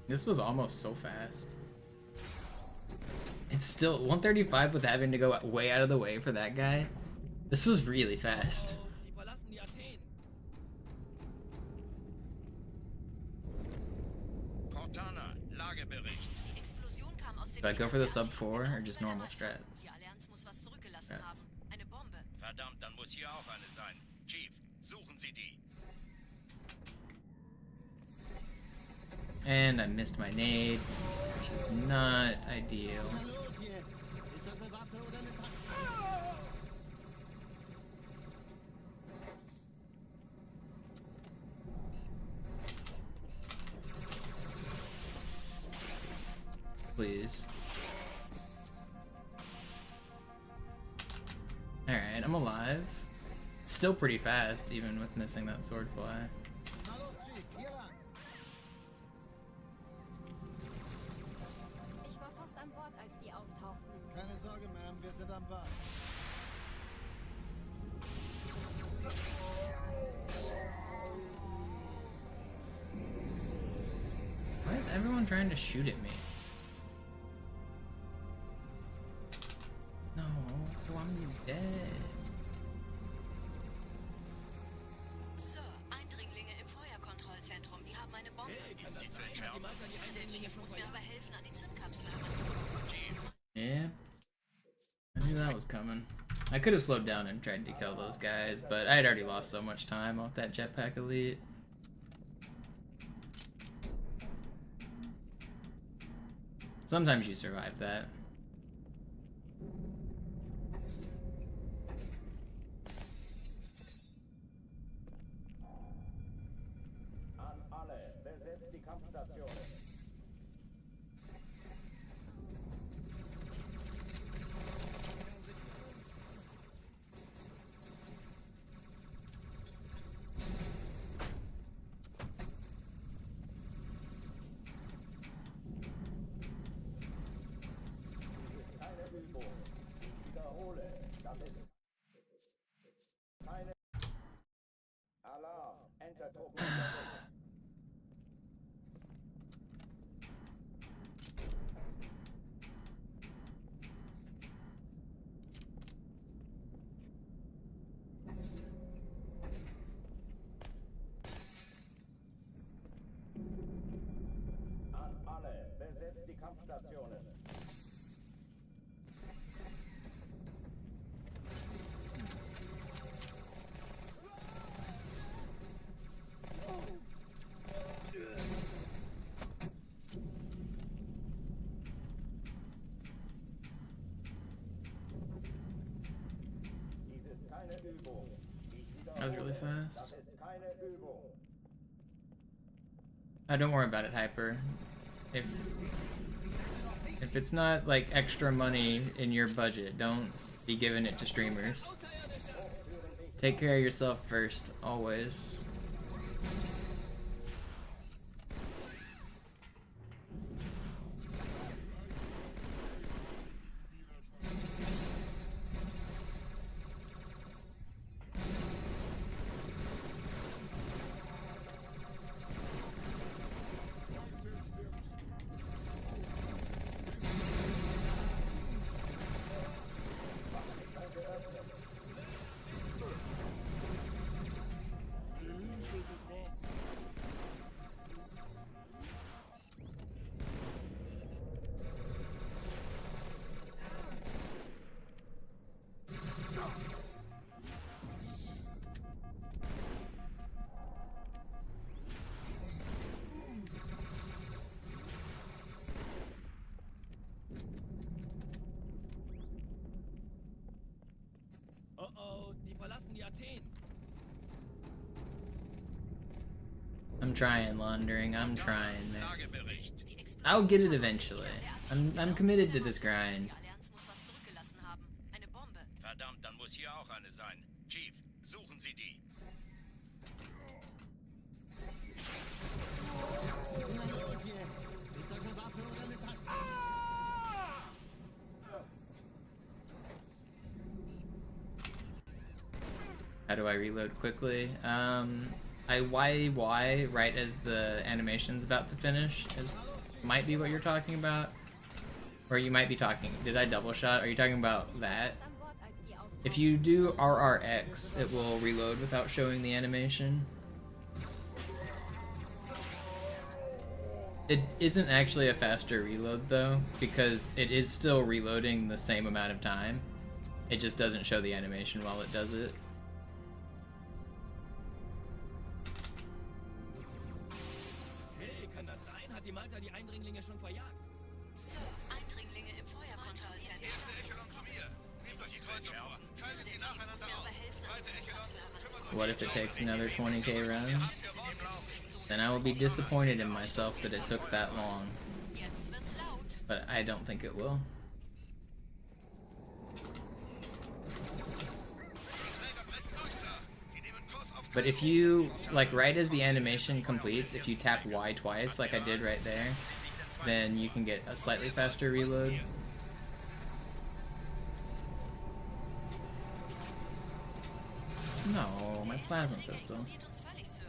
This was almost so fast. It's still 135 with having to go way out of the way for that guy. This was really fast. Die verlassen die Athen. Cortana, Lagebericht. Die Explosion kam aus dem Do I go for the sub Inneren 4 or Laufen just einer normal Wand. strats? Die Allianz muss was zurückgelassen Strats. haben. Eine Bombe. Verdammt, dann muss hier auch eine sein. Chief, suchen Sie die. And I missed my nade, which is not ideal. Was ist los jetzt? Ist das eine Waffe oder eine Taktik? Please. Alright, I'm alive. It's still pretty fast, even with missing that sword fly. Na los, Chief, hier lang. Ich war fast an Bord, als die auftauchten. Keine Sorge, Ma'am, wir sind am Bad. Why is everyone trying to shoot at me? No, I'm dead. Sir, Eindringlinge im Feuerkontrollzentrum. Die haben eine Bombe. Ist sie zu entschärfen? Der Chief muss mir aber helfen, an die Zündkapsel heranzukommen. Chief, Yeah. I knew that was coming. I could have slowed down and tried to kill those guys, but I had already lost so much time off that jetpack elite. Sometimes you survive that. An alle, besetzt die Kampfstationen. Das ist keine... Alarm! Entertruppen unterwegs. An alle, besetzt die Kampfstationen. Dies ist keine Übung. Ich That was really wiederhole, fast. das ist keine Übung. Don't worry about it, Hyper. If it's not like extra money in your budget, don't be giving it to streamers. Take care of yourself first, always. Oh, die verlassen die Athen. I'm trying, Laundering. I'm trying, man. Lagebericht. I'll get it eventually. I'm committed to this grind. Die Allianz muss was zurückgelassen haben. Eine Bombe. Verdammt, dann muss hier auch eine sein. Chief, suchen Sie die. Ist das eine Waffe oder eine Taste? How do I reload quickly? I YY right as the animation's about to finish might be what you're talking about. Or you might be talking, did I double shot? Are you talking about that? If you do RRX, it will reload without showing the animation. It isn't actually a faster reload though, because it is still reloading the same amount of time. It just doesn't show the animation while it does it. Hey, kann das sein? Hat die Malta die Eindringlinge schon verjagt? Sir, Eindringlinge im Feuerportal sind Echelon zu mir. Nehmt euch die Kreuze vor. Schaltet sie nacheinander auf. Zweite Echelon, kümmert euch What if it takes another 20k rounds? Then I will be disappointed in myself that it took that long. Jetzt wird's laut. But I don't think it will. But if you, like right as the animation completes, if you tap Y twice, like I did right there, then you can get a slightly faster reload. No, my plasma pistol. Ignoriert uns völlig, Sir.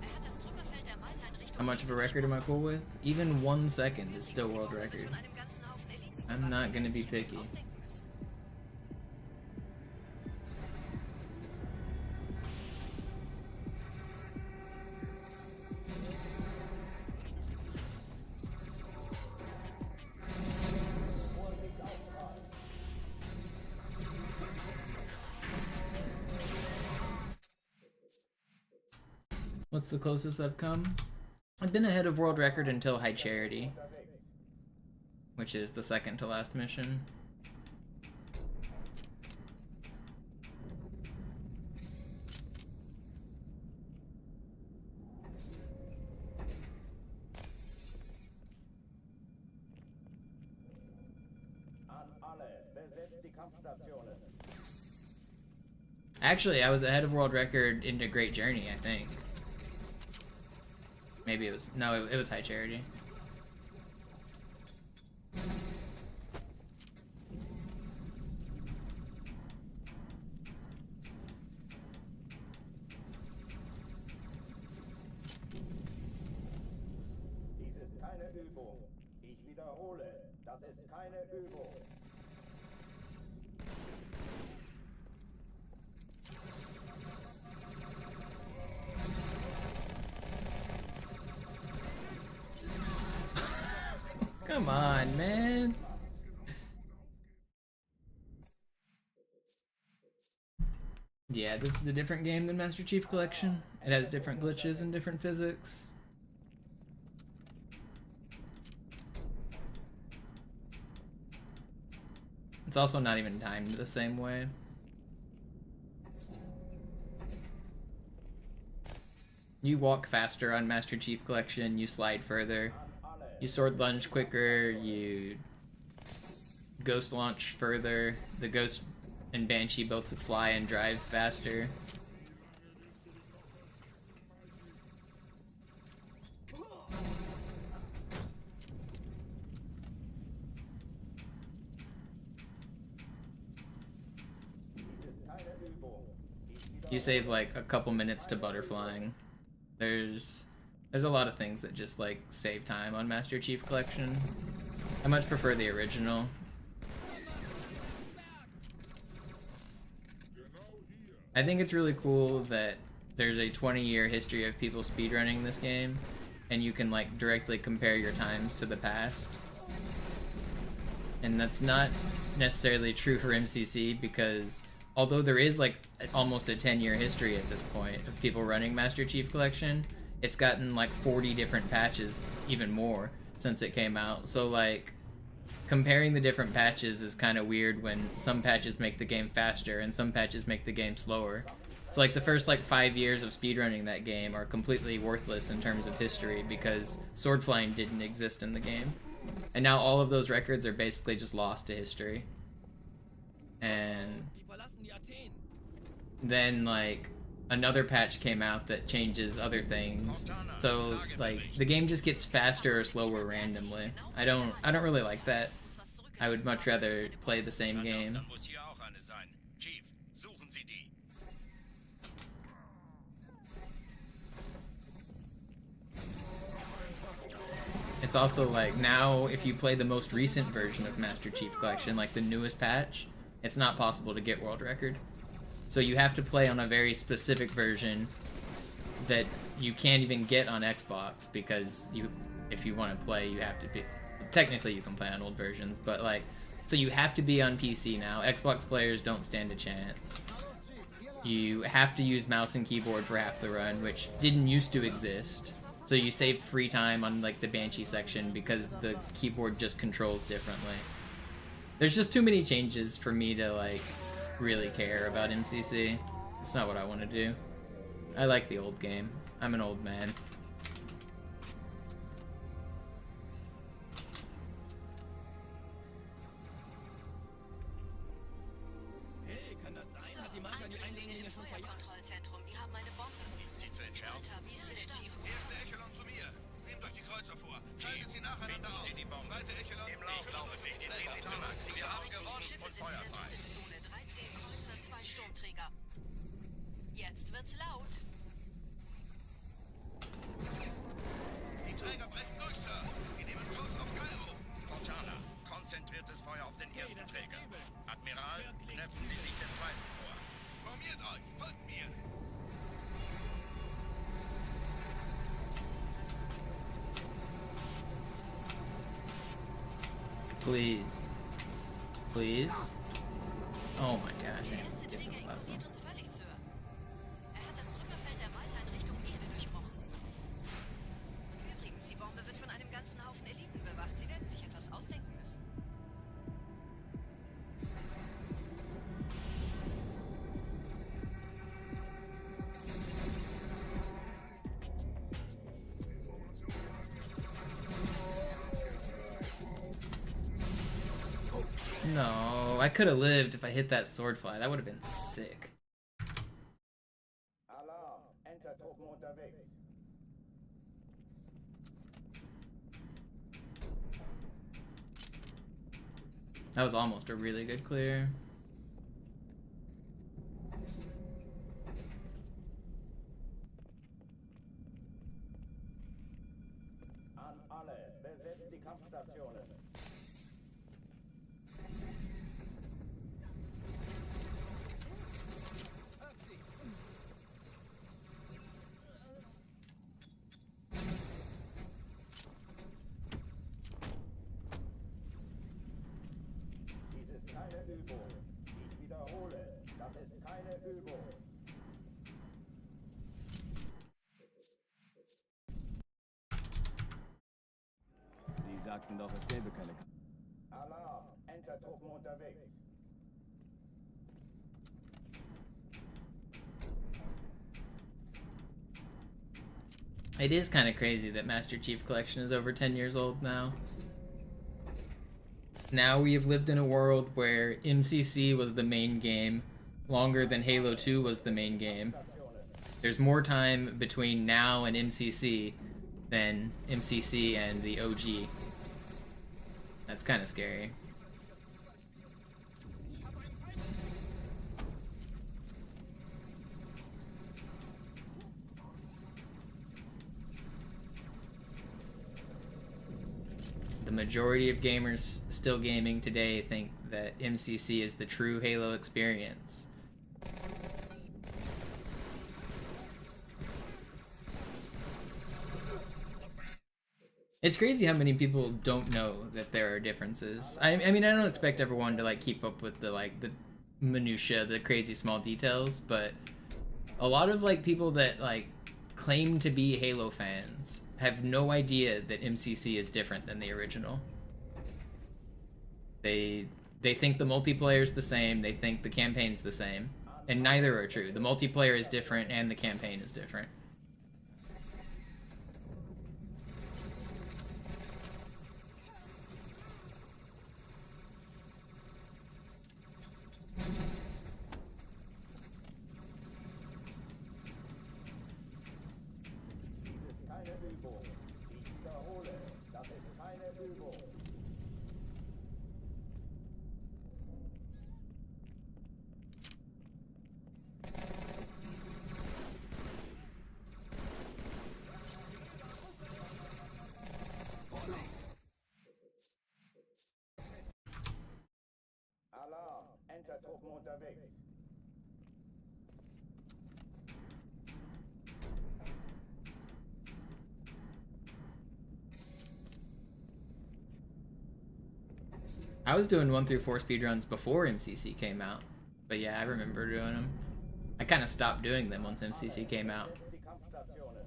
Hat das Trümmerfeld der Malta in Richtung How much of a record am I cool with? Even 1 second is still world record. von einem ganzen Haufen Eliten. I'm not gonna be picky. Ausdenken müssen. What's the closest I've come? I've been ahead of world record until High Charity, which is the second to last mission. An alle, besetzt die Kampfstationen. Actually, I was ahead of world record into Great Journey, I think. Maybe it was, no, it was High Charity. Übung. Ich wiederhole, das ist keine Übung. Come on, man. Yeah, this is a different game than Master Chief Collection. It has different glitches and different physics. It's also not even timed the same way. You walk faster on Master Chief Collection, you slide further, you sword lunge quicker, you ghost launch further. The Ghost and Banshee both fly and drive faster. You save like a couple minutes to butterflying. There's a lot of things that just like save time on Master Chief Collection. I much prefer the original. I think it's really cool that there's a 20-year history of people speedrunning this game, and you can like directly compare your times to the past. And that's not necessarily true for MCC, because although there is like almost a 10-year history at this point of people running Master Chief Collection, it's gotten like 40 different patches, even more, since it came out. So like, comparing the different patches is kind of weird when some patches make the game faster and some patches make the game slower. So like the first like 5 years of speedrunning that game are completely worthless in terms of history because sword flying didn't exist in the game. And now all of those records are basically just lost to history. And then like another patch came out that changes other things. So like the game just gets faster or slower randomly. I don't really like that. I would much rather play the same game. It's also like now if you play the most recent version of Master Chief Collection, like the newest patch, it's not possible to get world record. So you have to play on a very specific version that you can't even get on Xbox, because if you want to play, you have to be, technically you can play on old versions, but like, so you have to be on PC now. Xbox players don't stand a chance. You have to use mouse and keyboard for half the run, which didn't used to exist. So you save free time on like the Banshee section because the keyboard just controls differently. There's just too many changes for me to like really care about MCC. It's not what I want to do. I like the old game. I'm an old man. Jetzt wird's laut. Die Träger brechen durch, Sir. Sie nehmen Kurs auf Kairo. Cortana, konzentriertes Feuer auf den ersten Träger. Admiral, knöpfen Sie sich den zweiten vor. Formiert euch, folgt mir. Please. Please? Oh my gosh, I have to get the plasma. No, I could have lived if I hit that sword fly. That would have been sick. Alarm, Entertruppen unterwegs. That was almost a really good clear. An alle, besetzt Dies ist keine Übung. Ich wiederhole, das ist keine Übung. Sie sagten doch, es gäbe keine... Alarm, Entertruppen unterwegs. It is kind of crazy that Master Chief Collection is over 10 years old now. Now we have lived in a world where MCC was the main game longer than Halo 2 was the main game. There's more time between now and MCC than MCC and the OG. That's kind of scary. The majority of gamers still gaming today think that MCC is the true Halo experience. It's crazy how many people don't know that there are differences. I mean, I don't expect everyone to like keep up with the minutia, the crazy small details, but a lot of like people that like claim to be Halo fans have no idea that MCC is different than the original. They think the multiplayer is the same, they think the campaign's the same, and neither are true. The multiplayer is different and the campaign is different. Keine Übung. Ich wiederhole, das ist keine Übung. Alarm, Entertruppen unterwegs. I was doing 1 through 4 speedruns before MCC came out, but yeah, I remember doing them. I kind of stopped doing them once MCC came out. Die Kampfstationen.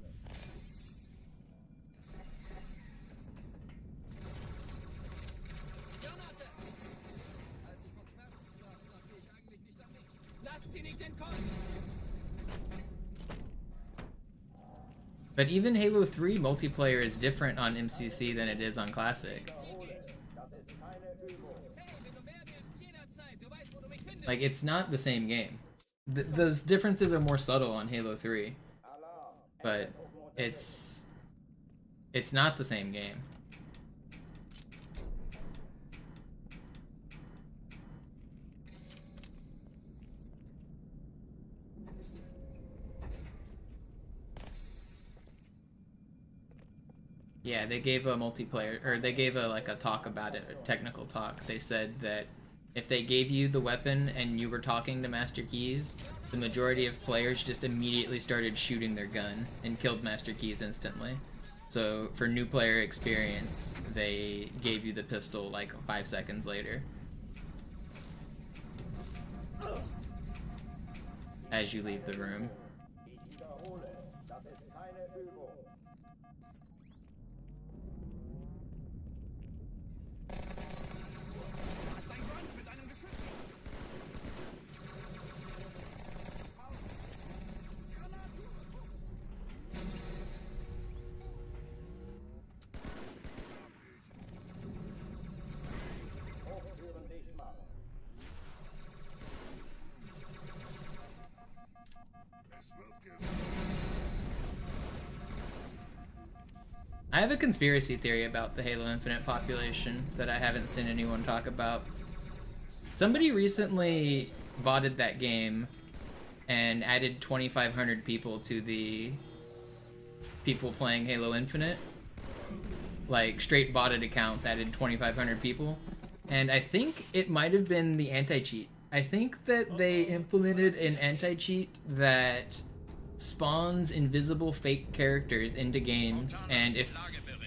But even Halo 3 multiplayer is different on MCC than it is on Classic. Like, it's not the same game. Those differences are more subtle on Halo 3. But it's not the same game. Yeah, they gave a multiplayer, or they gave a talk about it, a technical talk. They said that if they gave you the weapon and you were talking to Master Keys, the majority of players just immediately started shooting their gun and killed Master Keys instantly. So for new player experience, they gave you the pistol like 5 seconds later. As you leave the room. Ich wiederhole, das ist keine Übung. Hochtüren dicht machen. I have a conspiracy theory about the Halo Infinite population that I haven't seen anyone talk about. Somebody recently botted that game and added 2,500 people to the people playing Halo Infinite. like straight botted accounts added 2,500 people, and I think it might have been the anti-cheat. I think that they implemented an anti-cheat that spawns invisible fake characters into games, and if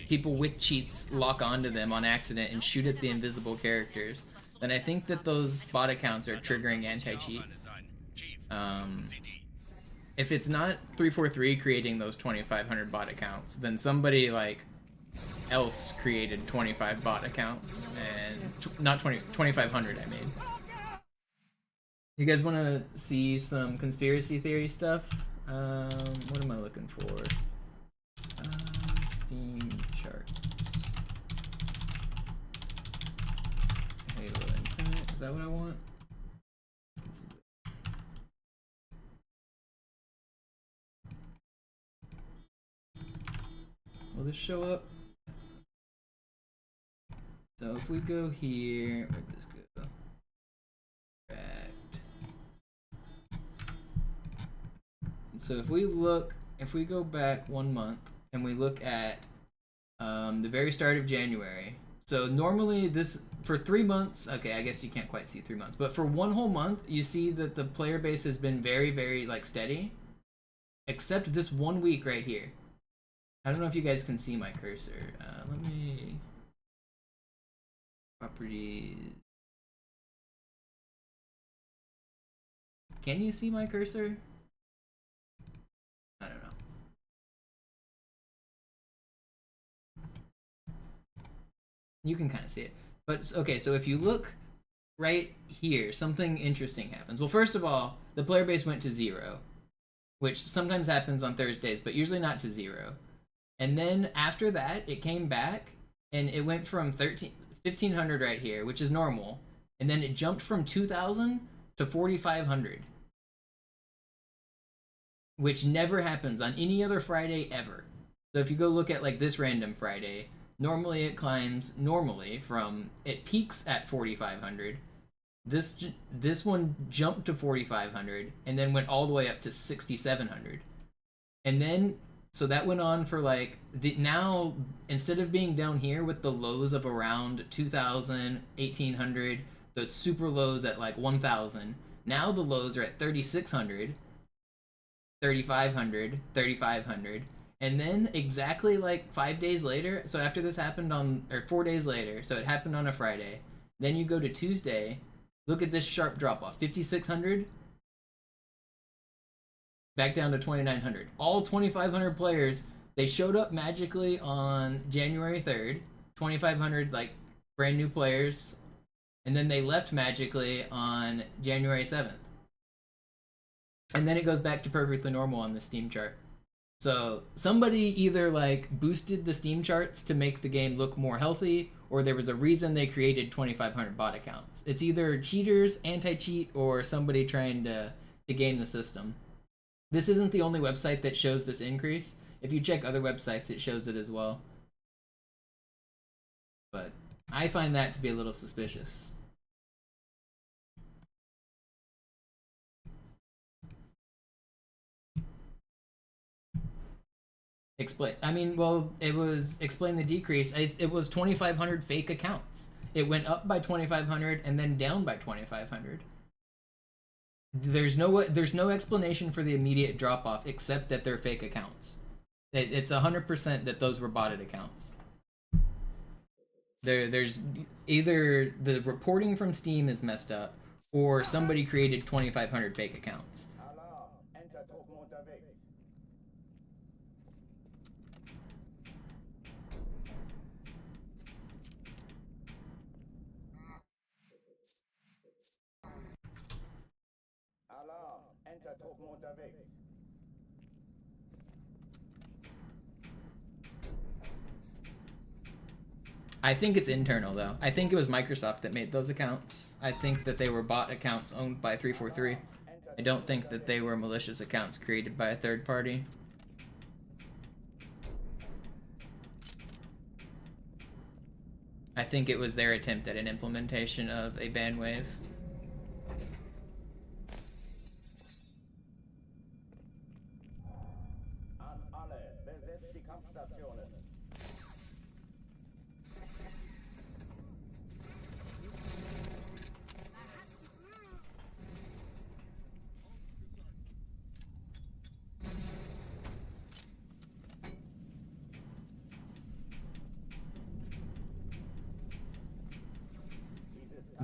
people with cheats lock onto them on accident and shoot at the invisible characters, then I think that those bot accounts are triggering anti-cheat. If it's not 343 creating those 2,500 bot accounts, then somebody like else created 25 bot accounts, and not 2,500 I mean. You guys want to see some conspiracy theory stuff? What am I looking for? Steam charts. Halo Infinite, is that what I want? Will this show up? So if we go here, where'd this go? So if we go back 1 month and we look at the very start of January. So normally this, for 3 months, okay, I guess you can't quite see 3 months, but for 1 whole month, you see that the player base has been very, very like steady, except this 1 week right here. I don't know if you guys can see my cursor. Let me, properties. Can you see my cursor? I don't know. You can kind of see it. But okay, so if you look right here, something interesting happens. Well, first of all, the player base went to 0, which sometimes happens on Thursdays, but usually not to 0. And then after that, it came back and it went from 1,500 right here, which is normal. And then it jumped from 2,000 to 4,500. Which never happens on any other Friday ever. So if you go look at like this random Friday, normally it climbs from, it peaks at 4,500. This one jumped to 4,500 and then went all the way up to 6,700. And then, so that went on for like, now instead of being down here with the lows of around 2,000, 1,800, the super lows at like 1,000, now the lows are at 3,600. 3,500, 3,500, and then exactly like 5 days later, so after this happened on, or 4 days later, so it happened on a Friday, then you go to Tuesday, look at this sharp drop off, 5,600, back down to 2,900. All 2,500 players, they showed up magically on January 3rd, 2,500 like brand new players, and then they left magically on January 7th. And then it goes back to perfectly normal on the Steam chart. So somebody either like boosted the Steam charts to make the game look more healthy, or there was a reason they created 2,500 bot accounts. It's either cheaters, anti-cheat, or somebody trying to game the system. This isn't the only website that shows this increase. If you check other websites, it shows it as well. But I find that to be a little suspicious. Explain. I mean, well, it was explain the decrease. It was 2,500 fake accounts. It went up by 2,500 and then down by 2,500. There's no explanation for the immediate drop off except that they're fake accounts. It's 100% that those were botted accounts. There's either the reporting from Steam is messed up, or somebody created 2,500 fake accounts. I think it's internal though. I think it was Microsoft that made those accounts. I think that they were bot accounts owned by 343. I don't think that they were malicious accounts created by a third party. I think it was their attempt at an implementation of a ban wave.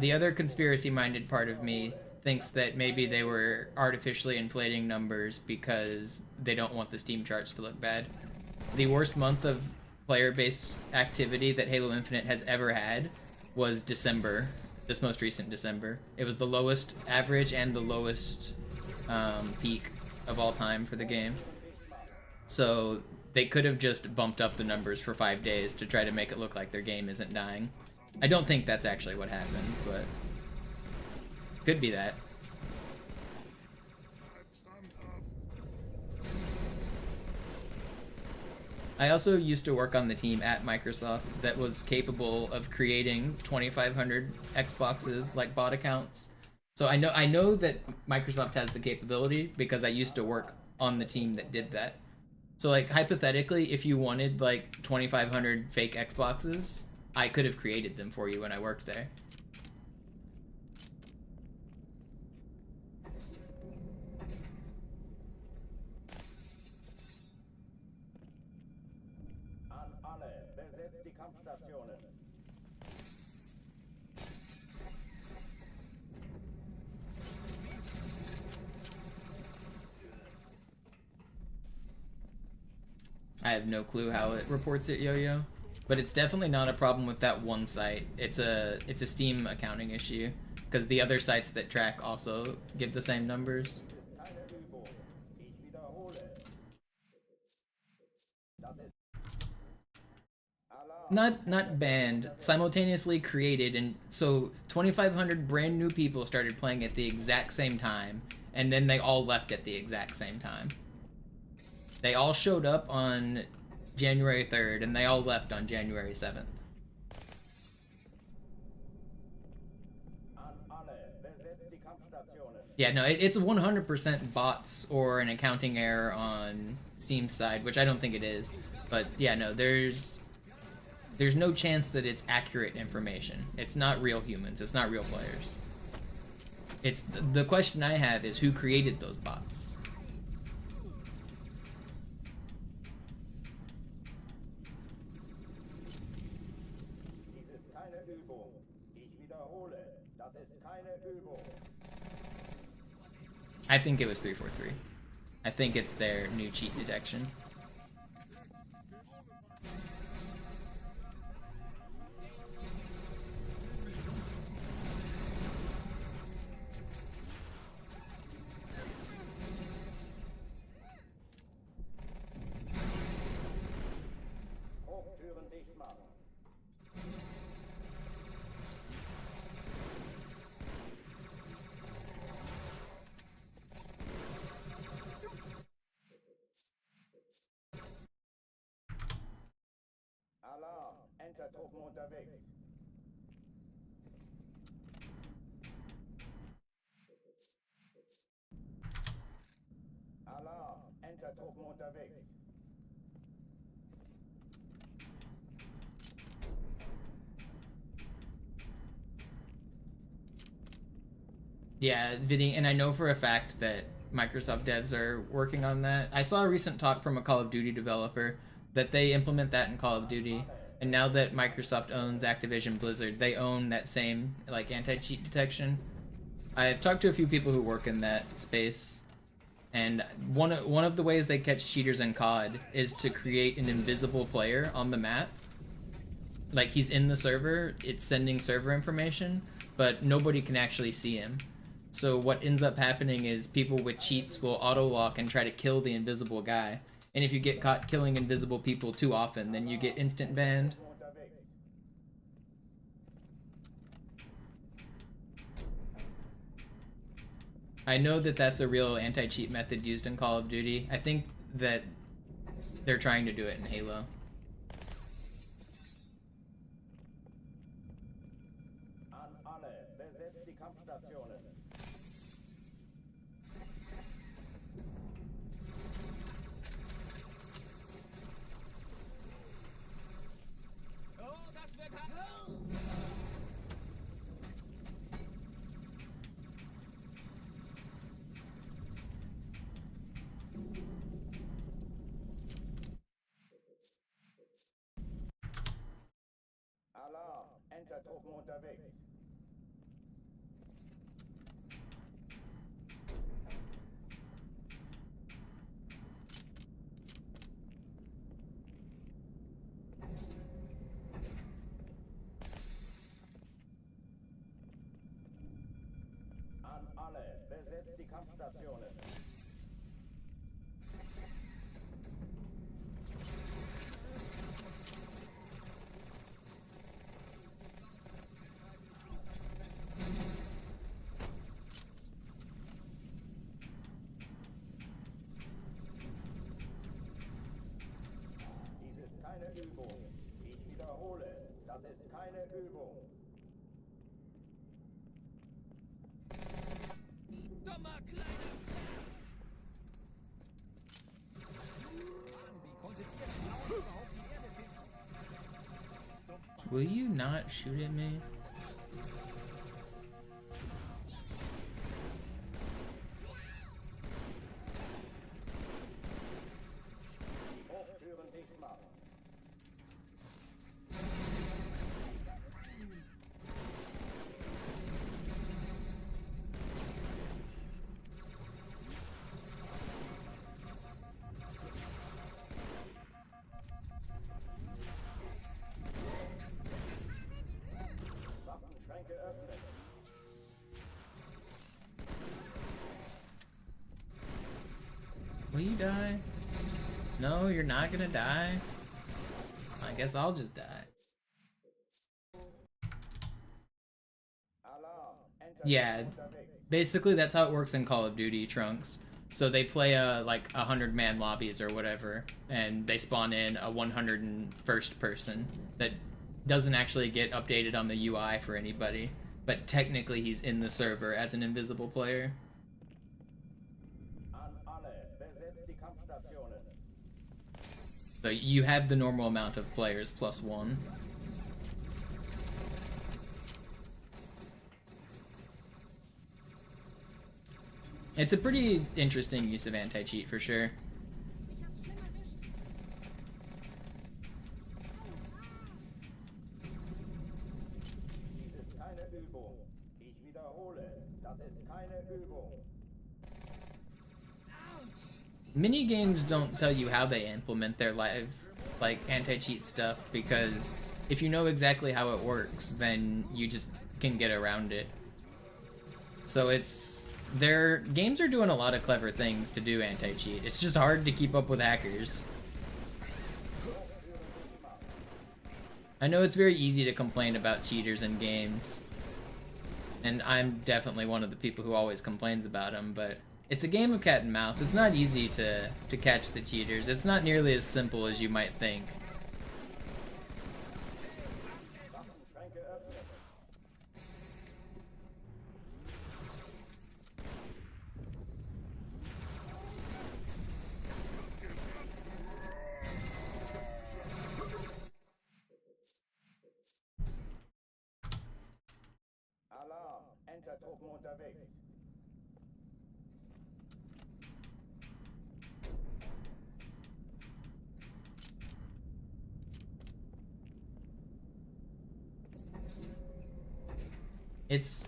The other conspiracy-minded part of me thinks that maybe they were artificially inflating numbers because they don't want the Steam charts to look bad. The worst month of player-based activity that Halo Infinite has ever had was December, this most recent December. It was the lowest average and the lowest peak of all time for the game. So they could have just bumped up the numbers for 5 days to try to make it look like their game isn't dying. I don't think that's actually what happened, but could be that. I also used to work on the team at Microsoft that was capable of creating 2,500 Xboxes like bot accounts. So I know that Microsoft has the capability because I used to work on the team that did that. So like hypothetically, if you wanted like 2,500 fake Xboxes, I could have created them for you when I worked there. An alle, besetzt die Kampfstationen. I have no clue how it reports it, Yo-Yo. But it's definitely not a problem with that one site. It's a Steam accounting issue, because the other sites that track also give the same numbers. Not banned, simultaneously created, and so 2,500 brand new people started playing at the exact same time, and then they all left at the exact same time. They all showed up on January 3rd, and they all left on January 7th. Yeah, no, it's 100% bots or an accounting error on Steam's side, which I don't think it is. But yeah, no, there's no chance that it's accurate information. It's not real humans. It's not real players. It's the question I have is who created those bots? I think it was 343. I think it's their new cheat detection. Hochtüren dicht machen. Alarm, Entertruppen unterwegs. Alarm, Entertruppen unterwegs. Yeah, and I know for a fact that Microsoft devs are working on that. I saw a recent talk from a Call of Duty developer that they implement that in Call of Duty, and now that Microsoft owns Activision Blizzard, they own that same like anti-cheat detection. I've talked to a few people who work in that space, and one of the ways they catch cheaters in COD is to create an invisible player on the map. Like he's in the server, it's sending server information, but nobody can actually see him. So what ends up happening is people with cheats will auto-lock and try to kill the invisible guy. And if you get caught killing invisible people too often, then you get instant banned. I know that that's a real anti-cheat method used in Call of Duty. I think that they're trying to do it in Halo. An alle, besetzt die Kampfstationen. Oh, das wird hart. Alarm, Entertruppen unterwegs. alle, besetzt die Kampfstationen. Dies ist keine Übung. Ich wiederhole, das ist keine Übung. Dummer kleiner Pferd! Wie konntet ihr Clown überhaupt die Erde finden? Will you not shoot at me? Hochtüren dicht machen. Waffenschränke öffnen. Will you die? No, you're not gonna die? I guess I'll just die. Alarm. Enter Yeah, unterwegs. basically that's how it works in Call of Duty, Trunks. So they play like 100-man lobbies or whatever, and they spawn in a 101st person that doesn't actually get updated on the UI for anybody, but technically he's in the server as an invisible player. An alle, besetzt die Kampfstationen. So you have the normal amount of players plus one. It's a pretty interesting use of anti-cheat for sure. Dies ist keine Übung. Ich wiederhole, das ist keine Übung. Minigames don't tell you how they implement their live, like, anti-cheat stuff, because if you know exactly how it works, then you just can get around it. So their games are doing a lot of clever things to do anti-cheat. It's just hard to keep up with hackers. I know it's very easy to complain about cheaters in games, and I'm definitely one of the people who always complains about them, but it's a game of cat and mouse. It's not easy to catch the cheaters. It's not nearly as simple as you might think. Waffenschränke öffnen. Alarm. Entertruppen unterwegs. It's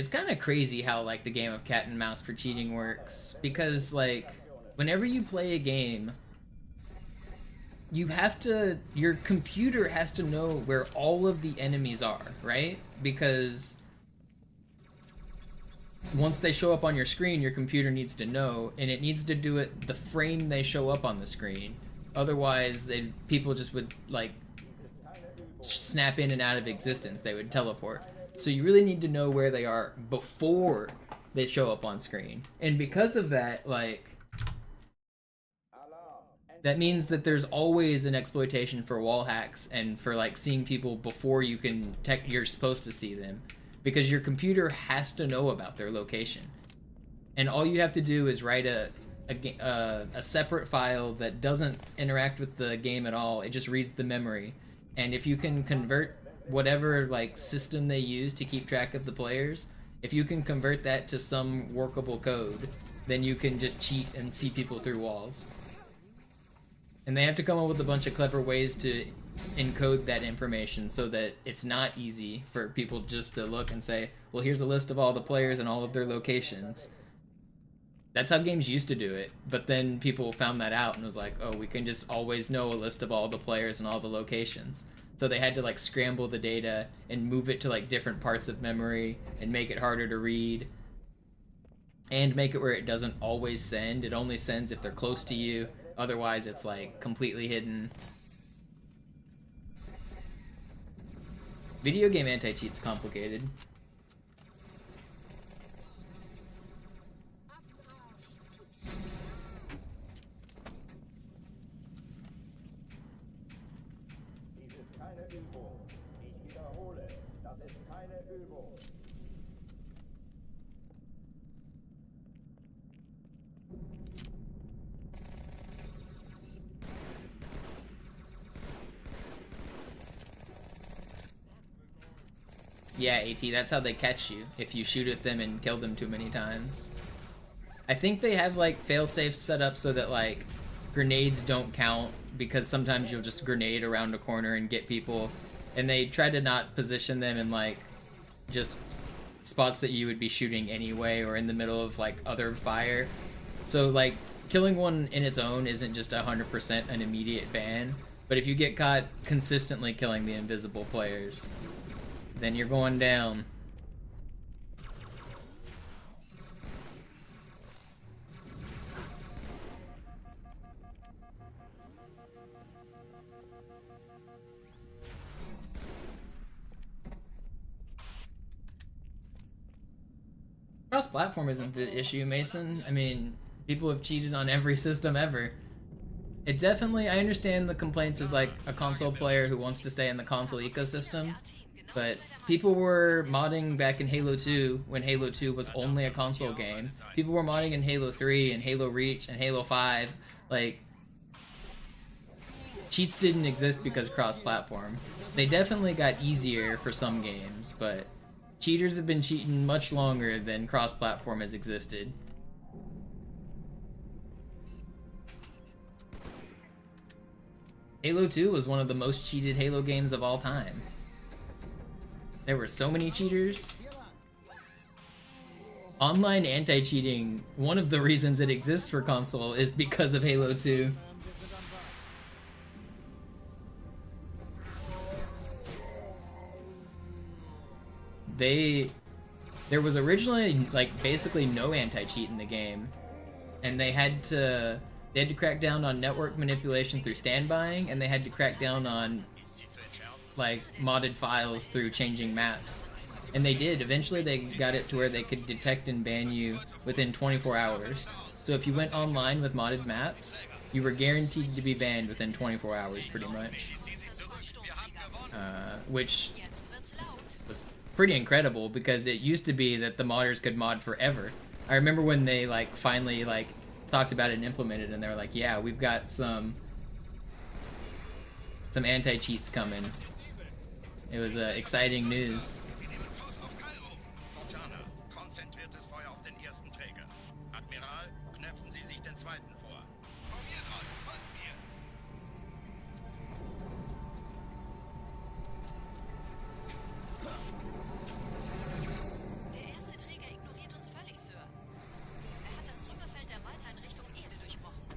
kind of crazy how, like, the game of cat and mouse for cheating works, because, like, whenever you play a game, your computer has to know where all of the enemies are, right? Because once they show up on your screen, your computer needs to know, and it needs to do it the frame they show up on the screen. Otherwise, people just would, like, snap in and out of existence. They would teleport. So you really need to know where they are before they show up on screen. And because of that, like, that means that there's always an exploitation for wall hacks and for, like, seeing people before you're supposed to see them, because your computer has to know about their location. And all you have to do is write a separate file that doesn't interact with the game at all. It just reads the memory. And if you can convert whatever, like, system they use to keep track of the players, if you can convert that to some workable code, then you can just cheat and see people through walls. And they have to come up with a bunch of clever ways to encode that information so that it's not easy for people just to look and say, well, here's a list of all the players and all of their locations. That's how games used to do it, but then people found that out and was like, oh, we can just always know a list of all the players and all the locations. So they had to like scramble the data and move it to like different parts of memory and make it harder to read. And make it where it doesn't always send. It only sends if they're close to you. Otherwise it's like completely hidden. Video game anti-cheat's complicated. Dies ist keine Übung. Ich wiederhole, das ist keine Übung. Yeah, AT, that's how they catch you, if you shoot at them and kill them too many times. I think they have like fail-safes set up so that like grenades don't count, because sometimes you'll just grenade around a corner and get people, and they try to not position them in like just spots that you would be shooting anyway or in the middle of like other fire. So like killing one in its own isn't just 100% an immediate ban, but if you get caught consistently killing the invisible players, then you're going down. Cross-platform isn't the issue, Mason. I mean, people have cheated on every system ever. It definitely, I understand the complaints as like a console player who wants to stay in the console ecosystem, but people were modding back in Halo 2 when Halo 2 was only a console game. People were modding in Halo 3 and Halo Reach and Halo 5. Like, cheats didn't exist because cross-platform. They definitely got easier for some games, but cheaters have been cheating much longer than cross-platform has existed. Halo 2 was one of the most cheated Halo games of all time. There were so many cheaters. Online anti-cheating, one of the reasons it exists for console is because of Halo 2. There was originally like basically no anti-cheat in the game, and they had to crack down on network manipulation through standbying, and they had to crack down on like modded files through changing maps. And they did. Eventually they got it to where they could detect and ban you within 24 hours. So if you went online with modded maps, you were guaranteed to be banned within 24 hours pretty much. Which was pretty incredible, because it used to be that the modders could mod forever. I remember when they like finally like talked about it and implemented it, and they were like, yeah, we've got some anti-cheats coming. It was exciting news. Konzentriertes Feuer auf den ersten Träger. Admiral, knöpfen Sie sich den zweiten vor. Von mir dran, folgt mir. Der erste Träger ignoriert uns völlig, Sir. Er hat das Trümmerfeld der Malta in Richtung Erde durchbrochen.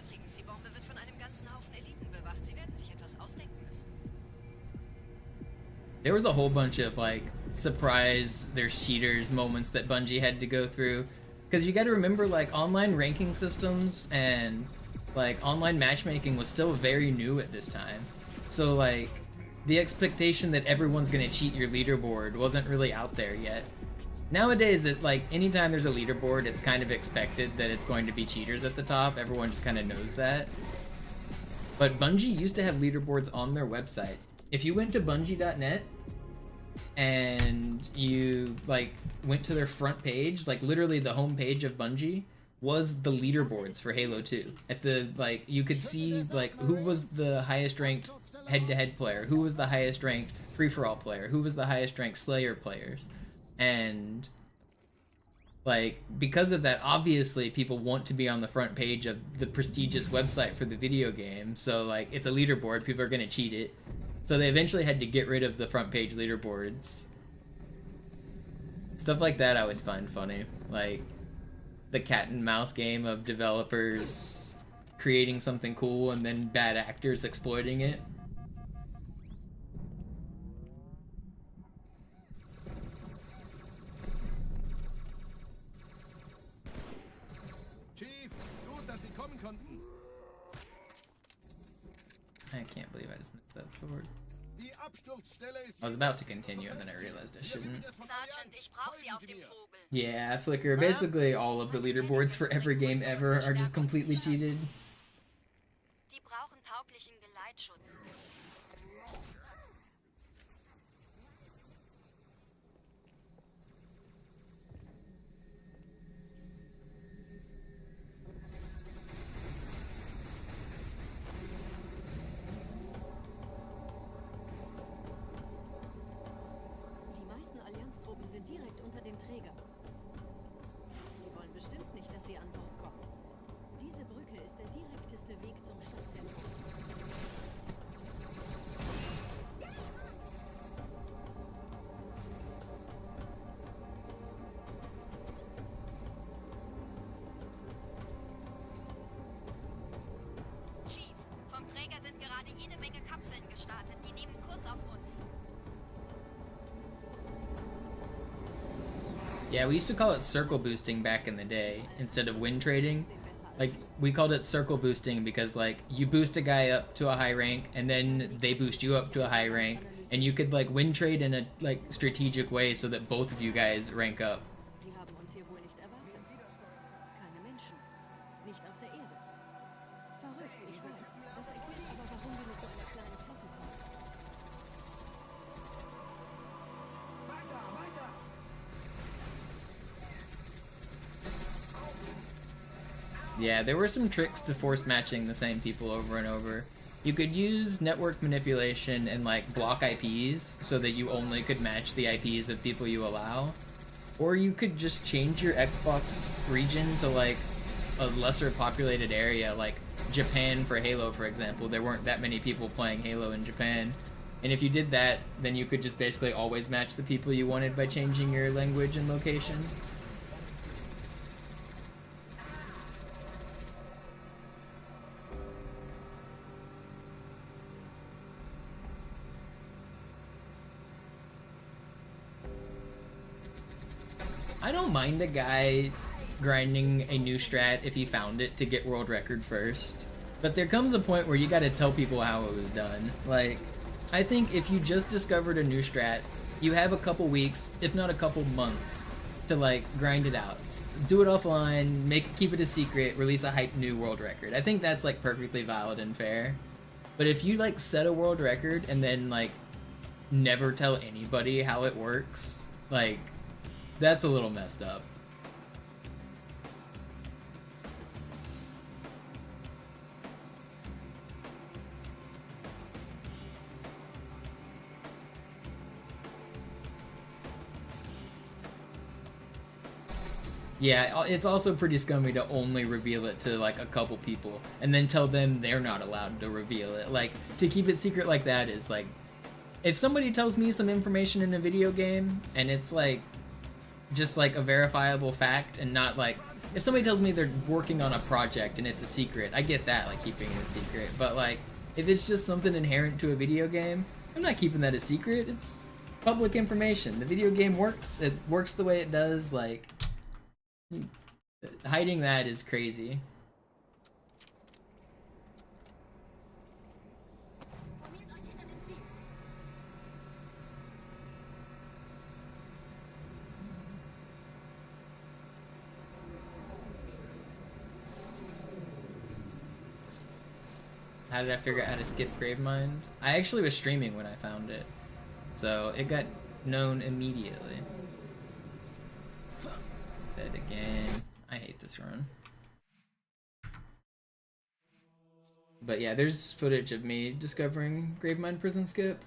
Übrigens, die Bombe wird von einem ganzen Haufen Eliten bewacht. Sie werden sich etwas ausdenken müssen. There was a whole bunch of like surprise there's cheaters moments that Bungie had to go through, because you got to remember like online ranking systems and like online matchmaking was still very new at this time. So like the expectation that everyone's gonna cheat your leaderboard wasn't really out there yet. Nowadays, it like anytime there's a leaderboard, it's kind of expected that it's going to be cheaters at the top. Everyone just kind of knows that. But Bungie used to have leaderboards on their website. If you went to bungie.net and you like went to their front page, like literally the home page of Bungie was the leaderboards for Halo 2. At the like you could see like who was the highest ranked head-to-head player, who was the highest ranked free-for-all player, who was the highest ranked Slayer players. And like because of that, obviously people want to be on the front page of the prestigious website for the video game. So like it's a leaderboard, people are gonna cheat it. So they eventually had to get rid of the front page leaderboards. Stuff like that I always find funny. Like the cat and mouse game of developers creating something cool and then bad actors exploiting it. can't believe I just missed that sword. Die Absturzstelle ist I was about to continue and then I realized I shouldn't. Sergeant, ich brauche Sie auf dem Vogel. Yeah, Flicker. Basically, all of the leaderboards for every game ever are just completely cheated. Die brauchen tauglichen Geleitschutz. Die meisten Allianztruppen sind direkt unter dem Träger. Die wollen bestimmt nicht, dass sie an Bord kommen. Diese Brücke ist der direkteste Weg zum Stadtzentrum. Chief, vom Träger sind gerade jede Menge Kapseln gestartet. Die nehmen Kurs auf uns. Yeah, we used to call it circle boosting back in the day instead of win trading. Like, we called it circle boosting because, like, you boost a guy up to a high rank and then they boost you up to a high rank, and you could, like, win trade in a, like, strategic way so that both of you guys rank up. Die haben uns hier wohl nicht erwartet. Keine Menschen. Nicht auf der Erde. Verrückt, ich weiß. Das erklärt aber, warum wir mit so einer kleinen Flotte kommen. Weiter, weiter! Yeah, there were some tricks to force matching the same people over and over. You could use network manipulation and like block IPs so that you only could match the IPs of people you allow. Or you could just change your Xbox region to like a lesser populated area, like Japan for Halo, for example. There weren't that many people playing Halo in Japan. And if you did that, then you could just basically always match the people you wanted by changing your language and location. I don't mind a guy grinding a new strat if he found it to get world record first, but there comes a point where you gotta tell people how it was done. Like, I think if you just discovered a new strat, you have a couple weeks, if not a couple months, to like grind it out. Do it offline, keep it a secret, release a hype new world record. I think that's like perfectly valid and fair. But if you like set a world record and then like never tell anybody how it works, like, that's a little messed up. Yeah, it's also pretty scummy to only reveal it to like a couple people and then tell them they're not allowed to reveal it. Like, to keep it secret like that is like, if somebody tells me some information in a video game and it's like just like a verifiable fact and not like, if somebody tells me they're working on a project and it's a secret, I get that, like keeping it a secret, but like if it's just something inherent to a video game, I'm not keeping that a secret. It's public information. The video game works, it works the way it does. Like, hiding that is crazy. How did I figure out how to skip Gravemind? I actually was streaming when I found it, so it got known immediately. Dead again. I hate this run. But yeah, there's footage of me discovering Gravemind Prison Skip.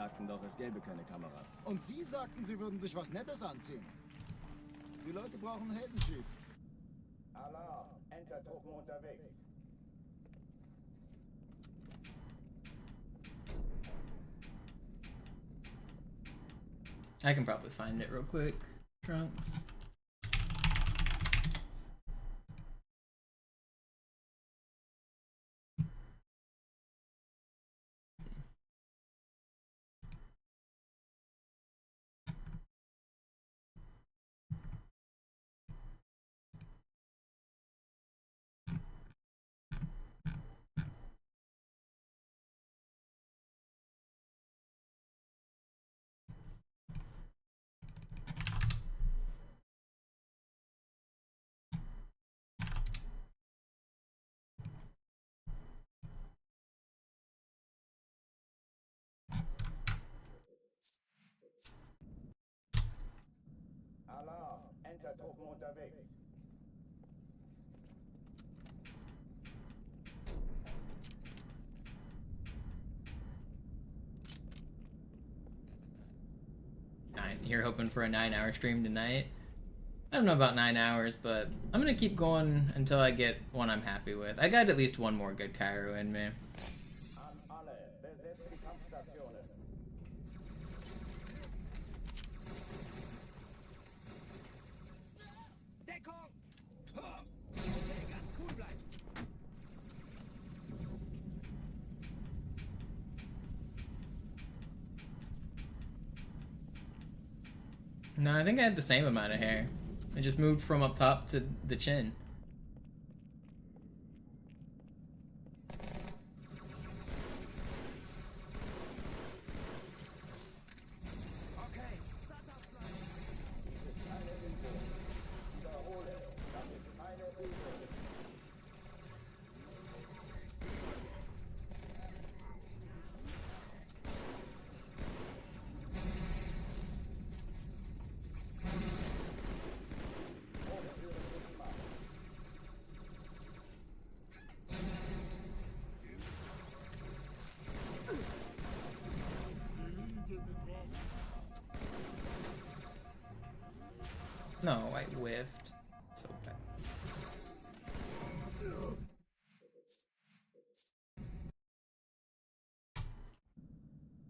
sagten doch, es gäbe keine Kameras. Und Sie sagten, Sie würden sich was Nettes anziehen. Die Leute brauchen Helden, Chief. Alarm! Enter-Truppen unterwegs. I can probably find it real quick. Trunks. Alarm! Enter-Truppen unterwegs. You're hoping for a 9-hour stream tonight? I don't know about 9 hours, but I'm gonna keep going until I get one I'm happy with. I got at least one more good Cairo in me. An alle, besetzt die Kampfstationen. Deckung! Okay, ganz cool bleiben. No, I think I had the same amount of hair. I just moved from up top to the chin. Okay, Wiederhole, das ist keine Übung. No, I whiffed. So bad.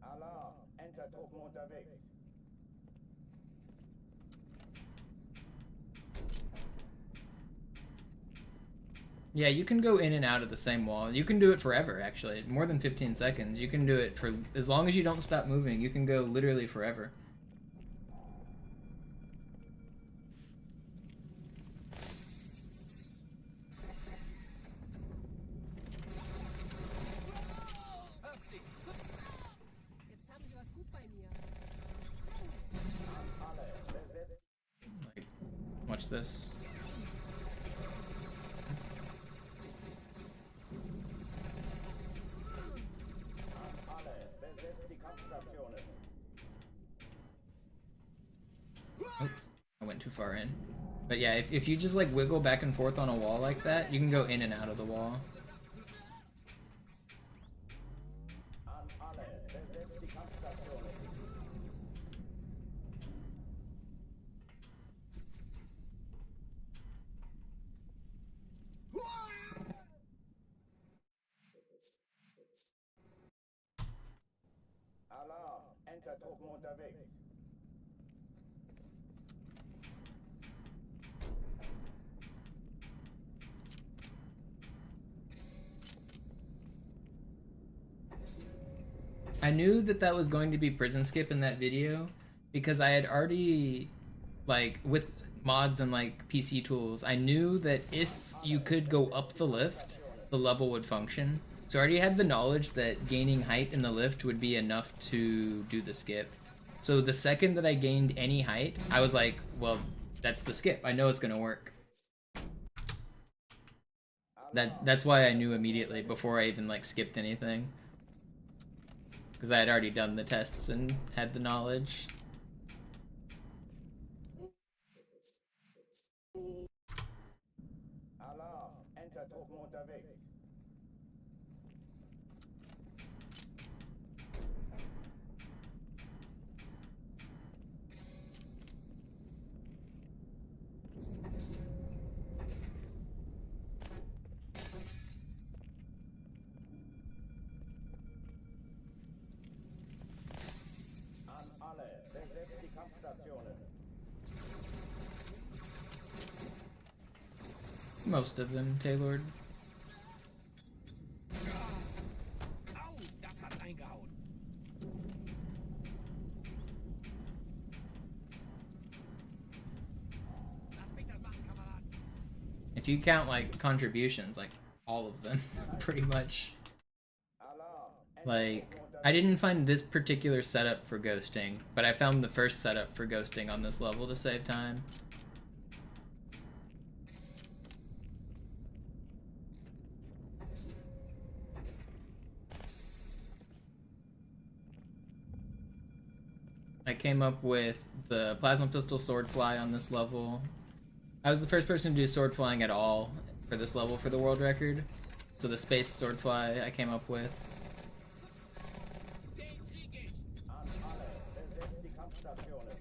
Alarm! Enter-Truppen unterwegs. Yeah, you can go in and out of the same wall. You can do it forever, actually. More than 15 seconds. You can do it for as long as you don't stop moving. You can go literally forever. Jetzt haben Sie was gut bei mir. Like, watch this. Alle, besetzt die Kampfstationen. Oops, I went too far in. But yeah, if you just like wiggle back and forth on a wall like that, you can go in and out of the wall. An alle, besetzt die Kampfstationen. Alarm! Enter-Truppen unterwegs. I knew that that was going to be prison skip in that video because I had already, like, with mods and like PC tools, I knew that if you could go up the lift, the level would function. So I already had the knowledge that gaining height in the lift would be enough to do the skip. So the second that I gained any height, I was like, well, that's the skip. I know it's gonna work. That's why I knew immediately before I even like skipped anything. Because I had already done the tests and had the knowledge. Alarm! Enter-Truppen unterwegs. Kampfstationen. Most of them, Taylor. Au, das hat reingehauen. Lass mich das machen, Kamerad. If you count like contributions, like all of them, pretty much. Like, I didn't find this particular setup for ghosting, but I found the first setup for ghosting on this level to save time. I came up with the plasma pistol sword fly on this level. I was the first person to do sword flying at all for this level for the world record. So the space sword fly I came up with. An alle, besetzt die Kampfstationen.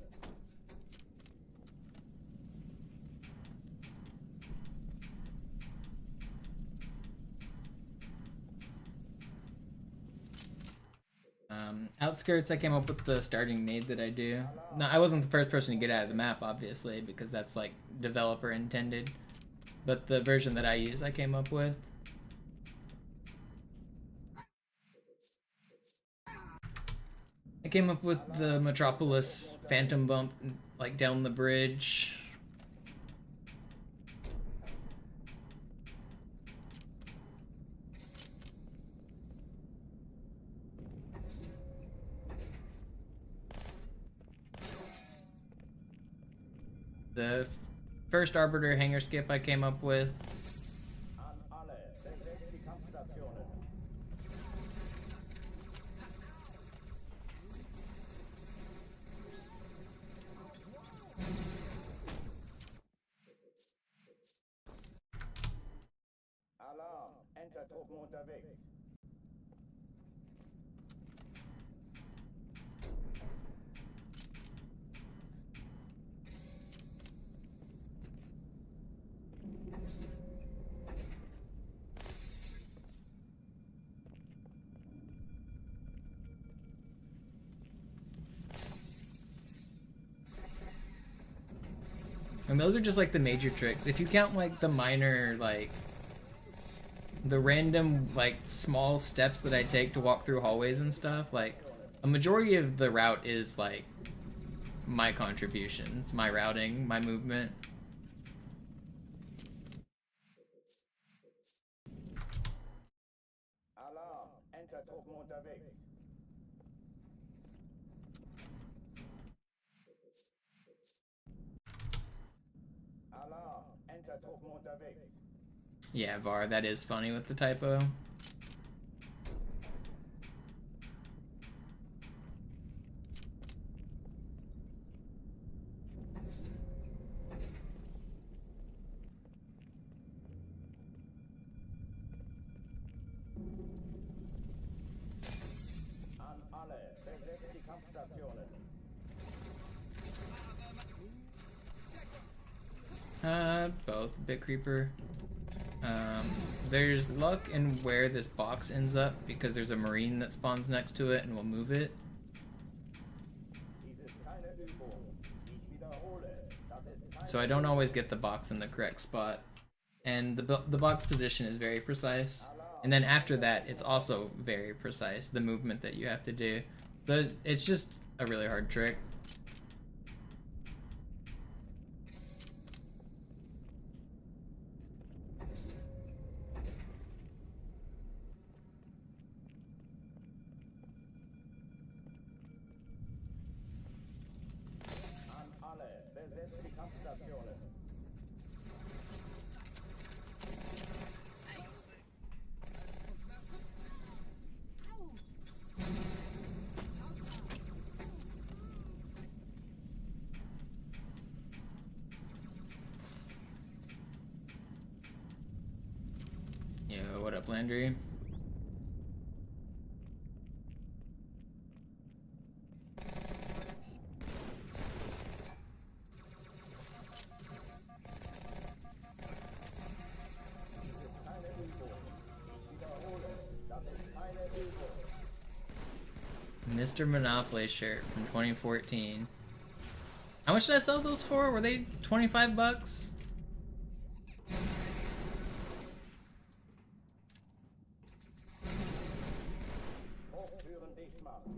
Outskirts, I came up with the starting nade that I do. No, I wasn't the first person to get out of the map, obviously, because that's like developer intended. But the version that I use, I came up with. I came up with the Metropolis Phantom Bump, like down the bridge. The first Arbiter hangar skip I came up with. An alle, besetzt die Kampfstationen. Alarm, Entertruppen unterwegs. And those are just like the major tricks. If you count like the minor, like the random like small steps that I take to walk through hallways and stuff, like a majority of the route is like my contributions, my routing, my movement. Alarm, Entertruppen unterwegs. Alarm, Entertruppen unterwegs. Yeah, Var, that is funny with the typo. An alle, besetzt die Kampfstationen. Both. Bit Creeper. There's luck in where this box ends up because there's a marine that spawns next to it and we'll move it. Dies ist keine Übung. Ich wiederhole, das ist keine So I don't always get the box in the correct spot. And the box position is very precise. And then after that, it's also very precise, the movement that you have to do. So it's just a really hard trick. An alle, besetzt die Kampfstationen. Yo, what up, Landry? Keine Übung. Ich wiederhole, das ist keine Übung. MisterMonopoli shirt from 2014. How much did I sell those for? Were they 25 bucks? Hochtüren dicht machen.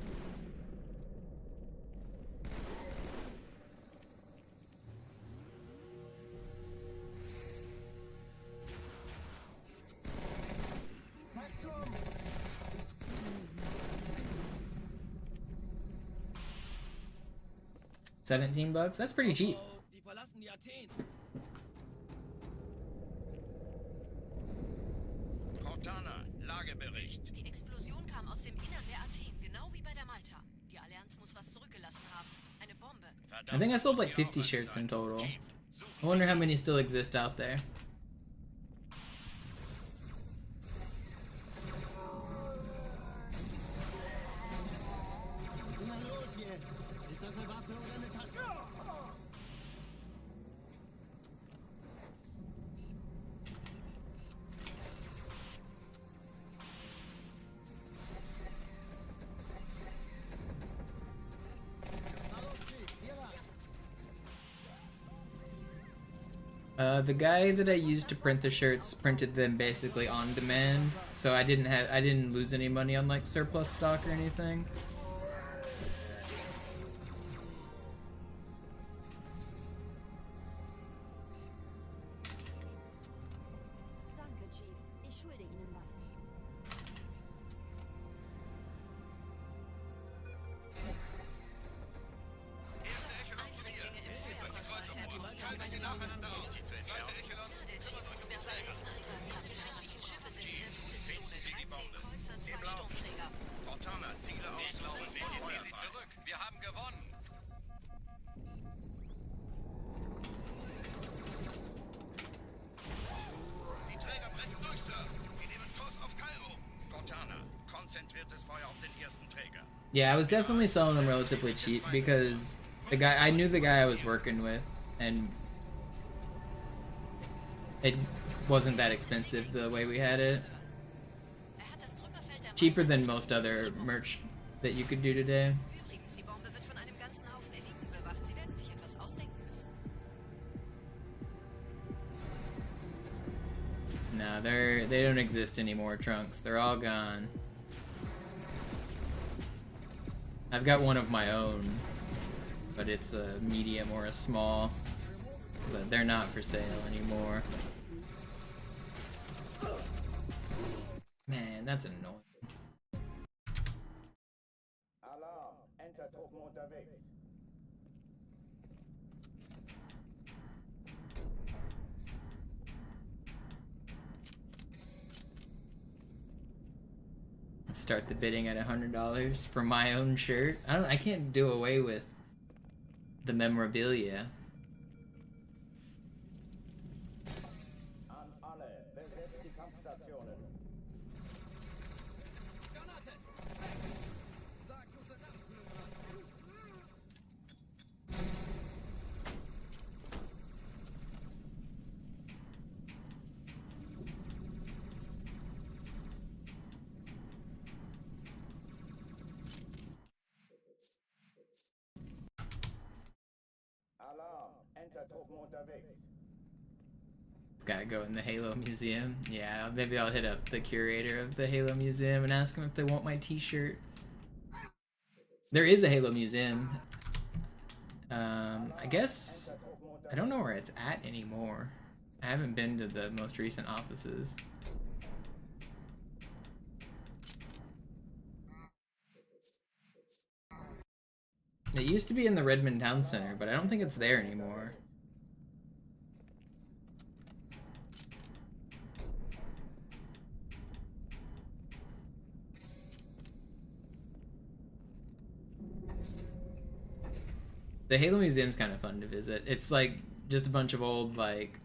$17? That's pretty cheap. Die verlassen die Athen. Cortana, Lagebericht. Die Explosion kam aus dem Innern der Athen, genau wie bei der Malta. Die Allianz muss was zurückgelassen haben. Eine Bombe. I think I sold like 50 shirts in total. I wonder how many still exist out there. Na los jetzt! Ist das eine Waffe oder eine Tasche? The guy that I used to print the shirts printed them basically on demand, so I didn't lose any money on like surplus stock or anything. Danke, Chief. Ich schulde Ihnen was. Eindringlinge im Feuerkontrollzentrum. Schaltet sie nacheinander aus. Zweite Ja, Echelon, der Chief muss mir helfen. Alter, die Schiffe sind in der Todeszone. 13 Kreuzer, 2 Sturmträger. Cortana, Ziele auslaufen. Ziehen Sie zurück. Wir haben gewonnen. Die Träger brechen durch, Sir. Sie nehmen Kurs auf Kairo. Cortana, konzentriertes Feuer auf den ersten Träger. Yeah, I was definitely selling them relatively cheap because I knew the guy I was working with, and it wasn't that expensive the way we had it. Cheaper than most other merch that you could do today. Übrigens, die Bombe wird von einem ganzen Haufen Eliten bewacht. Sie werden sich etwas ausdenken müssen. No, they don't exist anymore, Trunks. They're all gone. I've got one of my own, but it's a medium or a small, but they're not for sale anymore. Man, that's annoying. Alarm, Entertruppen unterwegs. Let's start the bidding at $100 for my own shirt. I can't do away with the memorabilia. An alle, besetzt die Kampfstationen. Granate! Sag gute Nacht, Alarm, Entertruppen unterwegs. Gotta go in the Halo Museum. Yeah, maybe I'll hit up the curator of the Halo Museum and ask him if they want my t-shirt. There is a Halo Museum. I guess I don't know where it's at anymore. I haven't been to the most recent offices. It used to be in the Redmond Town Center, but I don't think it's there anymore. The Halo Museum's kind of fun to visit. It's like just a bunch of old like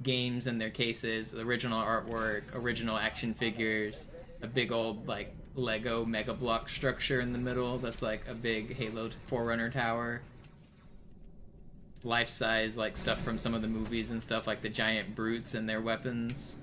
games in their cases, the original artwork, original action figures, a big old like Lego Mega Block structure in the middle that's like a big Halo Forerunner tower. Life-size like stuff from some of the movies and stuff, like the giant brutes and their weapons.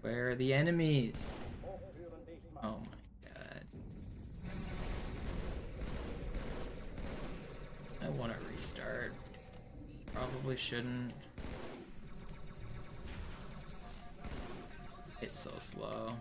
Where are the enemies? Oh my god. I want to restart. Probably shouldn't. It's so slow.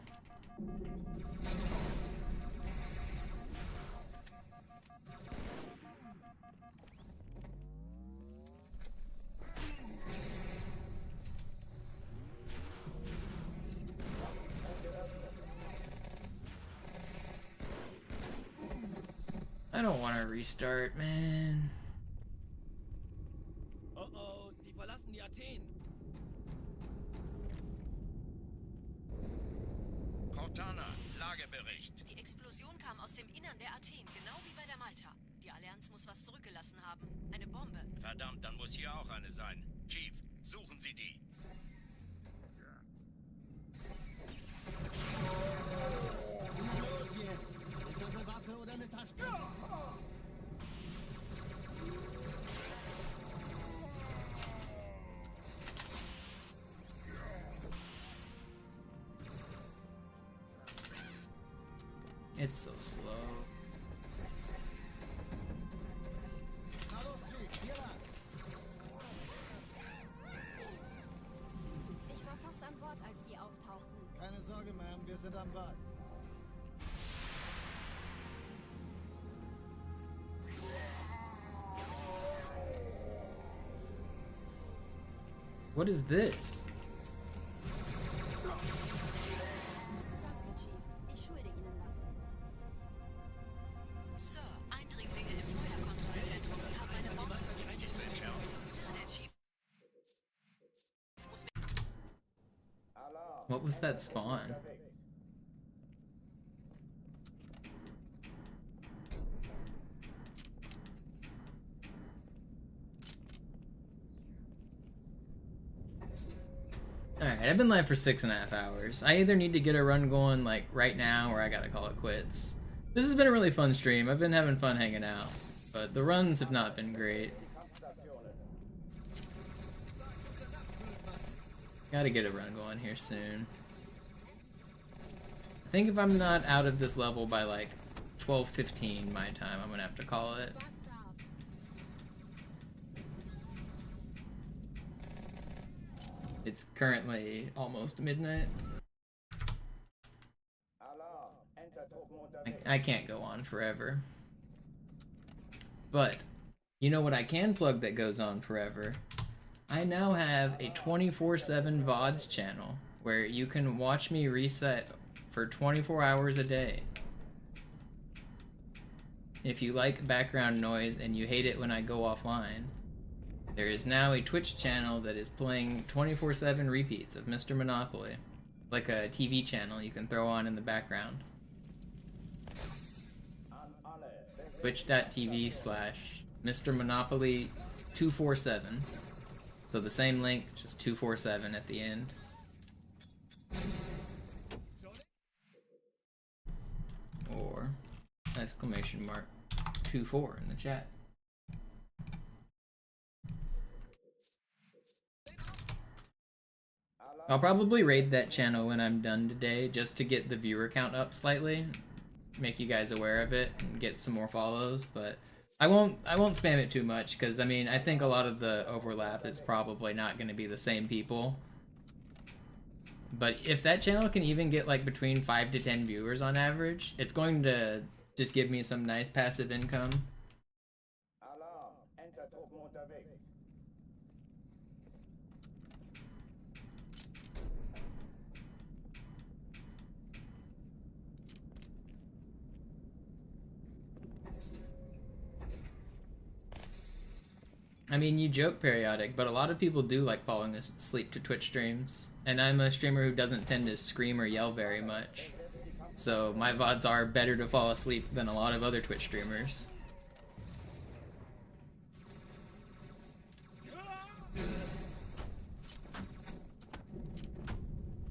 I don't want to restart, man. Oh, die verlassen die Athen. Cortana, Lagebericht. Die Explosion kam aus dem Innern der Athen, genau wie bei der Malta. Die Allianz muss was zurückgelassen haben. Eine Bombe. Verdammt, dann muss hier auch eine sein. Chief, suchen Sie die. Los jetzt! Ist das eine Waffe oder eine Taschenlampe? It's so slow. Na los, Chief, hier lang! Ich war fast an Bord, als die auftauchten. Keine Sorge, Ma'am, wir sind am Ball. What is this? Danke, Chief. Ich schulde Ihnen was. Sir, Eindringlinge im Feuerkontrollzentrum. Die haben eine Bombe. Sie zu entschärfen. Der Chief muss What was that spawn? Alright, I've been live for 6.5 hours. I either need to get a run going like right now or I gotta call it quits. This has been a really fun stream. I've been having fun hanging out, but the runs have not been great. Gotta get a run going here soon. I think if I'm not out of this level by like 12:15 my time, I'm gonna have to call it. It's currently almost midnight. I can't go on forever. But, you know what I can plug that goes on forever? I now have a 24/7 VODs channel where you can watch me reset for 24 hours a day. If you like background noise and you hate it when I go offline, there is now a Twitch channel that is playing 24/7 repeats of MisterMonopoli. Like a TV channel you can throw on in the background. Twitch.tv/MisterMonopoli 247. So the same link, just 247 at the end. Or exclamation mark 24 in the chat. I'll probably raid that channel when I'm done today just to get the viewer count up slightly, make you guys aware of it and get some more follows, but I won't spam it too much because I mean I think a lot of the overlap is probably not going to be the same people. But if that channel can even get like between 5 to 10 viewers on average, it's going to just give me some nice passive income. Alarm! Entertruppen unterwegs. I mean, you joke periodic, but a lot of people do like falling asleep to Twitch streams. And I'm a streamer who doesn't tend to scream or yell very much. So my VODs are better to fall asleep than a lot of other Twitch streamers.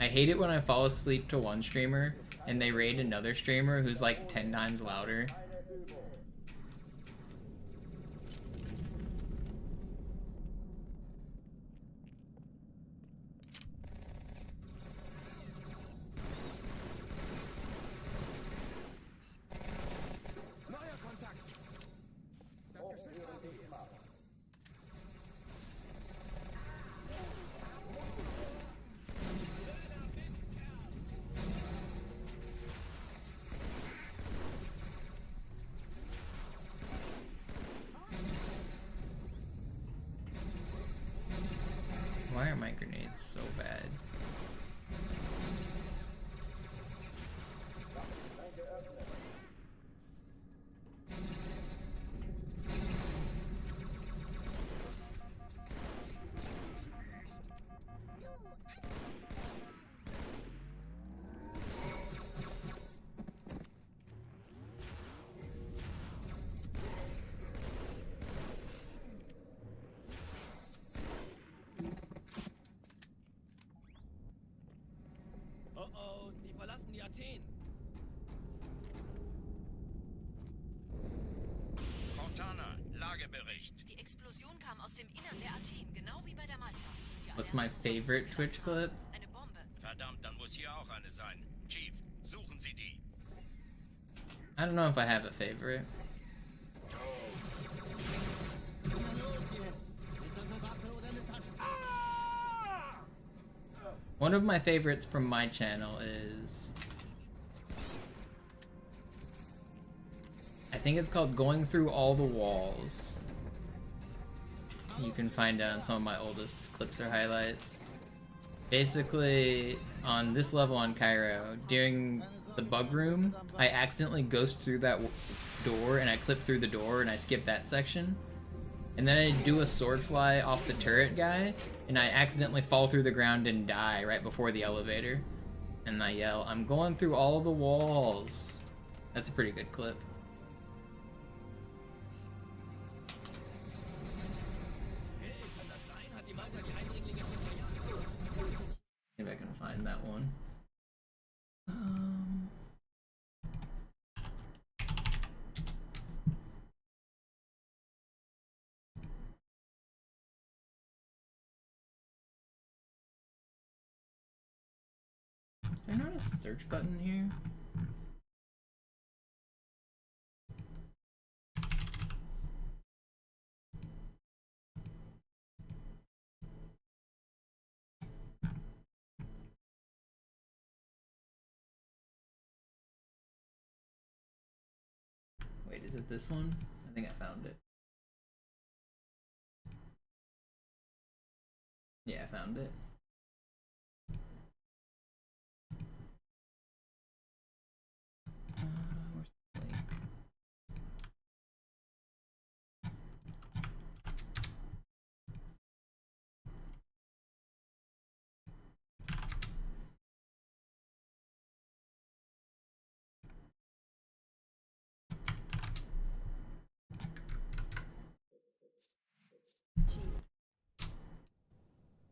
I hate it when I fall asleep to one streamer and they raid another streamer who's like 10 times louder. Why are my grenades so bad? Oh, die verlassen die Athen. Cortana, Lagebericht. Die Explosion kam aus dem Innern der Athen, genau wie bei der Malta. Die What's my Allianz muss was favorite zugelassen Twitch clip? haben. Eine Bombe. Verdammt, dann muss hier auch eine sein. Chief, suchen Sie die. I don't know if I have a favorite. One of my favorites from my channel is... I think it's called Going Through All the Walls. You can find it on some of my oldest clips or highlights. Basically, on this level on Cairo, during the bug room, I accidentally ghost through that door and I clip through the door and I skip that section. And then I do a sword fly off the turret guy and I accidentally fall through the ground and die right before the elevator. And I yell, "I'm going through all the walls." That's a pretty good clip. Maybe I can find that one. Is there not a search button here? Wait, is it this one? I think I found it. Yeah, I found it. Where's the link?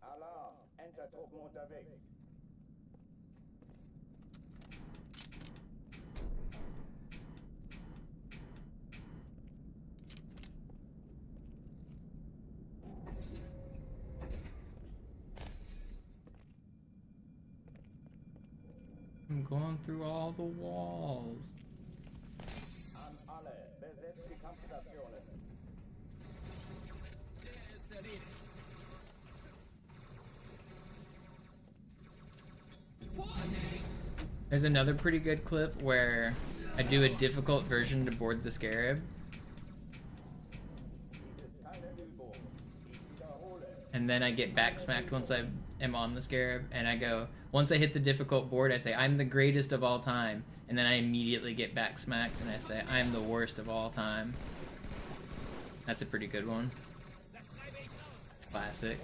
Alarm, Entertruppen unterwegs. I'm going through all the walls. An alle, besetzt die Kampfstationen. Der ist erledigt. There's another pretty good clip where I do a difficult version to board the Scarab. And then I get backsmacked once I am on the Scarab, and I go, once I hit the difficult board, I say, "I'm the greatest of all time," and then I immediately get backsmacked, and I say, "I'm the worst of all time." That's a pretty good one. It's classic.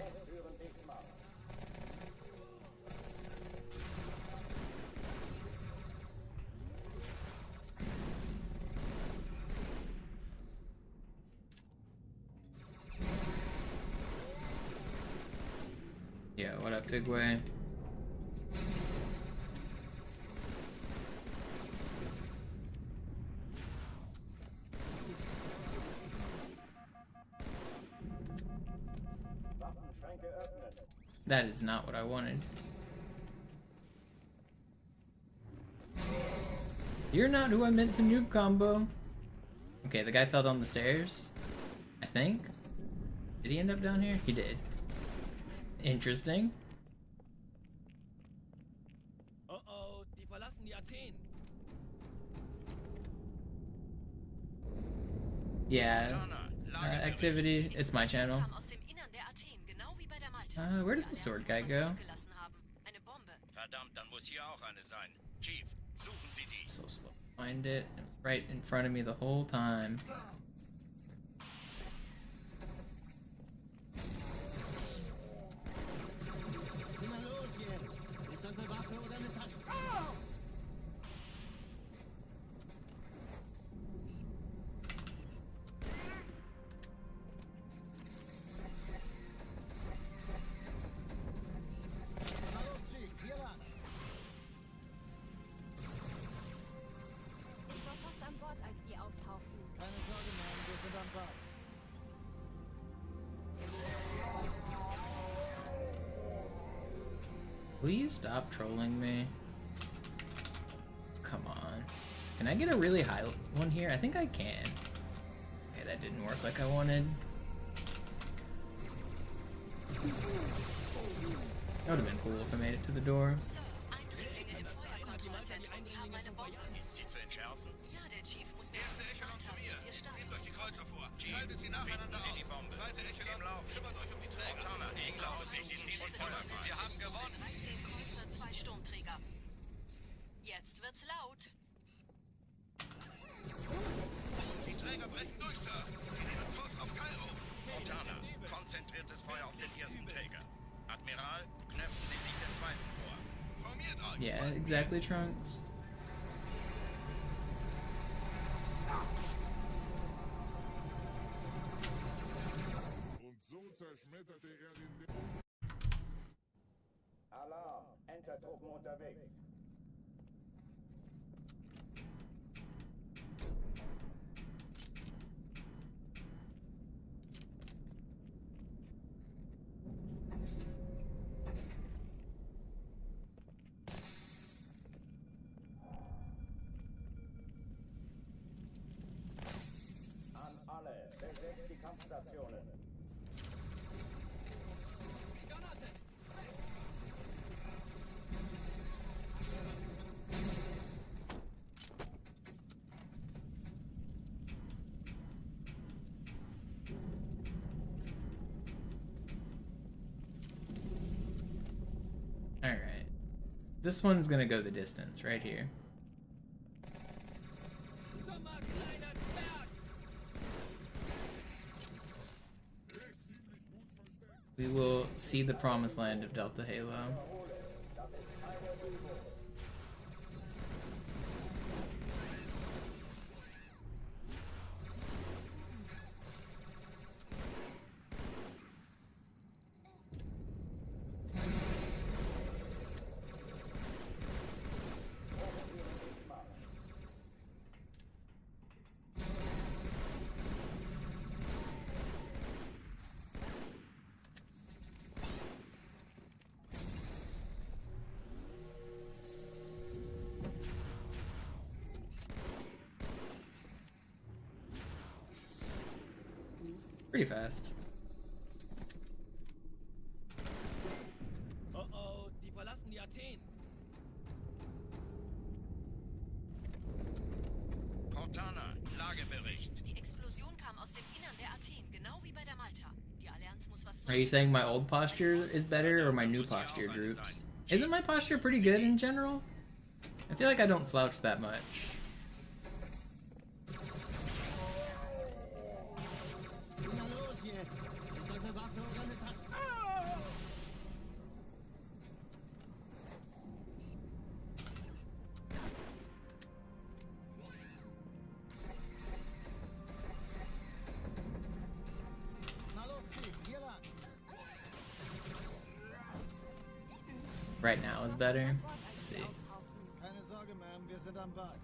Yeah, what up, Figway? That is not what I wanted. You're not who I meant to noob combo. Okay, the guy fell down the stairs, I think. Did he end up down here? He did. Interesting. Oh, die verlassen die Athen. Yeah, activity, it's my channel. Where did the sword guy go? Verdammt, dann muss hier auch eine sein. Chief, suchen Sie die. So slow. Find it. It was right in front of me the whole time. Will you stop trolling me? Come on. Can I get a really high one here? I think I can. Okay, that didn't work like I wanted. That would have been cool if I made it to the door. Ist sie zu entschärfen? Ja, der Chief muss mir Erste Echelon zu mir. Nehmt euch die Kreuzer vor. Schaltet sie nacheinander auf. Die Bombe. Zweite Echelon lauf. Kümmert euch um die Träger. Cortana, ich glaube es nicht. Die ziehen und Feuer frei. Wir haben gewonnen. 13 Kreuzer, 2 Sturmträger. Jetzt wird's laut. Die Träger brechen durch, Sir. Sie nehmen Kurs auf Kairo. Cortana, konzentriertes Feuer auf den ersten Träger. Admiral, knöpfen Sie sich den zweiten vor. Formiert euch. Yeah, exactly, Trunks. Und so zerschmetterte er den... Alarm! Entertruppen unterwegs. An alle, besetzt die Kampfstationen. Alright. This one's gonna go the distance, right here. We will see the promised land of Delta Halo. Pretty fast. Oh oh, die verlassen die Athen. Cortana, Lagebericht. Die Explosion kam aus dem Innern der Athen, genau wie bei der Malta. Die Allianz muss was Are you saying my old posture is better or my new posture, Droops? Isn't my posture pretty good in general? I feel like I don't slouch that much. Right now is better. Let's see. Keine Sorge, Ma'am, wir sind am Bad.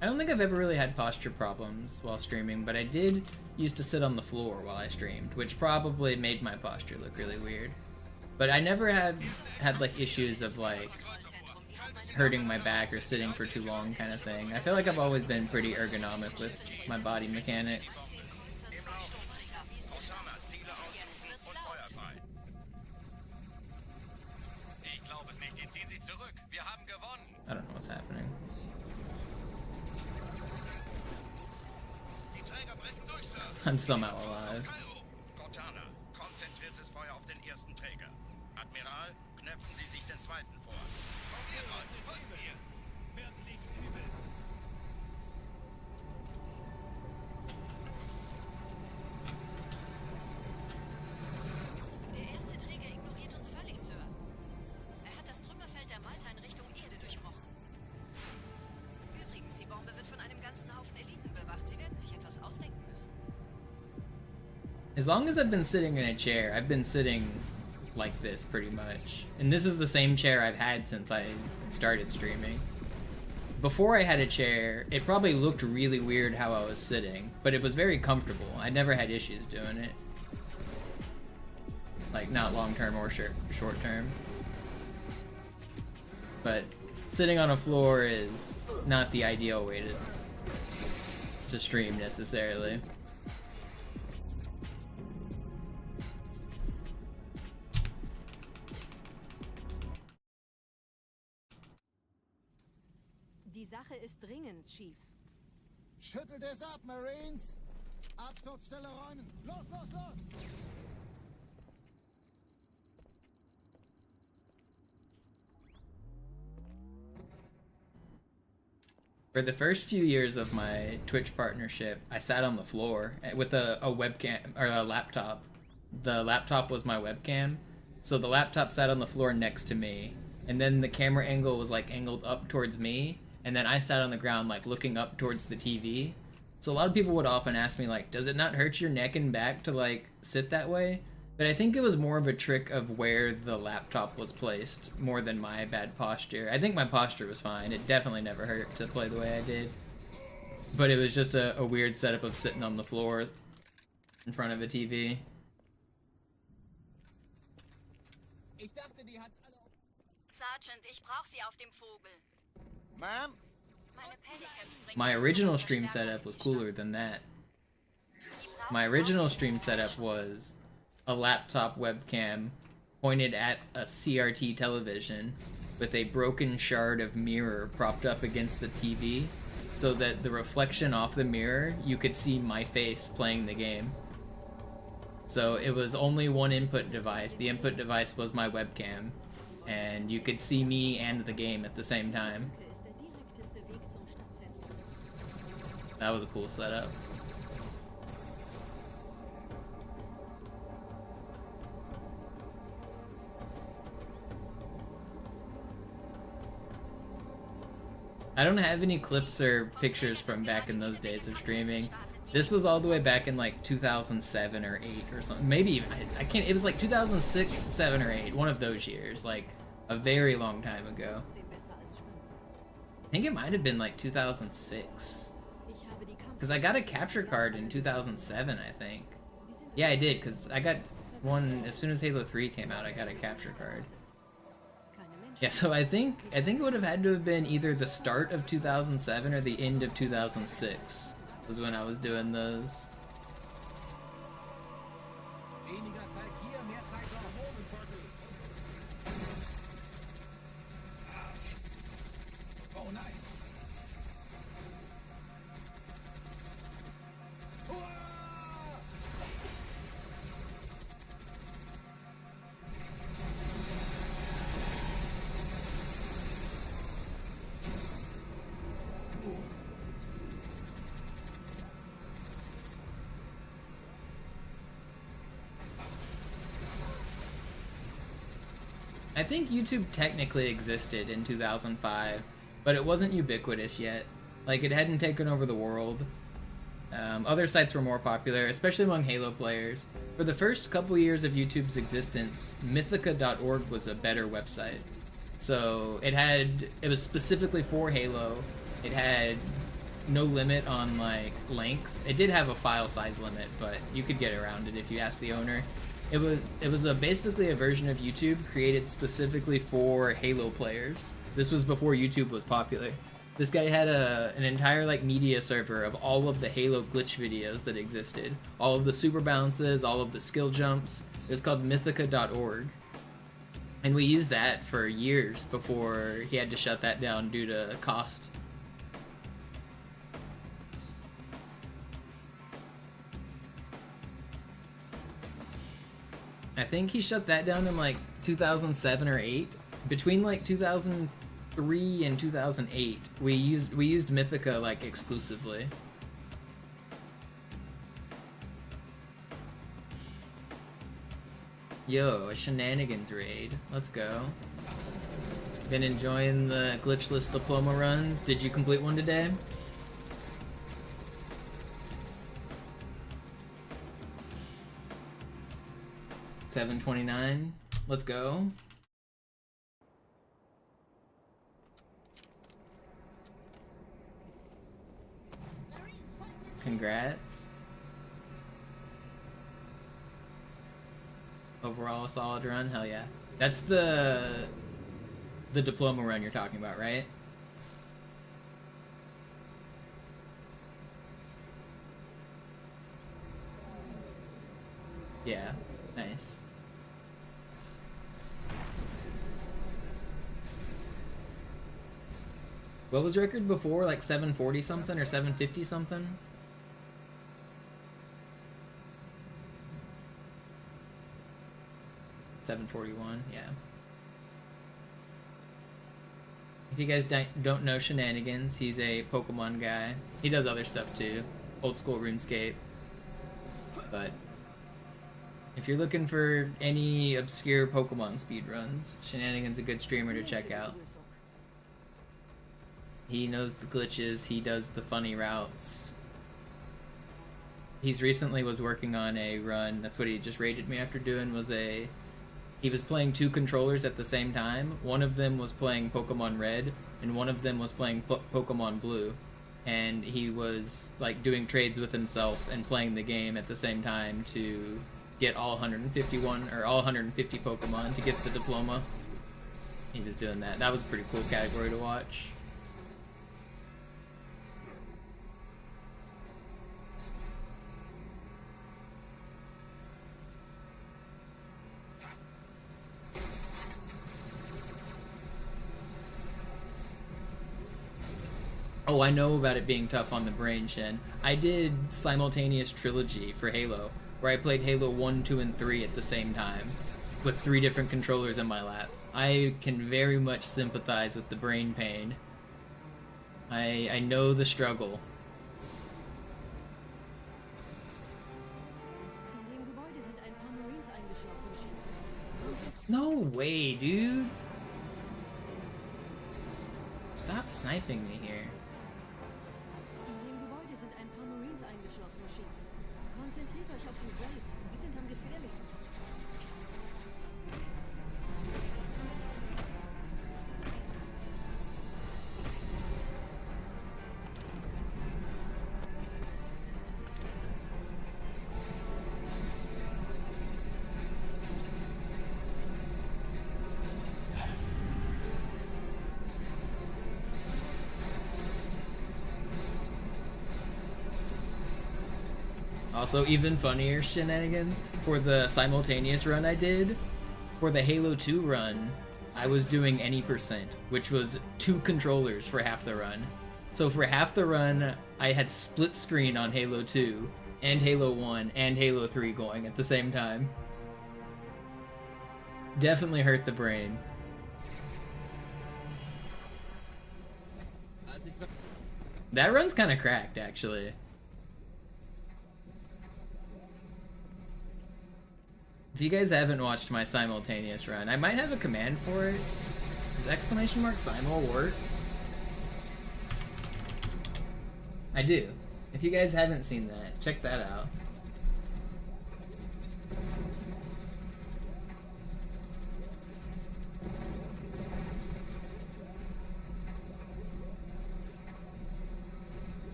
I don't think I've ever really had posture problems while streaming, but I did used to sit on the floor while I streamed, which probably made my posture look really weird. But I never had like issues of like hurting my back or sitting for too long kind of thing. I feel like I've always been pretty ergonomic with my body mechanics. Cortana, Ziele aussuchen und Feuer frei. Ich glaube es nicht. Die ziehen sie zurück. Wir haben gewonnen. I don't know what's happening. I'm somehow alive. Cortana, konzentriertes Feuer auf den ersten Träger. Admiral, knöpfen Sie sich den zweiten vor. Komm hier rein, folgt mir. Der erste Träger ignoriert uns völlig, Sir. Er hat das Trümmerfeld der Malta in Richtung Erde durchbrochen. Übrigens, die Bombe wird von einem ganzen Haufen Eliten bewacht. Sie werden sich etwas ausdenken müssen. As long as I've been sitting in a chair, I've been sitting like this pretty much. And this is the same chair I've had since I started streaming. Before I had a chair, it probably looked really weird how I was sitting, but it was very comfortable. I never had issues doing it. Like, not long term or short term. But sitting on a floor is not the ideal way to stream necessarily. Die Sache ist dringend, Chief. Schüttelt es ab, Marines! Absturzstelle räumen! Los, los, los! For the first few years of my Twitch partnership, I sat on the floor with a webcam, or a laptop. The laptop was my webcam, so the laptop sat on the floor next to me, and then the camera angle was like angled up towards me, and then I sat on the ground like looking up towards the TV. So a lot of people would often ask me like, does it not hurt your neck and back to like sit that way? But I think it was more of a trick of where the laptop was placed more than my bad posture. I think my posture was fine. It definitely never hurt to play the way I did. But it was just a weird setup of sitting on the floor in front of a TV. Sergeant, ich brauche Sie auf dem Vogel. Ma'am? Meine Pelicans bringen My Rüstung original und stream Verstärkung setup was in die cooler Stadt. than that. Die brauchen My original taugliche stream setup was a laptop webcam pointed at a CRT television with a broken shard of mirror propped up against the TV so that the reflection off the mirror, you could see my face playing the game. So it was only one input device. The input device was my webcam, and you could see me and the game at the same time. Ist der direkteste Weg zum Stadtzentrum. That was a cool setup. I don't have any clips or pictures from back in those days of streaming. This was all the way back in like 2007 or 8 or something. Maybe even, I can't, it was like 2006, 7 or 8, one of those years, like a very long time ago. I think it might have been like 2006. Because I got a capture card in 2007, I think. Yeah, I did, because I got one as soon as Halo 3 came out. I got a capture card. Yeah, so I think it would have had to have been either the start of 2007 or the end of 2006 was when I was doing those. Weniger Zeit hier, mehr Zeit auf Bodenviertel. Oh nein. I think YouTube technically existed in 2005, but it wasn't ubiquitous yet. Like, it hadn't taken over the world. Other sites were more popular, especially among Halo players. For the first couple years of YouTube's existence, Mythica.org was a better website. So it was specifically for Halo. It had no limit on like length. It did have a file size limit, but you could get around it if you asked the owner. It was basically a version of YouTube created specifically for Halo players. This was before YouTube was popular. This guy had an entire like media server of all of the Halo glitch videos that existed. All of the super bounces, all of the skill jumps. It was called Mythica.org. And we used that for years before he had to shut that down due to cost. I think he shut that down in like 2007 or 8. Between like 2003 and 2008, we used Mythica like exclusively. Yo, a shenanigans raid. Let's go. Been enjoying the glitchless diploma runs. Did you complete one today? $7.29. Let's go. Congrats. Overall, a solid run. Hell yeah. That's the diploma run you're talking about, right? Yeah. Nice. What was record before? Like 740 something or 750 something? $741, yeah. If you guys don't know Shenanigans, he's a Pokemon guy. He does other stuff too. Old school RuneScape. But if you're looking for any obscure Pokemon speedruns, Shenanigans is a good streamer to check out. He knows the glitches, he does the funny routes. He's recently was working on a run, that's what he just rated me after doing, he was playing 2 controllers at the same time. One of them was playing Pokemon Red, and one of them was playing Pokemon Blue. And he was like doing trades with himself and playing the game at the same time to get all 151 or all 150 Pokemon to get the diploma. He was doing that. That was a pretty cool category to watch. Oh, I know about it being tough on the brain, Shin. I did simultaneous trilogy for Halo, where I played Halo 1, 2, and 3 at the same time, with 3 different controllers in my lap. I can very much sympathize with the brain pain. I know the struggle. No way, dude! Stop sniping me here. Also, even funnier shenanigans, for the simultaneous run I did, for the Halo 2 run, I was doing any %, which was 2 controllers for half the run. So for half the run, I had split screen on Halo 2, and Halo 1, and Halo 3 going at the same time. Definitely hurt the brain. That run's kind of cracked, actually. If you guys haven't watched my simultaneous run, I might have a command for it. Does exclamation mark simul work? I do. If you guys haven't seen that, check that out.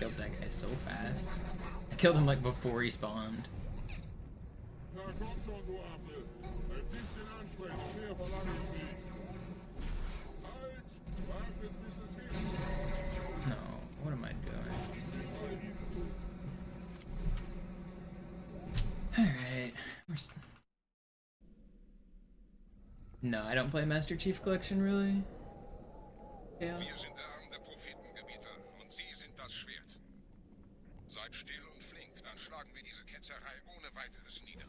Killed that guy so fast. I killed him like before he spawned. Na komm schon, du Affe. Ein bisschen Anstrengung, mehr verlange ich nicht. No, what am I doing? Alright. No, I don't play Master Chief Collection, really. Wir Chaos. sind der Arm der Prophetengebieter und Sie sind das Schwert. Seid still und flink, dann schlagen wir diese Ketzerei ohne weiteres nieder.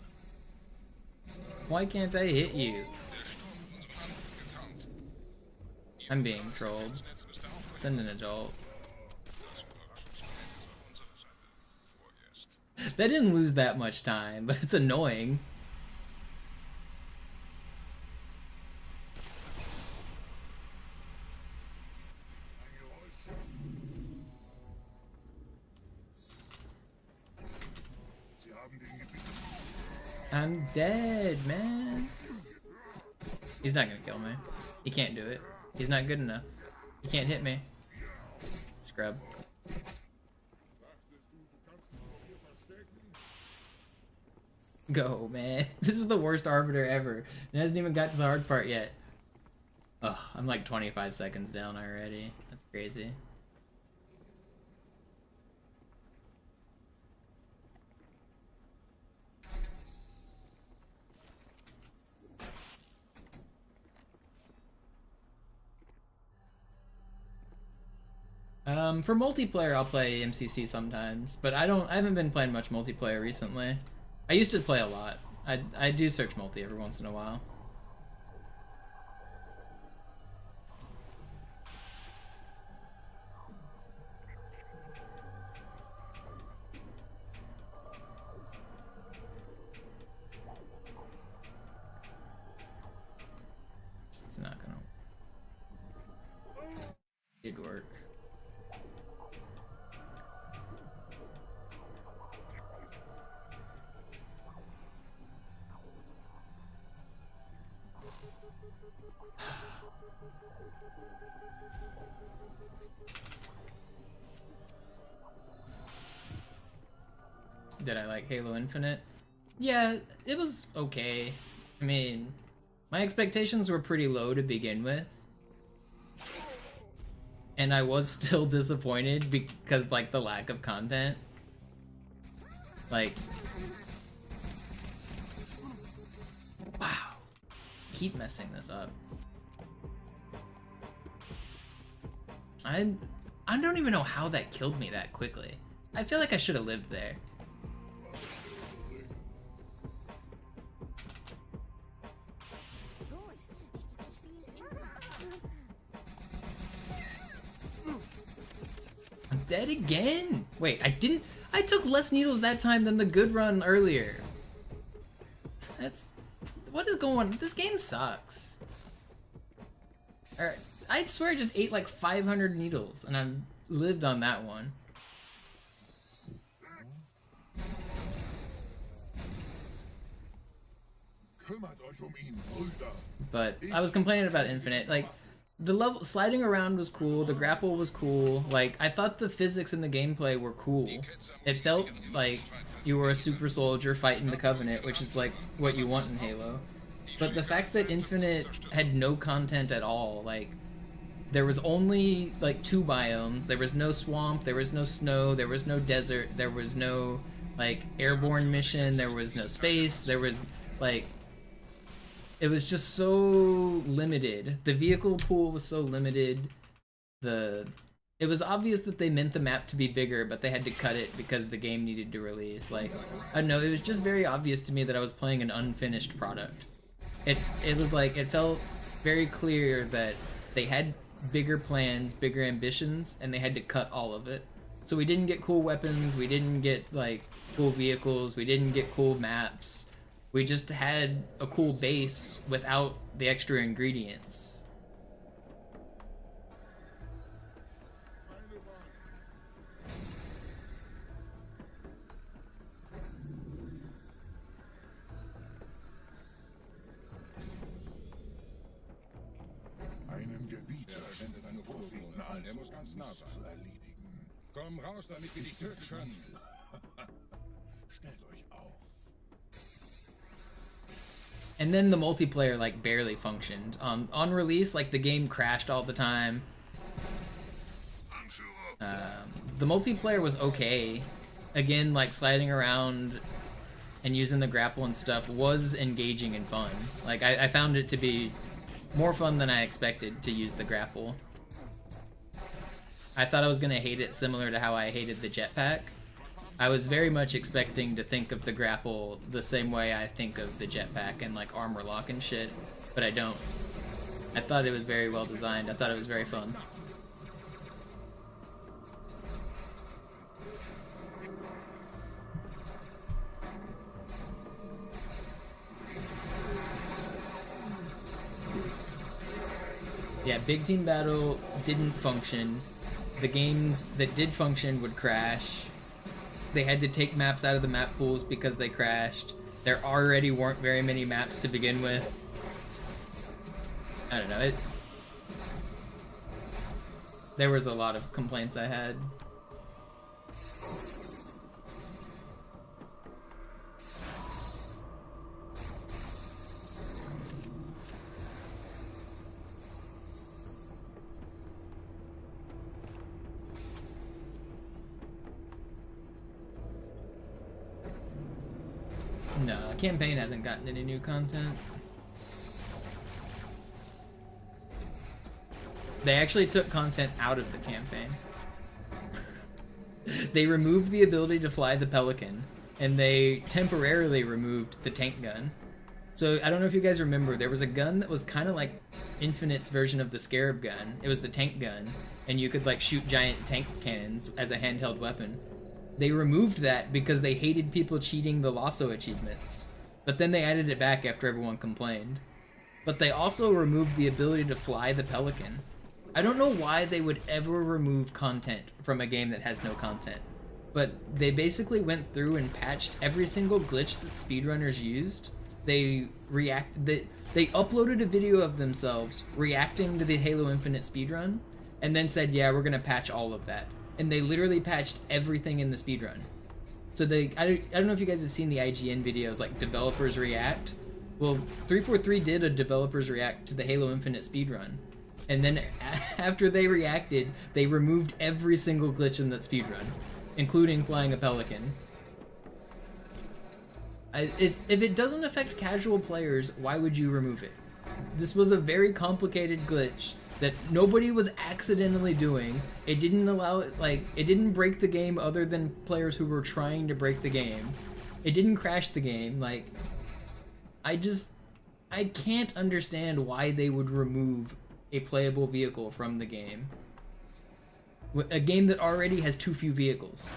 Why can't I hit you? Der Sturm hat unseren Anflug getarnt. I'm being trolled. Send an adult. Das Überraschungsmoment ist auf unserer Seite. Vorerst. That didn't lose that much time, but it's annoying. I'm dead, man. He's not gonna kill me. He can't do it. He's not good enough. He can't hit me. Scrub. Go, man. This is the worst Arbiter ever. It hasn't even got to the hard part yet. Ugh, I'm like 25 seconds down already. That's crazy. For multiplayer, I'll play MCC sometimes, but I haven't been playing much multiplayer recently. I used to play a lot. I do search multi every once in a while. It's not gonna. It'd work. Did I like Halo Infinite? Yeah, it was okay. I mean, my expectations were pretty low to begin with. And I was still disappointed because, like, the lack of content. Like... Wow. Keep messing this up. I don't even know how that killed me that quickly. I feel like I should have lived there. I'm dead again! Wait, I took less needles that time than the good run earlier. What is going on? This game sucks. Alright, I swear I just ate like 500 needles and I've lived on that one. But I was complaining about Infinite, like, the level sliding around was cool, the grapple was cool, like, I thought the physics in the gameplay were cool. It felt like you were a super soldier fighting the Covenant, which is like what you want in Halo. But the fact that Infinite had no content at all, like, there was only like 2 biomes, there was no swamp, there was no snow, there was no desert, there was no like airborne mission, there was no space, there was like, it was just so limited. The vehicle pool was so limited. It was obvious that they meant the map to be bigger, but they had to cut it because the game needed to release. Like, I don't know, it was just very obvious to me that I was playing an unfinished product. It was like, it felt very clear that they had bigger plans, bigger ambitions, and they had to cut all of it. So we didn't get cool weapons, we didn't get like cool vehicles, we didn't get cool maps. We just had a cool base without the extra ingredients. Einem Gebieter wendet eine Propheten an, Der muss ganz nah zu sein. erledigen. Komm raus, damit wir dich töten können. Stellt euch auf. And then the multiplayer like barely functioned. On release, like the game crashed all the time. The multiplayer was okay. Again, like sliding around and using the grapple and stuff was engaging and fun. Like I found it to be more fun than I expected to use the grapple. I thought I was gonna hate it similar to how I hated the jetpack. I was very much expecting to think of the grapple the same way I think of the jetpack and like armor lock and shit, but I don't. I thought it was very well designed. I thought it was very fun. Yeah, Big Team Battle didn't function. The games that did function would crash. They had to take maps out of the map pools because they crashed. There already weren't very many maps to begin with. I don't know. There was a lot of complaints I had. No, campaign hasn't gotten any new content. They actually took content out of the campaign. They removed the ability to fly the Pelican, and they temporarily removed the tank gun. So I don't know if you guys remember, there was a gun that was kind of like Infinite's version of the Scarab gun. It was the tank gun, and you could like shoot giant tank cannons as a handheld weapon. They removed that because they hated people cheating the Lasso achievements. But then they added it back after everyone complained. But they also removed the ability to fly the Pelican. I don't know why they would ever remove content from a game that has no content. But they basically went through and patched every single glitch that speedrunners used. They uploaded a video of themselves reacting to the Halo Infinite speedrun, and then said, yeah, we're gonna patch all of that. And they literally patched everything in the speedrun. So I don't know if you guys have seen the IGN videos, like developers react. Well, 343 did a developers react to the Halo Infinite speedrun. And then after they reacted, they removed every single glitch in that speedrun, including flying a Pelican. If it doesn't affect casual players, why would you remove it? This was a very complicated glitch that nobody was accidentally doing. It didn't allow it, like, it didn't break the game other than players who were trying to break the game. It didn't crash the game. Like, I can't understand why they would remove a playable vehicle from the game. A game that already has too few vehicles.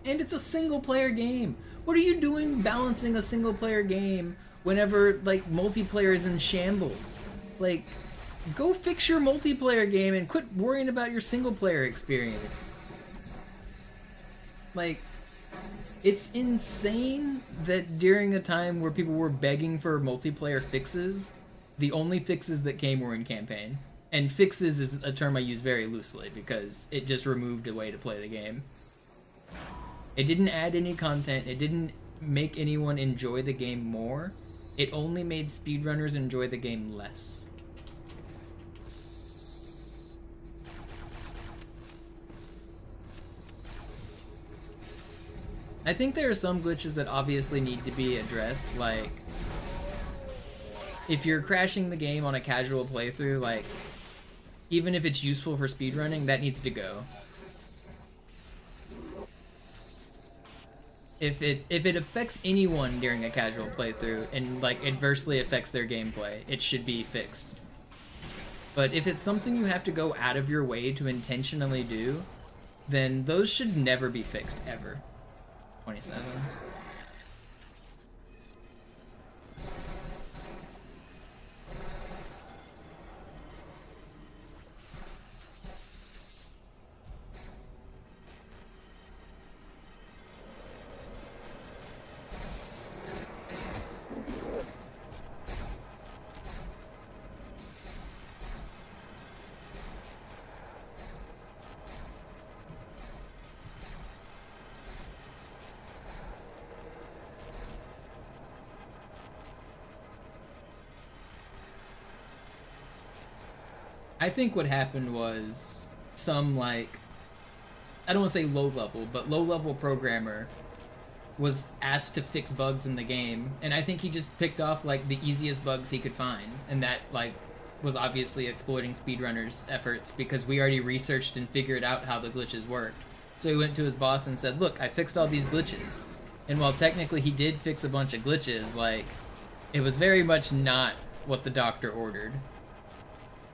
And it's a single player game. What are you doing balancing a single player game whenever, like, multiplayer is in shambles? Like, go fix your multiplayer game and quit worrying about your single player experience. Like, it's insane that during a time where people were begging for multiplayer fixes, the only fixes that came were in campaign. And fixes is a term I use very loosely because it just removed a way to play the game. It didn't add any content, it didn't make anyone enjoy the game more, it only made speedrunners enjoy the game less. I think there are some glitches that obviously need to be addressed, like, if you're crashing the game on a casual playthrough, like, even if it's useful for speedrunning, that needs to go. If it affects anyone during a casual playthrough and, like, adversely affects their gameplay, it should be fixed. But if it's something you have to go out of your way to intentionally do, then those should never be fixed, ever. 27. I think what happened was some, like, I don't want to say low level, but low level programmer was asked to fix bugs in the game, and I think he just picked off like the easiest bugs he could find, and that like was obviously exploiting speedrunners' efforts because we already researched and figured out how the glitches worked. So he went to his boss and said, look, I fixed all these glitches. And while technically he did fix a bunch of glitches, like, it was very much not what the doctor ordered.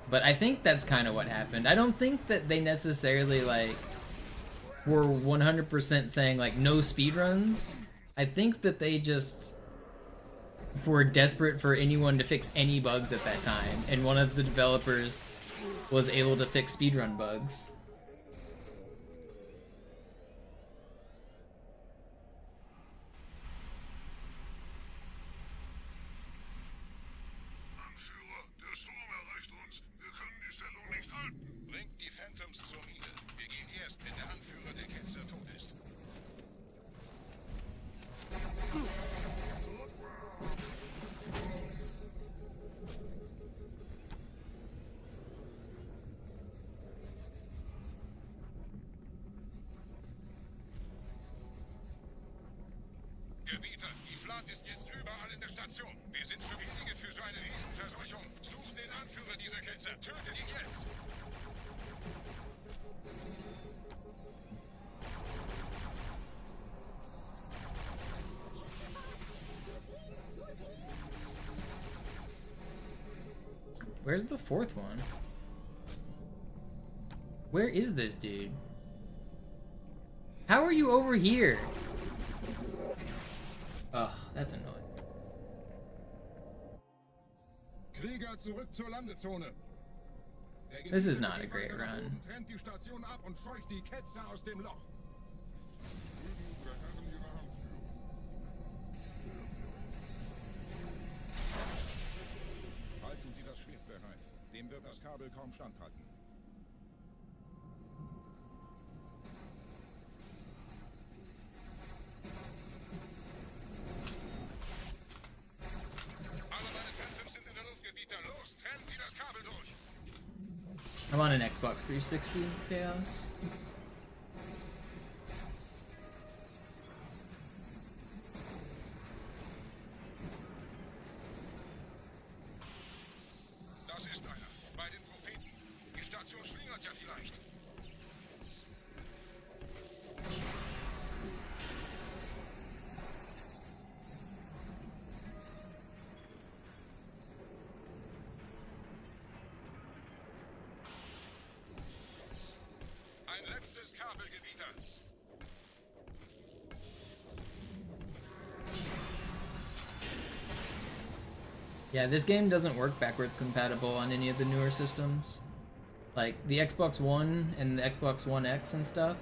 But I think that's kind of what happened. I don't think that they necessarily, like, were 100% saying, like, no speedruns. I think that they just were desperate for anyone to fix any bugs at that time. And one of the developers was able to fix speedrun bugs. Gebieter, die Flat ist jetzt überall in der Station. Wir sind zu wenige für so eine Riesenverseuchung. Sucht den Anführer dieser Ketzer. Tötet ihn jetzt! Where's the fourth one? Where is this dude? How are you over here? Oh, that's annoying. Krieger, zurück zur Landezone. This is not a great run. Trennt die Station ab und scheucht die Ketzer aus dem Loch. Halten Sie das Schwert bereit. Dem wird das Kabel kaum standhalten. I'm on an Xbox 360 Chaos. Das ist einer. Bei den Propheten. Die Station schlingert ja vielleicht. Ein letztes Kabelgebieter. Yeah, this game doesn't work backwards compatible on any of the newer systems. Like, the Xbox One and the Xbox One X and stuff,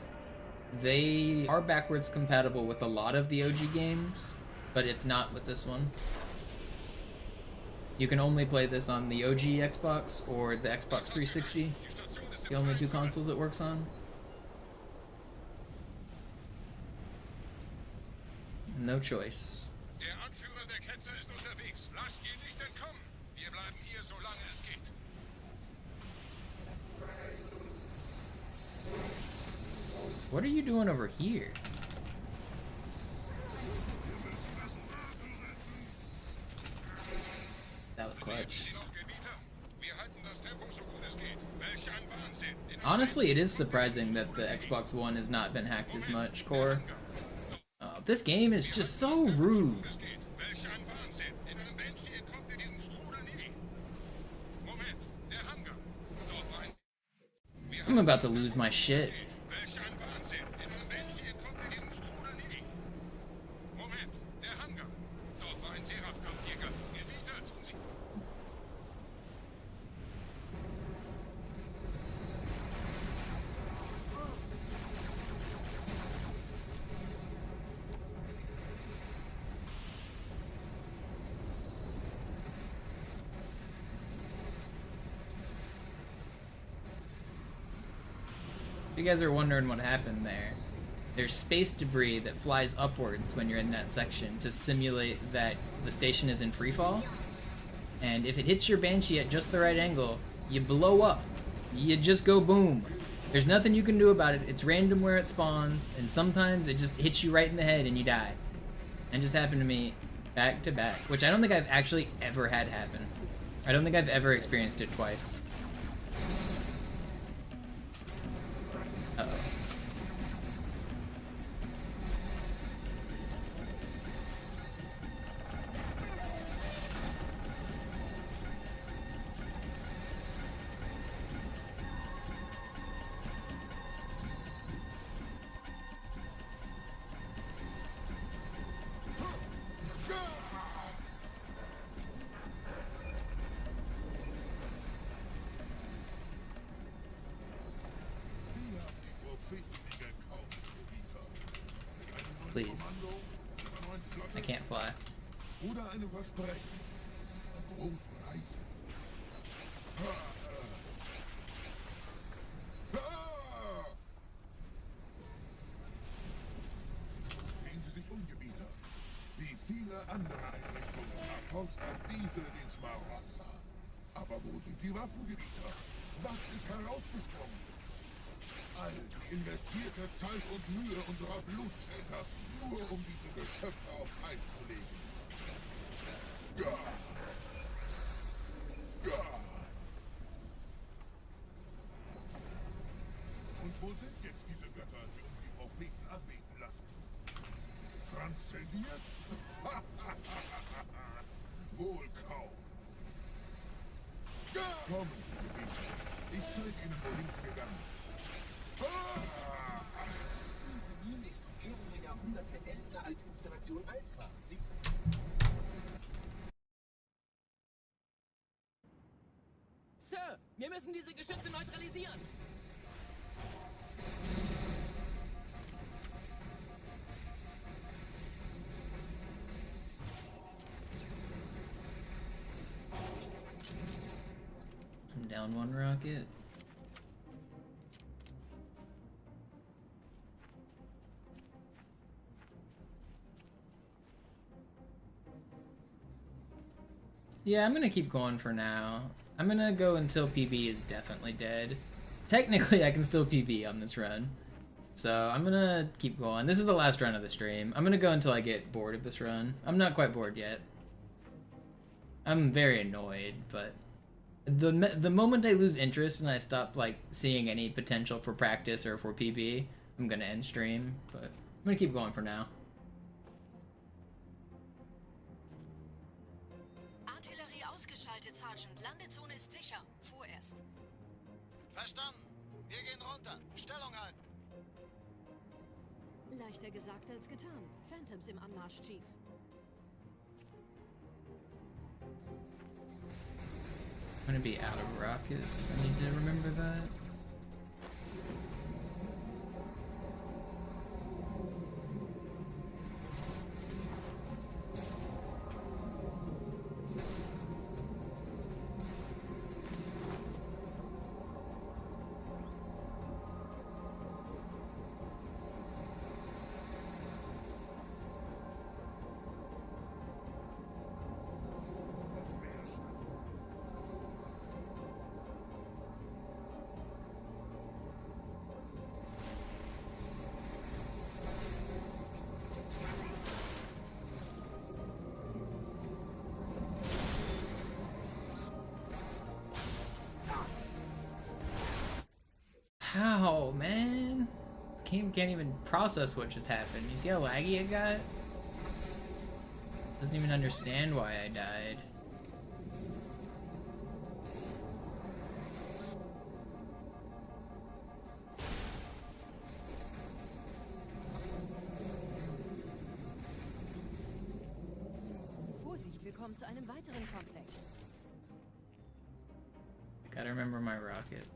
they are backwards compatible with a lot of the OG games, but it's not with this one. You can only play this on the OG Xbox or the Xbox 360, the only two consoles it works on. No choice. Der Anführer der Ketzer ist unterwegs. Lasst ihn nicht entkommen. Wir bleiben hier, solange es geht. What are you doing over here? That was clutch. Honestly, it is surprising that the Xbox One has not been hacked as much, Core. This game is just so rude. I'm about to lose my shit. If you guys are wondering what happened there, there's space debris that flies upwards when you're in that section to simulate that the station is in freefall. And if it hits your Banshee at just the right angle, you blow up You just go boom. There's nothing you can do about it. It's random where it spawns, and sometimes it just hits you right in the head and you die. And just happened to me back to back, which I don't think I've actually ever had happen. I don't think I've ever experienced it twice. Uh-oh. Please. I can't fly. Oder eine Versprechen. Große Reise. Sehen Sie sich um, Gebieter. Wie viele andere Einrichtungen erforscht auch diese den Schmarotzer. Aber wo sind die Waffengebieter? Was ist herausgesprungen? All die investierte Zeit und Mühe unserer Bluttäter, nur um diese Geschöpfe auf Eis zu legen. Ja. Ja. Und wo sind jetzt diese Götter, die uns die Propheten anbeten lassen? Transzendiert? Wohl kaum. Ja. Kommen Sie, Gebieter. Ich zeige Ihnen, wohin es gegangen ist. Diese Mine ist um mehrere Jahrhunderte älter als Installation Alpha. Sir, wir müssen diese Geschütze neutralisieren. I'm down one rocket. Yeah, I'm gonna keep going for now. I'm gonna go until PB is definitely dead. Technically, I can still PB on this run. So, I'm gonna keep going. This is the last run of the stream. I'm gonna go until I get bored of this run. I'm not quite bored yet. I'm very annoyed, but the moment I lose interest and I stop, like, seeing any potential for practice or for PB, I'm gonna end stream. But I'm gonna keep going for now. Landezone ist sicher. Vorerst. Verstanden. Wir gehen runter. Stellung halten. Leichter gesagt als getan. Phantoms im Anmarsch, Chief. I'm gonna be out of rockets. I need to remember that. How, man? Game can't even process what just happened. You see how laggy it got? Doesn't even understand why I died. Vorsicht, wir kommen zu einem weiteren Komplex. Gotta remember my rocket.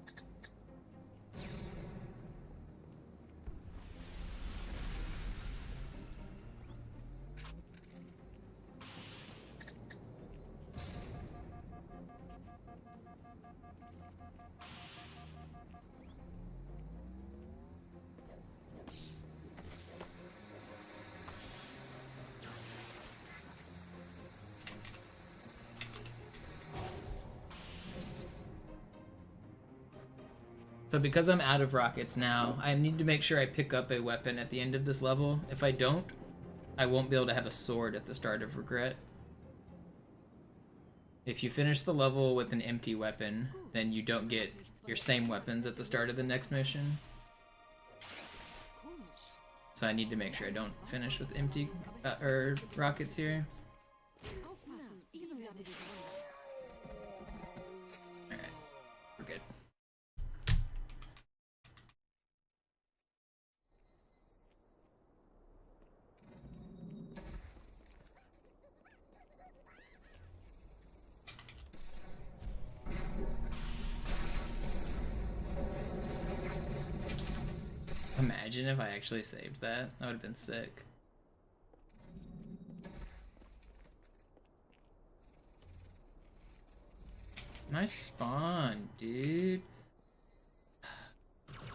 So because I'm out of rockets now, I need to make sure I pick up a weapon at the end of this level. If I don't, I won't be able to have a sword at the start of Regret. If you finish the level with an empty weapon, then you don't get your same weapons at the start of the next mission. So I need to make sure I don't finish with empty rockets here. Alright, we're good. Imagine if I actually saved that. That would have been sick. Nice spawn, dude.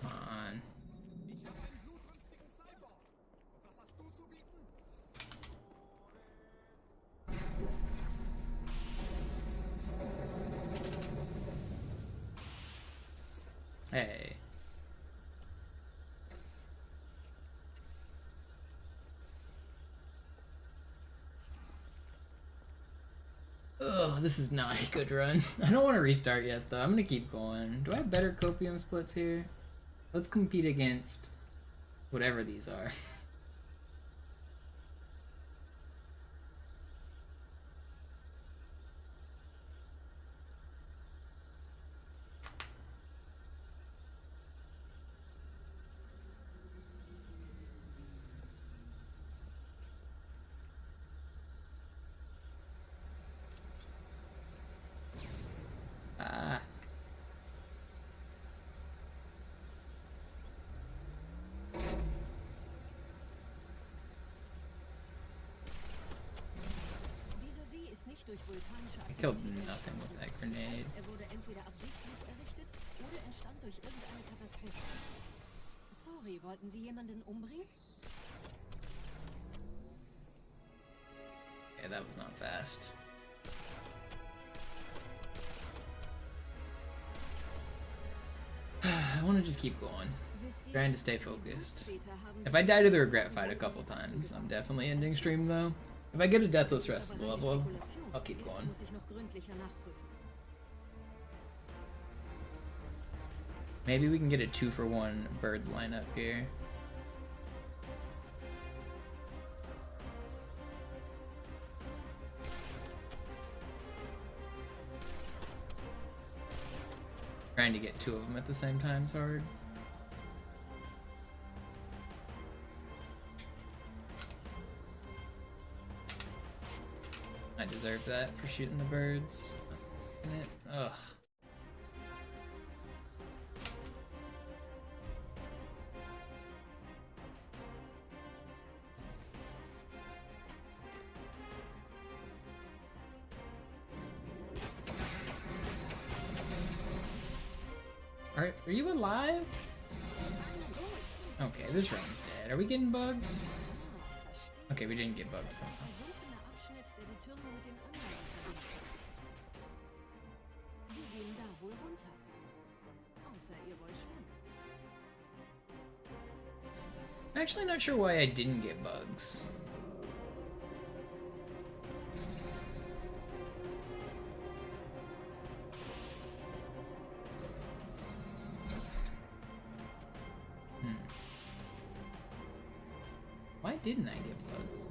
Come on. Hey. Ugh, this is not a good run. I don't want to restart yet, though. I'm gonna keep going. Do I have better copium splits here? Let's compete against whatever these are. Ah. I killed nothing with that grenade. Sorry, wollten Sie jemanden umbringen? Yeah, that was not fast. I want to just keep going. Trying to stay focused. If I die to the regret fight a couple times, I'm definitely ending stream though. If I get a deathless rest of the level, I'll keep going. Maybe we can get a 2-for-1 bird lineup here. Trying to get 2 of them at the same time is hard. I deserve that for shooting the birds. Ugh. Are you alive? Okay, this run's dead. Are we getting bugs? Okay, we didn't get bugs somehow. I'm actually not sure why I didn't get bugs. Why didn't I get bugs?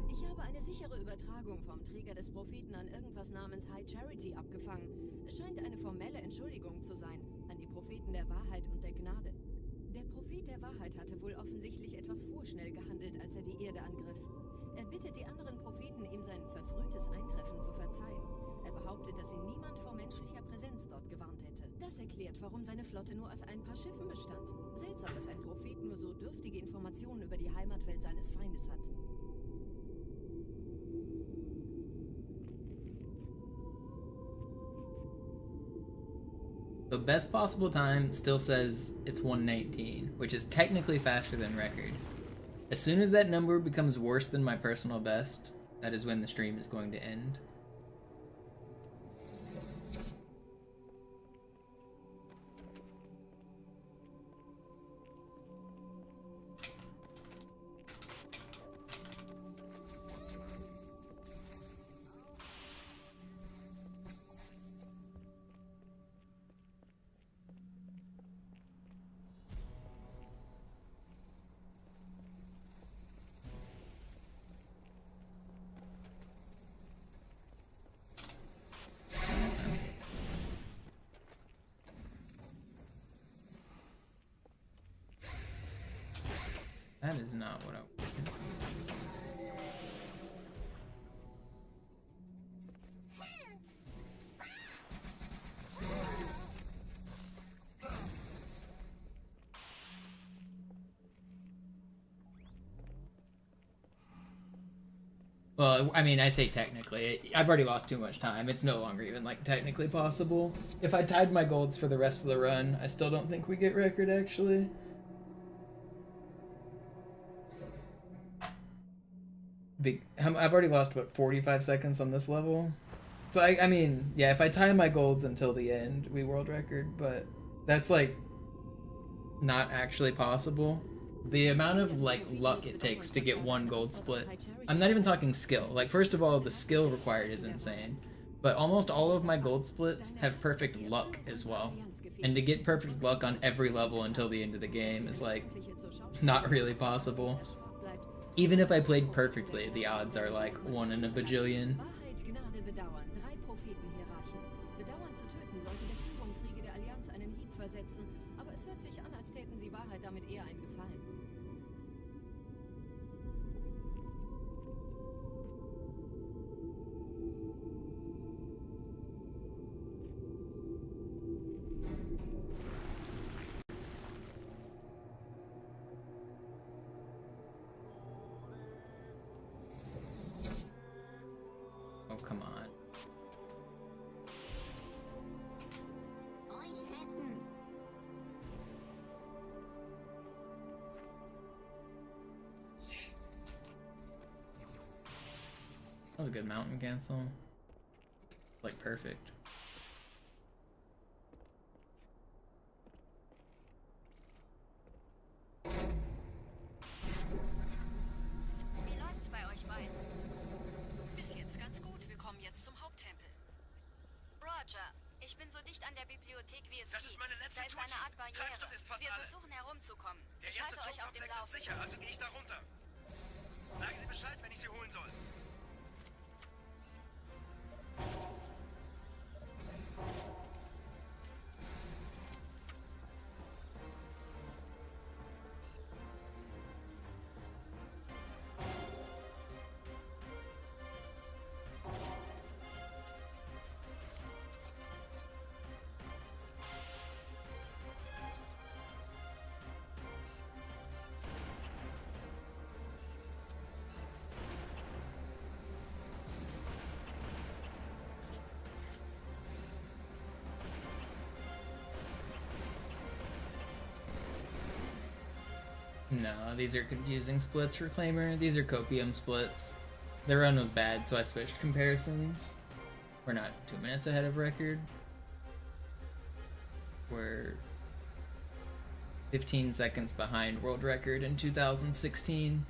Ich habe eine sichere Übertragung vom Träger des Propheten an irgendwas namens High Charity abgefangen. Es scheint eine formelle Entschuldigung zu sein, an die Propheten der Wahrheit und der Gnade. Der Prophet der Wahrheit hatte wohl offensichtlich etwas vorschnell gehandelt, als er die Erde angriff. Er bittet die anderen Propheten, ihm sein verfrühtes Eintreffen zu verzeihen. Er behauptet, dass ihn niemand vor menschlicher Präsenz dort gewarnt hätte. Das erklärt, warum seine Flotte nur aus ein paar Schiffen bestand. Seltsam, dass ein Prophet nur so dürftige Informationen über die Heimatwelt seines Feindes hat. The best possible time still says it's 1:19, which is technically faster than record. As soon as that number becomes worse than my personal best, that is when the stream is going to end. That is not what I wanted. Well, I mean, I say technically. I've already lost too much time. It's no longer even, like, technically possible. If I tied my golds for the rest of the run, I still don't think we get record, actually. I've already lost, what, 45 seconds on this level? So, I mean, yeah, if I tie my golds until the end, we world record, but that's, like, not actually possible. The amount of, like, luck it takes to get one gold split. I'm not even talking skill. Like, first of all, the skill required is insane. But almost all of my gold splits have perfect luck as well. And to get perfect luck on every level until the end of the game is, like, not really possible. Even if I played perfectly, the odds are like 1 in a bajillion. Oh, come on. That was a good mountain cancel. Like, perfect. Wie läuft's bei euch beiden? Bis jetzt ganz gut. Wir kommen jetzt zum Haupttempel. Roger, ich bin so dicht an der Bibliothek wie es geht. Das ist meine letzte Da ist eine Art Barriere. Treibstoff ist fast Wir alle. versuchen herumzukommen. Der Ich erste halte euch auf dem Turmkomplex ist Laufenden. sicher, also gehe ich da runter. Sagen Sie Bescheid, wenn ich Sie holen soll. No, these are confusing splits for Claimer. These are copium splits. The run was bad, so I switched comparisons. We're not 2 minutes ahead of record. We're 15 seconds behind world record in 2016.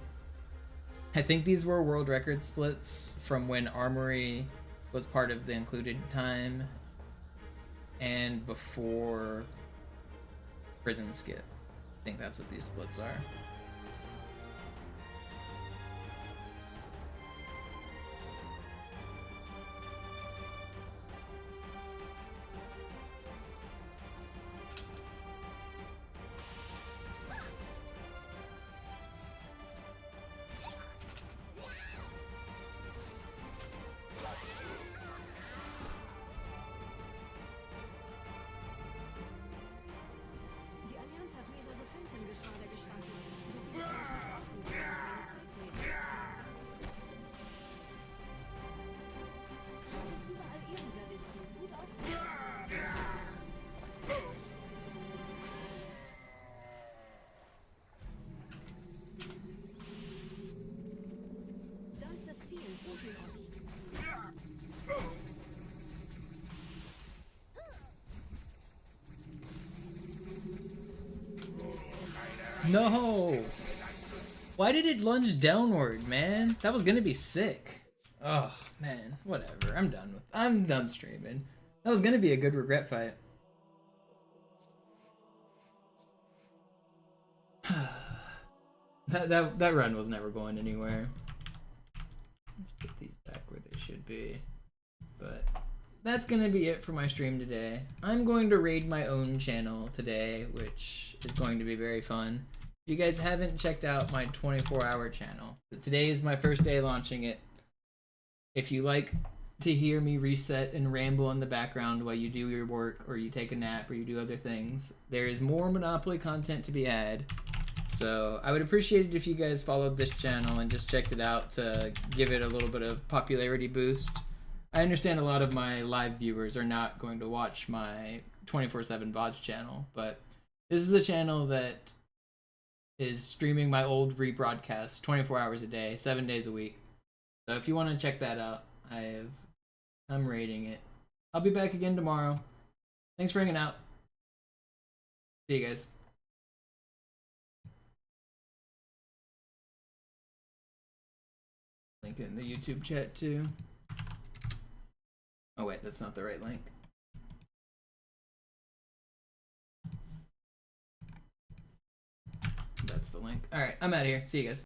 I think these were world record splits from when Armory was part of the included time and before Prison Skip. I think that's what these splits are. Die Allianz hat mehrere Phantom-Geschwader gestartet. No! Why did it lunge downward, man? That was gonna be sick. Oh, man. Whatever. I'm done streaming. That was gonna be a good regret fight. That run was never going anywhere. Let's put these back where they should be. But that's gonna be it for my stream today. I'm going to raid my own channel today, which is going to be very fun. If you guys haven't checked out my 24-hour channel, today is my first day launching it. If you like to hear me reset and ramble in the background while you do your work, or you take a nap, or you do other things, there is more Monopoly content to be had. So I would appreciate it if you guys followed this channel and just checked it out to give it a little bit of popularity boost. I understand a lot of my live viewers are not going to watch my 24/7 VODs channel, but this is a channel that is streaming my old rebroadcasts 24 hours a day, 7 days a week. So if you want to check that out, I'm rating it. I'll be back again tomorrow. Thanks for hanging out. See you guys. Link it in the YouTube chat too. Oh wait, that's not the right link. That's the link. Alright, I'm out of here. See you guys.